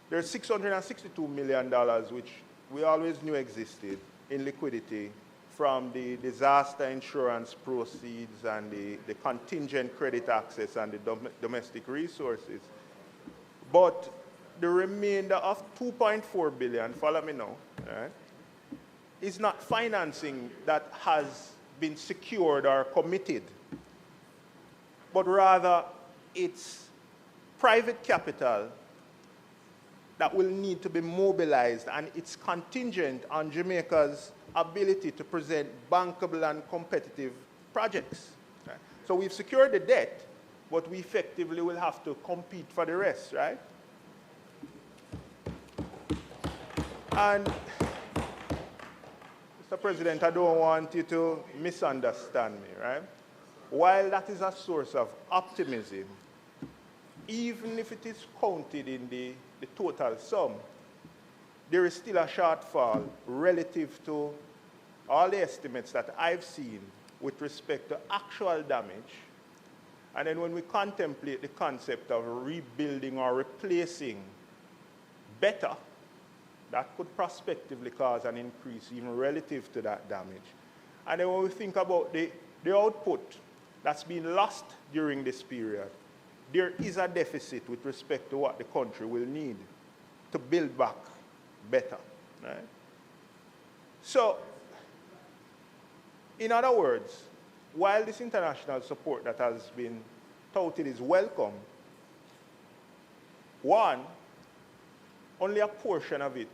There's $662 million, which we always knew existed in liquidity from the disaster insurance proceeds and the contingent credit access and the domestic resources. But the remainder of $2.4 billion, follow me now, right, is not financing that has been secured or committed, but rather it's private capital that will need to be mobilized, and it's contingent on Jamaica's ability to present bankable and competitive projects. Right? So we've secured the debt, but we effectively will have to compete for the rest, right? And Mr. President, I don't want you to misunderstand me, right? While that is a source of optimism, even if it is counted in the total sum, there is still a shortfall relative to all the estimates that I've seen with respect to actual damage. And then when we contemplate the concept of rebuilding or replacing better, that could prospectively cause an increase even relative to that damage. And then when we think about the output that's been lost during this period, there is a deficit with respect to what the country will need to build back better. Right? So, in other words, while this international support that has been touted is welcome, one, only a portion of it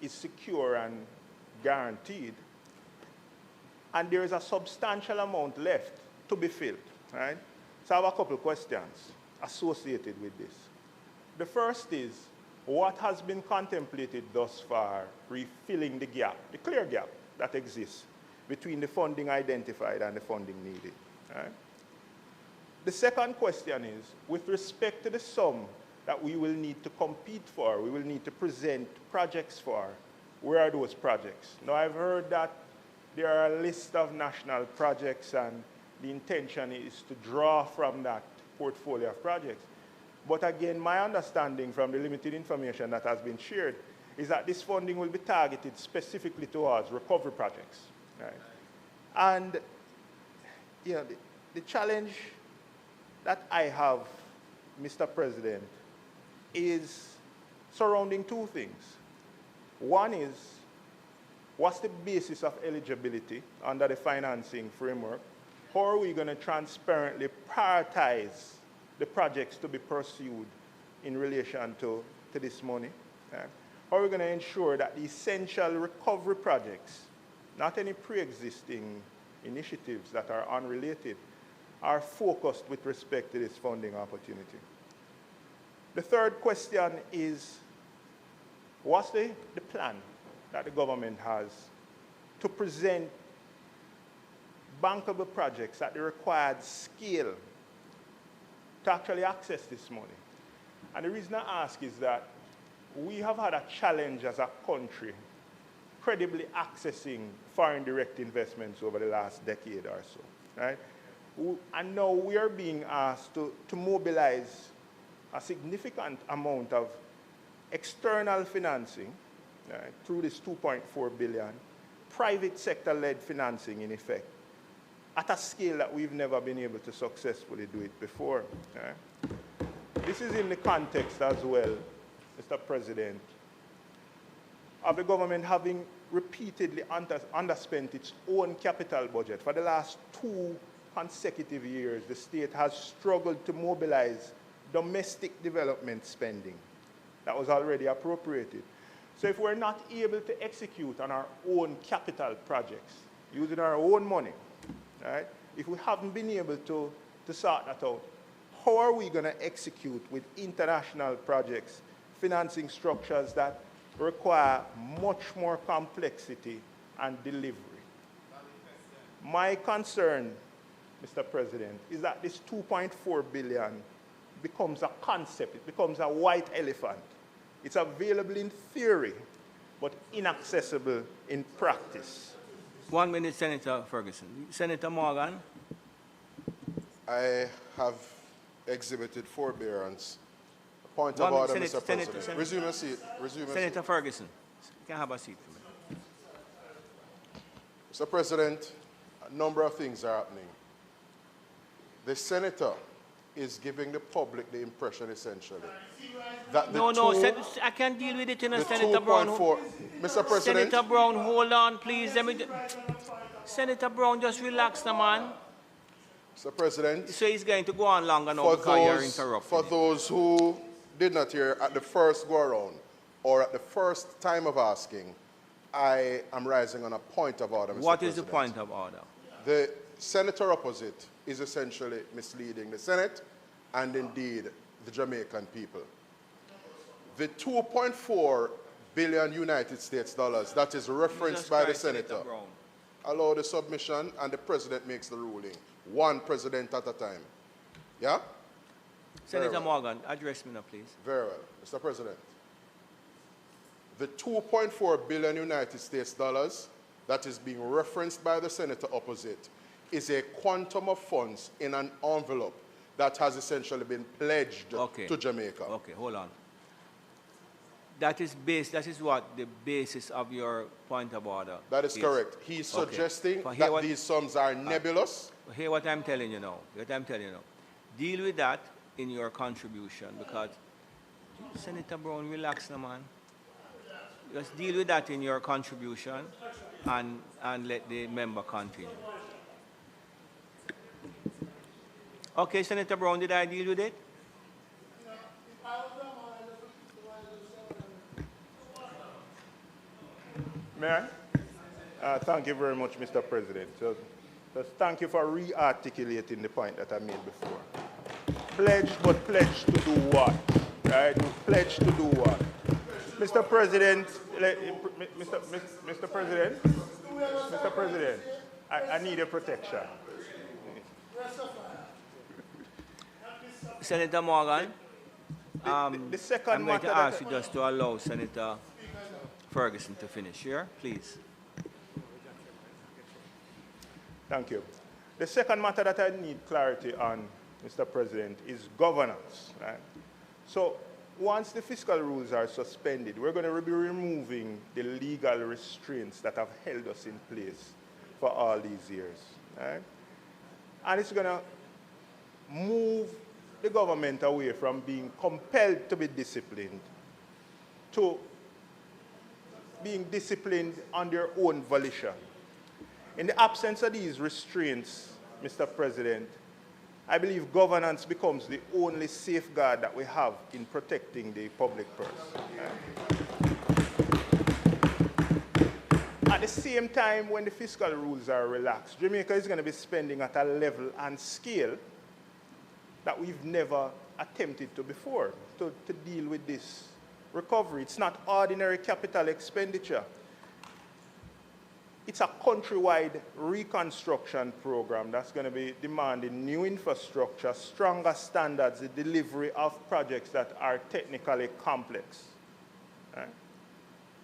is secure and guaranteed, and there is a substantial amount left to be filled, right? So I have a couple of questions associated with this. The first is, what has been contemplated thus far refilling the gap, the clear gap that exists between the funding identified and the funding needed, right? The second question is, with respect to the sum that we will need to compete for, we will need to present projects for, where are those projects? Now, I've heard that there are a list of national projects and the intention is to draw from that portfolio of projects. But again, my understanding from the limited information that has been shared is that this funding will be targeted specifically towards recovery projects. Right? And you know, the challenge that I have, Mr. President, is surrounding two things. One is, what's the basis of eligibility under the financing framework? How are we going to transparently prioritize the projects to be pursued in relation to this money? Okay? How are we going to ensure that the essential recovery projects, not any pre-existing initiatives that are unrelated, are focused with respect to this funding opportunity? The third question is, what's the plan that the government has to present bankable projects at the required scale to actually access this money? And the reason I ask is that we have had a challenge as a country credibly accessing foreign direct investments over the last decade or so, right? And now we are being asked to mobilize a significant amount of external financing through this 2.4 billion, private sector-led financing in effect, at a scale that we've never been able to successfully do it before. This is in the context as well, Mr. President, of the government having repeatedly underspent its own capital budget. For the last 2 consecutive years, the state has struggled to mobilize domestic development spending that was already appropriated. So if we're not able to execute on our own capital projects, using our own money, right? If we haven't been able to sort that out, how are we going to execute with international projects, financing structures that require much more complexity and delivery? My concern, Mr. President, is that this 2.4 billion becomes a concept, it becomes a white elephant. It's available in theory, but inaccessible in practice. 1 minute, Senator Ferguson. Senator Morgan. I have exhibited forbearance. Point of order, Mr. President. Resume your seat. Senator Ferguson, you can have a seat for me. Mr. President, a number of things are happening. The senator is giving the public the impression, essentially, that I can't deal with it, Senator Brown. Mr. President. Senator Brown, hold on, please. Senator Brown, just relax, the man. Mr. President. So he's going to go on longer now because you're interrupting. For those who did not hear at the first go-around or at the first time of asking, I am rising on a point of order, Mr. President. What is the point of order? The senator opposite is essentially misleading the Senate and indeed the Jamaican people. The 2.4 billion United States dollars that is referenced by the senator, allow the submission and the president makes the ruling. One president at a time. Yeah? Senator Morgan, address me now, please. Very well. Mr. President, the 2.4 billion United States dollars that is being referenced by the senator opposite is a quantum of funds in an envelope that has essentially been pledged to Jamaica. Okay, hold on. That is what the basis of your point of order. That is correct. He's suggesting that these sums are nebulous. Hear what I'm telling you now. Deal with that in your contribution because Senator Brown, relax now, man. Just deal with that in your contribution and let the member continue. Okay, Senator Brown, did I deal with it? Mayor, thank you very much, Mr. President. So, just thank you for re-articulating the point that I made before. Pledge, but pledge to do what? Right? Pledge to do what? Mr. President, Mr. President, I need your protection. Senator Morgan, the second I'm going to matter ask you just to allow Senator Ferguson to finish here, please. Thank you. The second matter that I need clarity on, Mr. President, is governance. Right? So once the fiscal rules are suspended, we're going to be removing the legal restraints that have held us in place for all these years. Right? And it's going to move the government away from being compelled to be disciplined to being disciplined on their own volition. In the absence of these restraints, Mr. President, I believe governance becomes the only safeguard that we have in protecting the public purse. At the same time, when the fiscal rules are relaxed, Jamaica is going to be spending at a level and scale that we've never attempted to before to deal with this recovery. It's not ordinary capital expenditure. It's a countrywide reconstruction program that's going to be demanding new infrastructure, stronger standards, the delivery of projects that are technically complex. Right?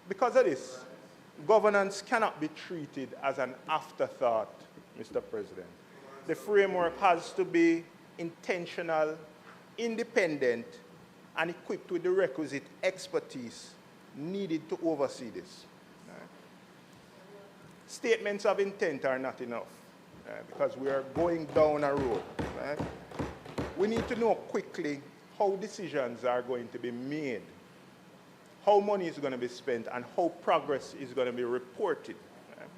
Because of this, governance cannot be treated as an afterthought, Mr. President. The framework has to be intentional, independent, and equipped with the requisite expertise needed to oversee this. Statements of intent are not enough because we are going down a road. Right? We need to know quickly how decisions are going to be made, how money is going to be spent, and how progress is going to be reported. Right?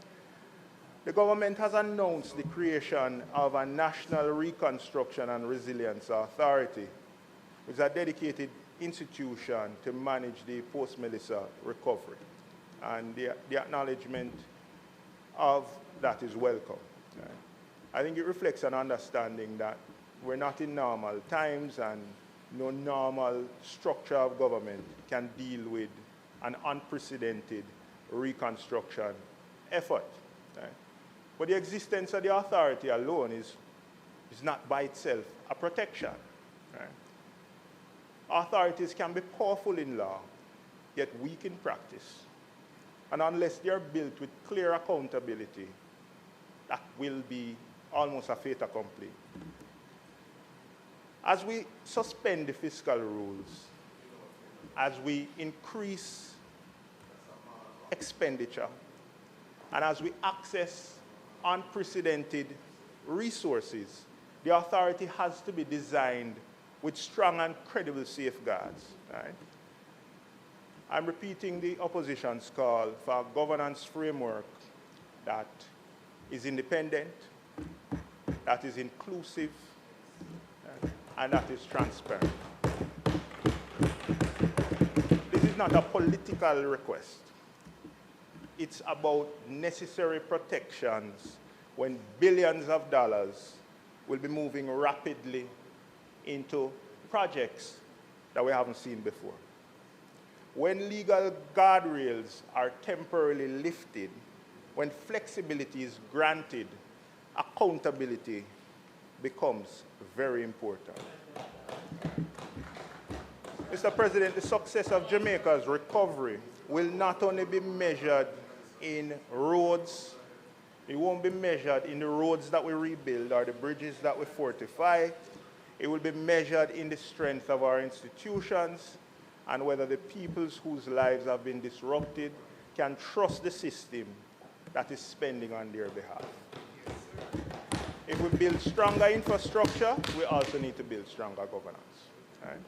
The government has announced the creation of a National Reconstruction and Resilience Authority, which is a dedicated institution to manage the post-Melissa recovery. And the acknowledgement of that is welcome. Right? I think it reflects an understanding that we're not in normal times and no normal structure of government can deal with an unprecedented reconstruction effort. Right? But the existence of the authority alone is not by itself a protection. Right? Authorities can be powerful in law, yet weak in practice. And unless they are built with clear accountability, that will be almost a fait accompli. As we suspend the fiscal rules, as we increase expenditure, and as we access unprecedented resources, the authority has to be designed with strong and credible safeguards. Right? I'm repeating the opposition's call for a governance framework that is independent, that is inclusive, and that is transparent. This is not a political request. It's about necessary protections when billions of dollars will be moving rapidly into projects that we haven't seen before. When legal guardrails are temporarily lifted, when flexibility is granted, accountability becomes very important. Mr. President, the success of Jamaica's recovery will not only be measured in roads, it won't be measured in the roads that we rebuild or the bridges that we fortify. It will be measured in the strength of our institutions and whether the peoples whose lives have been disrupted can trust the system that is spending on their behalf. If we build stronger infrastructure, we also need to build stronger governance. Right?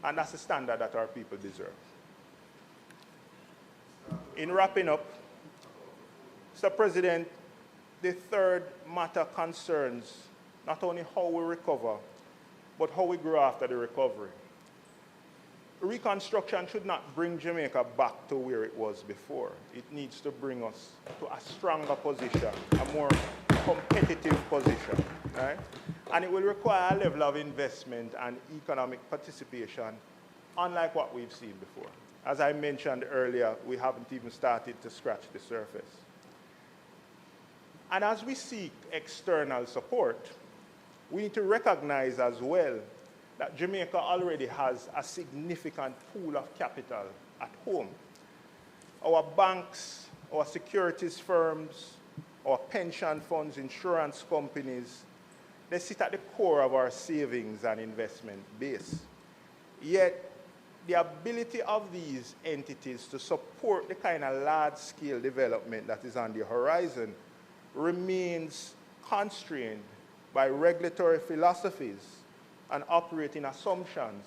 And that's the standard that our people deserve. In wrapping up, Mr. President, the third matter concerns not only how we recover, but how we grow after the recovery. Reconstruction should not bring Jamaica back to where it was before. It needs to bring us to a stronger position, a more competitive position, right? And it will require a level of investment and economic participation unlike what we've seen before. As I mentioned earlier, we haven't even started to scratch the surface. And as we seek external support, we need to recognize as well that Jamaica already has a significant pool of capital at home. Our banks, our securities firms, our pension funds, insurance companies, they sit at the core of our savings and investment base. Yet, the ability of these entities to support the kind of large-scale development that is on the horizon remains constrained by regulatory philosophies and operating assumptions,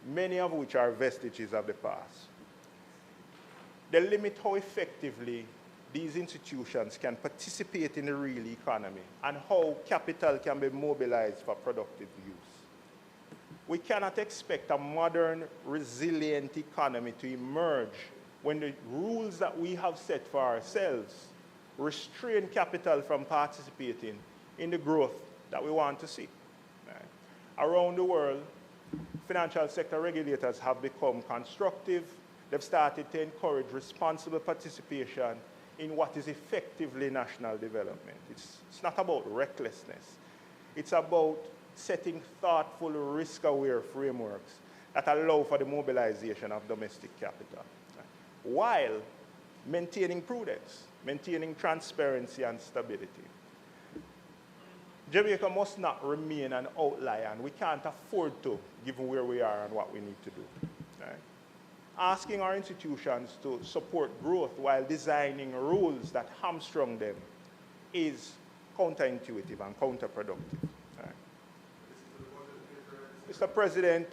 many of which are vestiges of the past. They limit how effectively these institutions can participate in the real economy and how capital can be mobilized for productive use. We cannot expect a modern, resilient economy to emerge when the rules that we have set for ourselves restrain capital from participating in the growth that we want to see. Right? Around the world, financial sector regulators have become constructive. They've started to encourage responsible participation in what is effectively national development. It's not about recklessness. It's about setting thoughtful, risk-aware frameworks that allow for the mobilization of domestic capital, right? While maintaining prudence, maintaining transparency and stability. Jamaica must not remain an outlier, and we can't afford to, given where we are and what we need to do. Right? Asking our institutions to support growth while designing rules that hamstring them is counterintuitive and counterproductive. Right? Mr. President,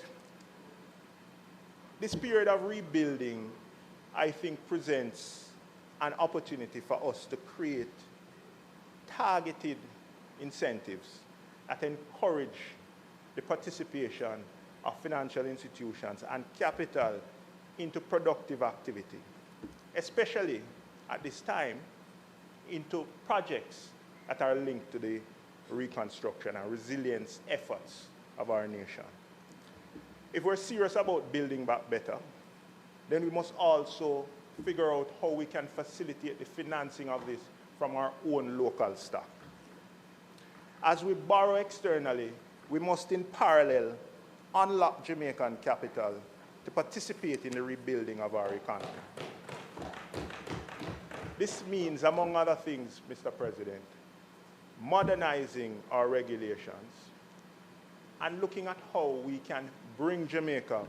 this period of rebuilding, I think, presents an opportunity for us to create targeted incentives that encourage the participation of financial institutions and capital into productive activity, especially at this time into projects that are linked to the reconstruction and resilience efforts of our nation. If we're serious about building back better, then we must also figure out how we can facilitate the financing of this from our own local stock. As we borrow externally, we must in parallel unlock Jamaican capital to participate in the rebuilding of our economy. This means, among other things, Mr. President, modernizing our regulations and looking at how we can bring Jamaica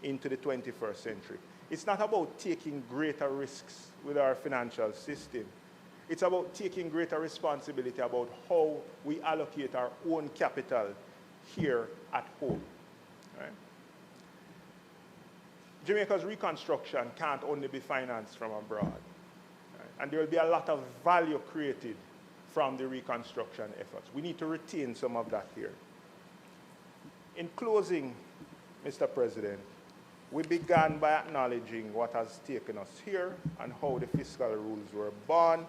into the 21st century. It's not about taking greater risks with our financial system. It's about taking greater responsibility about how we allocate our own capital here at home. Right? Jamaica's reconstruction can't only be financed from abroad. Right? And there will be a lot of value created from the reconstruction efforts. We need to retain some of that here. In closing, Mr. President, we began by acknowledging what has taken us here and how the fiscal rules were born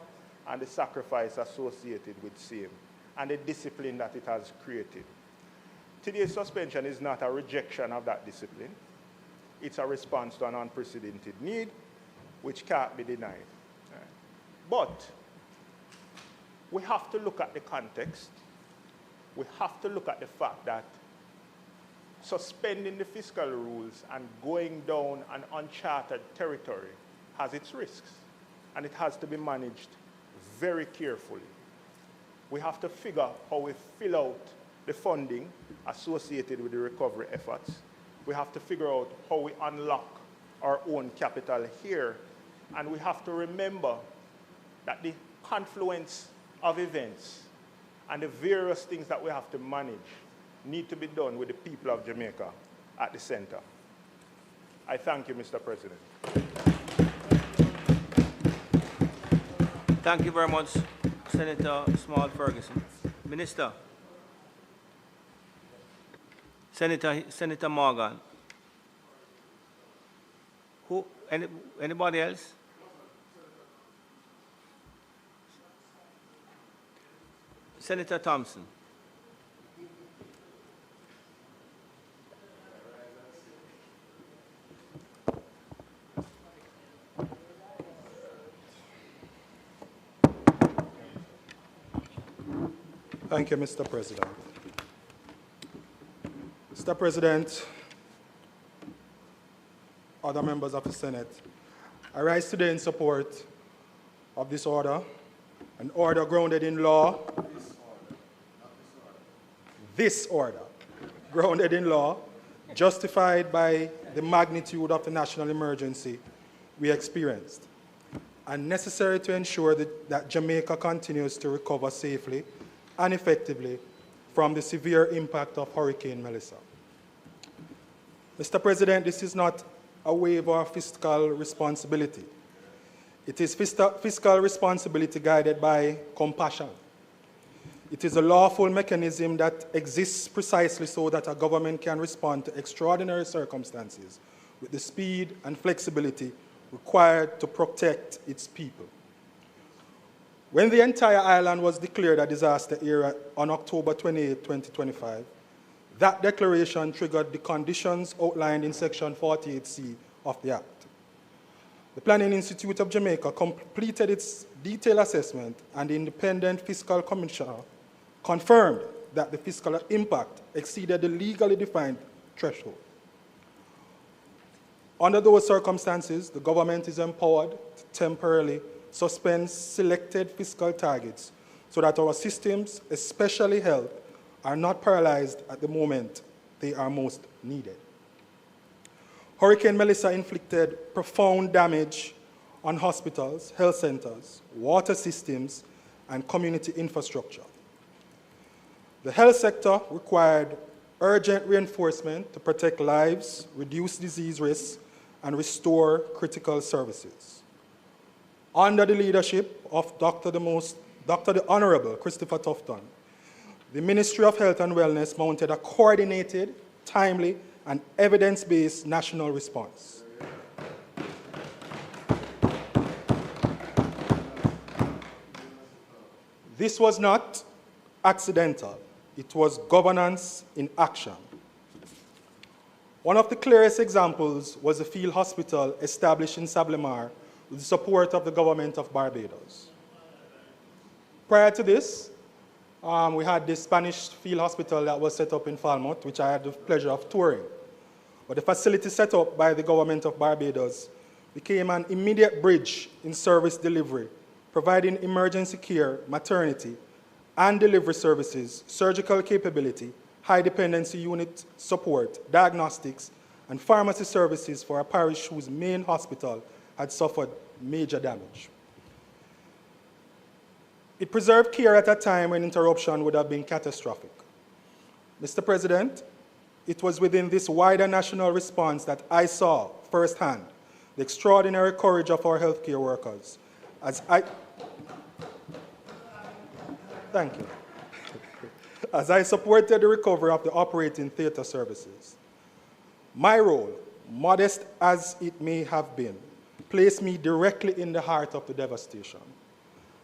and the sacrifice associated with same and the discipline that it has created. Today's suspension is not a rejection of that discipline. It's a response to an unprecedented need, which can't be denied. Right? But we have to look at the context. We have to look at the fact that suspending the fiscal rules and going down an uncharted territory has its risks, and it has to be managed very carefully. We have to figure how we fill out the funding associated with the recovery efforts. We have to figure out how we unlock our own capital here, and we have to remember that the confluence of events and the various things that we have to manage need to be done with the people of Jamaica at the center. I thank you, Mr. President. Thank you very much, Senator Small Ferguson. Minister. Senator Morgan. Who? Anybody else? Senator Thompson. Thank you, Mr. President. Mr. President, other members of the Senate, I rise today in support of this order, an order grounded in law. This order, grounded in law, justified by the magnitude of the national emergency we experienced, and necessary to ensure that Jamaica continues to recover safely and effectively from the severe impact of Hurricane Melissa. Mr. President, this is not a waiver of fiscal responsibility. It is fiscal responsibility guided by compassion. It is a lawful mechanism that exists precisely so that a government can respond to extraordinary circumstances with the speed and flexibility required to protect its people. When the entire island was declared a disaster area on October 28, 2025, that declaration triggered the conditions outlined in Section 48C of the Act. The Planning Institute of Jamaica completed its detailed assessment, and the Independent Fiscal Commissioner confirmed that the fiscal impact exceeded the legally defined threshold. Under those circumstances, the government is empowered to temporarily suspend selected fiscal targets so that our systems, especially health, are not paralyzed at the moment they are most needed. Hurricane Melissa inflicted profound damage on hospitals, health centers, water systems, and community infrastructure. The health sector required urgent reinforcement to protect lives, reduce disease risks, and restore critical services. Under the leadership of Dr. the Honorable Christopher Tufton, the Ministry of Health and Wellness mounted a coordinated, timely, and evidence-based national response. This was not accidental. It was governance in action. One of the clearest examples was the field hospital established in Sablemar with the support of the government of Barbados. Prior to this, we had the Spanish field hospital that was set up in Falmouth, which I had the pleasure of touring. But the facility set up by the government of Barbados became an immediate bridge in service delivery, providing emergency care, maternity, and delivery services, surgical capability, high dependency unit support, diagnostics, and pharmacy services for a parish whose main hospital had suffered major damage. It preserved care at a time when interruption would have been catastrophic. Mr. President, it was within this wider national response that I saw firsthand the extraordinary courage of our healthcare workers Thank you. As I supported the recovery of the operating theater services. My role, modest as it may have been, placed me directly in the heart of the devastation.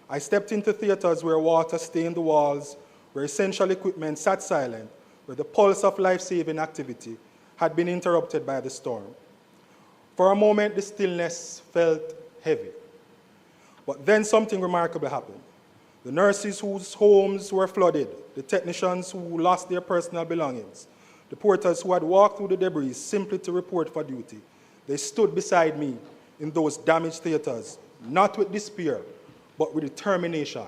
I stepped into theaters where water stained the walls, where essential equipment sat silent, where the pulse of life-saving activity had been interrupted by the storm. For a moment, the stillness felt heavy. But then something remarkable happened. The nurses whose homes were flooded, the technicians who lost their personal belongings, the porters who had walked through the debris simply to report for duty, they stood beside me in those damaged theaters, not with despair, but with determination.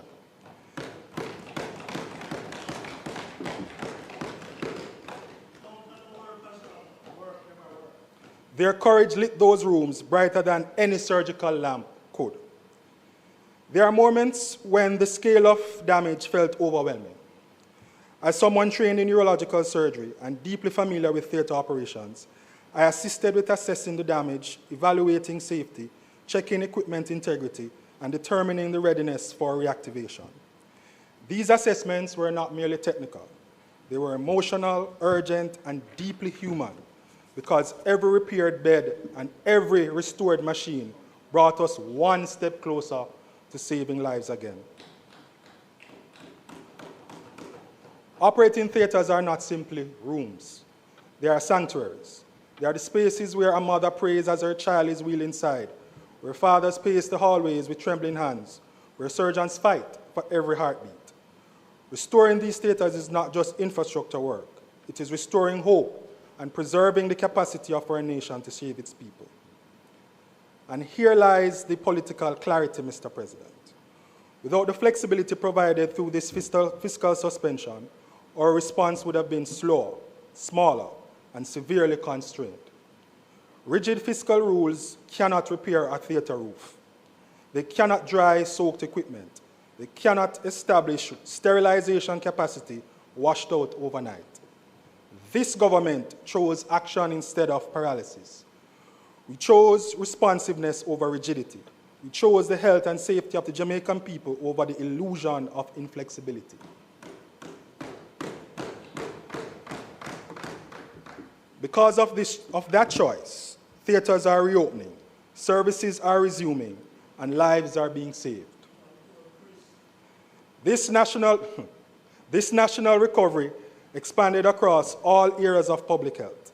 Their courage lit those rooms brighter than any surgical lamp could. There are moments when the scale of damage felt overwhelming. As someone trained in neurological surgery and deeply familiar with theatre operations, I assisted with assessing the damage, evaluating safety, checking equipment integrity, and determining the readiness for reactivation. These assessments were not merely technical. They were emotional, urgent, and deeply human, because every repaired bed and every restored machine brought us one step closer to saving lives again. Operating theatres are not simply rooms. They are sanctuaries. They are the spaces where a mother prays as her child is wheeled inside, where fathers pace the hallways with trembling hands, where surgeons fight for every heartbeat. Restoring these theatres is not just infrastructure work. It is restoring hope and preserving the capacity of our nation to save its people. And here lies the political clarity, Mr. President. Without the flexibility provided through this fiscal suspension, our response would have been slower, smaller, and severely constrained. Rigid fiscal rules cannot repair a theatre roof. They cannot dry soaked equipment. They cannot establish sterilization capacity washed out overnight. This government chose action instead of paralysis. We chose responsiveness over rigidity. We chose the health and safety of the Jamaican people over the illusion of inflexibility. Because of that choice, theatres are reopening, services are resuming, and lives are being saved. This national recovery expanded across all areas of public health.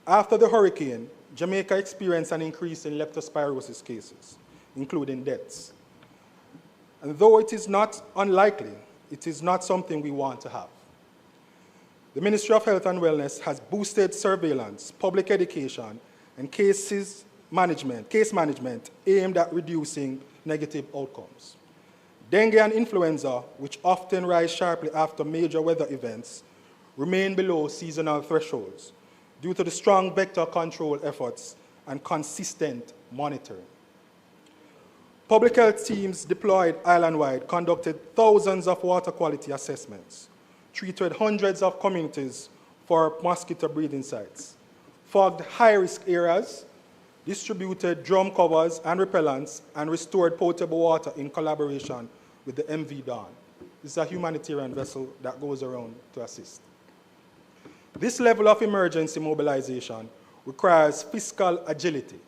After the hurricane, Jamaica experienced an increase in leptospirosis cases, including deaths. And though it is not unlikely, it is not something we want to have. The Ministry of Health and Wellness has boosted surveillance, public education, and case management aimed at reducing negative outcomes. Dengue and influenza, which often rise sharply after major weather events, remain below seasonal thresholds due to the strong vector control efforts and consistent monitoring. Public health teams deployed island-wide conducted thousands of water quality assessments, treated hundreds of communities for mosquito breeding sites, fogged high-risk areas, distributed drum covers and repellents, and restored potable water in collaboration with the MV Dawn. This is a humanitarian vessel that goes around to assist. This level of emergency mobilization requires fiscal agility,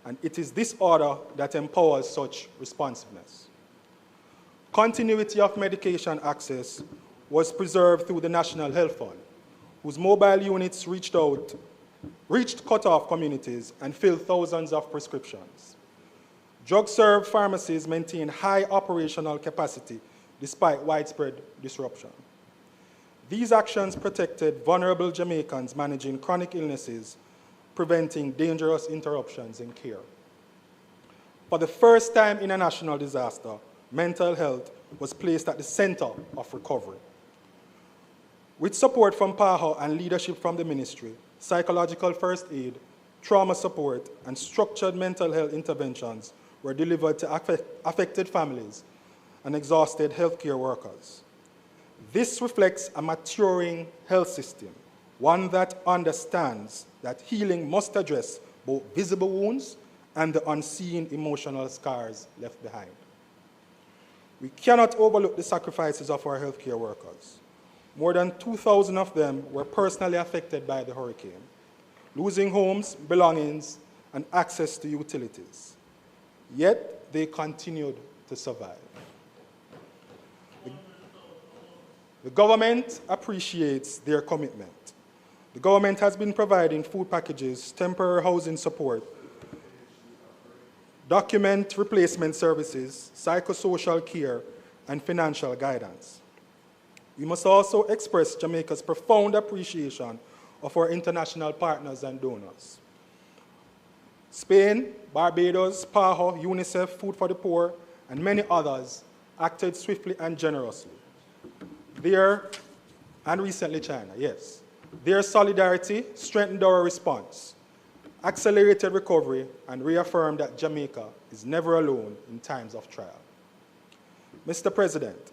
and it is this order that empowers such responsiveness. Continuity of medication access was preserved through the National Health Fund, whose mobile units reached cut-off communities and filled thousands of prescriptions. Drug-served pharmacies maintained high operational capacity despite widespread disruption. These actions protected vulnerable Jamaicans managing chronic illnesses, preventing dangerous interruptions in care. For the first time in a national disaster, mental health was placed at the center of recovery. With support from PAHO and leadership from the ministry, psychological first aid, trauma support, and structured mental health interventions were delivered to affected families and exhausted healthcare workers. This reflects a maturing health system, one that understands that healing must address both visible wounds and the unseen emotional scars left behind. We cannot overlook the sacrifices of our healthcare workers. More than 2,000 of them were personally affected by the hurricane, losing homes, belongings, and access to utilities. Yet, they continued to survive. The government appreciates their commitment. The government has been providing food packages, temporary housing support, document replacement services, psychosocial care, and financial guidance. We must also express Jamaica's profound appreciation of our international partners and donors. Spain, Barbados, PAHO, UNICEF, Food for the Poor, and many others acted swiftly and generously. And recently China, yes. Their solidarity strengthened our response, accelerated recovery, and reaffirmed that Jamaica is never alone in times of trial. Mr. President,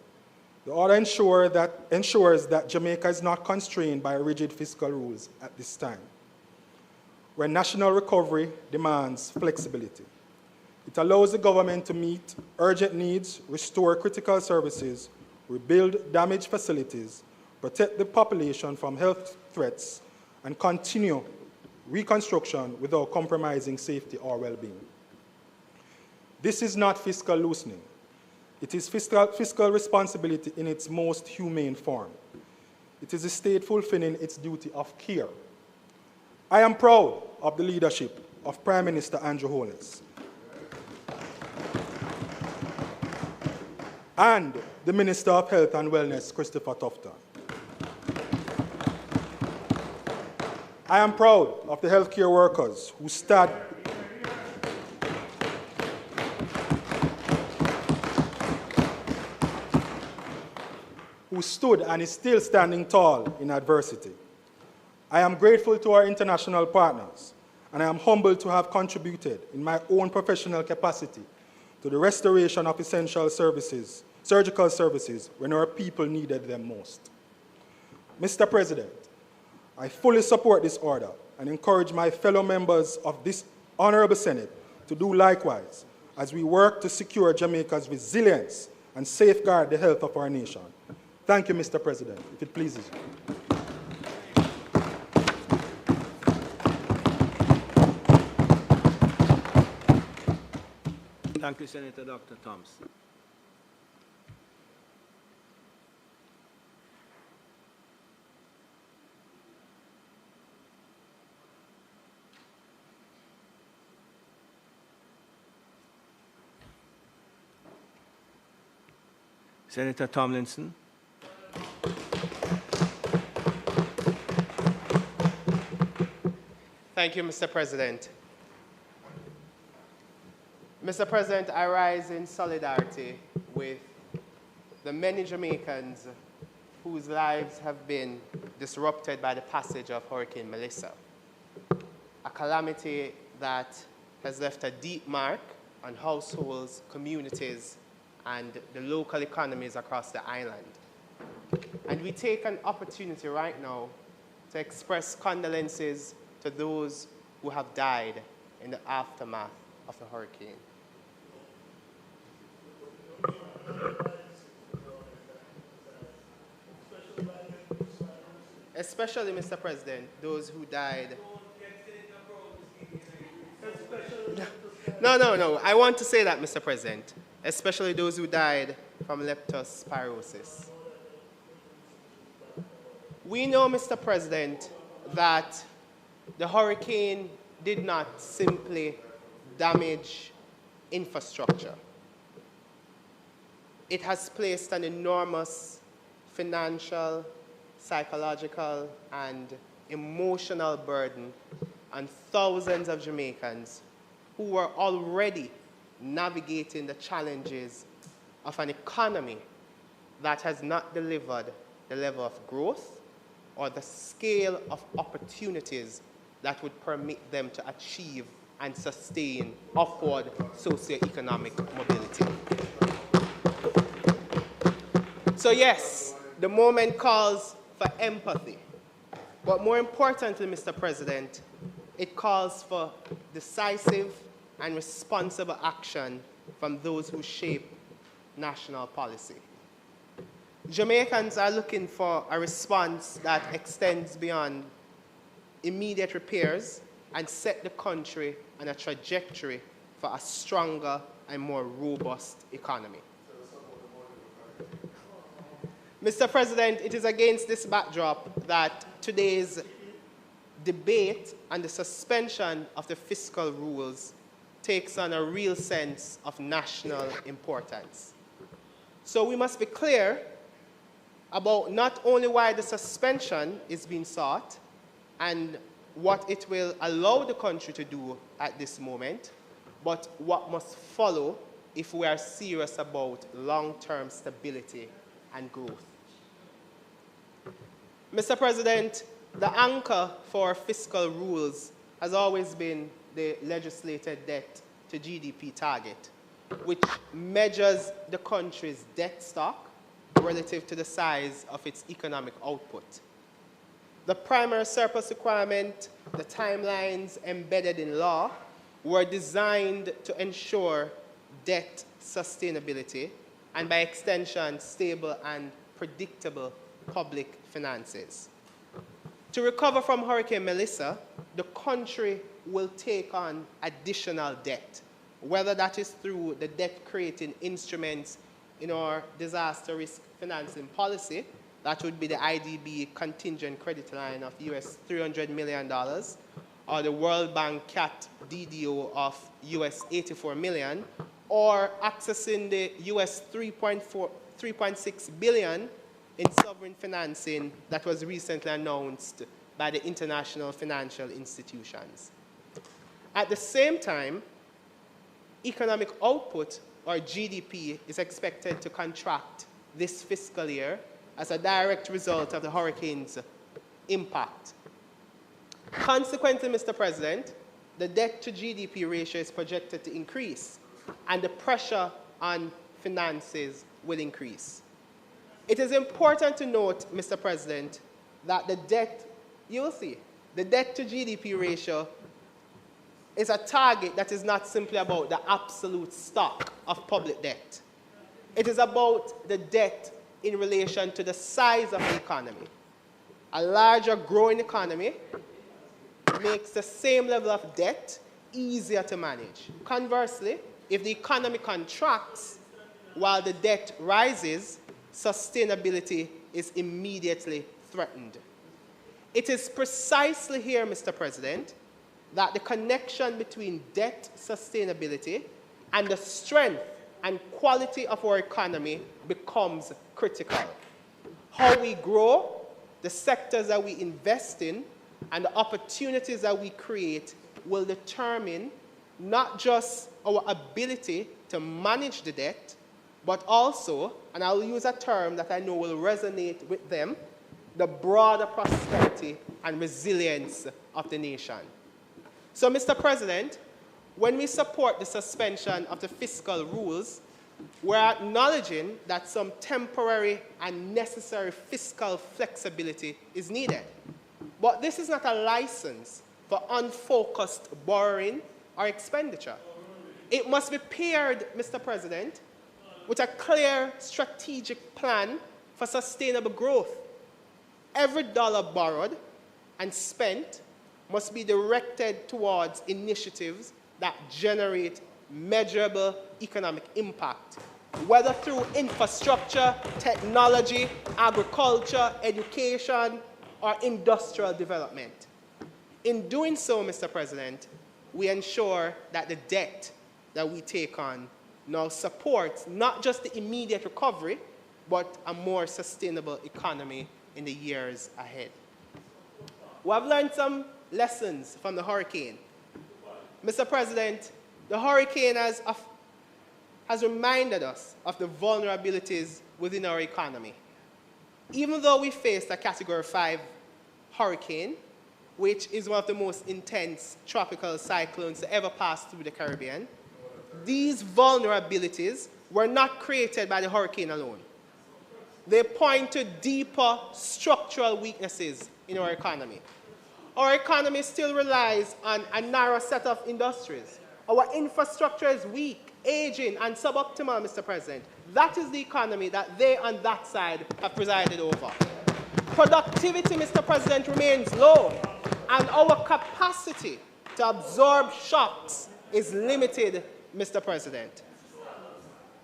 The order ensures that Jamaica is not constrained by rigid fiscal rules at this time, where national recovery demands flexibility. It allows the government to meet urgent needs, restore critical services, rebuild damaged facilities, protect the population from health threats, and continue reconstruction without compromising safety or well-being. This is not fiscal loosening. It is fiscal responsibility in its most humane form. It is the state fulfilling its duty of care. I am proud of the leadership of Prime Minister Andrew Holness and the Minister of Health and Wellness, Christopher Tufton. I am proud of the healthcare workers who stood and is still standing tall in adversity. I am grateful to our international partners, and I am humbled to have contributed in my own professional capacity to the restoration of essential services, surgical services, when our people needed them most. Mr. President, I fully support this order and encourage my fellow members of this Honorable Senate to do likewise as we work to secure Jamaica's resilience and safeguard the health of our nation. Thank you, Mr. President, if it pleases you. Thank you, Senator Dr. Thompson. Senator Tomlinson. Thank you, Mr. President. Mr. President, I rise in solidarity with the many Jamaicans whose lives have been disrupted by the passage of Hurricane Melissa, a calamity that has left a deep mark on households, communities, and the local economies across the island. And we take an opportunity right now to express condolences to those who have died in the aftermath of the hurricane. Especially, Mr. President, those who died. No. I want to say that, Mr. President. Especially those who died from leptospirosis. We know, Mr. President, that the hurricane did not simply damage infrastructure. It has placed an enormous financial, psychological, and emotional burden on thousands of Jamaicans who were already navigating the challenges of an economy that has not delivered the level of growth or the scale of opportunities that would permit them to achieve and sustain upward socioeconomic mobility. So yes, the moment calls for empathy, but more importantly, Mr. President, it calls for decisive and responsible action from those who shape national policy. Jamaicans are looking for a response that extends beyond immediate repairs and set the country on a trajectory for a stronger and more robust economy. Mr. President, it is against this backdrop that today's debate on the suspension of the fiscal rules takes on a real sense of national importance. So we must be clear about not only why the suspension is being sought and what it will allow the country to do at this moment, but what must follow if we are serious about long-term stability and growth. Mr. President, the anchor for fiscal rules has always been the legislated debt to GDP target, which measures the country's debt stock relative to the size of its economic output. The primary surplus requirement, the timelines embedded in law, were designed to ensure debt sustainability and, by extension, stable and predictable public finances. To recover from Hurricane Melissa, the country will take on additional debt, whether that is through the debt-creating instruments in our disaster risk financing policy. That would be the IDB contingent credit line of US $300 million, or the World Bank CAT DDO of US $84 million, or accessing the US $3.6 billion in sovereign financing that was recently announced by the international financial institutions. At the same time, economic output, or GDP, is expected to contract this fiscal year as a direct result of the hurricane's impact. Consequently, Mr. President, the debt to GDP ratio is projected to increase, and the pressure on finances will increase. It is important to note, Mr. President, that the debt, you will see, the debt to GDP ratio is a target that is not simply about the absolute stock of public debt. It is about the debt in relation to the size of the economy. A larger growing economy makes the same level of debt easier to manage. Conversely, if the economy contracts while the debt rises, sustainability is immediately threatened. It is precisely here, Mr. President, that the connection between debt sustainability and the strength and quality of our economy becomes critical. How we grow, the sectors that we invest in, and the opportunities that we create will determine not just our ability to manage the debt, but also, and I'll use a term that I know will resonate with them, the broader prosperity and resilience of the nation. So, Mr. President, when we support the suspension of the fiscal rules, we're acknowledging that some temporary and necessary fiscal flexibility is needed. But this is not a license for unfocused borrowing or expenditure. It must be paired, Mr. President, with a clear strategic plan for sustainable growth. Every dollar borrowed and spent must be directed towards initiatives that generate measurable economic impact, whether through infrastructure, technology, agriculture, education, or industrial development. In doing so, Mr. President, we ensure that the debt that we take on now supports not just the immediate recovery, but a more sustainable economy in the years ahead. We have learned some lessons from the hurricane. Mr. President, the hurricane has reminded us of the vulnerabilities within our economy. Even though we faced a Category 5 hurricane, which is one of the most intense tropical cyclones to ever pass through the Caribbean, these vulnerabilities were not created by the hurricane alone. They point to deeper structural weaknesses in our economy. Our economy still relies on a narrow set of industries. Our infrastructure is weak, aging, and suboptimal, Mr. President. That is the economy that they on that side have presided over. Productivity, Mr. President, remains low, and our capacity to absorb shocks is limited, Mr. President.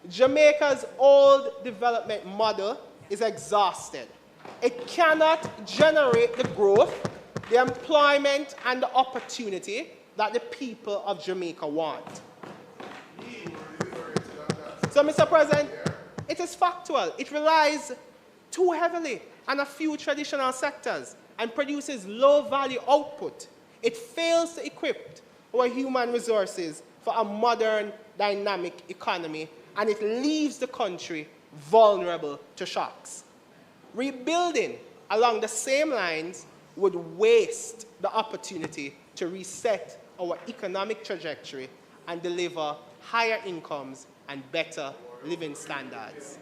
Jamaica's old development model is exhausted. It cannot generate the growth, the employment, and the opportunity that the people of Jamaica want. So, Mr. President, it is factual. It relies too heavily on a few traditional sectors and produces low-value output. It fails to equip our human resources for a modern, dynamic economy, and it leaves the country vulnerable to shocks. Rebuilding along the same lines would waste the opportunity to reset our economic trajectory and deliver higher incomes and better living standards.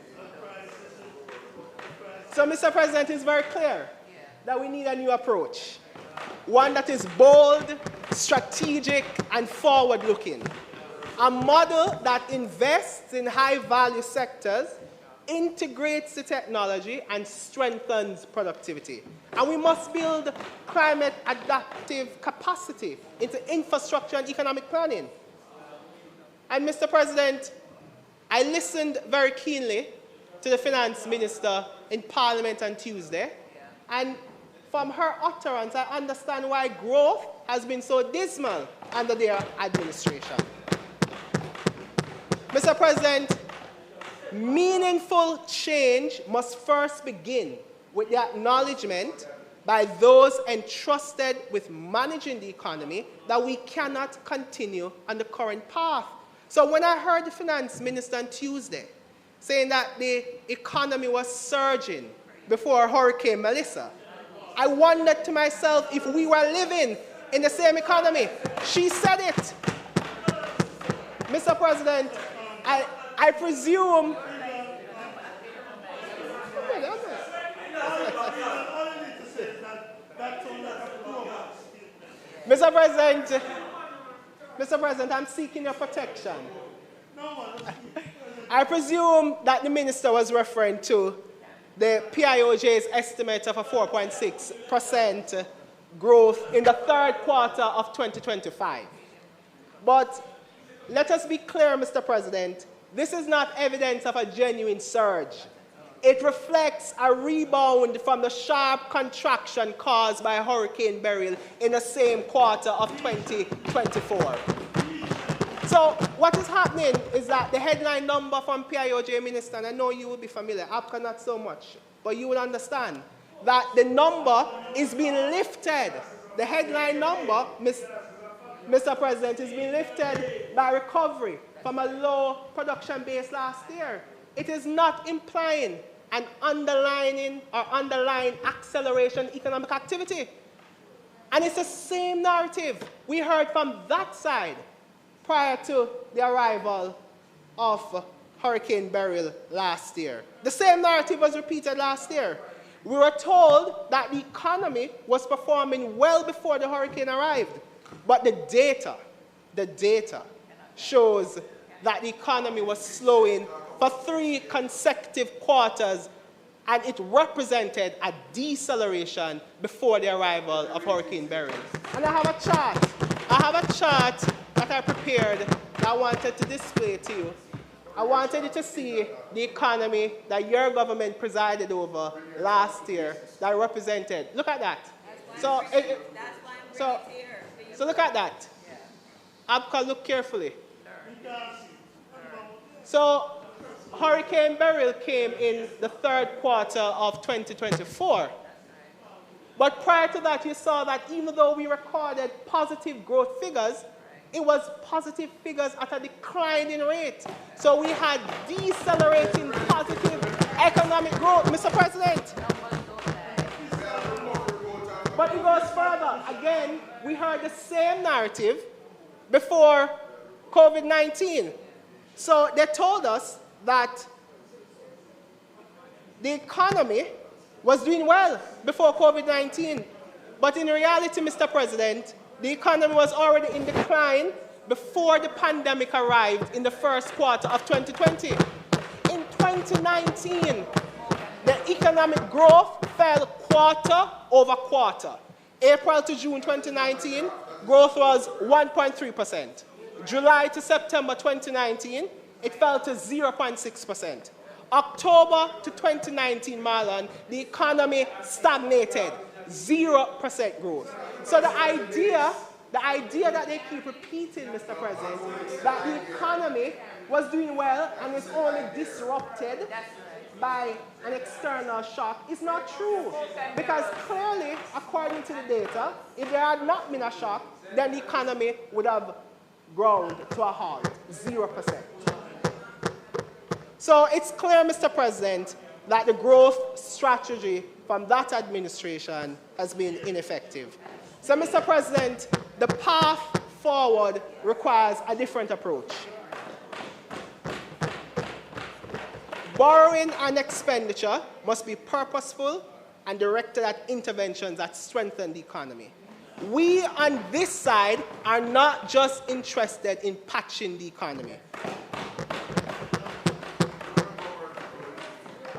So, Mr. President, it's very clear that we need a new approach, one that is bold, strategic, and forward-looking. A model that invests in high-value sectors, integrates the technology, and strengthens productivity. And we must build climate-adaptive capacity into infrastructure and economic planning. And, Mr. President, I listened very keenly to the Finance Minister in Parliament on Tuesday, and from her utterance, I understand why growth has been so dismal under their administration. Mr. President, meaningful change must first begin with the acknowledgement by those entrusted with managing the economy that we cannot continue on the current path. So when I heard the Finance Minister on Tuesday saying that the economy was surging before Hurricane Melissa, I wondered to myself if we were living in the same economy. She said it. Mr. President, I presume... Mr. President, I'm seeking your protection. I presume that the minister was referring to the PIOJ's estimate of a 4.6% growth in the third quarter of 2025. But let us be clear, Mr. President, this is not evidence of a genuine surge. It reflects a rebound from the sharp contraction caused by Hurricane Beryl in the same quarter of 2024. So what is happening is that the headline number from PIOJ Minister, and I know you will be familiar, APCA not so much, but you will understand that the number is being lifted. The headline number, Mr. President, is being lifted by recovery from a low production base last year. It is not implying an underlying acceleration in economic activity. And it's the same narrative we heard from that side prior to the arrival of Hurricane Beryl last year. The same narrative was repeated last year. We were told that the economy was performing well before the hurricane arrived. But the data shows that the economy was slowing for 3 consecutive quarters, and it represented a deceleration before the arrival of Hurricane Beryl. And I have a chart that I prepared that I wanted to display to you. I wanted you to see the economy that your government presided over last year that represented. Look at that. So look at that. APCA, look carefully. So Hurricane Beryl came in the third quarter of 2024. But prior to that, you saw that even though we recorded positive growth figures, it was positive figures at a declining rate. So we had decelerating positive economic growth, Mr. President. But it goes further. Again, we heard the same narrative before COVID-19. So they told us that the economy was doing well before COVID-19. But in reality, Mr. President, the economy was already in decline before the pandemic arrived in the first quarter of 2020. In 2019, the economic growth fell quarter over quarter. April to June 2019, growth was 1.3%. July to September 2019, it fell to 0.6%. October to 2019, Marlon, the economy stagnated, 0% growth. So the idea that they keep repeating, Mr. President, that the economy was doing well and is only disrupted by an external shock is not true. Because clearly, according to the data, if there had not been a shock, then the economy would have ground to a halt, 0%. So it's clear, Mr. President, that the growth strategy from that administration has been ineffective. So, Mr. President, the path forward requires a different approach. borrowing and expenditure must be purposeful and directed at interventions that strengthen the economy. We on this side are not just interested in patching the economy.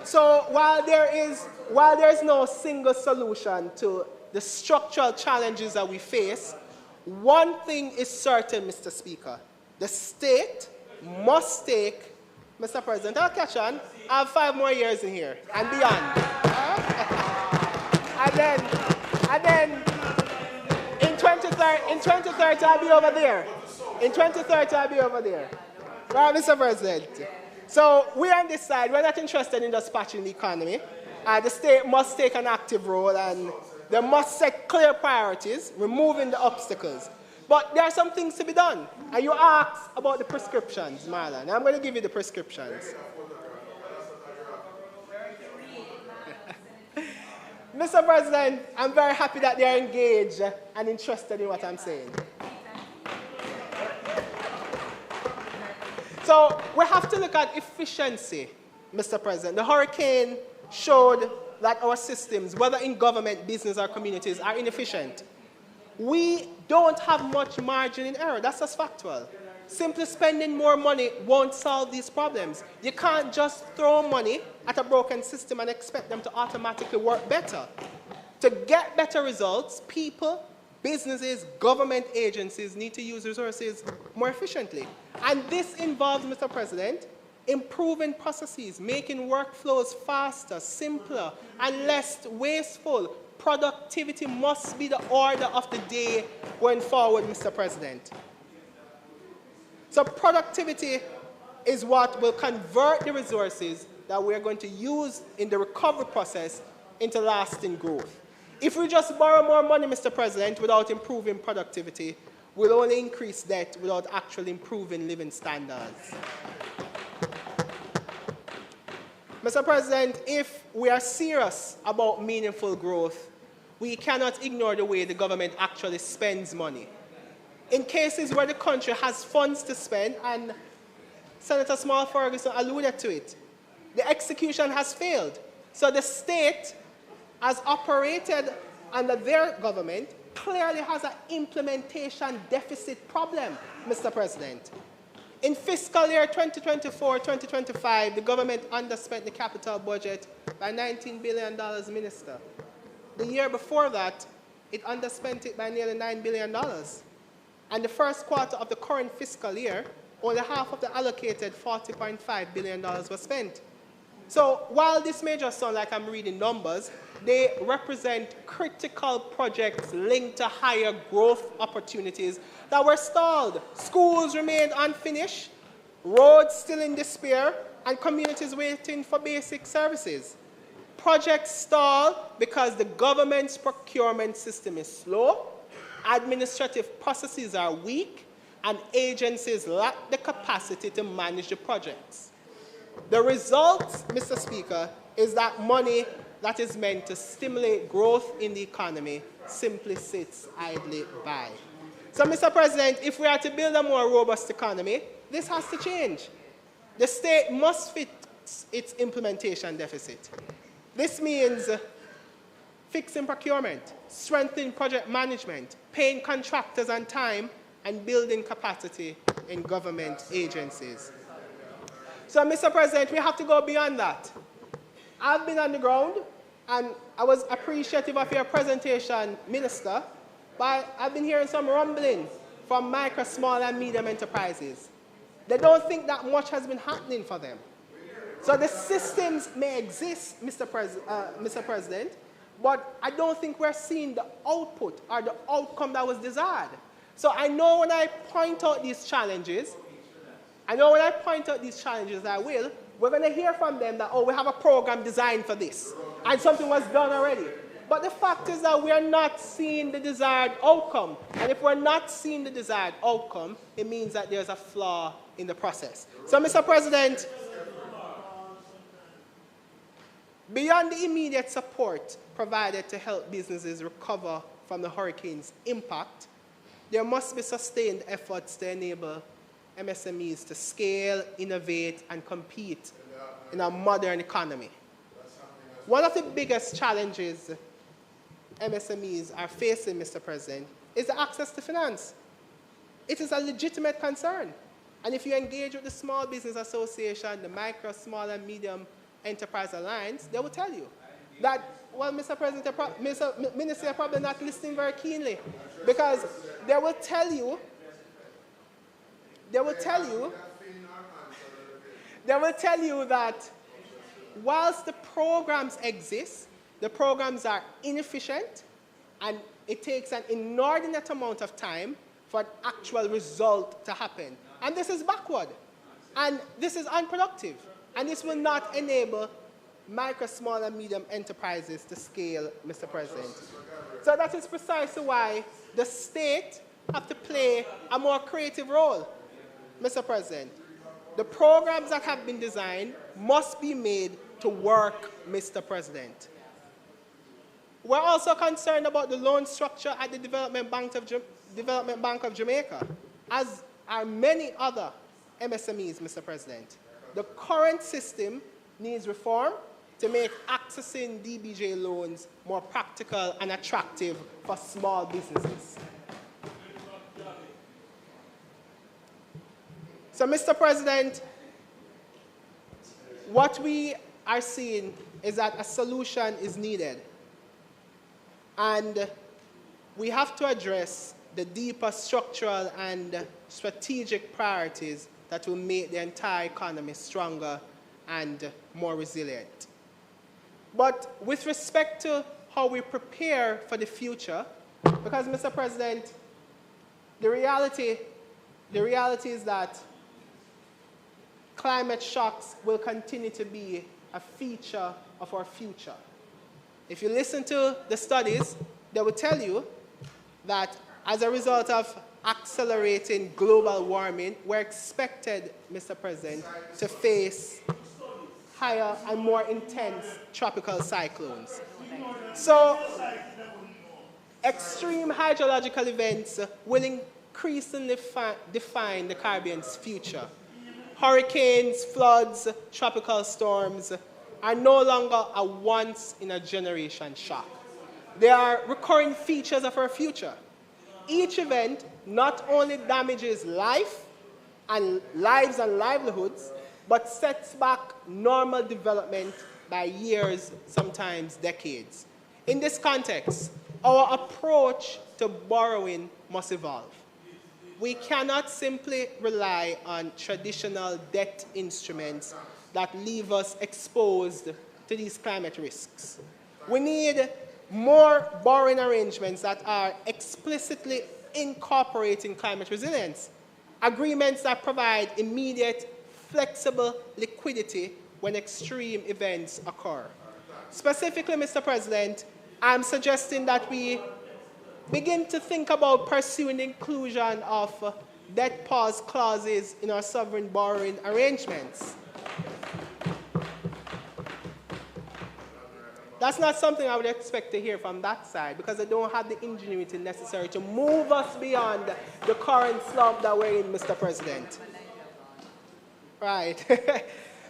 So while there is no single solution to the structural challenges that we face, one thing is certain, Mr. Speaker. The state must take, Mr. President, I'll catch on, I have 5 more years in here and beyond. and then in 2030 I'll be over there. In 2030 I'll be over there. Right, Mr. President? So we on this side, we're not interested in just patching the economy. The state must take an active role and they must set clear priorities, removing the obstacles. But there are some things to be done. And you asked about the prescriptions, Marlon. I'm going to give you the prescriptions. Mr. President, I'm very happy that they are engaged and interested in what I'm saying. So we have to look at efficiency, Mr. President. The hurricane showed that our systems, whether in government, business, or communities, are inefficient. We don't have much margin in error. That's just factual. Simply spending more money won't solve these problems. You can't just throw money at a broken system and expect them to automatically work better. To get better results, people, businesses, government agencies need to use resources more efficiently. And this involves, Mr. President, improving processes, making workflows faster, simpler, and less wasteful. Productivity must be the order of the day going forward, Mr. President. So productivity is what will convert the resources that we are going to use in the recovery process into lasting growth. If we just borrow more money, Mr. President, without improving productivity, we'll only increase debt without actually improving living standards. Mr. President, if we are serious about meaningful growth, we cannot ignore the way the government actually spends money. In cases where the country has funds to spend, and Senator Small Ferguson alluded to it, the execution has failed. So the state, as operated under their government, clearly has an implementation deficit problem, Mr. President. In fiscal year 2024-2025, the government underspent the capital budget by $19 billion, Minister. The year before that, it underspent it by nearly $9 billion. And the first quarter of the current fiscal year, only half of the allocated $40.5 billion was spent. So while this may just sound like I'm reading numbers, they represent critical projects linked to higher growth opportunities that were stalled. Schools remained unfinished, roads still in despair, and communities waiting for basic services. Projects stall because the government's procurement system is slow, administrative processes are weak, and agencies lack the capacity to manage the projects. The result, Mr. Speaker, is that money that is meant to stimulate growth in the economy simply sits idly by. So, Mr. President, if we are to build a more robust economy, this has to change. The state must fix its implementation deficit. This means fixing procurement, strengthening project management, paying contractors on time, and building capacity in government agencies. So, Mr. President, we have to go beyond that. I've been on the ground, and I was appreciative of your presentation, Minister, but I've been hearing some rumbling from micro, small, and medium enterprises. They don't think that much has been happening for them. So the systems may exist, Mr. President, but I don't think we're seeing the output or the outcome that was desired. So I know when I point out these challenges, we're going to hear from them that, oh, we have a program designed for this, and something was done already. But the fact is that we are not seeing the desired outcome. And if we're not seeing the desired outcome, it means that there's a flaw in the process. So, Mr. President, beyond the immediate support provided to help businesses recover from the hurricane's impact, there must be sustained efforts to enable MSMEs to scale, innovate, and compete in a modern economy. One of the biggest challenges MSMEs are facing, Mr. President, is the access to finance. It is a legitimate concern. And if you engage with the Small Business Association, the Micro, Small and Medium Enterprise Alliance, they will tell you that, well, Mr. President, Minister, you're probably not listening very keenly, because they will tell you that whilst the programs exist, the programs are inefficient, and it takes an inordinate amount of time for an actual result to happen. And this is backward, and this is unproductive, and this will not enable micro, small, and medium enterprises to scale, Mr. President. So that is precisely why the state have to play a more creative role, Mr. President. The programs that have been designed must be made to work, Mr. President. We're also concerned about the loan structure at the Development Bank of Jamaica, as are many other MSMEs, Mr. President. The current system needs reform to make accessing DBJ loans more practical and attractive for small businesses. So, Mr. President, what we are seeing is that a solution is needed. And we have to address the deeper structural and strategic priorities that will make the entire economy stronger and more resilient. But with respect to how we prepare for the future, because, Mr. President, the reality is that climate shocks will continue to be a feature of our future. If you listen to the studies, they will tell you that as a result of accelerating global warming, we're expected, Mr. President, to face higher and more intense tropical cyclones. So, extreme hydrological events will increasingly define the Caribbean's future. Hurricanes, floods, tropical storms are no longer a once-in-a-generation shock. They are recurring features of our future. Each event not only damages lives and livelihoods, but sets back normal development by years, sometimes decades. In this context, our approach to borrowing must evolve. We cannot simply rely on traditional debt instruments that leave us exposed to these climate risks. We need more borrowing arrangements that are explicitly incorporating climate resilience, agreements that provide immediate, flexible liquidity when extreme events occur. Specifically, Mr. President, I'm suggesting that we begin to think about pursuing the inclusion of debt pause clauses in our sovereign borrowing arrangements. That's not something I would expect to hear from that side, because they don't have the ingenuity necessary to move us beyond the current slump that we're in, Mr. President. Right.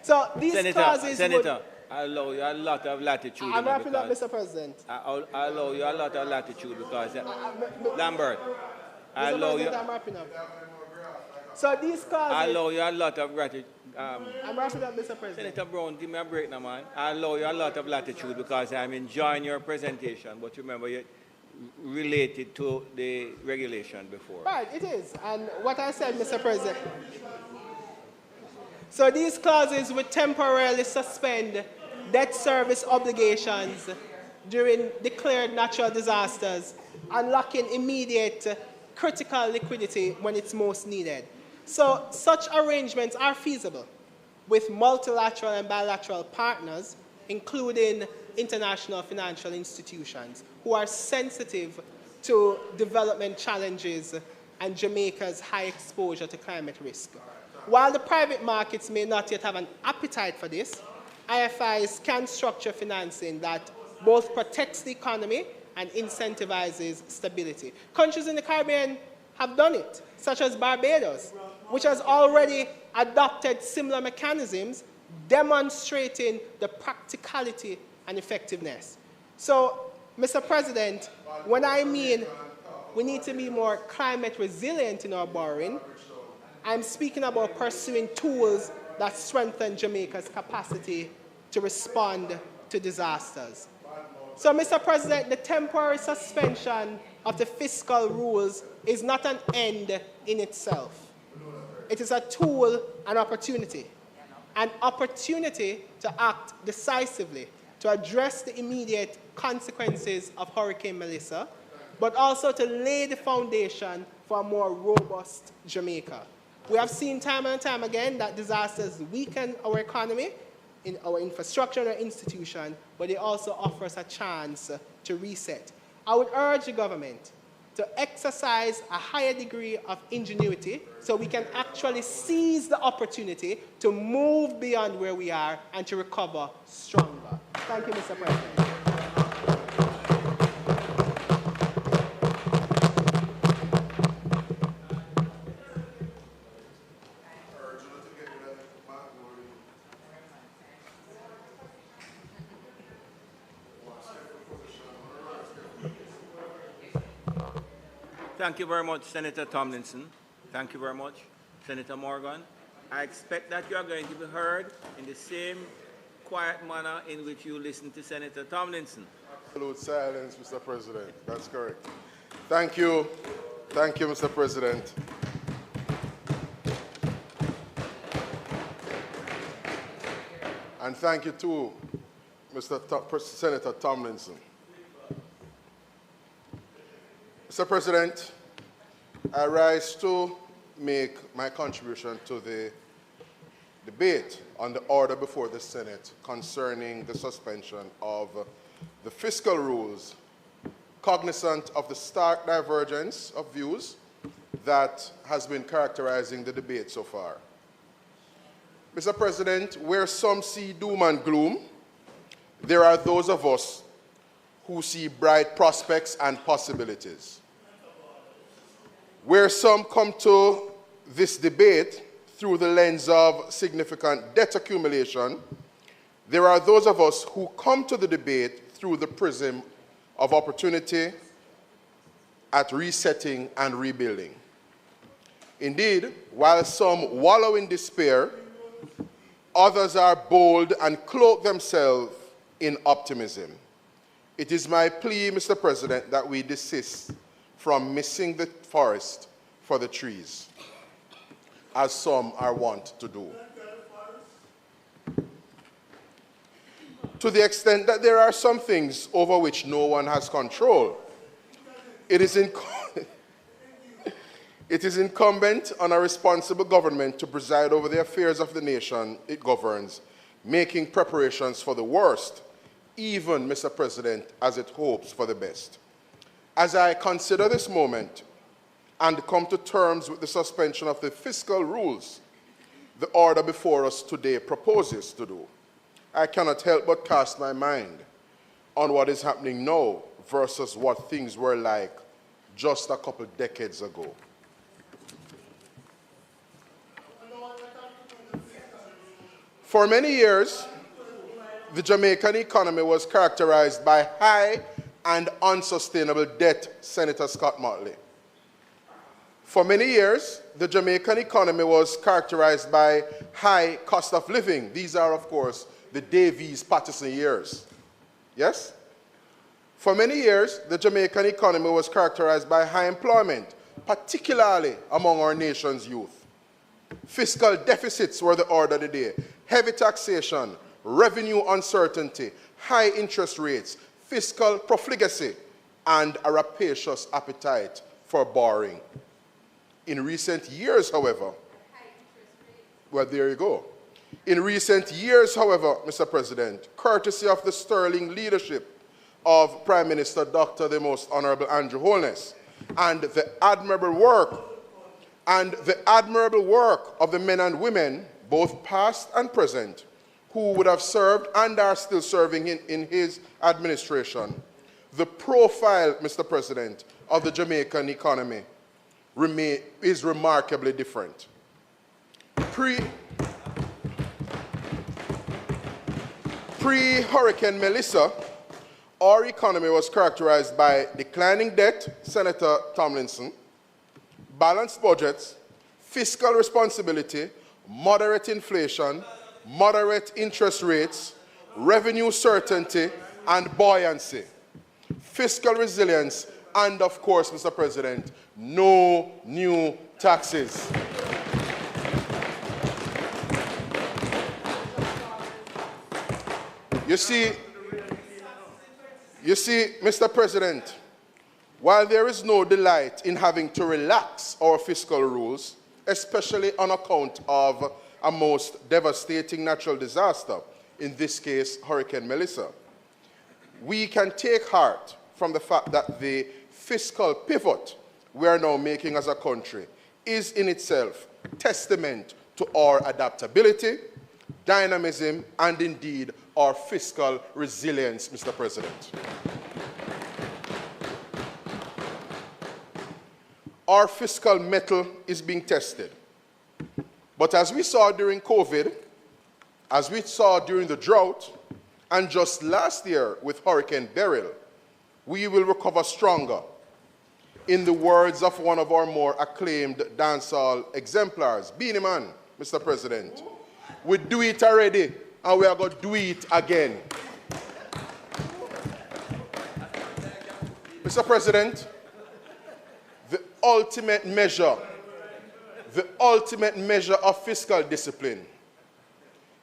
So these clauses Senator, I allow you a lot of latitude. I'm wrapping up, Mr. President. I allow you a lot of latitude because, Lambert, I Mr. allow President, you. I'm wrapping up. So these clauses... I allow you a lot of gratitude. I'm wrapping up, Mr. President. Senator Brown, give me a break now, man. I allow you a lot of latitude because I'm enjoying your presentation, but remember, you related to the regulation before. Right, it is. And what I said, Mr. President... So these clauses would temporarily suspend debt service obligations during declared natural disasters, unlocking immediate critical liquidity when it's most needed. So such arrangements are feasible with multilateral and bilateral partners, including international financial institutions, who are sensitive to development challenges and Jamaica's high exposure to climate risk. While the private markets may not yet have an appetite for this, IFIs can structure financing that both protects the economy and incentivizes stability. Countries in the Caribbean have done it, such as Barbados, which has already adopted similar mechanisms demonstrating the practicality and effectiveness. So, Mr. President, when I mean we need to be more climate resilient in our borrowing, I'm speaking about pursuing tools that strengthen Jamaica's capacity to respond to disasters. So, Mr. President, the temporary suspension of the fiscal rules is not an end in itself. It is a tool, an opportunity to act decisively to address the immediate consequences of Hurricane Melissa, but also to lay the foundation for a more robust Jamaica. We have seen time and time again that disasters weaken our economy, in our infrastructure and our institution, but they also offer us a chance to reset. I would urge the government to exercise a higher degree of ingenuity so we can actually seize the opportunity to move beyond where we are and to recover stronger. Thank you, Mr. President. Thank you very much, Senator Tomlinson. Thank you very much, Senator Morgan. I expect that you are going to be heard in the same quiet manner in which you listened to Senator Tomlinson. Absolute silence, Mr. President. That's correct. Thank you. Thank you, Mr. President. And thank you too, Senator Tomlinson. Mr. President, I rise to make my contribution to the debate on the order before the Senate concerning the suspension of the fiscal rules, cognizant of the stark divergence of views that has been characterizing the debate so far. Mr. President, where some see doom and gloom, there are those of us who see bright prospects and possibilities. Where some come to this debate through the lens of significant debt accumulation, there are those of us who come to the debate through the prism of opportunity at resetting and rebuilding. Indeed, while some wallow in despair, others are bold and cloak themselves in optimism. It is my plea, Mr. President, that we desist from missing the forest for the trees, as some are wont to do. To the extent that there are some things over which no one has control, it is incumbent on a responsible government to preside over the affairs of the nation it governs, making preparations for the worst, even, Mr. President, as it hopes for the best. As I consider this moment and come to terms with the suspension of the fiscal rules the order before us today proposes to do, I cannot help but cast my mind on what is happening now versus what things were like just a couple decades ago. For many years, the Jamaican economy was characterized by high and unsustainable debt, Senator Scott Motley. For many years, the Jamaican economy was characterized by high cost of living. These are, of course, the Davies-Patterson years. Yes? For many years, the Jamaican economy was characterized by high employment, particularly among our nation's youth. Fiscal deficits were the order of the day. Heavy taxation, revenue uncertainty, high interest rates, fiscal profligacy, and a rapacious appetite for borrowing. In recent years, however, well, there you go. In recent years, however, Mr. President, courtesy of the sterling leadership of Prime Minister Dr. the Most Honorable Andrew Holness and the admirable work of the men and women, both past and present, who would have served and are still serving in his administration, the profile, Mr. President, of the Jamaican economy is remarkably different. Pre-Hurricane Melissa, our economy was characterized by declining debt, Senator Tomlinson, balanced budgets, fiscal responsibility, moderate inflation, moderate interest rates, revenue certainty, and buoyancy, fiscal resilience, and of course, Mr. President, no new taxes. You see, Mr. President, while there is no delight in having to relax our fiscal rules, especially on account of a most devastating natural disaster, in this case, Hurricane Melissa, we can take heart from the fact that the fiscal pivot we are now making as a country is in itself testament to our adaptability, dynamism, and indeed our fiscal resilience, Mr. President. Our fiscal mettle is being tested. But as we saw during COVID, as we saw during the drought, and just last year with Hurricane Beryl, we will recover stronger. In the words of one of our more acclaimed dancehall exemplars, Beanie Man, Mr. President, we do it already, and we are going to do it again. Mr. President, the ultimate measure of fiscal discipline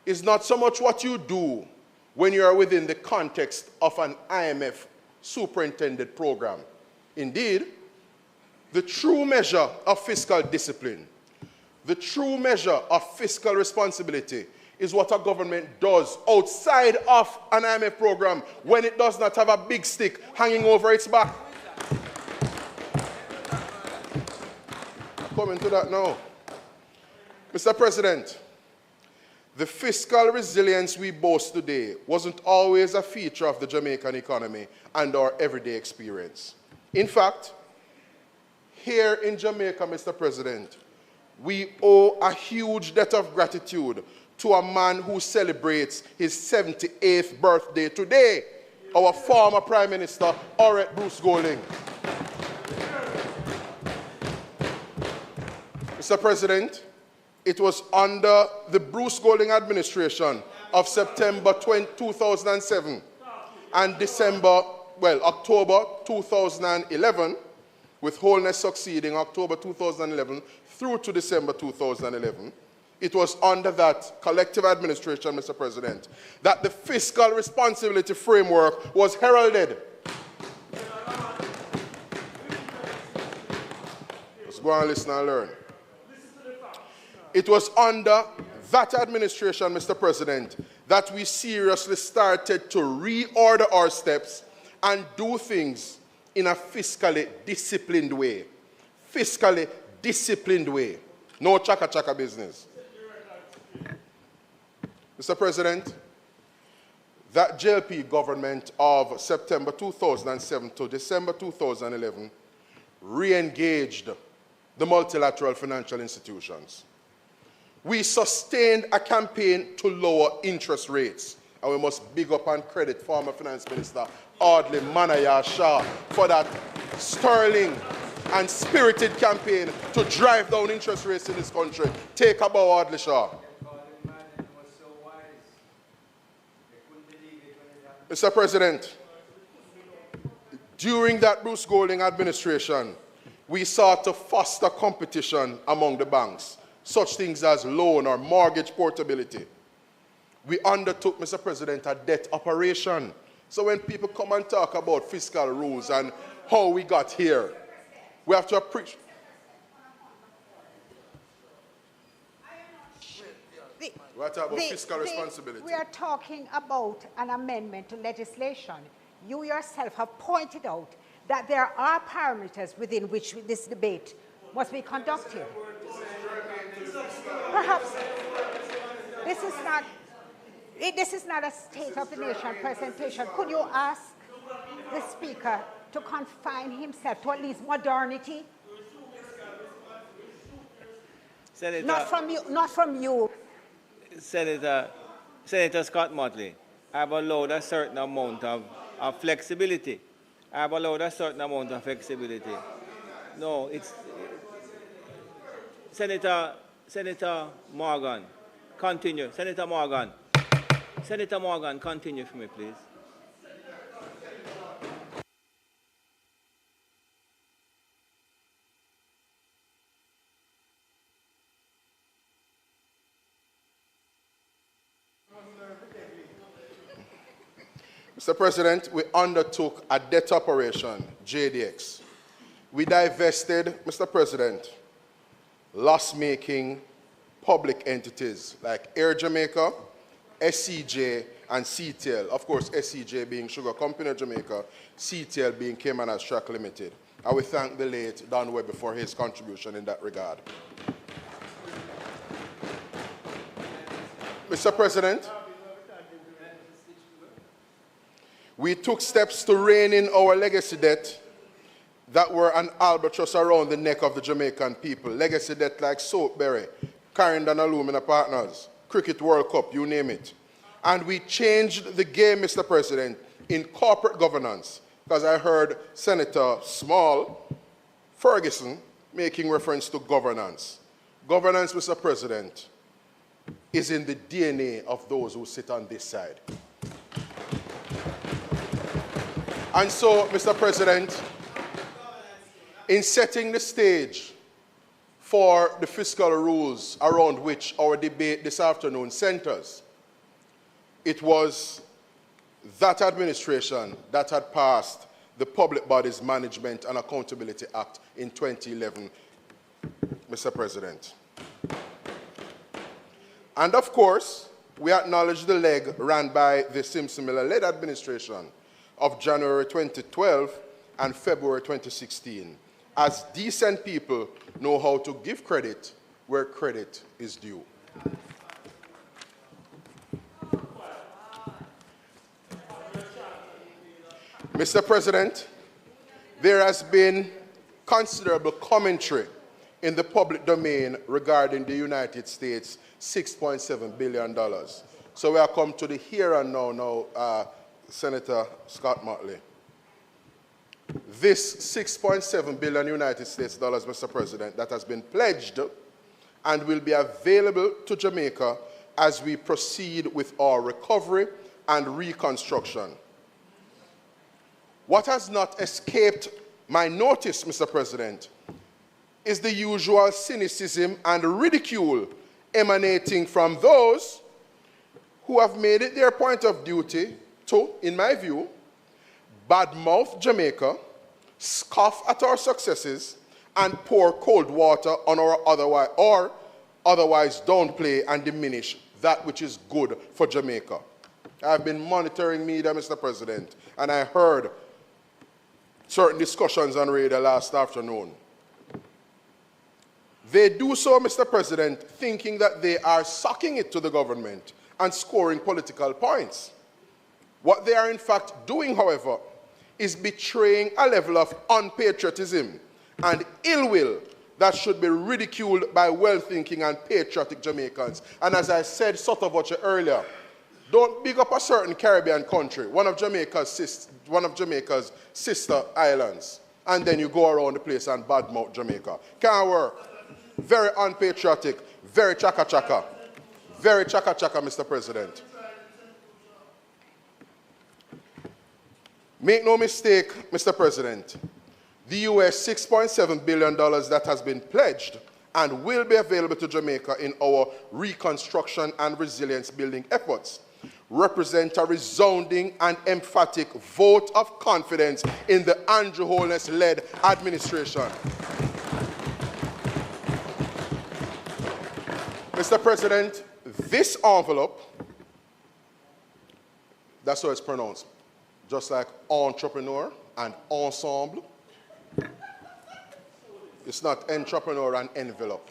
is not so much what you do when you are within the context of an IMF superintended program. Indeed, the true measure of fiscal discipline, the true measure of fiscal responsibility is what a government does outside of an IMF program when it does not have a big stick hanging over its back. Coming to that now. Mr. President, the fiscal resilience we boast today wasn't always a feature of the Jamaican economy and our everyday experience. In fact, here in Jamaica, Mr. President, we owe a huge debt of gratitude to a man who celebrates his 78th birthday today, our former Prime Minister, Orette Bruce Golding. Mr. President, it was under the Bruce Golding administration of September 2007 and October 2011, with wholeness succeeding October 2011 through to December 2011. It was under that collective administration, Mr. President, that the fiscal responsibility framework was heralded. Let's go and listen and learn. It was under that administration, Mr. President, that we seriously started to reorder our steps and do things in a fiscally disciplined way. Fiscally disciplined way. No chaka-chaka business. Mr. President, that JLP government of September 2007 to December 2011 re-engaged the multilateral financial institutions. We sustained a campaign to lower interest rates, and we must big up and credit former Finance Minister Audley Manayar Shah for that sterling and spirited campaign to drive down interest rates in this country. Take a bow, Audley Shah. Mr. President, during that Bruce Golding administration, we sought to foster competition among the banks, such things as loan or mortgage portability. We undertook, Mr. President, a debt operation. So when people come and talk about fiscal rules and how we got here, we have to appreciate. What about fiscal responsibility? We are talking about an amendment to legislation. You yourself have pointed out that there are parameters within which this debate must be conducted. Perhaps this is not a State of the Nation presentation. Could you ask the Speaker to confine himself to at least modernity? Senator, not from you. Senator Scott Motley, I've allowed a certain amount of flexibility. I've allowed a certain amount of flexibility. No, it's Senator Morgan, continue. Senator Morgan, continue for me, please. Mr. President, we undertook a debt operation, JDX. We divested, Mr. President, loss-making public entities like Air Jamaica, SCJ, and CTL. Of course, SCJ being Sugar Company of Jamaica, CTL being Cayman Track Limited. I will thank the late Don Webber for his contribution in that regard. Mr. President, we took steps to rein in our legacy debt that were an albatross around the neck of the Jamaican people. Legacy debt like Soapberry, Carrington Alumina Partners, Cricket World Cup, you name it. And we changed the game, Mr. President, in corporate governance, because I heard Senator Small Ferguson making reference to governance. Governance, Mr. President, is in the DNA of those who sit on this side. And so, Mr. President, in setting the stage for the fiscal rules around which our debate this afternoon centers, it was that administration that had passed the Public Bodies Management and Accountability Act in 2011, Mr. President. And of course, we acknowledge the leg ran by the Simpson Miller-led administration of January 2012 and February 2016, as decent people know how to give credit where credit is due. Mr. President, there has been considerable commentary in the public domain regarding the United States' $6.7 billion. So we are come to the here and now, Senator Scott Motley. This $6.7 billion United States dollars, Mr. President, that has been pledged and will be available to Jamaica as we proceed with our recovery and reconstruction. What has not escaped my notice, Mr. President, is the usual cynicism and ridicule emanating from those who have made it their point of duty to, in my view, badmouth Jamaica, scoff at our successes, and pour cold water on our otherwise downplay and diminish that which is good for Jamaica. I've been monitoring media, Mr. President, and I heard certain discussions on radio last afternoon. They do so, Mr. President, thinking that they are sucking it to the government and scoring political points. What they are in fact doing, however, is betraying a level of unpatriotism and ill will that should be ridiculed by well-thinking and patriotic Jamaicans. And as I said sort of earlier, don't big up a certain Caribbean country, one of Jamaica's sister islands, and then you go around the place and badmouth Jamaica. Can't work. Very unpatriotic, very chaka-chaka. Very chaka-chaka, Mr. President. Make no mistake, Mr. President, the US $6.7 billion that has been pledged and will be available to Jamaica in our reconstruction and resilience building efforts represent a resounding and emphatic vote of confidence in the Andrew Holness-led administration. Mr. President, this envelope, that's how it's pronounced, just like entrepreneur and ensemble. It's not entrepreneur and envelope.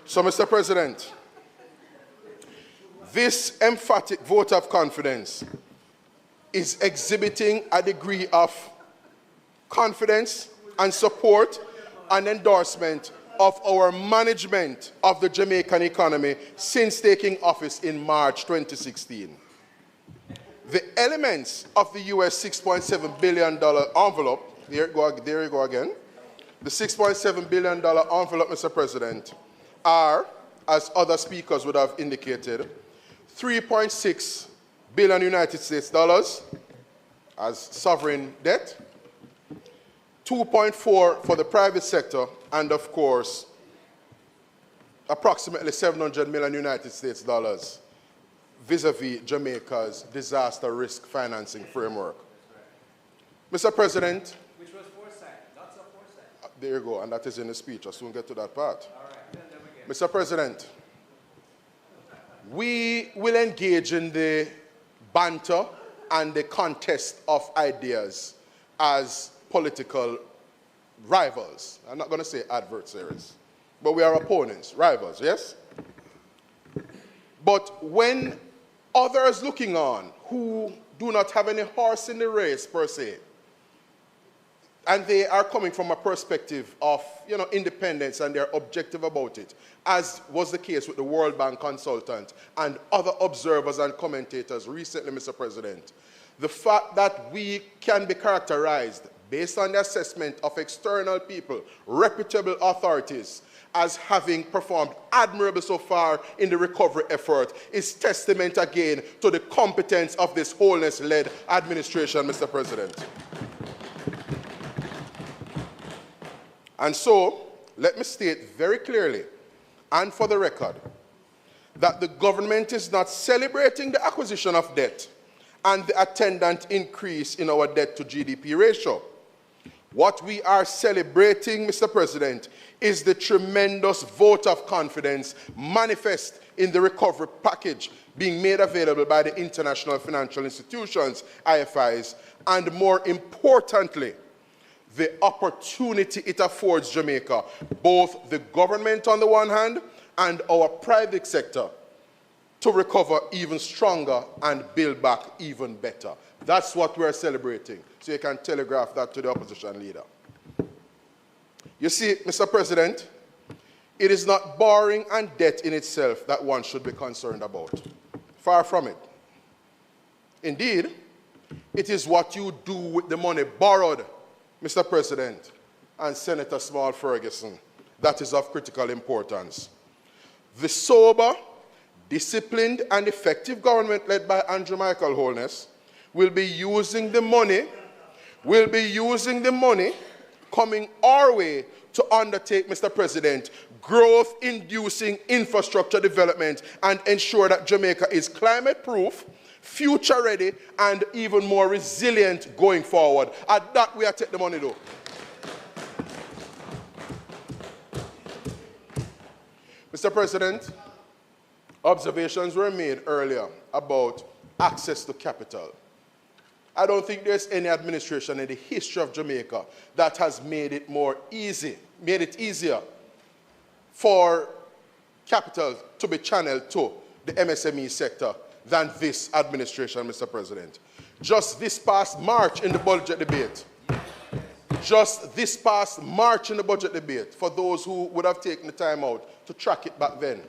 So, Mr. President, this emphatic vote of confidence is exhibiting a degree of confidence and support and endorsement of our management of the Jamaican economy since taking office in March 2016. The elements of the US $6.7 billion envelope, there you go again, the $6.7 billion envelope, Mr. President, are, as other speakers would have indicated, $3.6 billion United States dollars as sovereign debt, 2.4 for the private sector, and of course, approximately 700 million United States dollars vis-a-vis Jamaica's disaster risk financing framework. Mr. President, which was foresight, lots of foresight. There you go, and that is in the speech. I'll soon get to that part. All right, Mr. President, we will engage in the banter and the contest of ideas as political rivals. I'm not going to say adversaries, but we are opponents, rivals, yes? But when others looking on who do not have any horse in the race per se, and they are coming from a perspective of, independence, and they're objective about it, as was the case with the World Bank consultant and other observers and commentators recently, Mr. President, the fact that we can be characterized, based on the assessment of external people, reputable authorities, as having performed admirably so far in the recovery effort is testament again to the competence of this wholeness-led administration, Mr. President. And so, let me state very clearly, and for the record, that the government is not celebrating the acquisition of debt and the attendant increase in our debt to GDP ratio. What we are celebrating, Mr. President, is the tremendous vote of confidence manifest in the recovery package being made available by the international financial institutions, IFIs, and more importantly, the opportunity it affords Jamaica, both the government on the one hand and our private sector, to recover even stronger and build back even better. That's what we're celebrating. So you can telegraph that to the opposition leader. You see, Mr. President, it is not borrowing and debt in itself that one should be concerned about. Far from it. Indeed, it is what you do with the money borrowed, Mr. President and Senator Small Ferguson, that is of critical importance. The sober, disciplined, and effective government led by Andrew Michael Holness will be using the money coming our way to undertake, Mr. President, growth-inducing infrastructure development and ensure that Jamaica is climate-proof, future-ready, and even more resilient going forward. At that, we are taking the money, though. Mr. President, observations were made earlier about access to capital. I don't think there's any administration in the history of Jamaica that has made it easier for capital to be channeled to the MSME sector than this administration, Mr. President. Just this past March in the budget debate, for those who would have taken the time out to track it back then,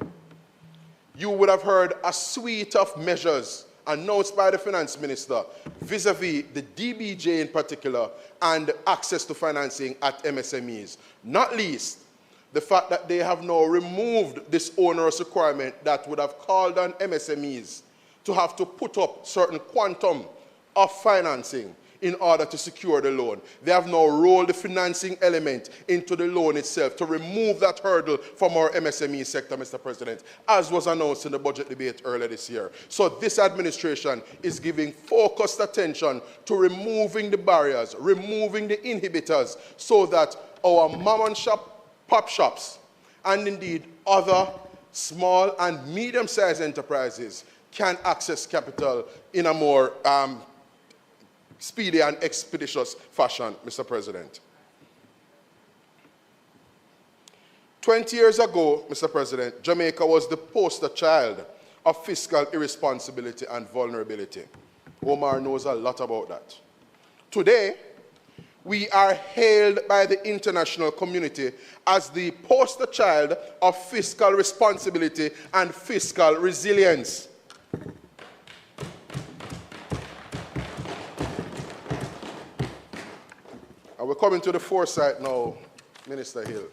you would have heard a suite of measures announced by the finance minister vis-a-vis the DBJ in particular and access to financing at MSMEs. Not least, the fact that they have now removed this onerous requirement that would have called on MSMEs to have to put up certain quantum of financing in order to secure the loan. They have now rolled the financing element into the loan itself to remove that hurdle from our MSME sector, Mr. President, as was announced in the budget debate earlier this year. So this administration is giving focused attention to removing the barriers, removing the inhibitors, so that our mom and pop shops, and indeed other small and medium-sized enterprises can access capital in a more speedy and expeditious fashion, Mr. President. 20 years ago, Mr. President, Jamaica was the poster child of fiscal irresponsibility and vulnerability. Omar knows a lot about that. Today, we are hailed by the international community as the poster child of fiscal responsibility and fiscal resilience. And we're coming to the foresight now, Minister Hill.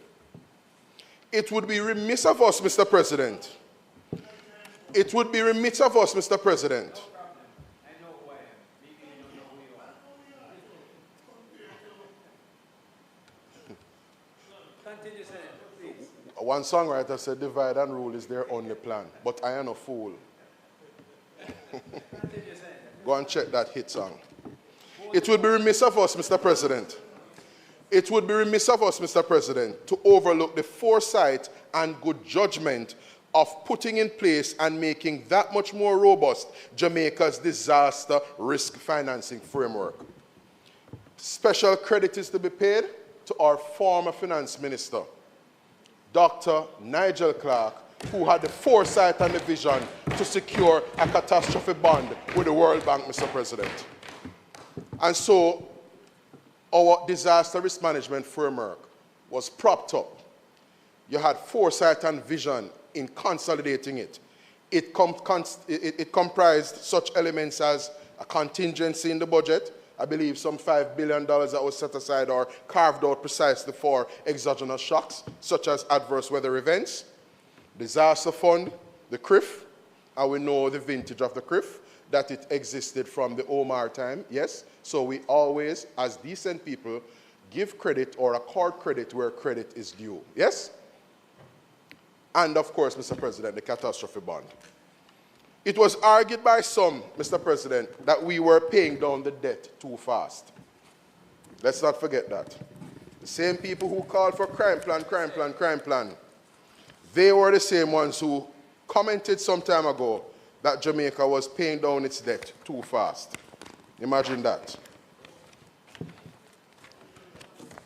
It would be remiss of us, Mr. President. It would be remiss of us, Mr. President. One songwriter said, divide and rule is their only plan, but I am a fool. Go and check that hit song. It would be remiss of us, Mr. President. It would be remiss of us, Mr. President, to overlook the foresight and good judgment of putting in place and making that much more robust Jamaica's disaster risk financing framework. Special credit is to be paid to our former finance minister, Dr. Nigel Clark, who had the foresight and the vision to secure a catastrophe bond with the World Bank, Mr. President. And so our disaster risk management framework was propped up. You had foresight and vision in consolidating it. It comprised such elements as a contingency in the budget, I believe some $5 billion that was set aside or carved out precisely for exogenous shocks, such as adverse weather events, disaster fund, the CRIF, and we know the vintage of the CRIF, that it existed from the Omar time, yes. So we always, as decent people, give credit or accord credit where credit is due, yes? And of course, Mr. President, the catastrophe bond. It was argued by some, Mr. President, that we were paying down the debt too fast. Let's not forget that. The same people who called for crime plan, they were the same ones who commented some time ago that Jamaica was paying down its debt too fast. Imagine that.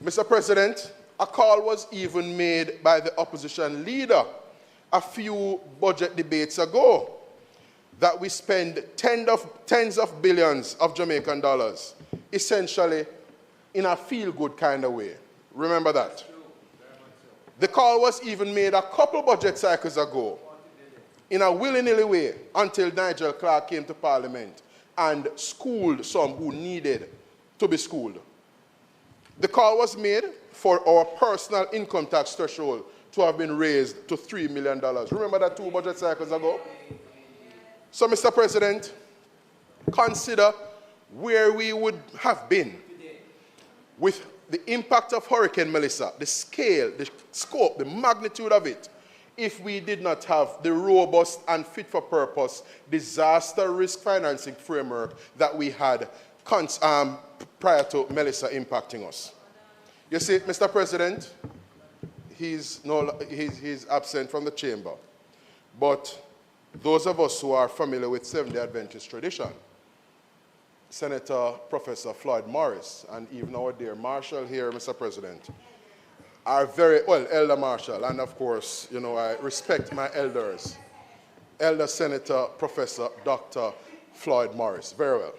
Mr. President, a call was even made by the opposition leader a few budget debates ago that we spend tens of billions of Jamaican dollars, essentially in a feel-good kind of way. Remember that. The call was even made a couple budget cycles ago in a willy-nilly way until Nigel Clark came to Parliament and schooled some who needed to be schooled. The call was made for our personal income tax threshold to have been raised to $3 million. Remember that 2 budget cycles ago? So, Mr. President, consider where we would have been with the impact of Hurricane Melissa, the scale, the scope, the magnitude of it, if we did not have the robust and fit-for-purpose disaster risk financing framework that we had prior to Melissa impacting us. You see, Mr. President, he's absent from the chamber, but those of us who are familiar with Seventh-day Adventist tradition, Senator Professor Floyd Morris, and even our dear Marshall here, Mr. President, are very, well, Elder Marshall, and of course, you know, I respect my elders. Elder Senator Professor Dr. Floyd Morris, very well.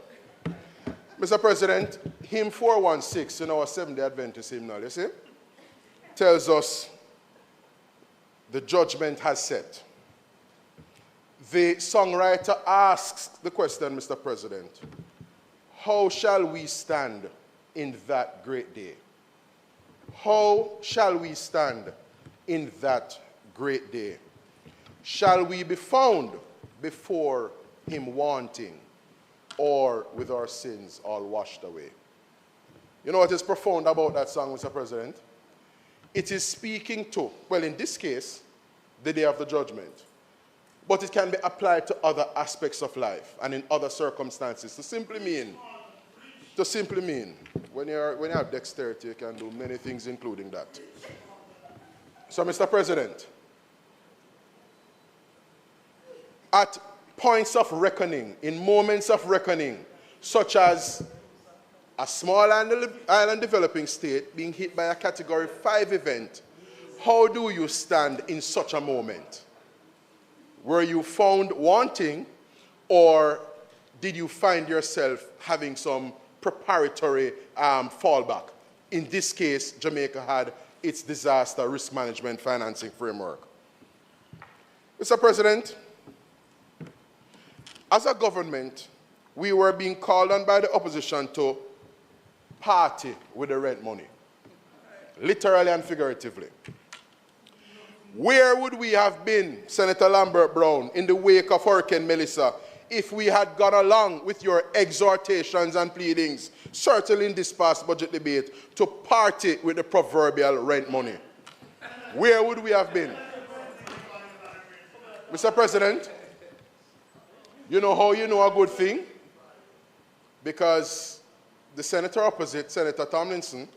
Mr. President, hymn 416 in our Seventh-day Adventist hymnal, you see, tells us the judgment has set. The songwriter asks the question, Mr. President, how shall we stand in that great day? How shall we stand in that great day? Shall we be found before him wanting, or with our sins all washed away? You know what is profound about that song, Mr. President? It is speaking to, well, in this case, the day of the judgment. But it can be applied to other aspects of life and in other circumstances. To simply mean, when you have dexterity, you can do many things, including that. So, Mr. President, at points of reckoning, in moments of reckoning, such as a small island developing state being hit by a Category 5 event, how do you stand in such a moment? Were you found wanting, or did you find yourself having some preparatory fallback in this case, Jamaica had its disaster risk management financing framework. Mr. President, as a government, we were being called on by the opposition to party with the rent money, literally and figuratively. Where would we have been, Senator Lambert Brown, in the wake of Hurricane Melissa, if we had gone along with your exhortations and pleadings, certainly in this past budget debate, to party with the proverbial rent money? Where would we have been? Mr. President, you know how you know a good thing? Because the senator opposite, Senator Tomlinson,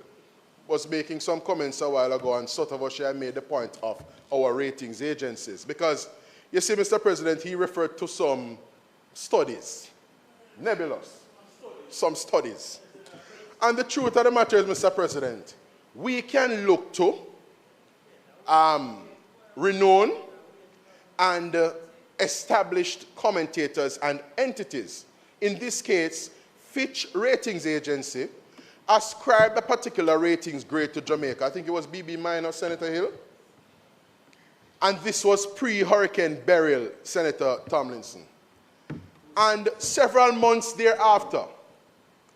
was making some comments a while ago, and sort of had made the point of our ratings agencies. Because, you see, Mr. President, he referred to some studies, nebulous, some studies. And the truth of the matter is, Mr. President, we can look to renowned and established commentators and entities. In this case, Fitch Ratings Agency ascribed a particular ratings grade to Jamaica. I think it was BB-, Senator Hill. And this was pre-Hurricane Beryl, Senator Tomlinson. And several months thereafter,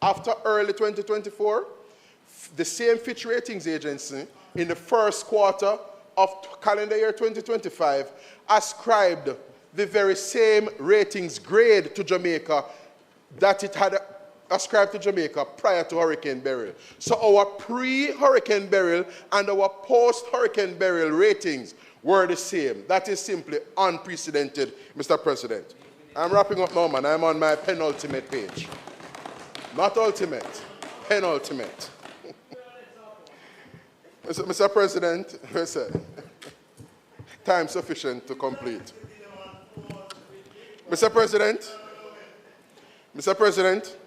after early 2024, the same Fitch Ratings Agency, in the first quarter of calendar year 2025, ascribed the very same ratings grade to Jamaica that it had ascribed to Jamaica prior to Hurricane Beryl. So our pre-Hurricane Beryl and our post-Hurricane Beryl ratings were the same. That is simply unprecedented, Mr. President. I'm wrapping up now, man. I'm on my penultimate page. Not ultimate, penultimate. Mr. President, time sufficient to complete. Mr. President,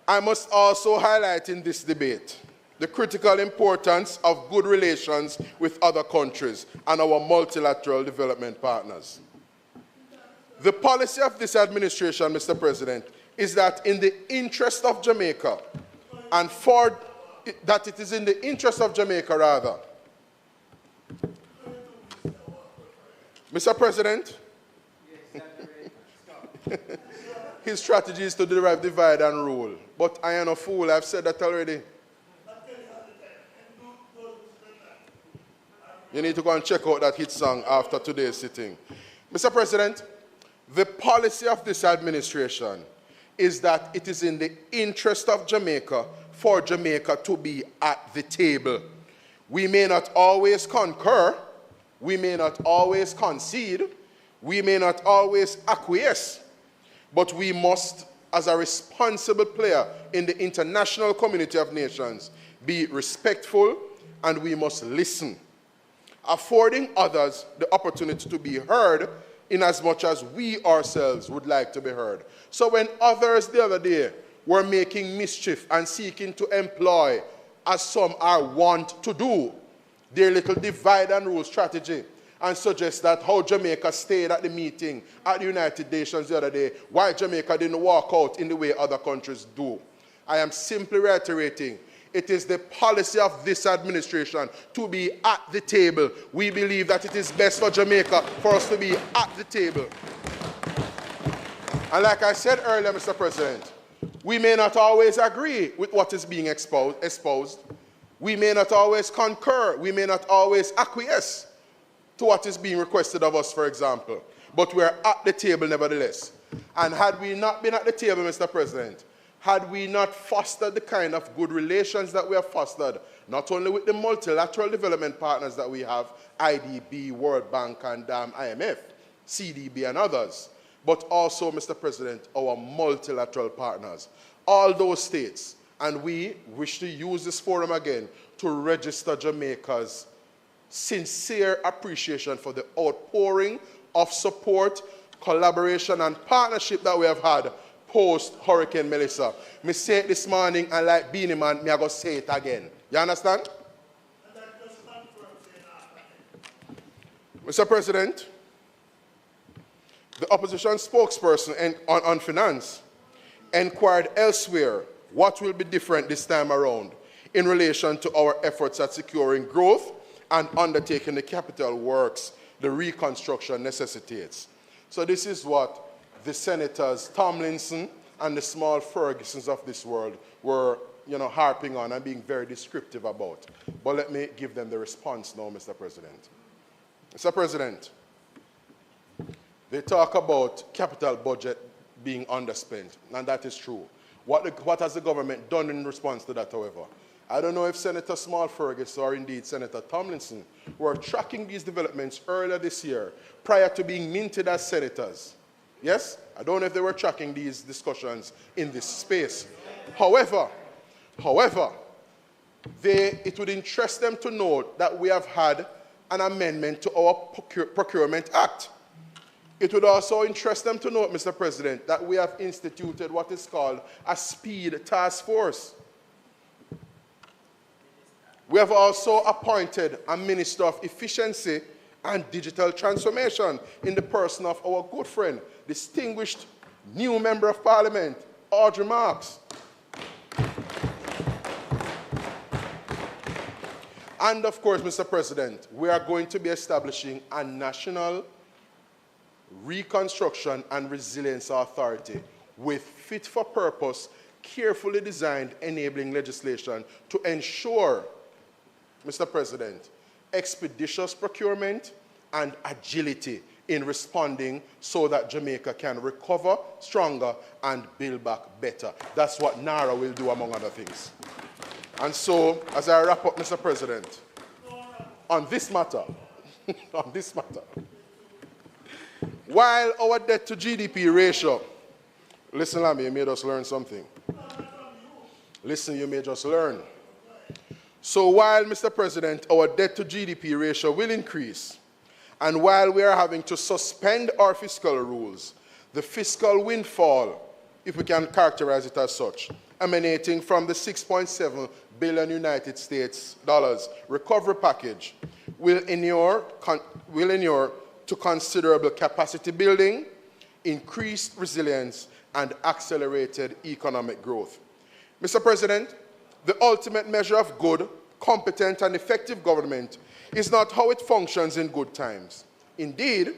I must also highlight in this debate the critical importance of good relations with other countries and our multilateral development partners. The policy of this administration, Mr. President, is that in the interest of Jamaica, and that it is in the interest of Jamaica, rather. Mr. President, his strategy is to derive, divide, and rule. But I am a fool. I've said that already. You need to go and check out that hit song after today's sitting. Mr. President, the policy of this administration is that it is in the interest of Jamaica for Jamaica to be at the table. We may not always concur, we may not always concede, we may not always acquiesce, but we must, as a responsible player in the international community of nations, be respectful, and we must listen, affording others the opportunity to be heard in as much as we ourselves would like to be heard. So when others the other day were making mischief and seeking to employ, as some are wont to do, their little divide and rule strategy, and suggest that how Jamaica stayed at the meeting at the United Nations the other day, why Jamaica didn't walk out in the way other countries do. I am simply reiterating, it is the policy of this administration to be at the table. We believe that it is best for Jamaica for us to be at the table. And like I said earlier, Mr. President, we may not always agree with what is being espoused. We may not always concur. We may not always acquiesce to what is being requested of us, for example. But we're at the table nevertheless. And had we not been at the table, Mr. President, had we not fostered the kind of good relations that we have fostered, not only with the multilateral development partners that we have, IDB, World Bank, and IMF, CDB, and others, but also, Mr. President, our multilateral partners, all those states, and we wish to use this forum again to register Jamaica's sincere appreciation for the outpouring of support, collaboration, and partnership that we have had post-Hurricane Melissa. Me say it this morning, and like Beanie Man, me I go say it again. You understand? Mr. President, the opposition spokesperson on finance inquired elsewhere what will be different this time around in relation to our efforts at securing growth and undertaking the capital works the reconstruction necessitates. So this is what the Senators Tomlinson and the small Fergusons of this world were, harping on and being very descriptive about. But let me give them the response now, Mr. President. Mr. President, they talk about capital budget being underspent, and that is true. What has the government done in response to that, however? I don't know if Senator Small Ferguson or indeed Senator Tomlinson were tracking these developments earlier this year prior to being minted as senators. Yes? I don't know if they were tracking these discussions in this space. However, it would interest them to note that we have had an amendment to our Procurement Act. It would also interest them to note, Mr. President, that we have instituted what is called a speed task force. We have also appointed a Minister of Efficiency and Digital Transformation in the person of our good friend, distinguished new Member of Parliament, Audrey Marks. And of course, Mr. President, we are going to be establishing a National Reconstruction and Resilience Authority with fit-for-purpose, carefully designed enabling legislation to ensure, Mr. President, expeditious procurement and agility in responding so that Jamaica can recover stronger and build back better. That's what NARA will do, among other things. And so, as I wrap up, Mr. President, on this matter, while our debt to GDP ratio, listen to me, you made us learn something. Listen, you may just learn. So while, Mr. President, our debt to GDP ratio will increase, and while we are having to suspend our fiscal rules, the fiscal windfall, if we can characterize it as such, emanating from the $6.7 billion United States dollars recovery package will inure to considerable capacity building, increased resilience, and accelerated economic growth. Mr. President, the ultimate measure of good, competent, and effective government is not how it functions in good times. Indeed,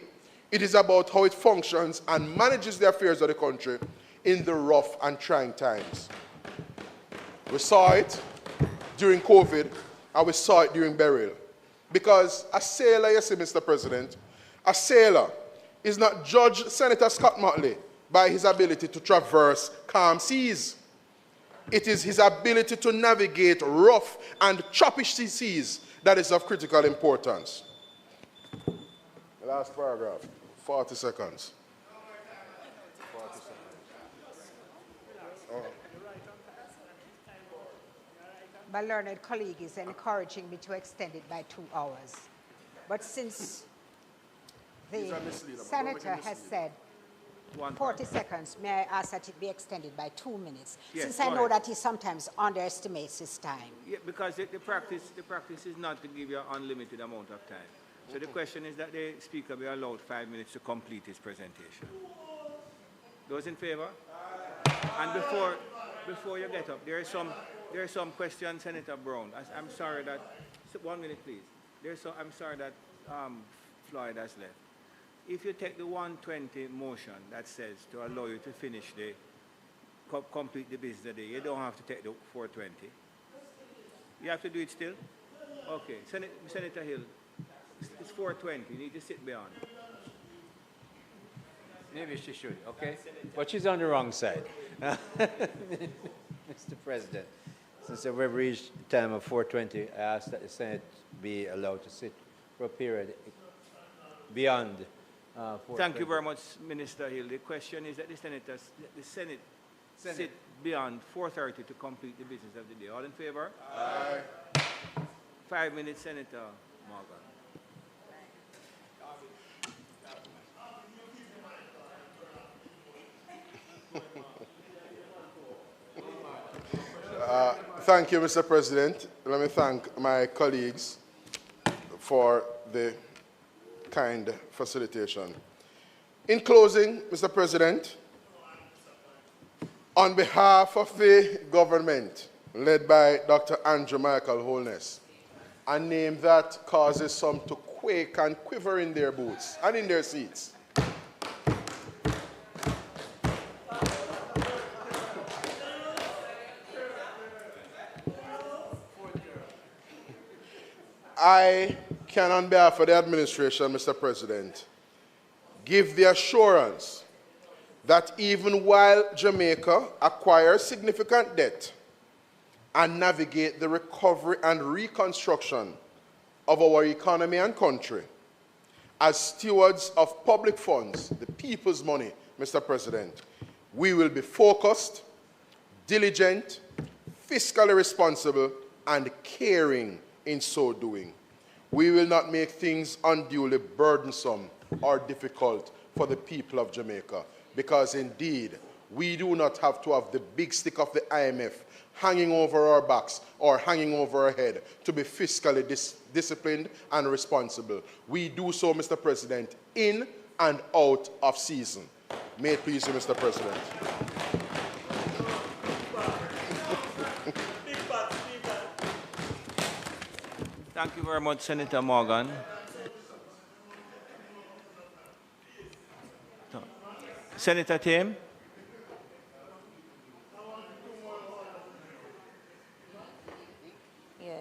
it is about how it functions and manages the affairs of the country in the rough and trying times. We saw it during COVID, and we saw it during burial. Because a sailor, you see, Mr. President, a sailor is not Judge Senator Scott Motley by his ability to traverse calm seas. It is his ability to navigate rough and choppish seas that is of critical importance. Last paragraph, 40 seconds. 40 seconds. Oh. My learned colleague is encouraging me to extend it by 2 hours. But since the senator has said 40 seconds, may I ask that it be extended by 2 minutes? Yes, since I know that he sometimes underestimates his time. Yeah, because the practice is not to give you an unlimited amount of time. So the question is that the speaker be allowed 5 minutes to complete his presentation. Those in favor? And before you get up, there are some questions, Senator Brown. I'm sorry that 1 minute, please. I'm sorry that Floyd has left. If you take the 120 motion that says to allow you to finish the complete the business of the day, you don't have to take the 420. You have to do it still? Okay, Senator Hill, it's 420. You need to sit beyond. Maybe she should, okay? But she's on the wrong side. Mr. President, since we've reached the time of 4:20, I ask that the Senate be allowed to sit for a period beyond 4:20. Thank you very much, Minister Hill. The question is that the Senate sit beyond 4:30 to complete the business of the day. All in favor? Aye. 5 minutes, Senator Morgan. Thank you, Mr. President. Let me thank my colleagues for the kind facilitation. In closing, Mr. President, on behalf of the government, led by Dr. Andrew Michael Holness, a name that causes some to quake and quiver in their boots and in their seats. I can, on behalf of the administration, Mr. President, give the assurance that even while Jamaica acquires significant debt and navigate the recovery and reconstruction of our economy and country, as stewards of public funds, the people's money, Mr. President, we will be focused, diligent, fiscally responsible, and caring in so doing. We will not make things unduly burdensome or difficult for the people of Jamaica, because indeed, we do not have to have the big stick of the IMF hanging over our backs or hanging over our head to be fiscally disciplined and responsible. We do so, Mr. President, in and out of season. May it please you, Mr. President. Thank you very much, Senator Morgan. Senator Tim. Yeah.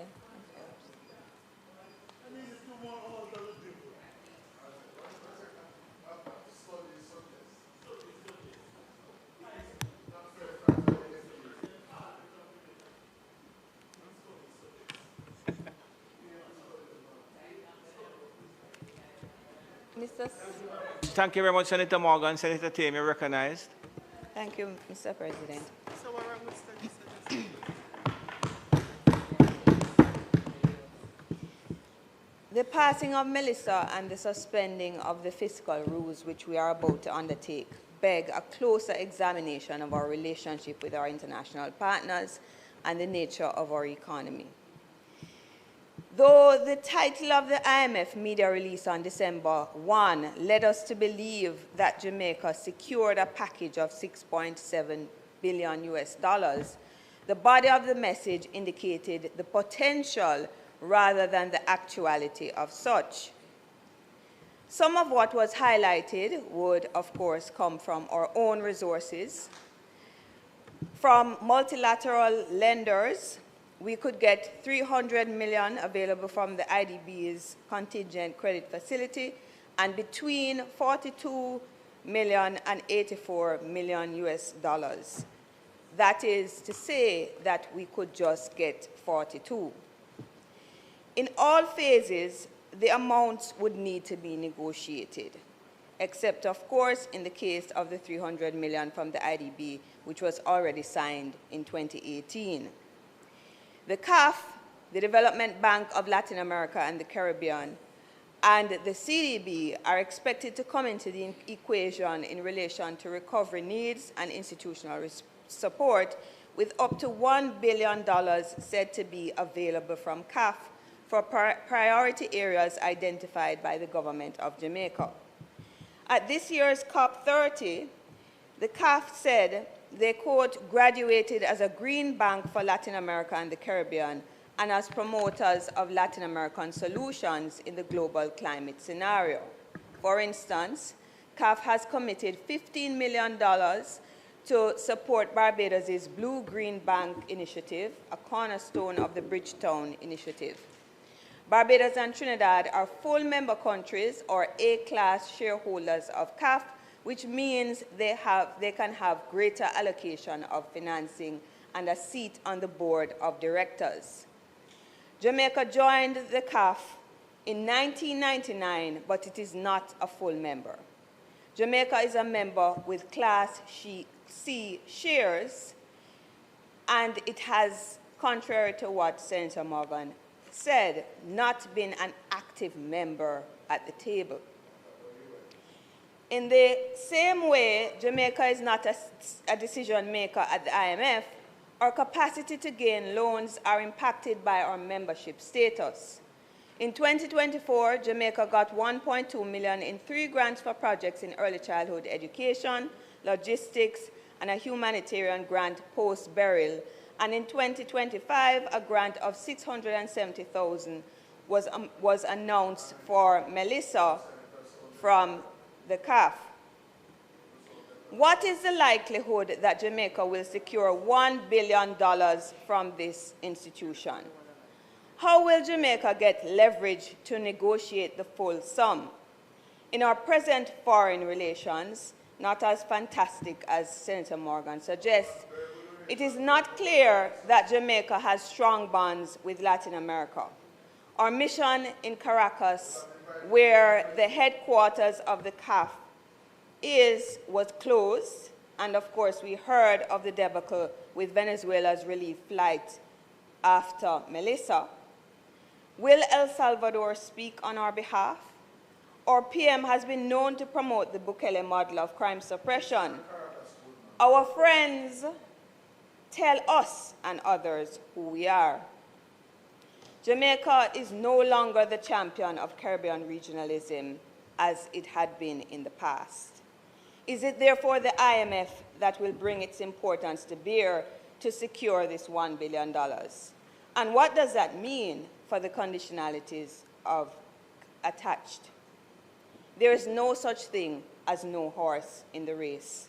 Thank you very much, Senator Morgan. Senator Tim, you're recognized. Thank you, Mr. President. The passing of Melissa and the suspending of the fiscal rules which we are about to undertake beg a closer examination of our relationship with our international partners and the nature of our economy. Though the title of the IMF media release on December 1 led us to believe that Jamaica secured a package of $6.7 billion US, the body of the message indicated the potential rather than the actuality of such. Some of what was highlighted would, of course, come from our own resources. From multilateral lenders, we could get $300 million available from the IDB's contingent credit facility and between $42 million and $84 million US. That is to say that we could just get 42. In all phases, the amounts would need to be negotiated, except, of course, in the case of the $300 million from the IDB, which was already signed in 2018. The CAF, the Development Bank of Latin America and the Caribbean, and the CDB are expected to come into the equation in relation to recovery needs and institutional support, with up to $1 billion said to be available from CAF for priority areas identified by the government of Jamaica. At this year's COP30, the CAF said they, quote, graduated as a green bank for Latin America and the Caribbean and as promoters of Latin American solutions in the global climate scenario. For instance, CAF has committed $15 million to support Barbados' Blue-Green Bank initiative, a cornerstone of the Bridgetown initiative. Barbados and Trinidad are full member countries or A-class shareholders of CAF, which means they can have greater allocation of financing and a seat on the board of directors. Jamaica joined the CAF in 1999, but it is not a full member. Jamaica is a member with Class C shares, and it has, contrary to what Senator Morgan said, not been an active member at the table. In the same way, Jamaica is not a decision maker at the IMF. Our capacity to gain loans are impacted by our membership status. In 2024, Jamaica got $1.2 million in 3 grants for projects in early childhood education, logistics, and a humanitarian grant post-burial, And in 2025, a grant of $670,000 was announced for Melissa from the CAF. What is the likelihood that Jamaica will secure $1 billion from this institution? How will Jamaica get leverage to negotiate the full sum? In our present foreign relations, not as fantastic as Senator Morgan suggests, it is not clear that Jamaica has strong bonds with Latin America. Our mission in Caracas, where the headquarters of the CAF was closed, and of course we heard of the debacle with Venezuela's relief flight after Melissa. Will El Salvador speak on our behalf? Our PM has been known to promote the Bukele model of crime suppression. Our friends tell us and others who we are. Jamaica is no longer the champion of Caribbean regionalism as it had been in the past. Is it therefore the IMF that will bring its importance to bear to secure this $1 billion? And what does that mean for the conditionalities attached? There is no such thing as no horse in the race.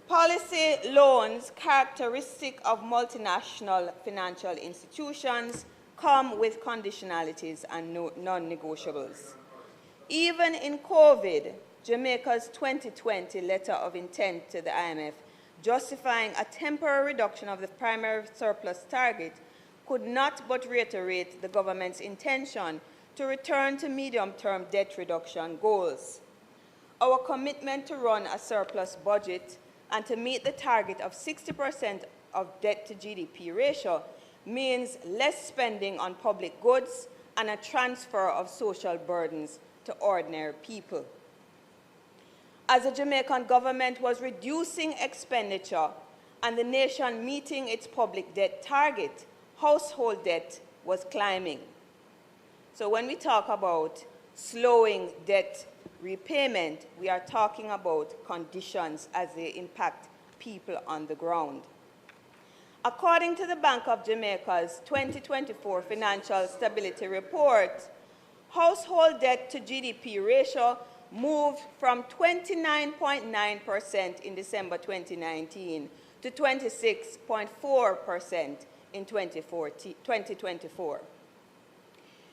Policy loans characteristic of multinational financial institutions come with conditionalities and non-negotiables. Even in COVID, Jamaica's 2020 letter of intent to the IMF justifying a temporary reduction of the primary surplus target could not but reiterate the government's intention to return to medium-term debt reduction goals. Our commitment to run a surplus budget and to meet the target of 60% of debt to GDP ratio means less spending on public goods and a transfer of social burdens to ordinary people. As the Jamaican government was reducing expenditure and the nation meeting its public debt target, household debt was climbing. So when we talk about slowing debt repayment, we are talking about conditions as they impact people on the ground. According to the Bank of Jamaica's 2024 Financial Stability Report, household debt to GDP ratio moved from 29.9% in December 2019 to 26.4% in 2024.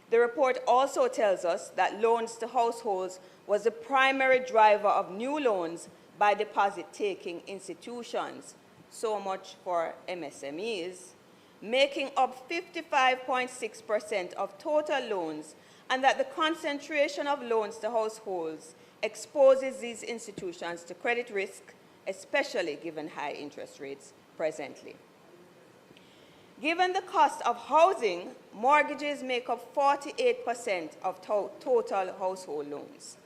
The report also tells us that loans to households was the primary driver of new loans by deposit-taking institutions, so much for MSMEs, making up 55.6% of total loans, and that the concentration of loans to households exposes these institutions to credit risk, especially given high interest rates presently. Given the cost of housing, mortgages make up 48% of total household loans.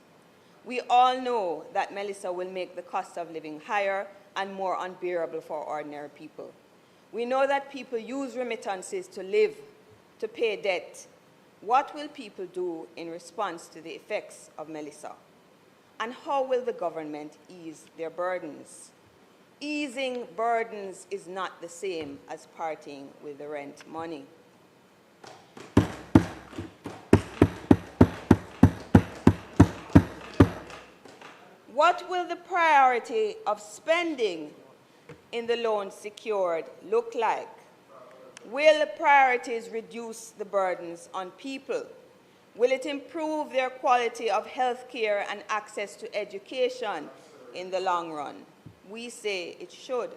We all know that Melissa will make the cost of living higher and more unbearable for ordinary people. We know that people use remittances to live, to pay debt. What will people do in response to the effects of Melissa? And how will the government ease their burdens? Easing burdens is not the same as parting with the rent money. What will the priority of spending in the loans secured look like? Will the priorities reduce the burdens on people? Will it improve their quality of health care and access to education in the long run? We say it should.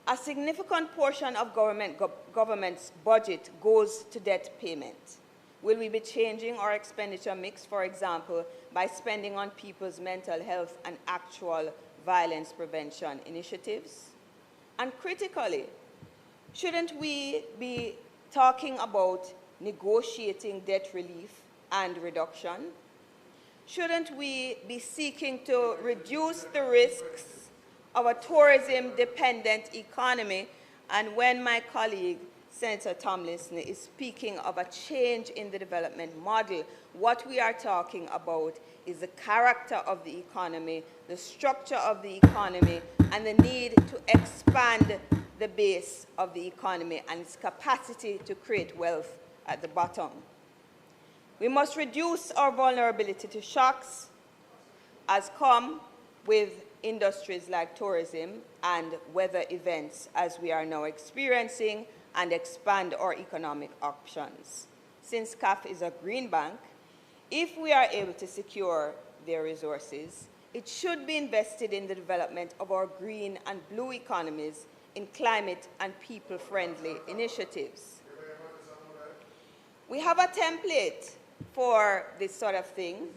A significant portion of government's budget goes to debt payment. Will we be changing our expenditure mix, for example, by spending on people's mental health and actual violence prevention initiatives? And critically, shouldn't we be talking about negotiating debt relief and reduction? Shouldn't we be seeking to reduce the risks of a tourism-dependent economy? And when my colleague, Senator Tomlinson is speaking of a change in the development model. What we are talking about is the character of the economy, the structure of the economy, and the need to expand the base of the economy and its capacity to create wealth at the bottom. We must reduce our vulnerability to shocks as come with industries like tourism and weather events, as we are now experiencing, and expand our economic options. Since CAF is a green bank, if we are able to secure their resources, it should be invested in the development of our green and blue economies in climate and people-friendly initiatives. We have a template for this sort of thing.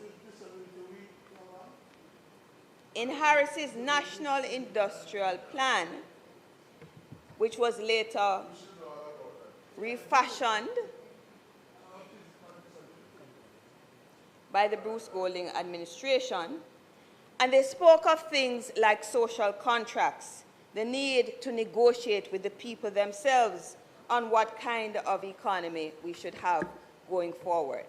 In Harris's National Industrial Plan, which was later refashioned by the Bruce Golding administration, and they spoke of things like social contracts, the need to negotiate with the people themselves on what kind of economy we should have going forward,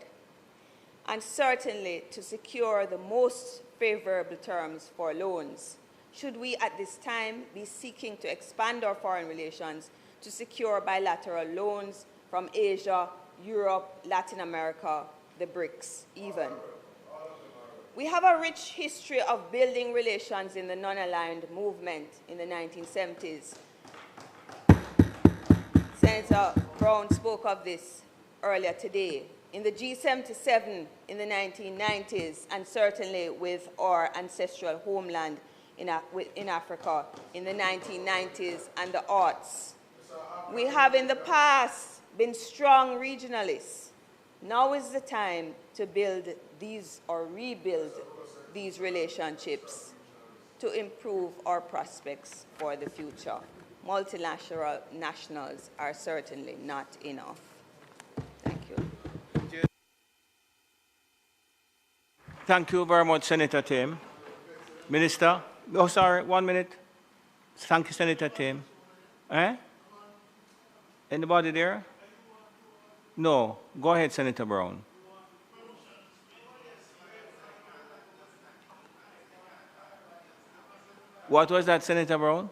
and certainly to secure the most favorable terms for loans. Should we at this time be seeking to expand our foreign relations to secure bilateral loans from Asia, Europe, Latin America, the BRICS even? We have a rich history of building relations in the non-aligned movement in the 1970s. Senator Brown spoke of this earlier today. In the G77 in the 1990s, and certainly with our ancestral homeland in Africa in the 1990s and the aughts. We have in the past been strong regionalists. Now is the time to build these or rebuild these relationships to improve our prospects for the future. Multilateral nationals are certainly not enough. Thank you. Thank you very much, Senator Tim. Minister? Oh, sorry, 1 minute. Thank you, Senator Tim. Anybody there? No. Go ahead, Senator Brown. What was that, Senator Brown?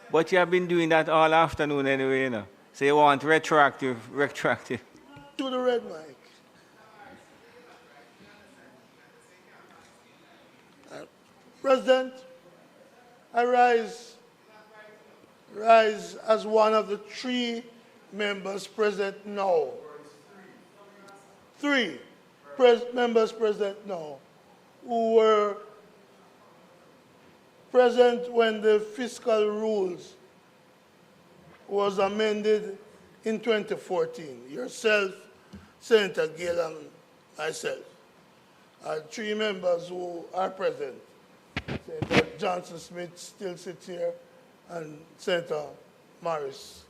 But you have been doing that all afternoon anyway, you know. So you want retroactive. To the red mic. President, I rise as one of the 3 members present now. 3 members present now who were present when the fiscal rules was amended in 2014. Yourself, Senator Gill, and myself. 3 members who are present. Senator Johnson Smith still sits here, and Senator Morris.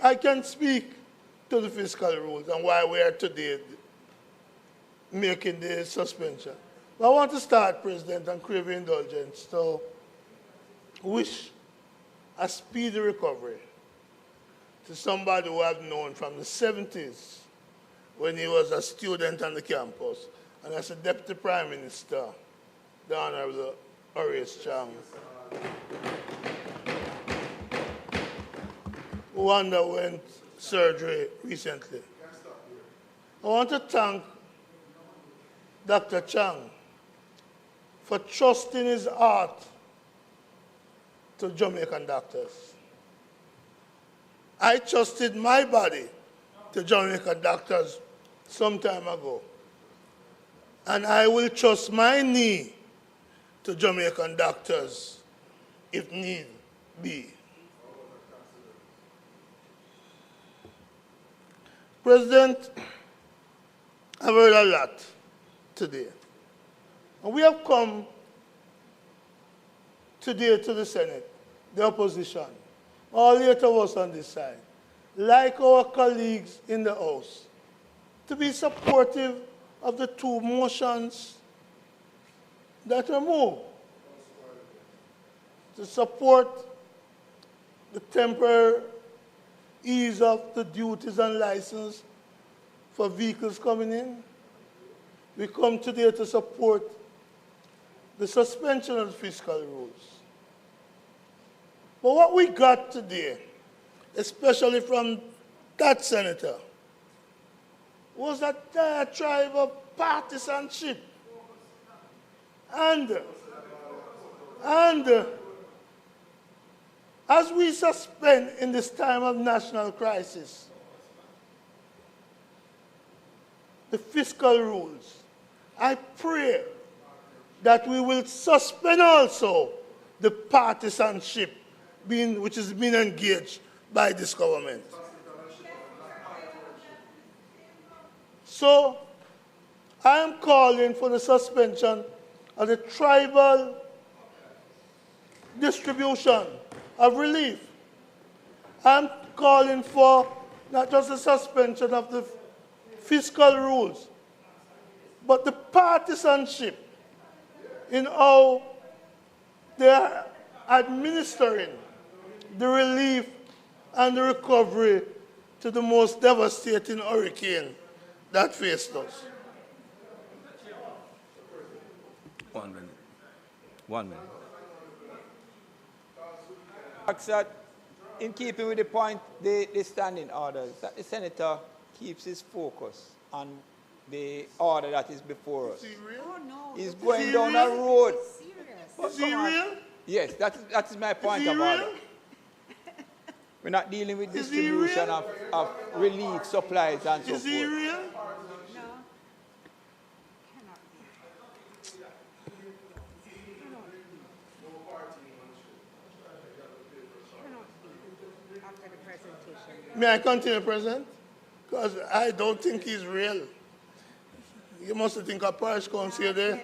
I can speak to the fiscal rules and why we are today making the suspension. But I want to start, President, and crave indulgence to wish a speedy recovery to somebody who I've known from the 70s when he was a student on the campus and as a Deputy Prime Minister, the Honorable Horace Chang, who underwent surgery recently. I want to thank Dr. Chang for trusting his heart to Jamaican doctors. I trusted my body to Jamaican doctors some time ago. And I will trust my knee to Jamaican doctors if need be. President, I've heard a lot today. And we have come today to the Senate, the opposition, all 8 of us on this side, like our colleagues in the House, to be supportive of the two motions that were moved, to support the temporary ease of the duties and license for vehicles coming in. We come today to support the suspension of the fiscal rules. But what we got today, especially from that senator, was a diatribe of partisanship. And as we suspend in this time of national crisis the fiscal rules, I pray that we will suspend also the partisanship which is being engaged by this government. So I am calling for the suspension of the tribal distribution of relief. I'm calling for not just the suspension of the fiscal rules, but the partisanship in how they are administering the relief and the recovery to the most devastating hurricane that faced us. 1 minute. 1 minute. That in keeping with the point, the standing orders, that the senator keeps his focus on the order that is before us. Is he real? Oh, no. He's going down a road. Is he real? Yes, that is my point of order. We're not dealing with distribution of relief supplies and so forth. Is he real? May I continue, President? Because I don't think he's real. You must think a parish council there.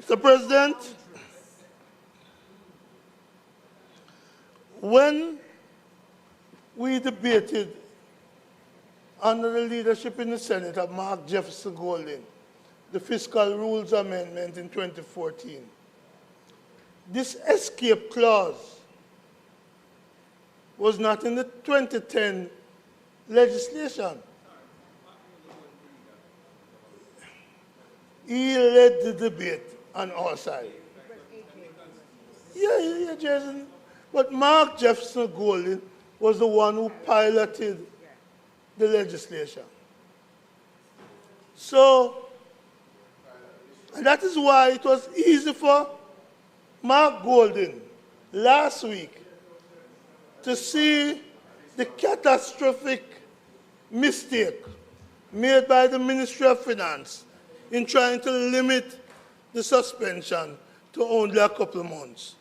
Mr. President, when we debated under the leadership in the Senate of Mark Jefferson Golding, the Fiscal Rules Amendment in 2014, this escape clause was not in the 2010 legislation. He led the debate on our side. Yeah, Jason. But Mark Jefferson Golding was the one who piloted the legislation. So, and that is why it was easy for Mark Golding last week to see the catastrophic mistake made by the Ministry of Finance in trying to limit the suspension to only a couple of months.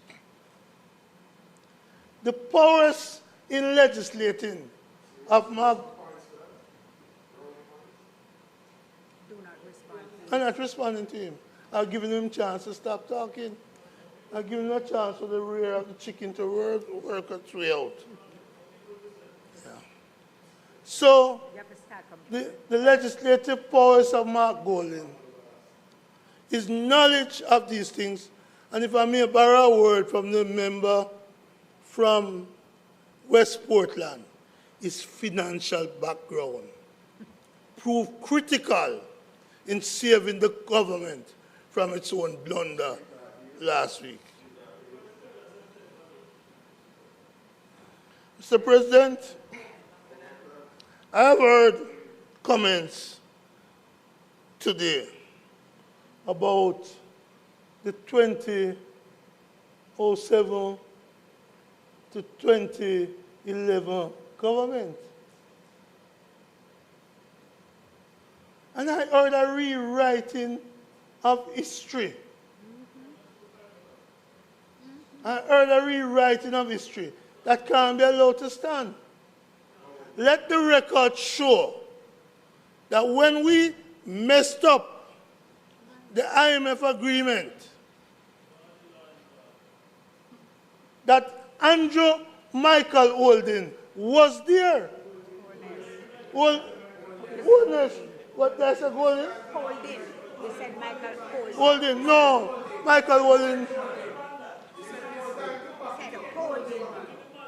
The powers in legislating of Mark... I'm not responding to him. I'm giving him a chance to stop talking. I'm giving him a chance for the rear of the chicken to work its way out. Yeah. So, the legislative powers of Mark Golding, his knowledge of these things, and if I may borrow a word from the member from West Portland, his financial background proved critical in saving the government from its own blunder last week. Mr. President, I have heard comments today about the 2007 to 2011 government. And I heard a rewriting of history. I heard a rewriting of history that can't be allowed to stand. Let the record show that when we messed up the IMF agreement, that Andrew Michael Holding was there. Well, Oldness. What did I say, Golden? Holding. We said Michael Holding. Holding. No. Michael Holding. Said holding.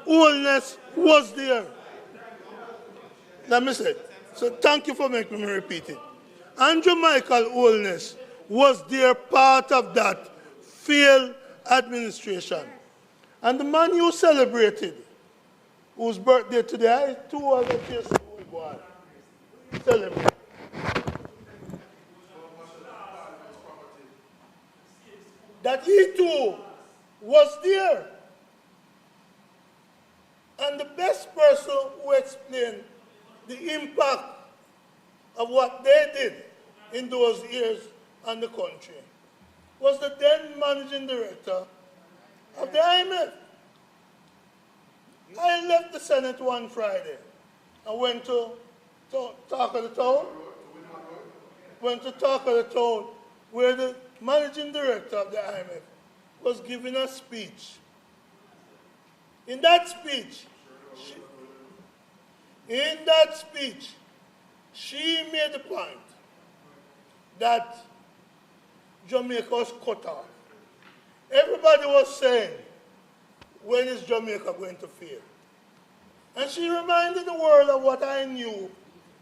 Oldness was there. Let me say. So thank you for making me repeat it. Andrew Michael Oldness was there, part of that failed administration. And the man you celebrated, whose birthday today, I too other years ago, celebrate. That he too was there. And the best person who explained the impact of what they did in those years on the country was the then managing director of the IMF. I left the Senate one Friday. I went to Talk of the Town. Went to Talk of the Town where the managing director of the IMF was giving a speech. In that speech, she made the point that Jamaica was cut off. Everybody was saying, when is Jamaica going to fail? And she reminded the world of what I knew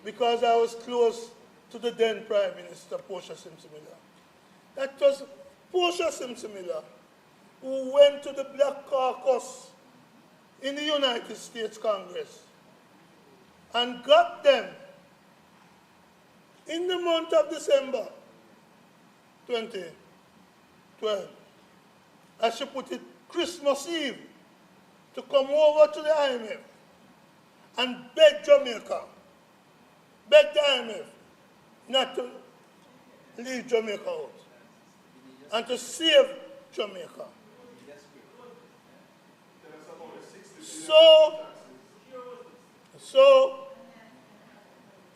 because I was close to the then Prime Minister, Portia Simpson-Miller. That was Portia Simpson-Miller who went to the Black Caucus in the United States Congress and got them in the month of December 2012, as she put it, Christmas Eve, to come over to the IMF and beg Jamaica, beg the IMF not to leave Jamaica out and to save Jamaica.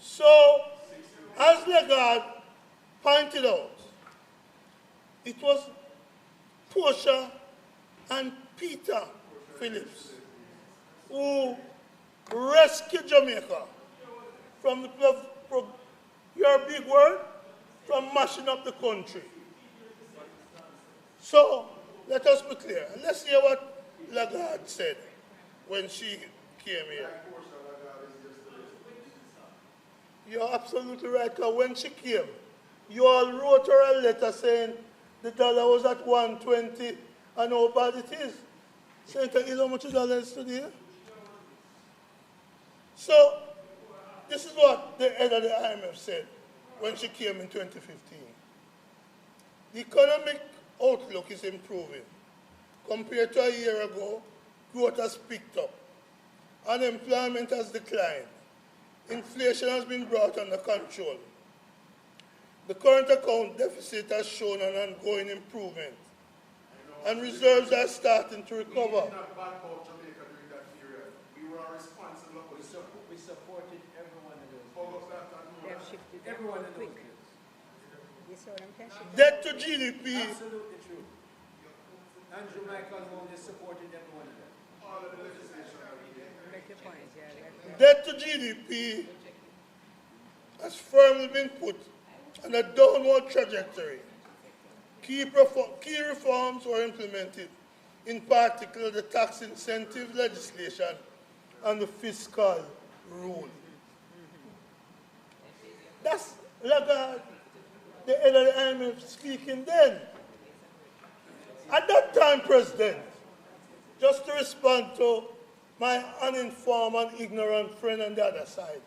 So, as Lagarde pointed out, it was Portia and Peter Phillips who rescued Jamaica from your big word, from mashing up the country. So, let us be clear. Let's hear what Lagarde said when she came here. You're absolutely right, because when she came, you all wrote her a letter saying the dollar was at 120 and how bad it is. Senator, you know how much the dollar is today? So, this is what the head of the IMF said when she came in 2015. The economic outlook is improving. Compared to a year ago, growth has picked up. Unemployment has declined. Inflation has been brought under control. The current account deficit has shown an ongoing improvement, and reserves are starting to recover. We supported every one of those. They've shifted everyone of those. You saw them shifted. Debt to GDP. Absolutely true. Andrew Michael only supported every one of them. All of the legislation. Make your point, yeah. Debt to GDP has firmly been put on a downward trajectory. Key reforms were implemented, in particular the tax incentive legislation and the fiscal rule. That's Lagarde, the head of the IMF, speaking then. At that time, President, just to respond to my uninformed and ignorant friend on the other side,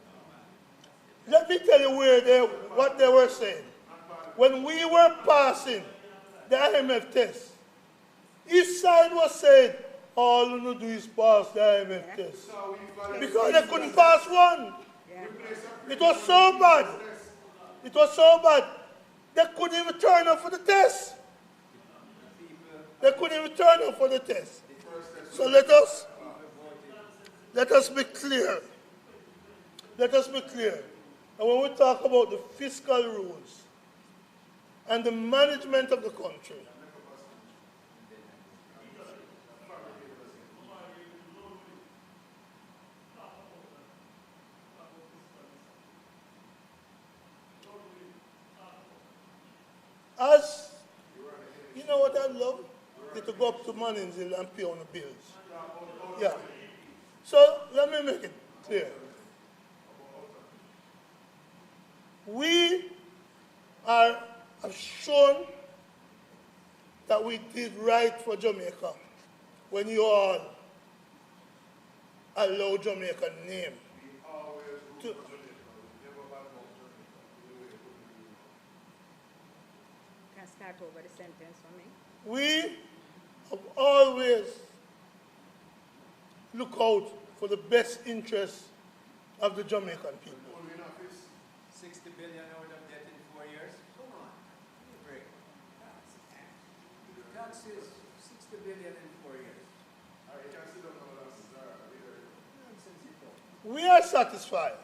let me tell you what they were saying. When we were passing the IMF test, each side was saying, all you need to do is pass the IMF test. Because they couldn't pass one. It was so bad. It was so bad. They couldn't even turn up for the test. They couldn't even turn up for the test. So let us be clear. Let us be clear. And when we talk about the fiscal rules and the management of the country, go up to Manning's Hill and pay on the bills. Yeah. So let me make it clear. We have shown that we did right for Jamaica when you all allow Jamaican name to. Can start over the sentence for me. We have always looked out for the best interests of the Jamaican people. 60 billion out of debt in 4 years? Come on, give me a break. Taxes, 60 billion in 4 years. We are satisfied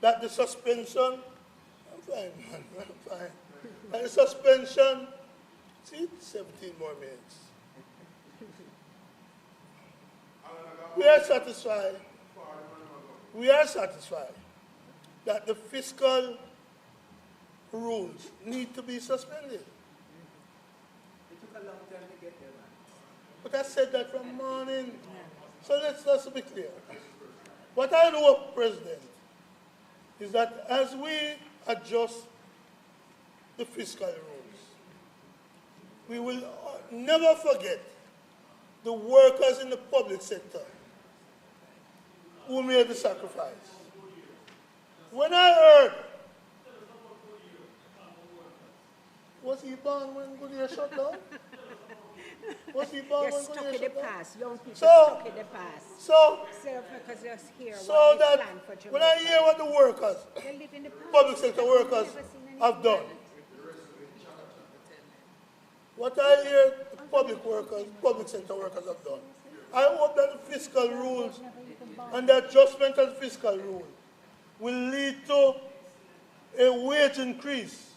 that the suspension, I'm fine, man, I'm fine. That the suspension, see, 17 more minutes. We are satisfied that the fiscal rules need to be suspended. It took a long time to get there, man. But I said that from morning. So let's be clear. What I know, President, is that as we adjust the fiscal rules, we will never forget the workers in the public sector who made the sacrifice. When I heard, was he born when Goodyear shut down? Was he born when Goodyear shut down? Young people So, stuck in the past. so because just hear so what they that plan for Jamaica. when I hear what the workers, They live in the past. public sector workers have done, what I hear the public sector workers have done, I hope that the fiscal rules and the adjustment of the fiscal rule will lead to a wage increase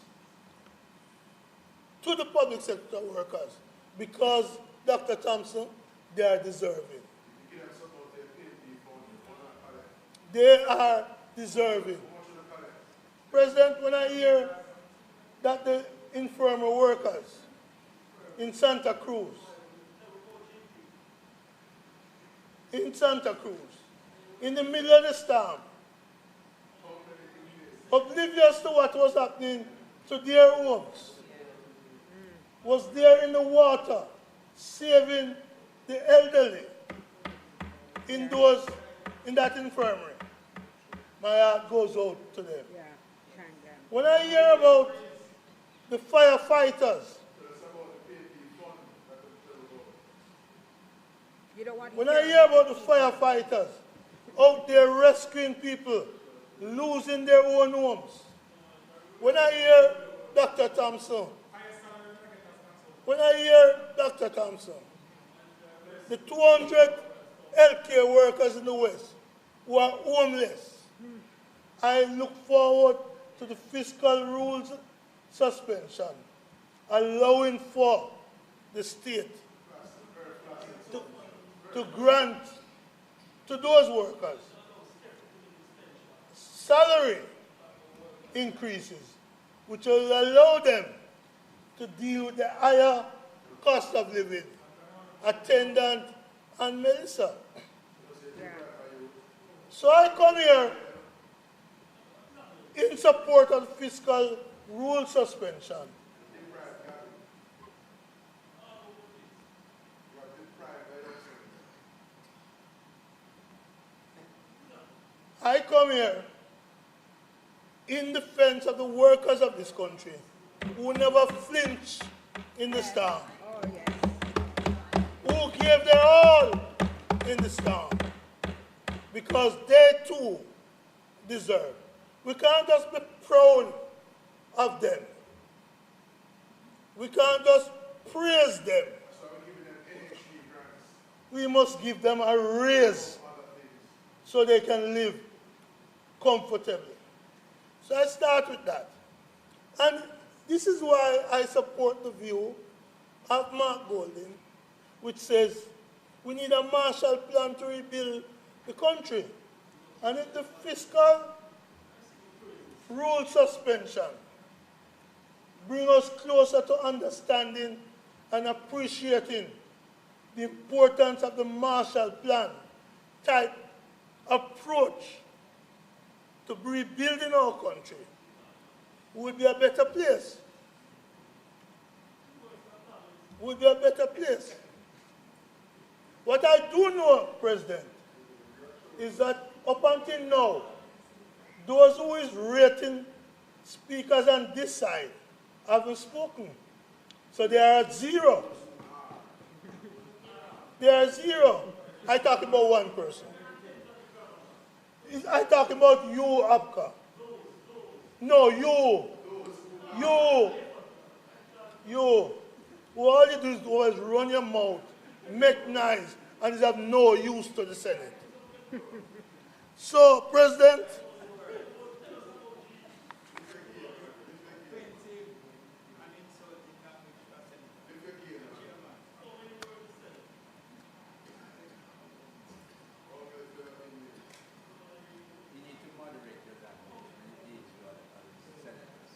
to the public sector workers because, Dr. Thompson, they are deserving. They are deserving. President, when I hear that the infirmary workers in Santa Cruz, in the middle of the storm, oblivious to what was happening to their homes, was there in the water, saving the elderly in that infirmary. My heart goes out to them. When I hear about the firefighters, when I hear about the firefighters out there rescuing people, losing their own homes, when I hear Dr. Thompson, the 200 healthcare workers in the West who are homeless, I look forward to the fiscal rules suspension, allowing for the state to grant to those workers salary increases, which will allow them to deal with the higher cost of living, attendant and Melissa. So I come here in support of fiscal rule suspension. I come here in defense of the workers of this country who never flinch in the storm, who gave their all in the storm, because they too deserve. We can't just be proud of them. We can't just praise them. We must give them a raise so they can live comfortably. So I start with that. And this is why I support the view of Mark Golding, which says we need a Marshall Plan to rebuild the country. And if the fiscal rule suspension bring us closer to understanding and appreciating the importance of the Marshall Plan type approach to rebuilding our country, we would be a better place. We would be a better place. What I do know, President, is that up until now, those who is rating speakers on this side haven't spoken. So they are at 0. They are 0. I talk about one person. I talk about you, Abka. No, you. All you do is always run your mouth, make noise, and is of no use to the Senate. So, President,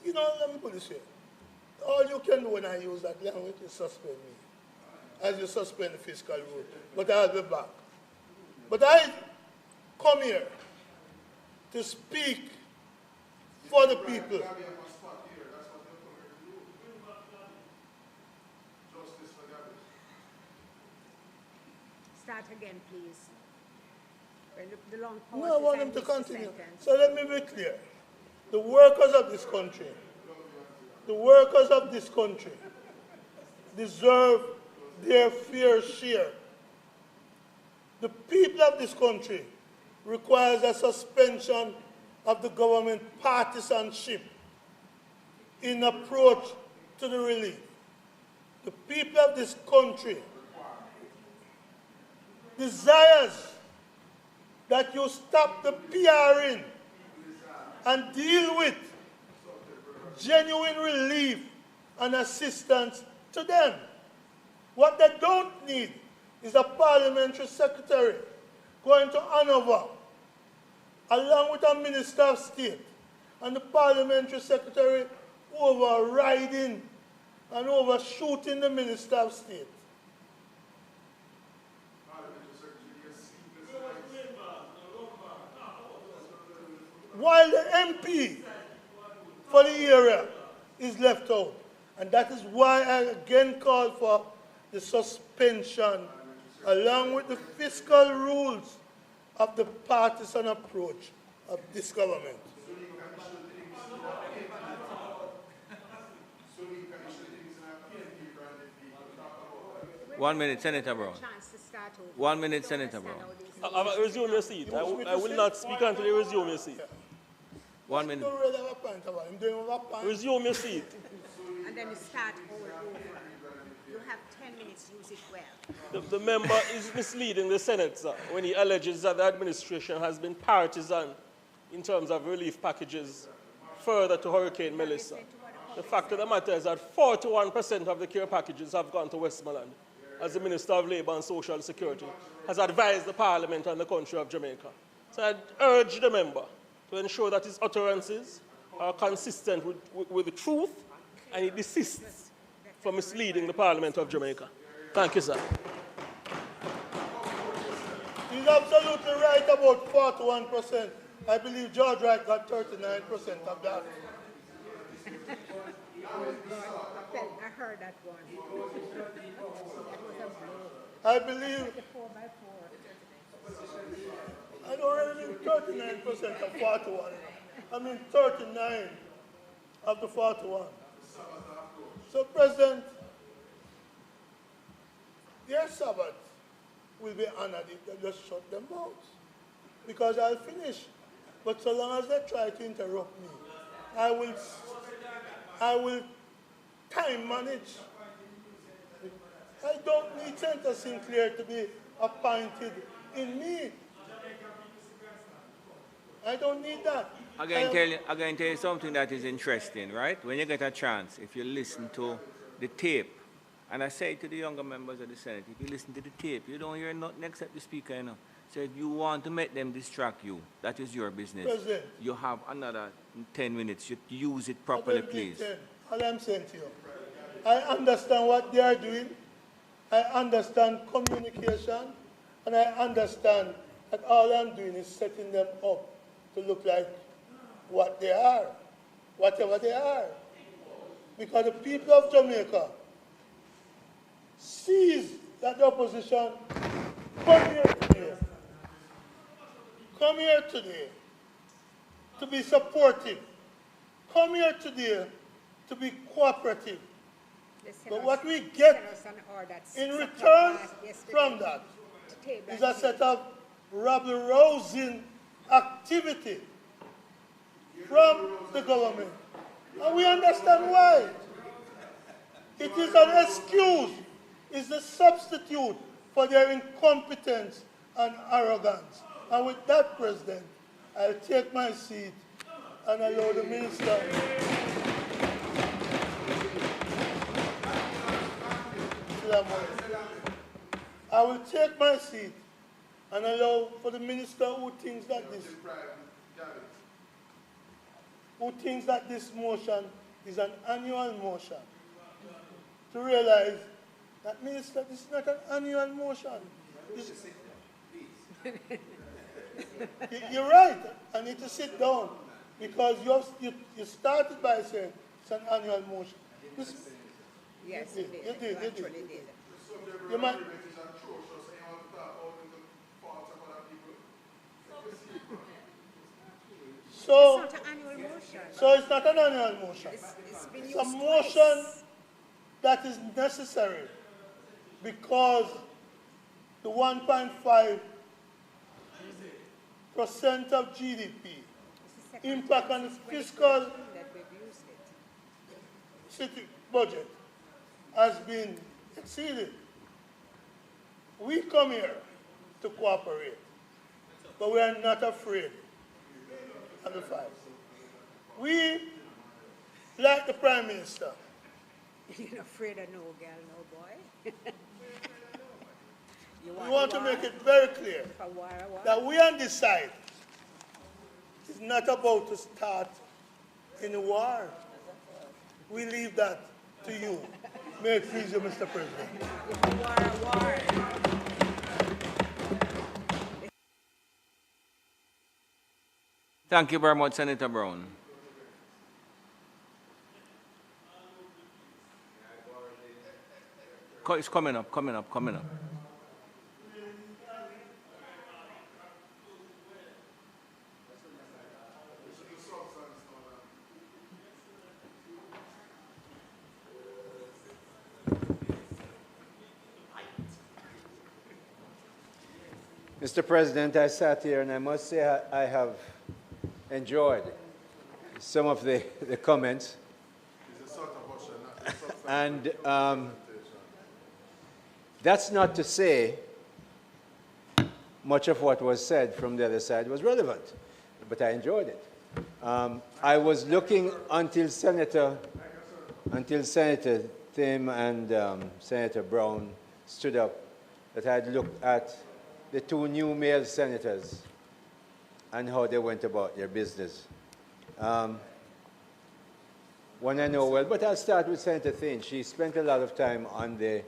you know, let me put this here. All you can do when I use that language is suspend me, as you suspend the fiscal rule. But I'll be back. But I come here to speak for the people. Start again, please. The long No, I want them to continue. So let me be clear. The workers of this country, deserve their fair share. The people of this country requires a suspension of the government partisanship in approach to the relief. The people of this country desires that you stop the PRing and deal with genuine relief and assistance to them. What they don't need is a Parliamentary Secretary going to Hanover along with a Minister of State and the Parliamentary Secretary overriding and overshooting the Minister of State. While the MP for the area is left out. And that is why I again call for the suspension along with the fiscal rules of the partisan approach of this government. One minute, Senator Brown. 1 minute, Senator Brown. Resume your seat. I will not speak until you resume your seat. 1 minute. Resume your seat. And then you start all over. You have 10 minutes, use it well. The member is misleading the Senate, sir, when he alleges that the administration has been partisan in terms of relief packages further to Hurricane Melissa. The fact of the matter is that 41% of the care packages have gone to Westmoreland, as the Minister of Labour and Social Security has advised the Parliament and the country of Jamaica. So I urge the member to ensure that his utterances are consistent with the truth and he desists from misleading the Parliament of Jamaica. Thank you, sir. He's absolutely right about 41%. I believe George Wright got 39% of that. I heard that one. I believe, I don't really mean 39% of 41. I mean 39 of the 41. So, President, their Sabbath will be honored if they just shut them out. Because I'll finish. But so long as they try to interrupt me, I will time manage. I don't need Senator Sinclair to be appointed in me. I don't need that. I'm going to tell you something that is interesting, right? When you get a chance, if you listen to the tape, and I say to the younger members of the Senate, if you listen to the tape, you don't hear nothing except the speaker, you know. So if you want to make them distract you, that is your business. President, you have another 10 minutes. You use it properly, please. All I'm saying to you, I understand what they are doing. I understand communication. And I understand that all I'm doing is setting them up to look like what they are, whatever they are. Because the people of Jamaica sees that the opposition come here today to be supportive, come here today to be cooperative. But what we get in return from that is a set of rabble-rousing activity from the government. And we understand why. It is an excuse, it's a substitute for their incompetence and arrogance. And with that, President, I'll take my seat and allow the minister. I will take my seat and allow for the minister who thinks that this motion is an annual motion to realize that, Minister, this is not an annual motion. You're right. I need to sit down because you started by saying it's an annual motion. Yes, you did. You did. You might. So it's not an annual motion. So it's not an annual motion. It's a motion that is necessary because the 1.5% of GDP impact on the fiscal city budget has been exceeded. We come here to cooperate, but we are not afraid of the fight. We, like the Prime Minister, you're not afraid of no girl, no boy. we want to make it very clear that we on this side is not about to start any war. We leave that to you. May it please you, Mr. President. War. Thank you very much, Senator Brown. It's coming up. Mr. President, I sat here and I must say I have enjoyed some of the comments. And that's not to say much of what was said from the other side was relevant, but I enjoyed it. I was looking until Senator Tim and Senator Brown stood up that I'd look at the two new male senators and how they went about their business. One I know well, but I'll start with Senator Thin. She spent a lot of time on the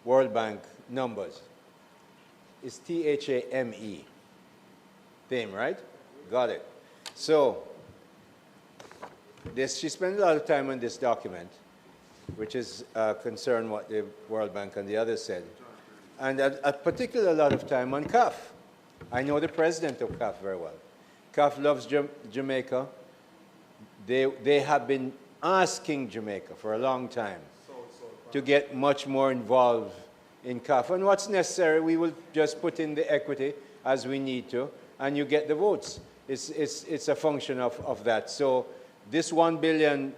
World Bank numbers. It's T-H-A-M-E. Theme, right? Got it. So, she spent a lot of time on this document, which is concerned what the World Bank and the others said. And a particular lot of time on CAF. I know the president of CAF very well. CAF loves Jamaica. They have been asking Jamaica for a long time to get much more involved in CAF. And what's necessary, we will just put in the equity as we need to, and you get the votes. It's a function of that. So this $1 billion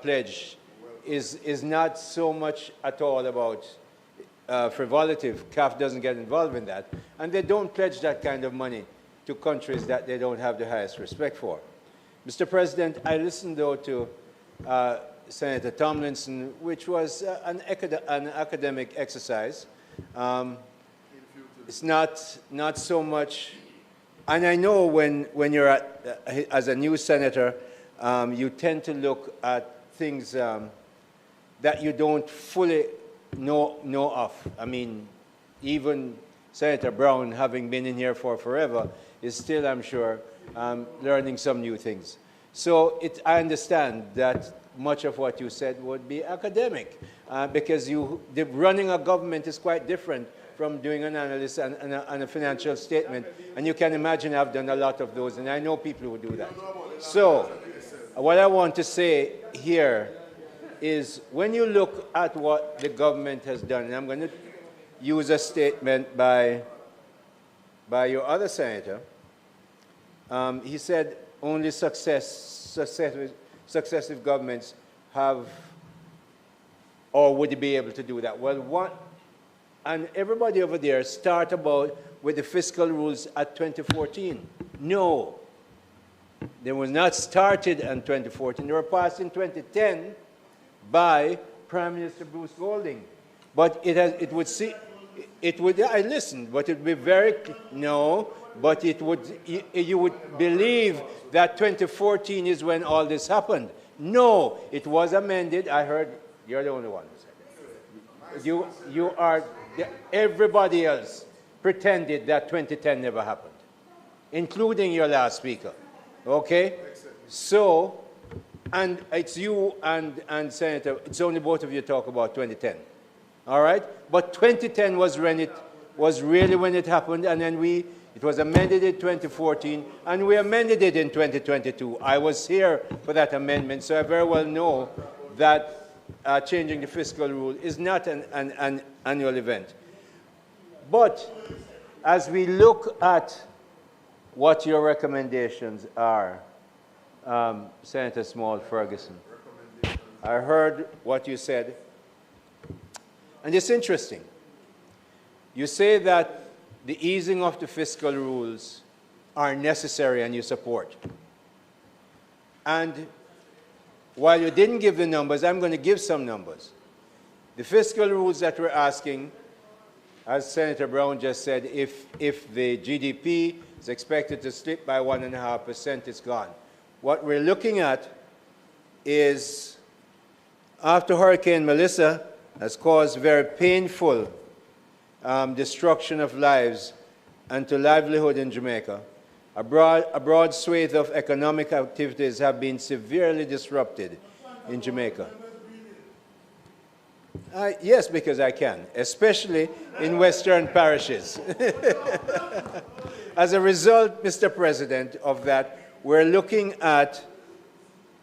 pledge is not so much at all about frivolity. CAF doesn't get involved in that. And they don't pledge that kind of money to countries that they don't have the highest respect for. Mr. President, I listened, though, to Senator Tomlinson, which was an academic exercise. It's not so much, and I know when you're as a new senator, you tend to look at things that you don't fully know of. I mean, even Senator Brown, having been in here for forever, is still, I'm sure, learning some new things. So I understand that much of what you said would be academic, because the running a government is quite different from doing an analysis and a financial statement. And you can imagine I've done a lot of those, and I know people who do that. So what I want to say here is when you look at what the government has done, and I'm going to use a statement by your other senator, he said only successive governments have or would be able to do that. Well, and everybody over there start about with the fiscal rules at 2014. No, they were not started in 2014. They were passed in 2010 by Prime Minister Bruce Golding. But I listened, but it would be very, no, but you would believe that 2014 is when all this happened. No, it was amended. I heard, you're the only one who said that. Everybody else pretended that 2010 never happened, including your last speaker. Okay? So, and it's you and Senator, it's only both of you talk about 2010. All right? But 2010 was really when it happened, and then it was amended in 2014, and we amended it in 2022. I was here for that amendment, so I very well know that changing the fiscal rule is not an annual event. But as we look at what your recommendations are, Senator Small Ferguson, I heard what you said, and it's interesting. You say that the easing of the fiscal rules are necessary and you support. And while you didn't give the numbers, I'm going to give some numbers. The fiscal rules that we're asking, as Senator Brown just said, if the GDP is expected to slip by 1.5%, it's gone. What we're looking at is, after Hurricane Melissa has caused very painful destruction of lives and to livelihood in Jamaica, a broad swathe of economic activities have been severely disrupted in Jamaica. Yes, because I can, especially in western parishes. As a result, Mr. President, of that, we're looking at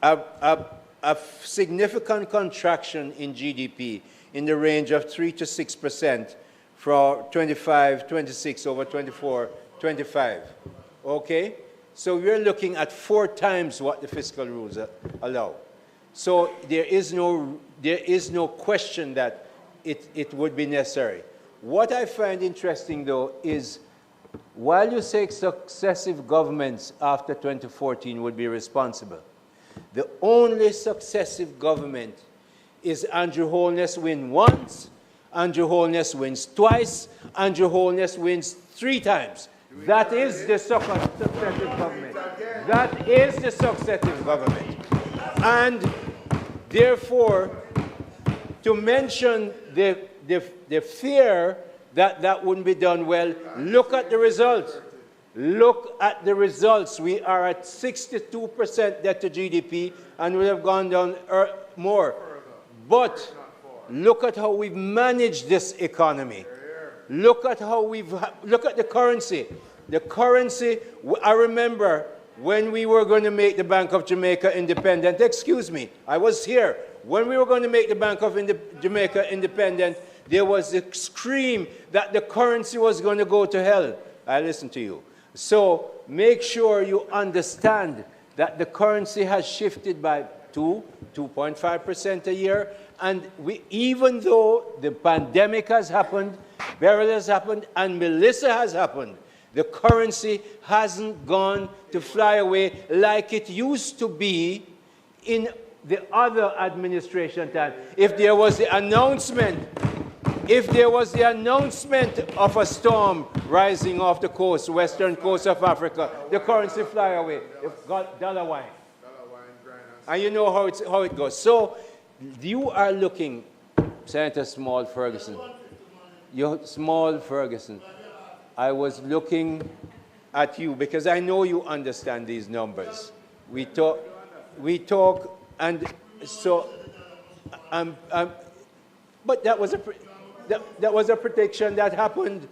a significant contraction in GDP in the range of 3 to 6% for 25, 26 over 24, 25. Okay? So we're looking at 4 times what the fiscal rules allow. So there is no question that it would be necessary. What I find interesting, though, is while you say successive governments after 2014 would be responsible, the only successive government is Andrew Holness wins once, Andrew Holness wins twice, Andrew Holness wins 3 times. That is the successive government. That is the successive government. And therefore, to mention the fear that that wouldn't be done well, look at the results. Look at the results. We are at 62% debt to GDP, and we have gone down more. But look at how we've managed this economy. Look at how look at the currency. The currency, I remember when we were going to make the Bank of Jamaica independent, excuse me, I was here. When we were going to make the Bank of Jamaica independent, there was a scream that the currency was going to go to hell. I listened to you. So make sure you understand that the currency has shifted by 2.5% a year. And even though the pandemic has happened, Beryl has happened, and Melissa has happened, the currency hasn't gone to fly away like it used to be in the other administration time. If there was the announcement of a storm rising off the coast, western coast of Africa, the currency fly away. They've got dollar wine. And you know how it goes. So you are looking, Senator Small Ferguson, Small Ferguson, I was looking at you because I know you understand these numbers. We talk, and so, but that was a prediction that happened.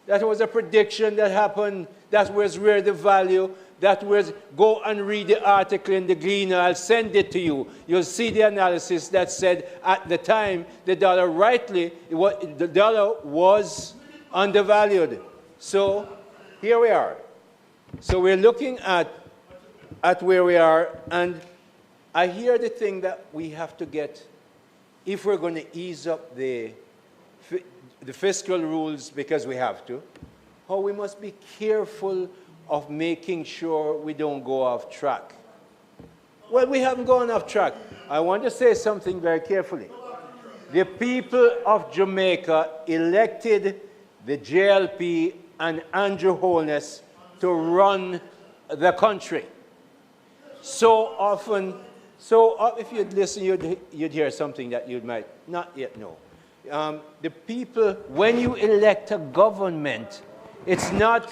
That was a prediction that happened. That was where the value, that was, go and read the article in the Gleaner. I'll send it to you. You'll see the analysis that said at the time the dollar the dollar was undervalued. So here we are. So we're looking at where we are, and I hear the thing that we have to get, if we're going to ease up the fiscal rules because we have to, how we must be careful of making sure we don't go off track. Well, we haven't gone off track. I want to say something very carefully. The people of Jamaica elected the JLP and Andrew Holness to run the country. So often, if you'd listen, you'd hear something that you might not yet know. The people, when you elect a government, it's not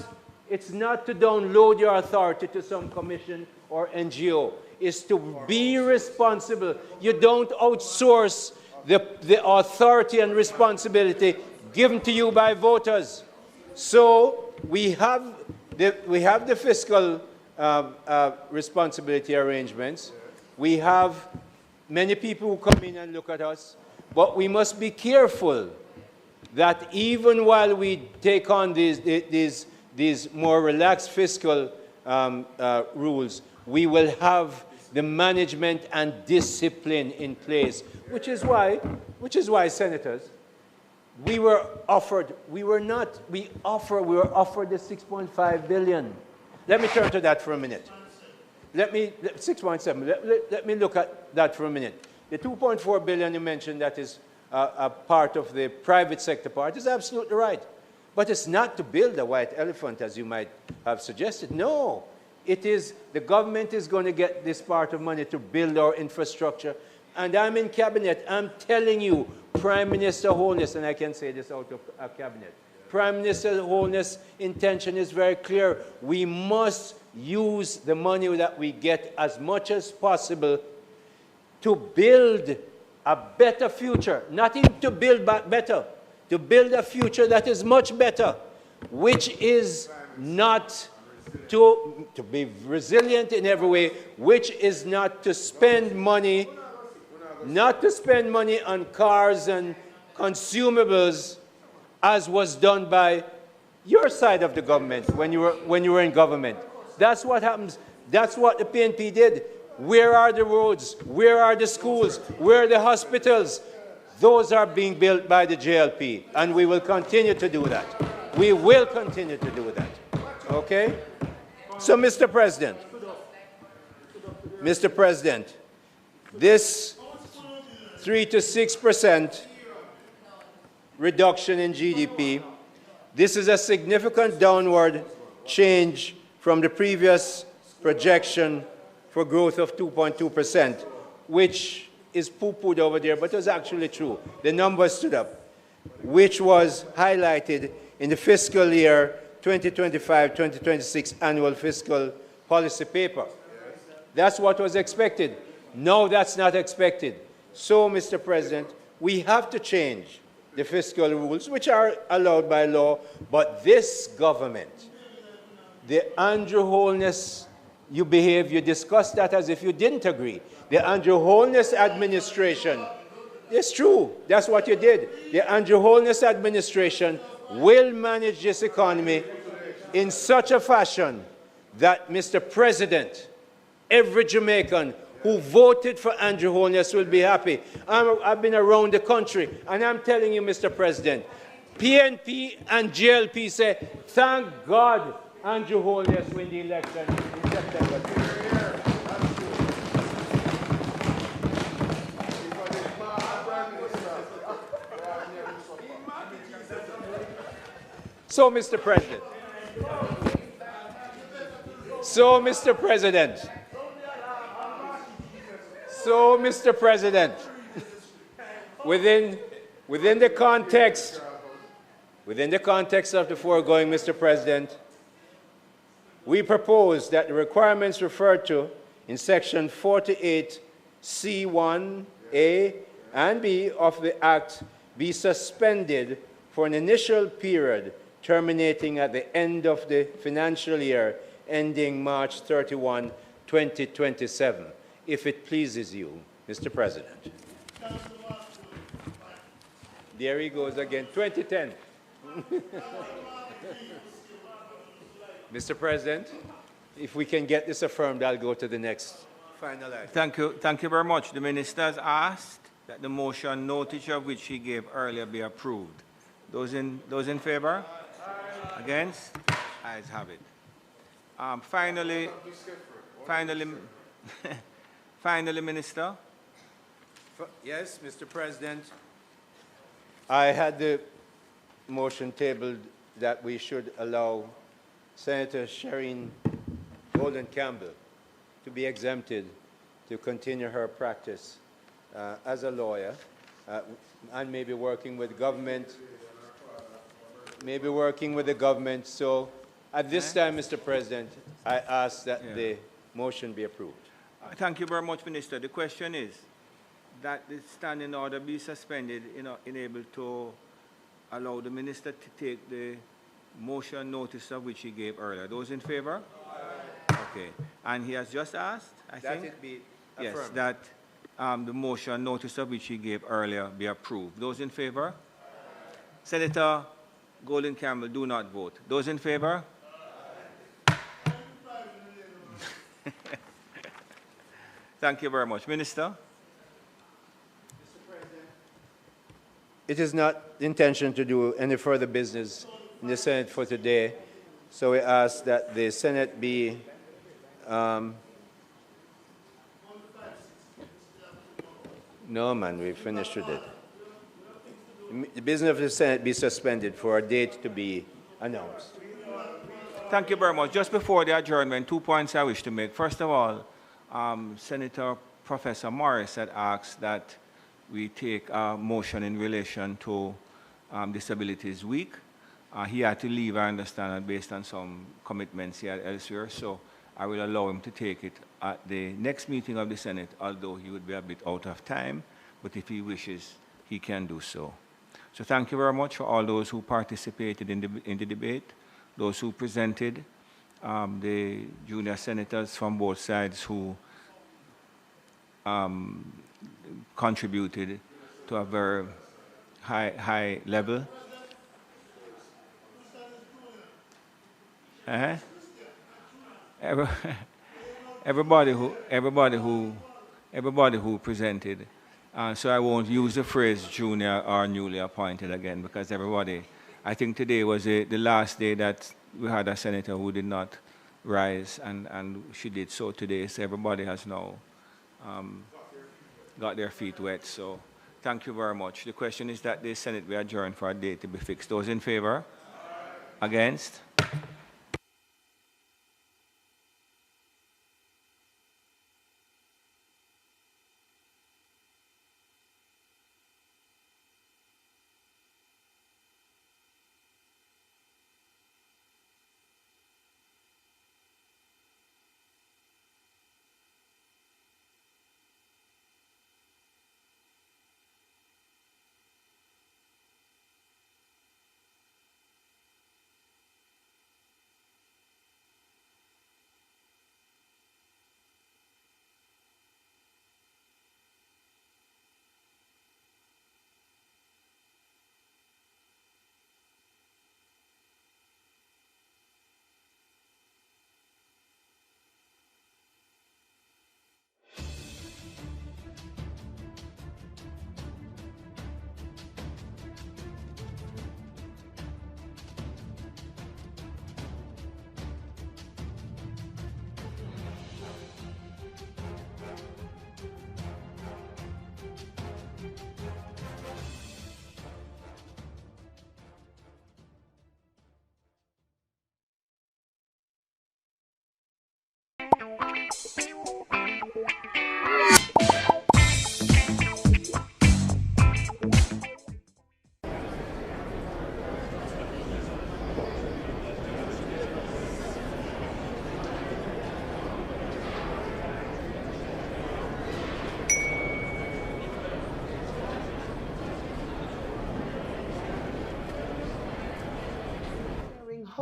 to download your authority to some commission or NGO. It's to be responsible. You don't outsource the authority and responsibility given to you by voters. So we have the fiscal responsibility arrangements. We have many people who come in and look at us, but we must be careful that even while we take on these more relaxed fiscal rules, we will have the management and discipline in place, which is why, senators, we were offered the 6.5 billion. Let me turn to that for a minute. 6.7. Let me look at that for a minute. The 2.4 billion you mentioned, that is a part of the private sector part, is absolutely right. But it's not to build a white elephant, as you might have suggested. No, it is the government is going to get this part of money to build our infrastructure. And I'm in cabinet. I'm telling you, Prime Minister Holness, and I can say this out of cabinet, Prime Minister Holness' intention is very clear. We must use the money that we get as much as possible to build a better future, not even to build back better, to build a future that is much better, which is not to be resilient in every way, which is not to spend money, on cars and consumables as was done by your side of the government when you were in government. That's what happens. That's what the PNP did. Where are the roads? Where are the schools? Where are the hospitals? Those are being built by the JLP, and we will continue to do that. We will continue to do that. Okay? So, Mr. President, this 3 to 6% reduction in GDP, this is a significant downward change from the previous projection for growth of 2.2%, which is poo-pooed over there, but it was actually true. The numbers stood up, which was highlighted in the fiscal year 2025-2026 annual fiscal policy paper. That's what was expected. No, that's not expected. So, Mr. President, we have to change the fiscal rules, which are allowed by law, but this government, the Andrew Holness, you discussed that as if you didn't agree. The Andrew Holness administration, it's true, that's what you did. The Andrew Holness administration will manage this economy in such a fashion that, Mr. President, every Jamaican who voted for Andrew Holness will be happy. I've been around the country, and I'm telling you, Mr. President, PNP and JLP say, thank God Andrew Holness win the election in September. So, Mr. President, So, Mr. President, within the context of the foregoing, Mr. President, we propose that the requirements referred to in Section 48C1A and B of the Act be suspended for an initial period terminating at the end of the financial year ending March 31, 2027, if it pleases you, Mr. President. There he goes again, 2010. Mr. President, if we can get this affirmed, I'll go to the next final item. Thank you very much. The Minister has asked that the motion, notice of which he gave earlier, be approved. Those in favor? Against? Ayes have it. Finally, Minister. Yes, Mr. President. I had the motion tabled that we should allow Senator Shireen Golden Campbell to be exempted to continue her practice as a lawyer and maybe working with government, So at this time, Mr. President, I ask that the motion be approved. Thank you very much, Minister. The question is that the standing order be suspended, enable to allow the Minister to take the motion notice of which he gave earlier. Those in favor? Okay. And he has just asked, I think, it be affirmed. yes, that the motion notice of which he gave earlier be approved. Those in favor? Senator Golden Campbell, do not vote. Those in favor? Thank you very much. Minister? It is not the intention to do any further business in the Senate for today, so we ask that the Senate be no, man, we finished with it. The business of the Senate be suspended for a date to be announced. Thank you very much. Just before the adjournment, 2 points I wish to make. First of all, Senator Professor Morris had asked that we take a motion in relation to Disabilities Week. He had to leave, I understand, based on some commitments he had elsewhere, so I will allow him to take it at the next meeting of the Senate, although he would be a bit out of time, but if he wishes, he can do so. So thank you very much for all those who participated in the debate, those who presented, the junior senators from both sides who contributed to a very high level. Everybody who presented. So I won't use the phrase junior or newly appointed again, because everybody, I think today was the last day that we had a senator who did not rise, and she did so today. So everybody has now got their feet wet. So thank you very much. The question is that the Senate be adjourned for a date to be fixed. Those in favor? Against?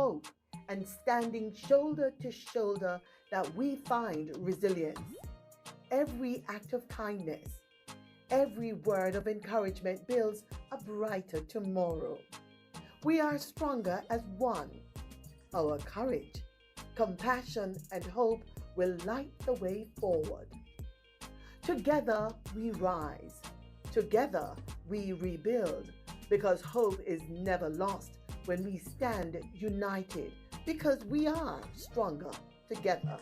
hope and standing shoulder to shoulder that we find resilience. Every act of kindness, every word of encouragement builds a brighter tomorrow. We are stronger as one. Our courage, compassion, and hope will light the way forward. Together we rise. Together we rebuild, because hope is never lost when we stand united, because we are stronger together.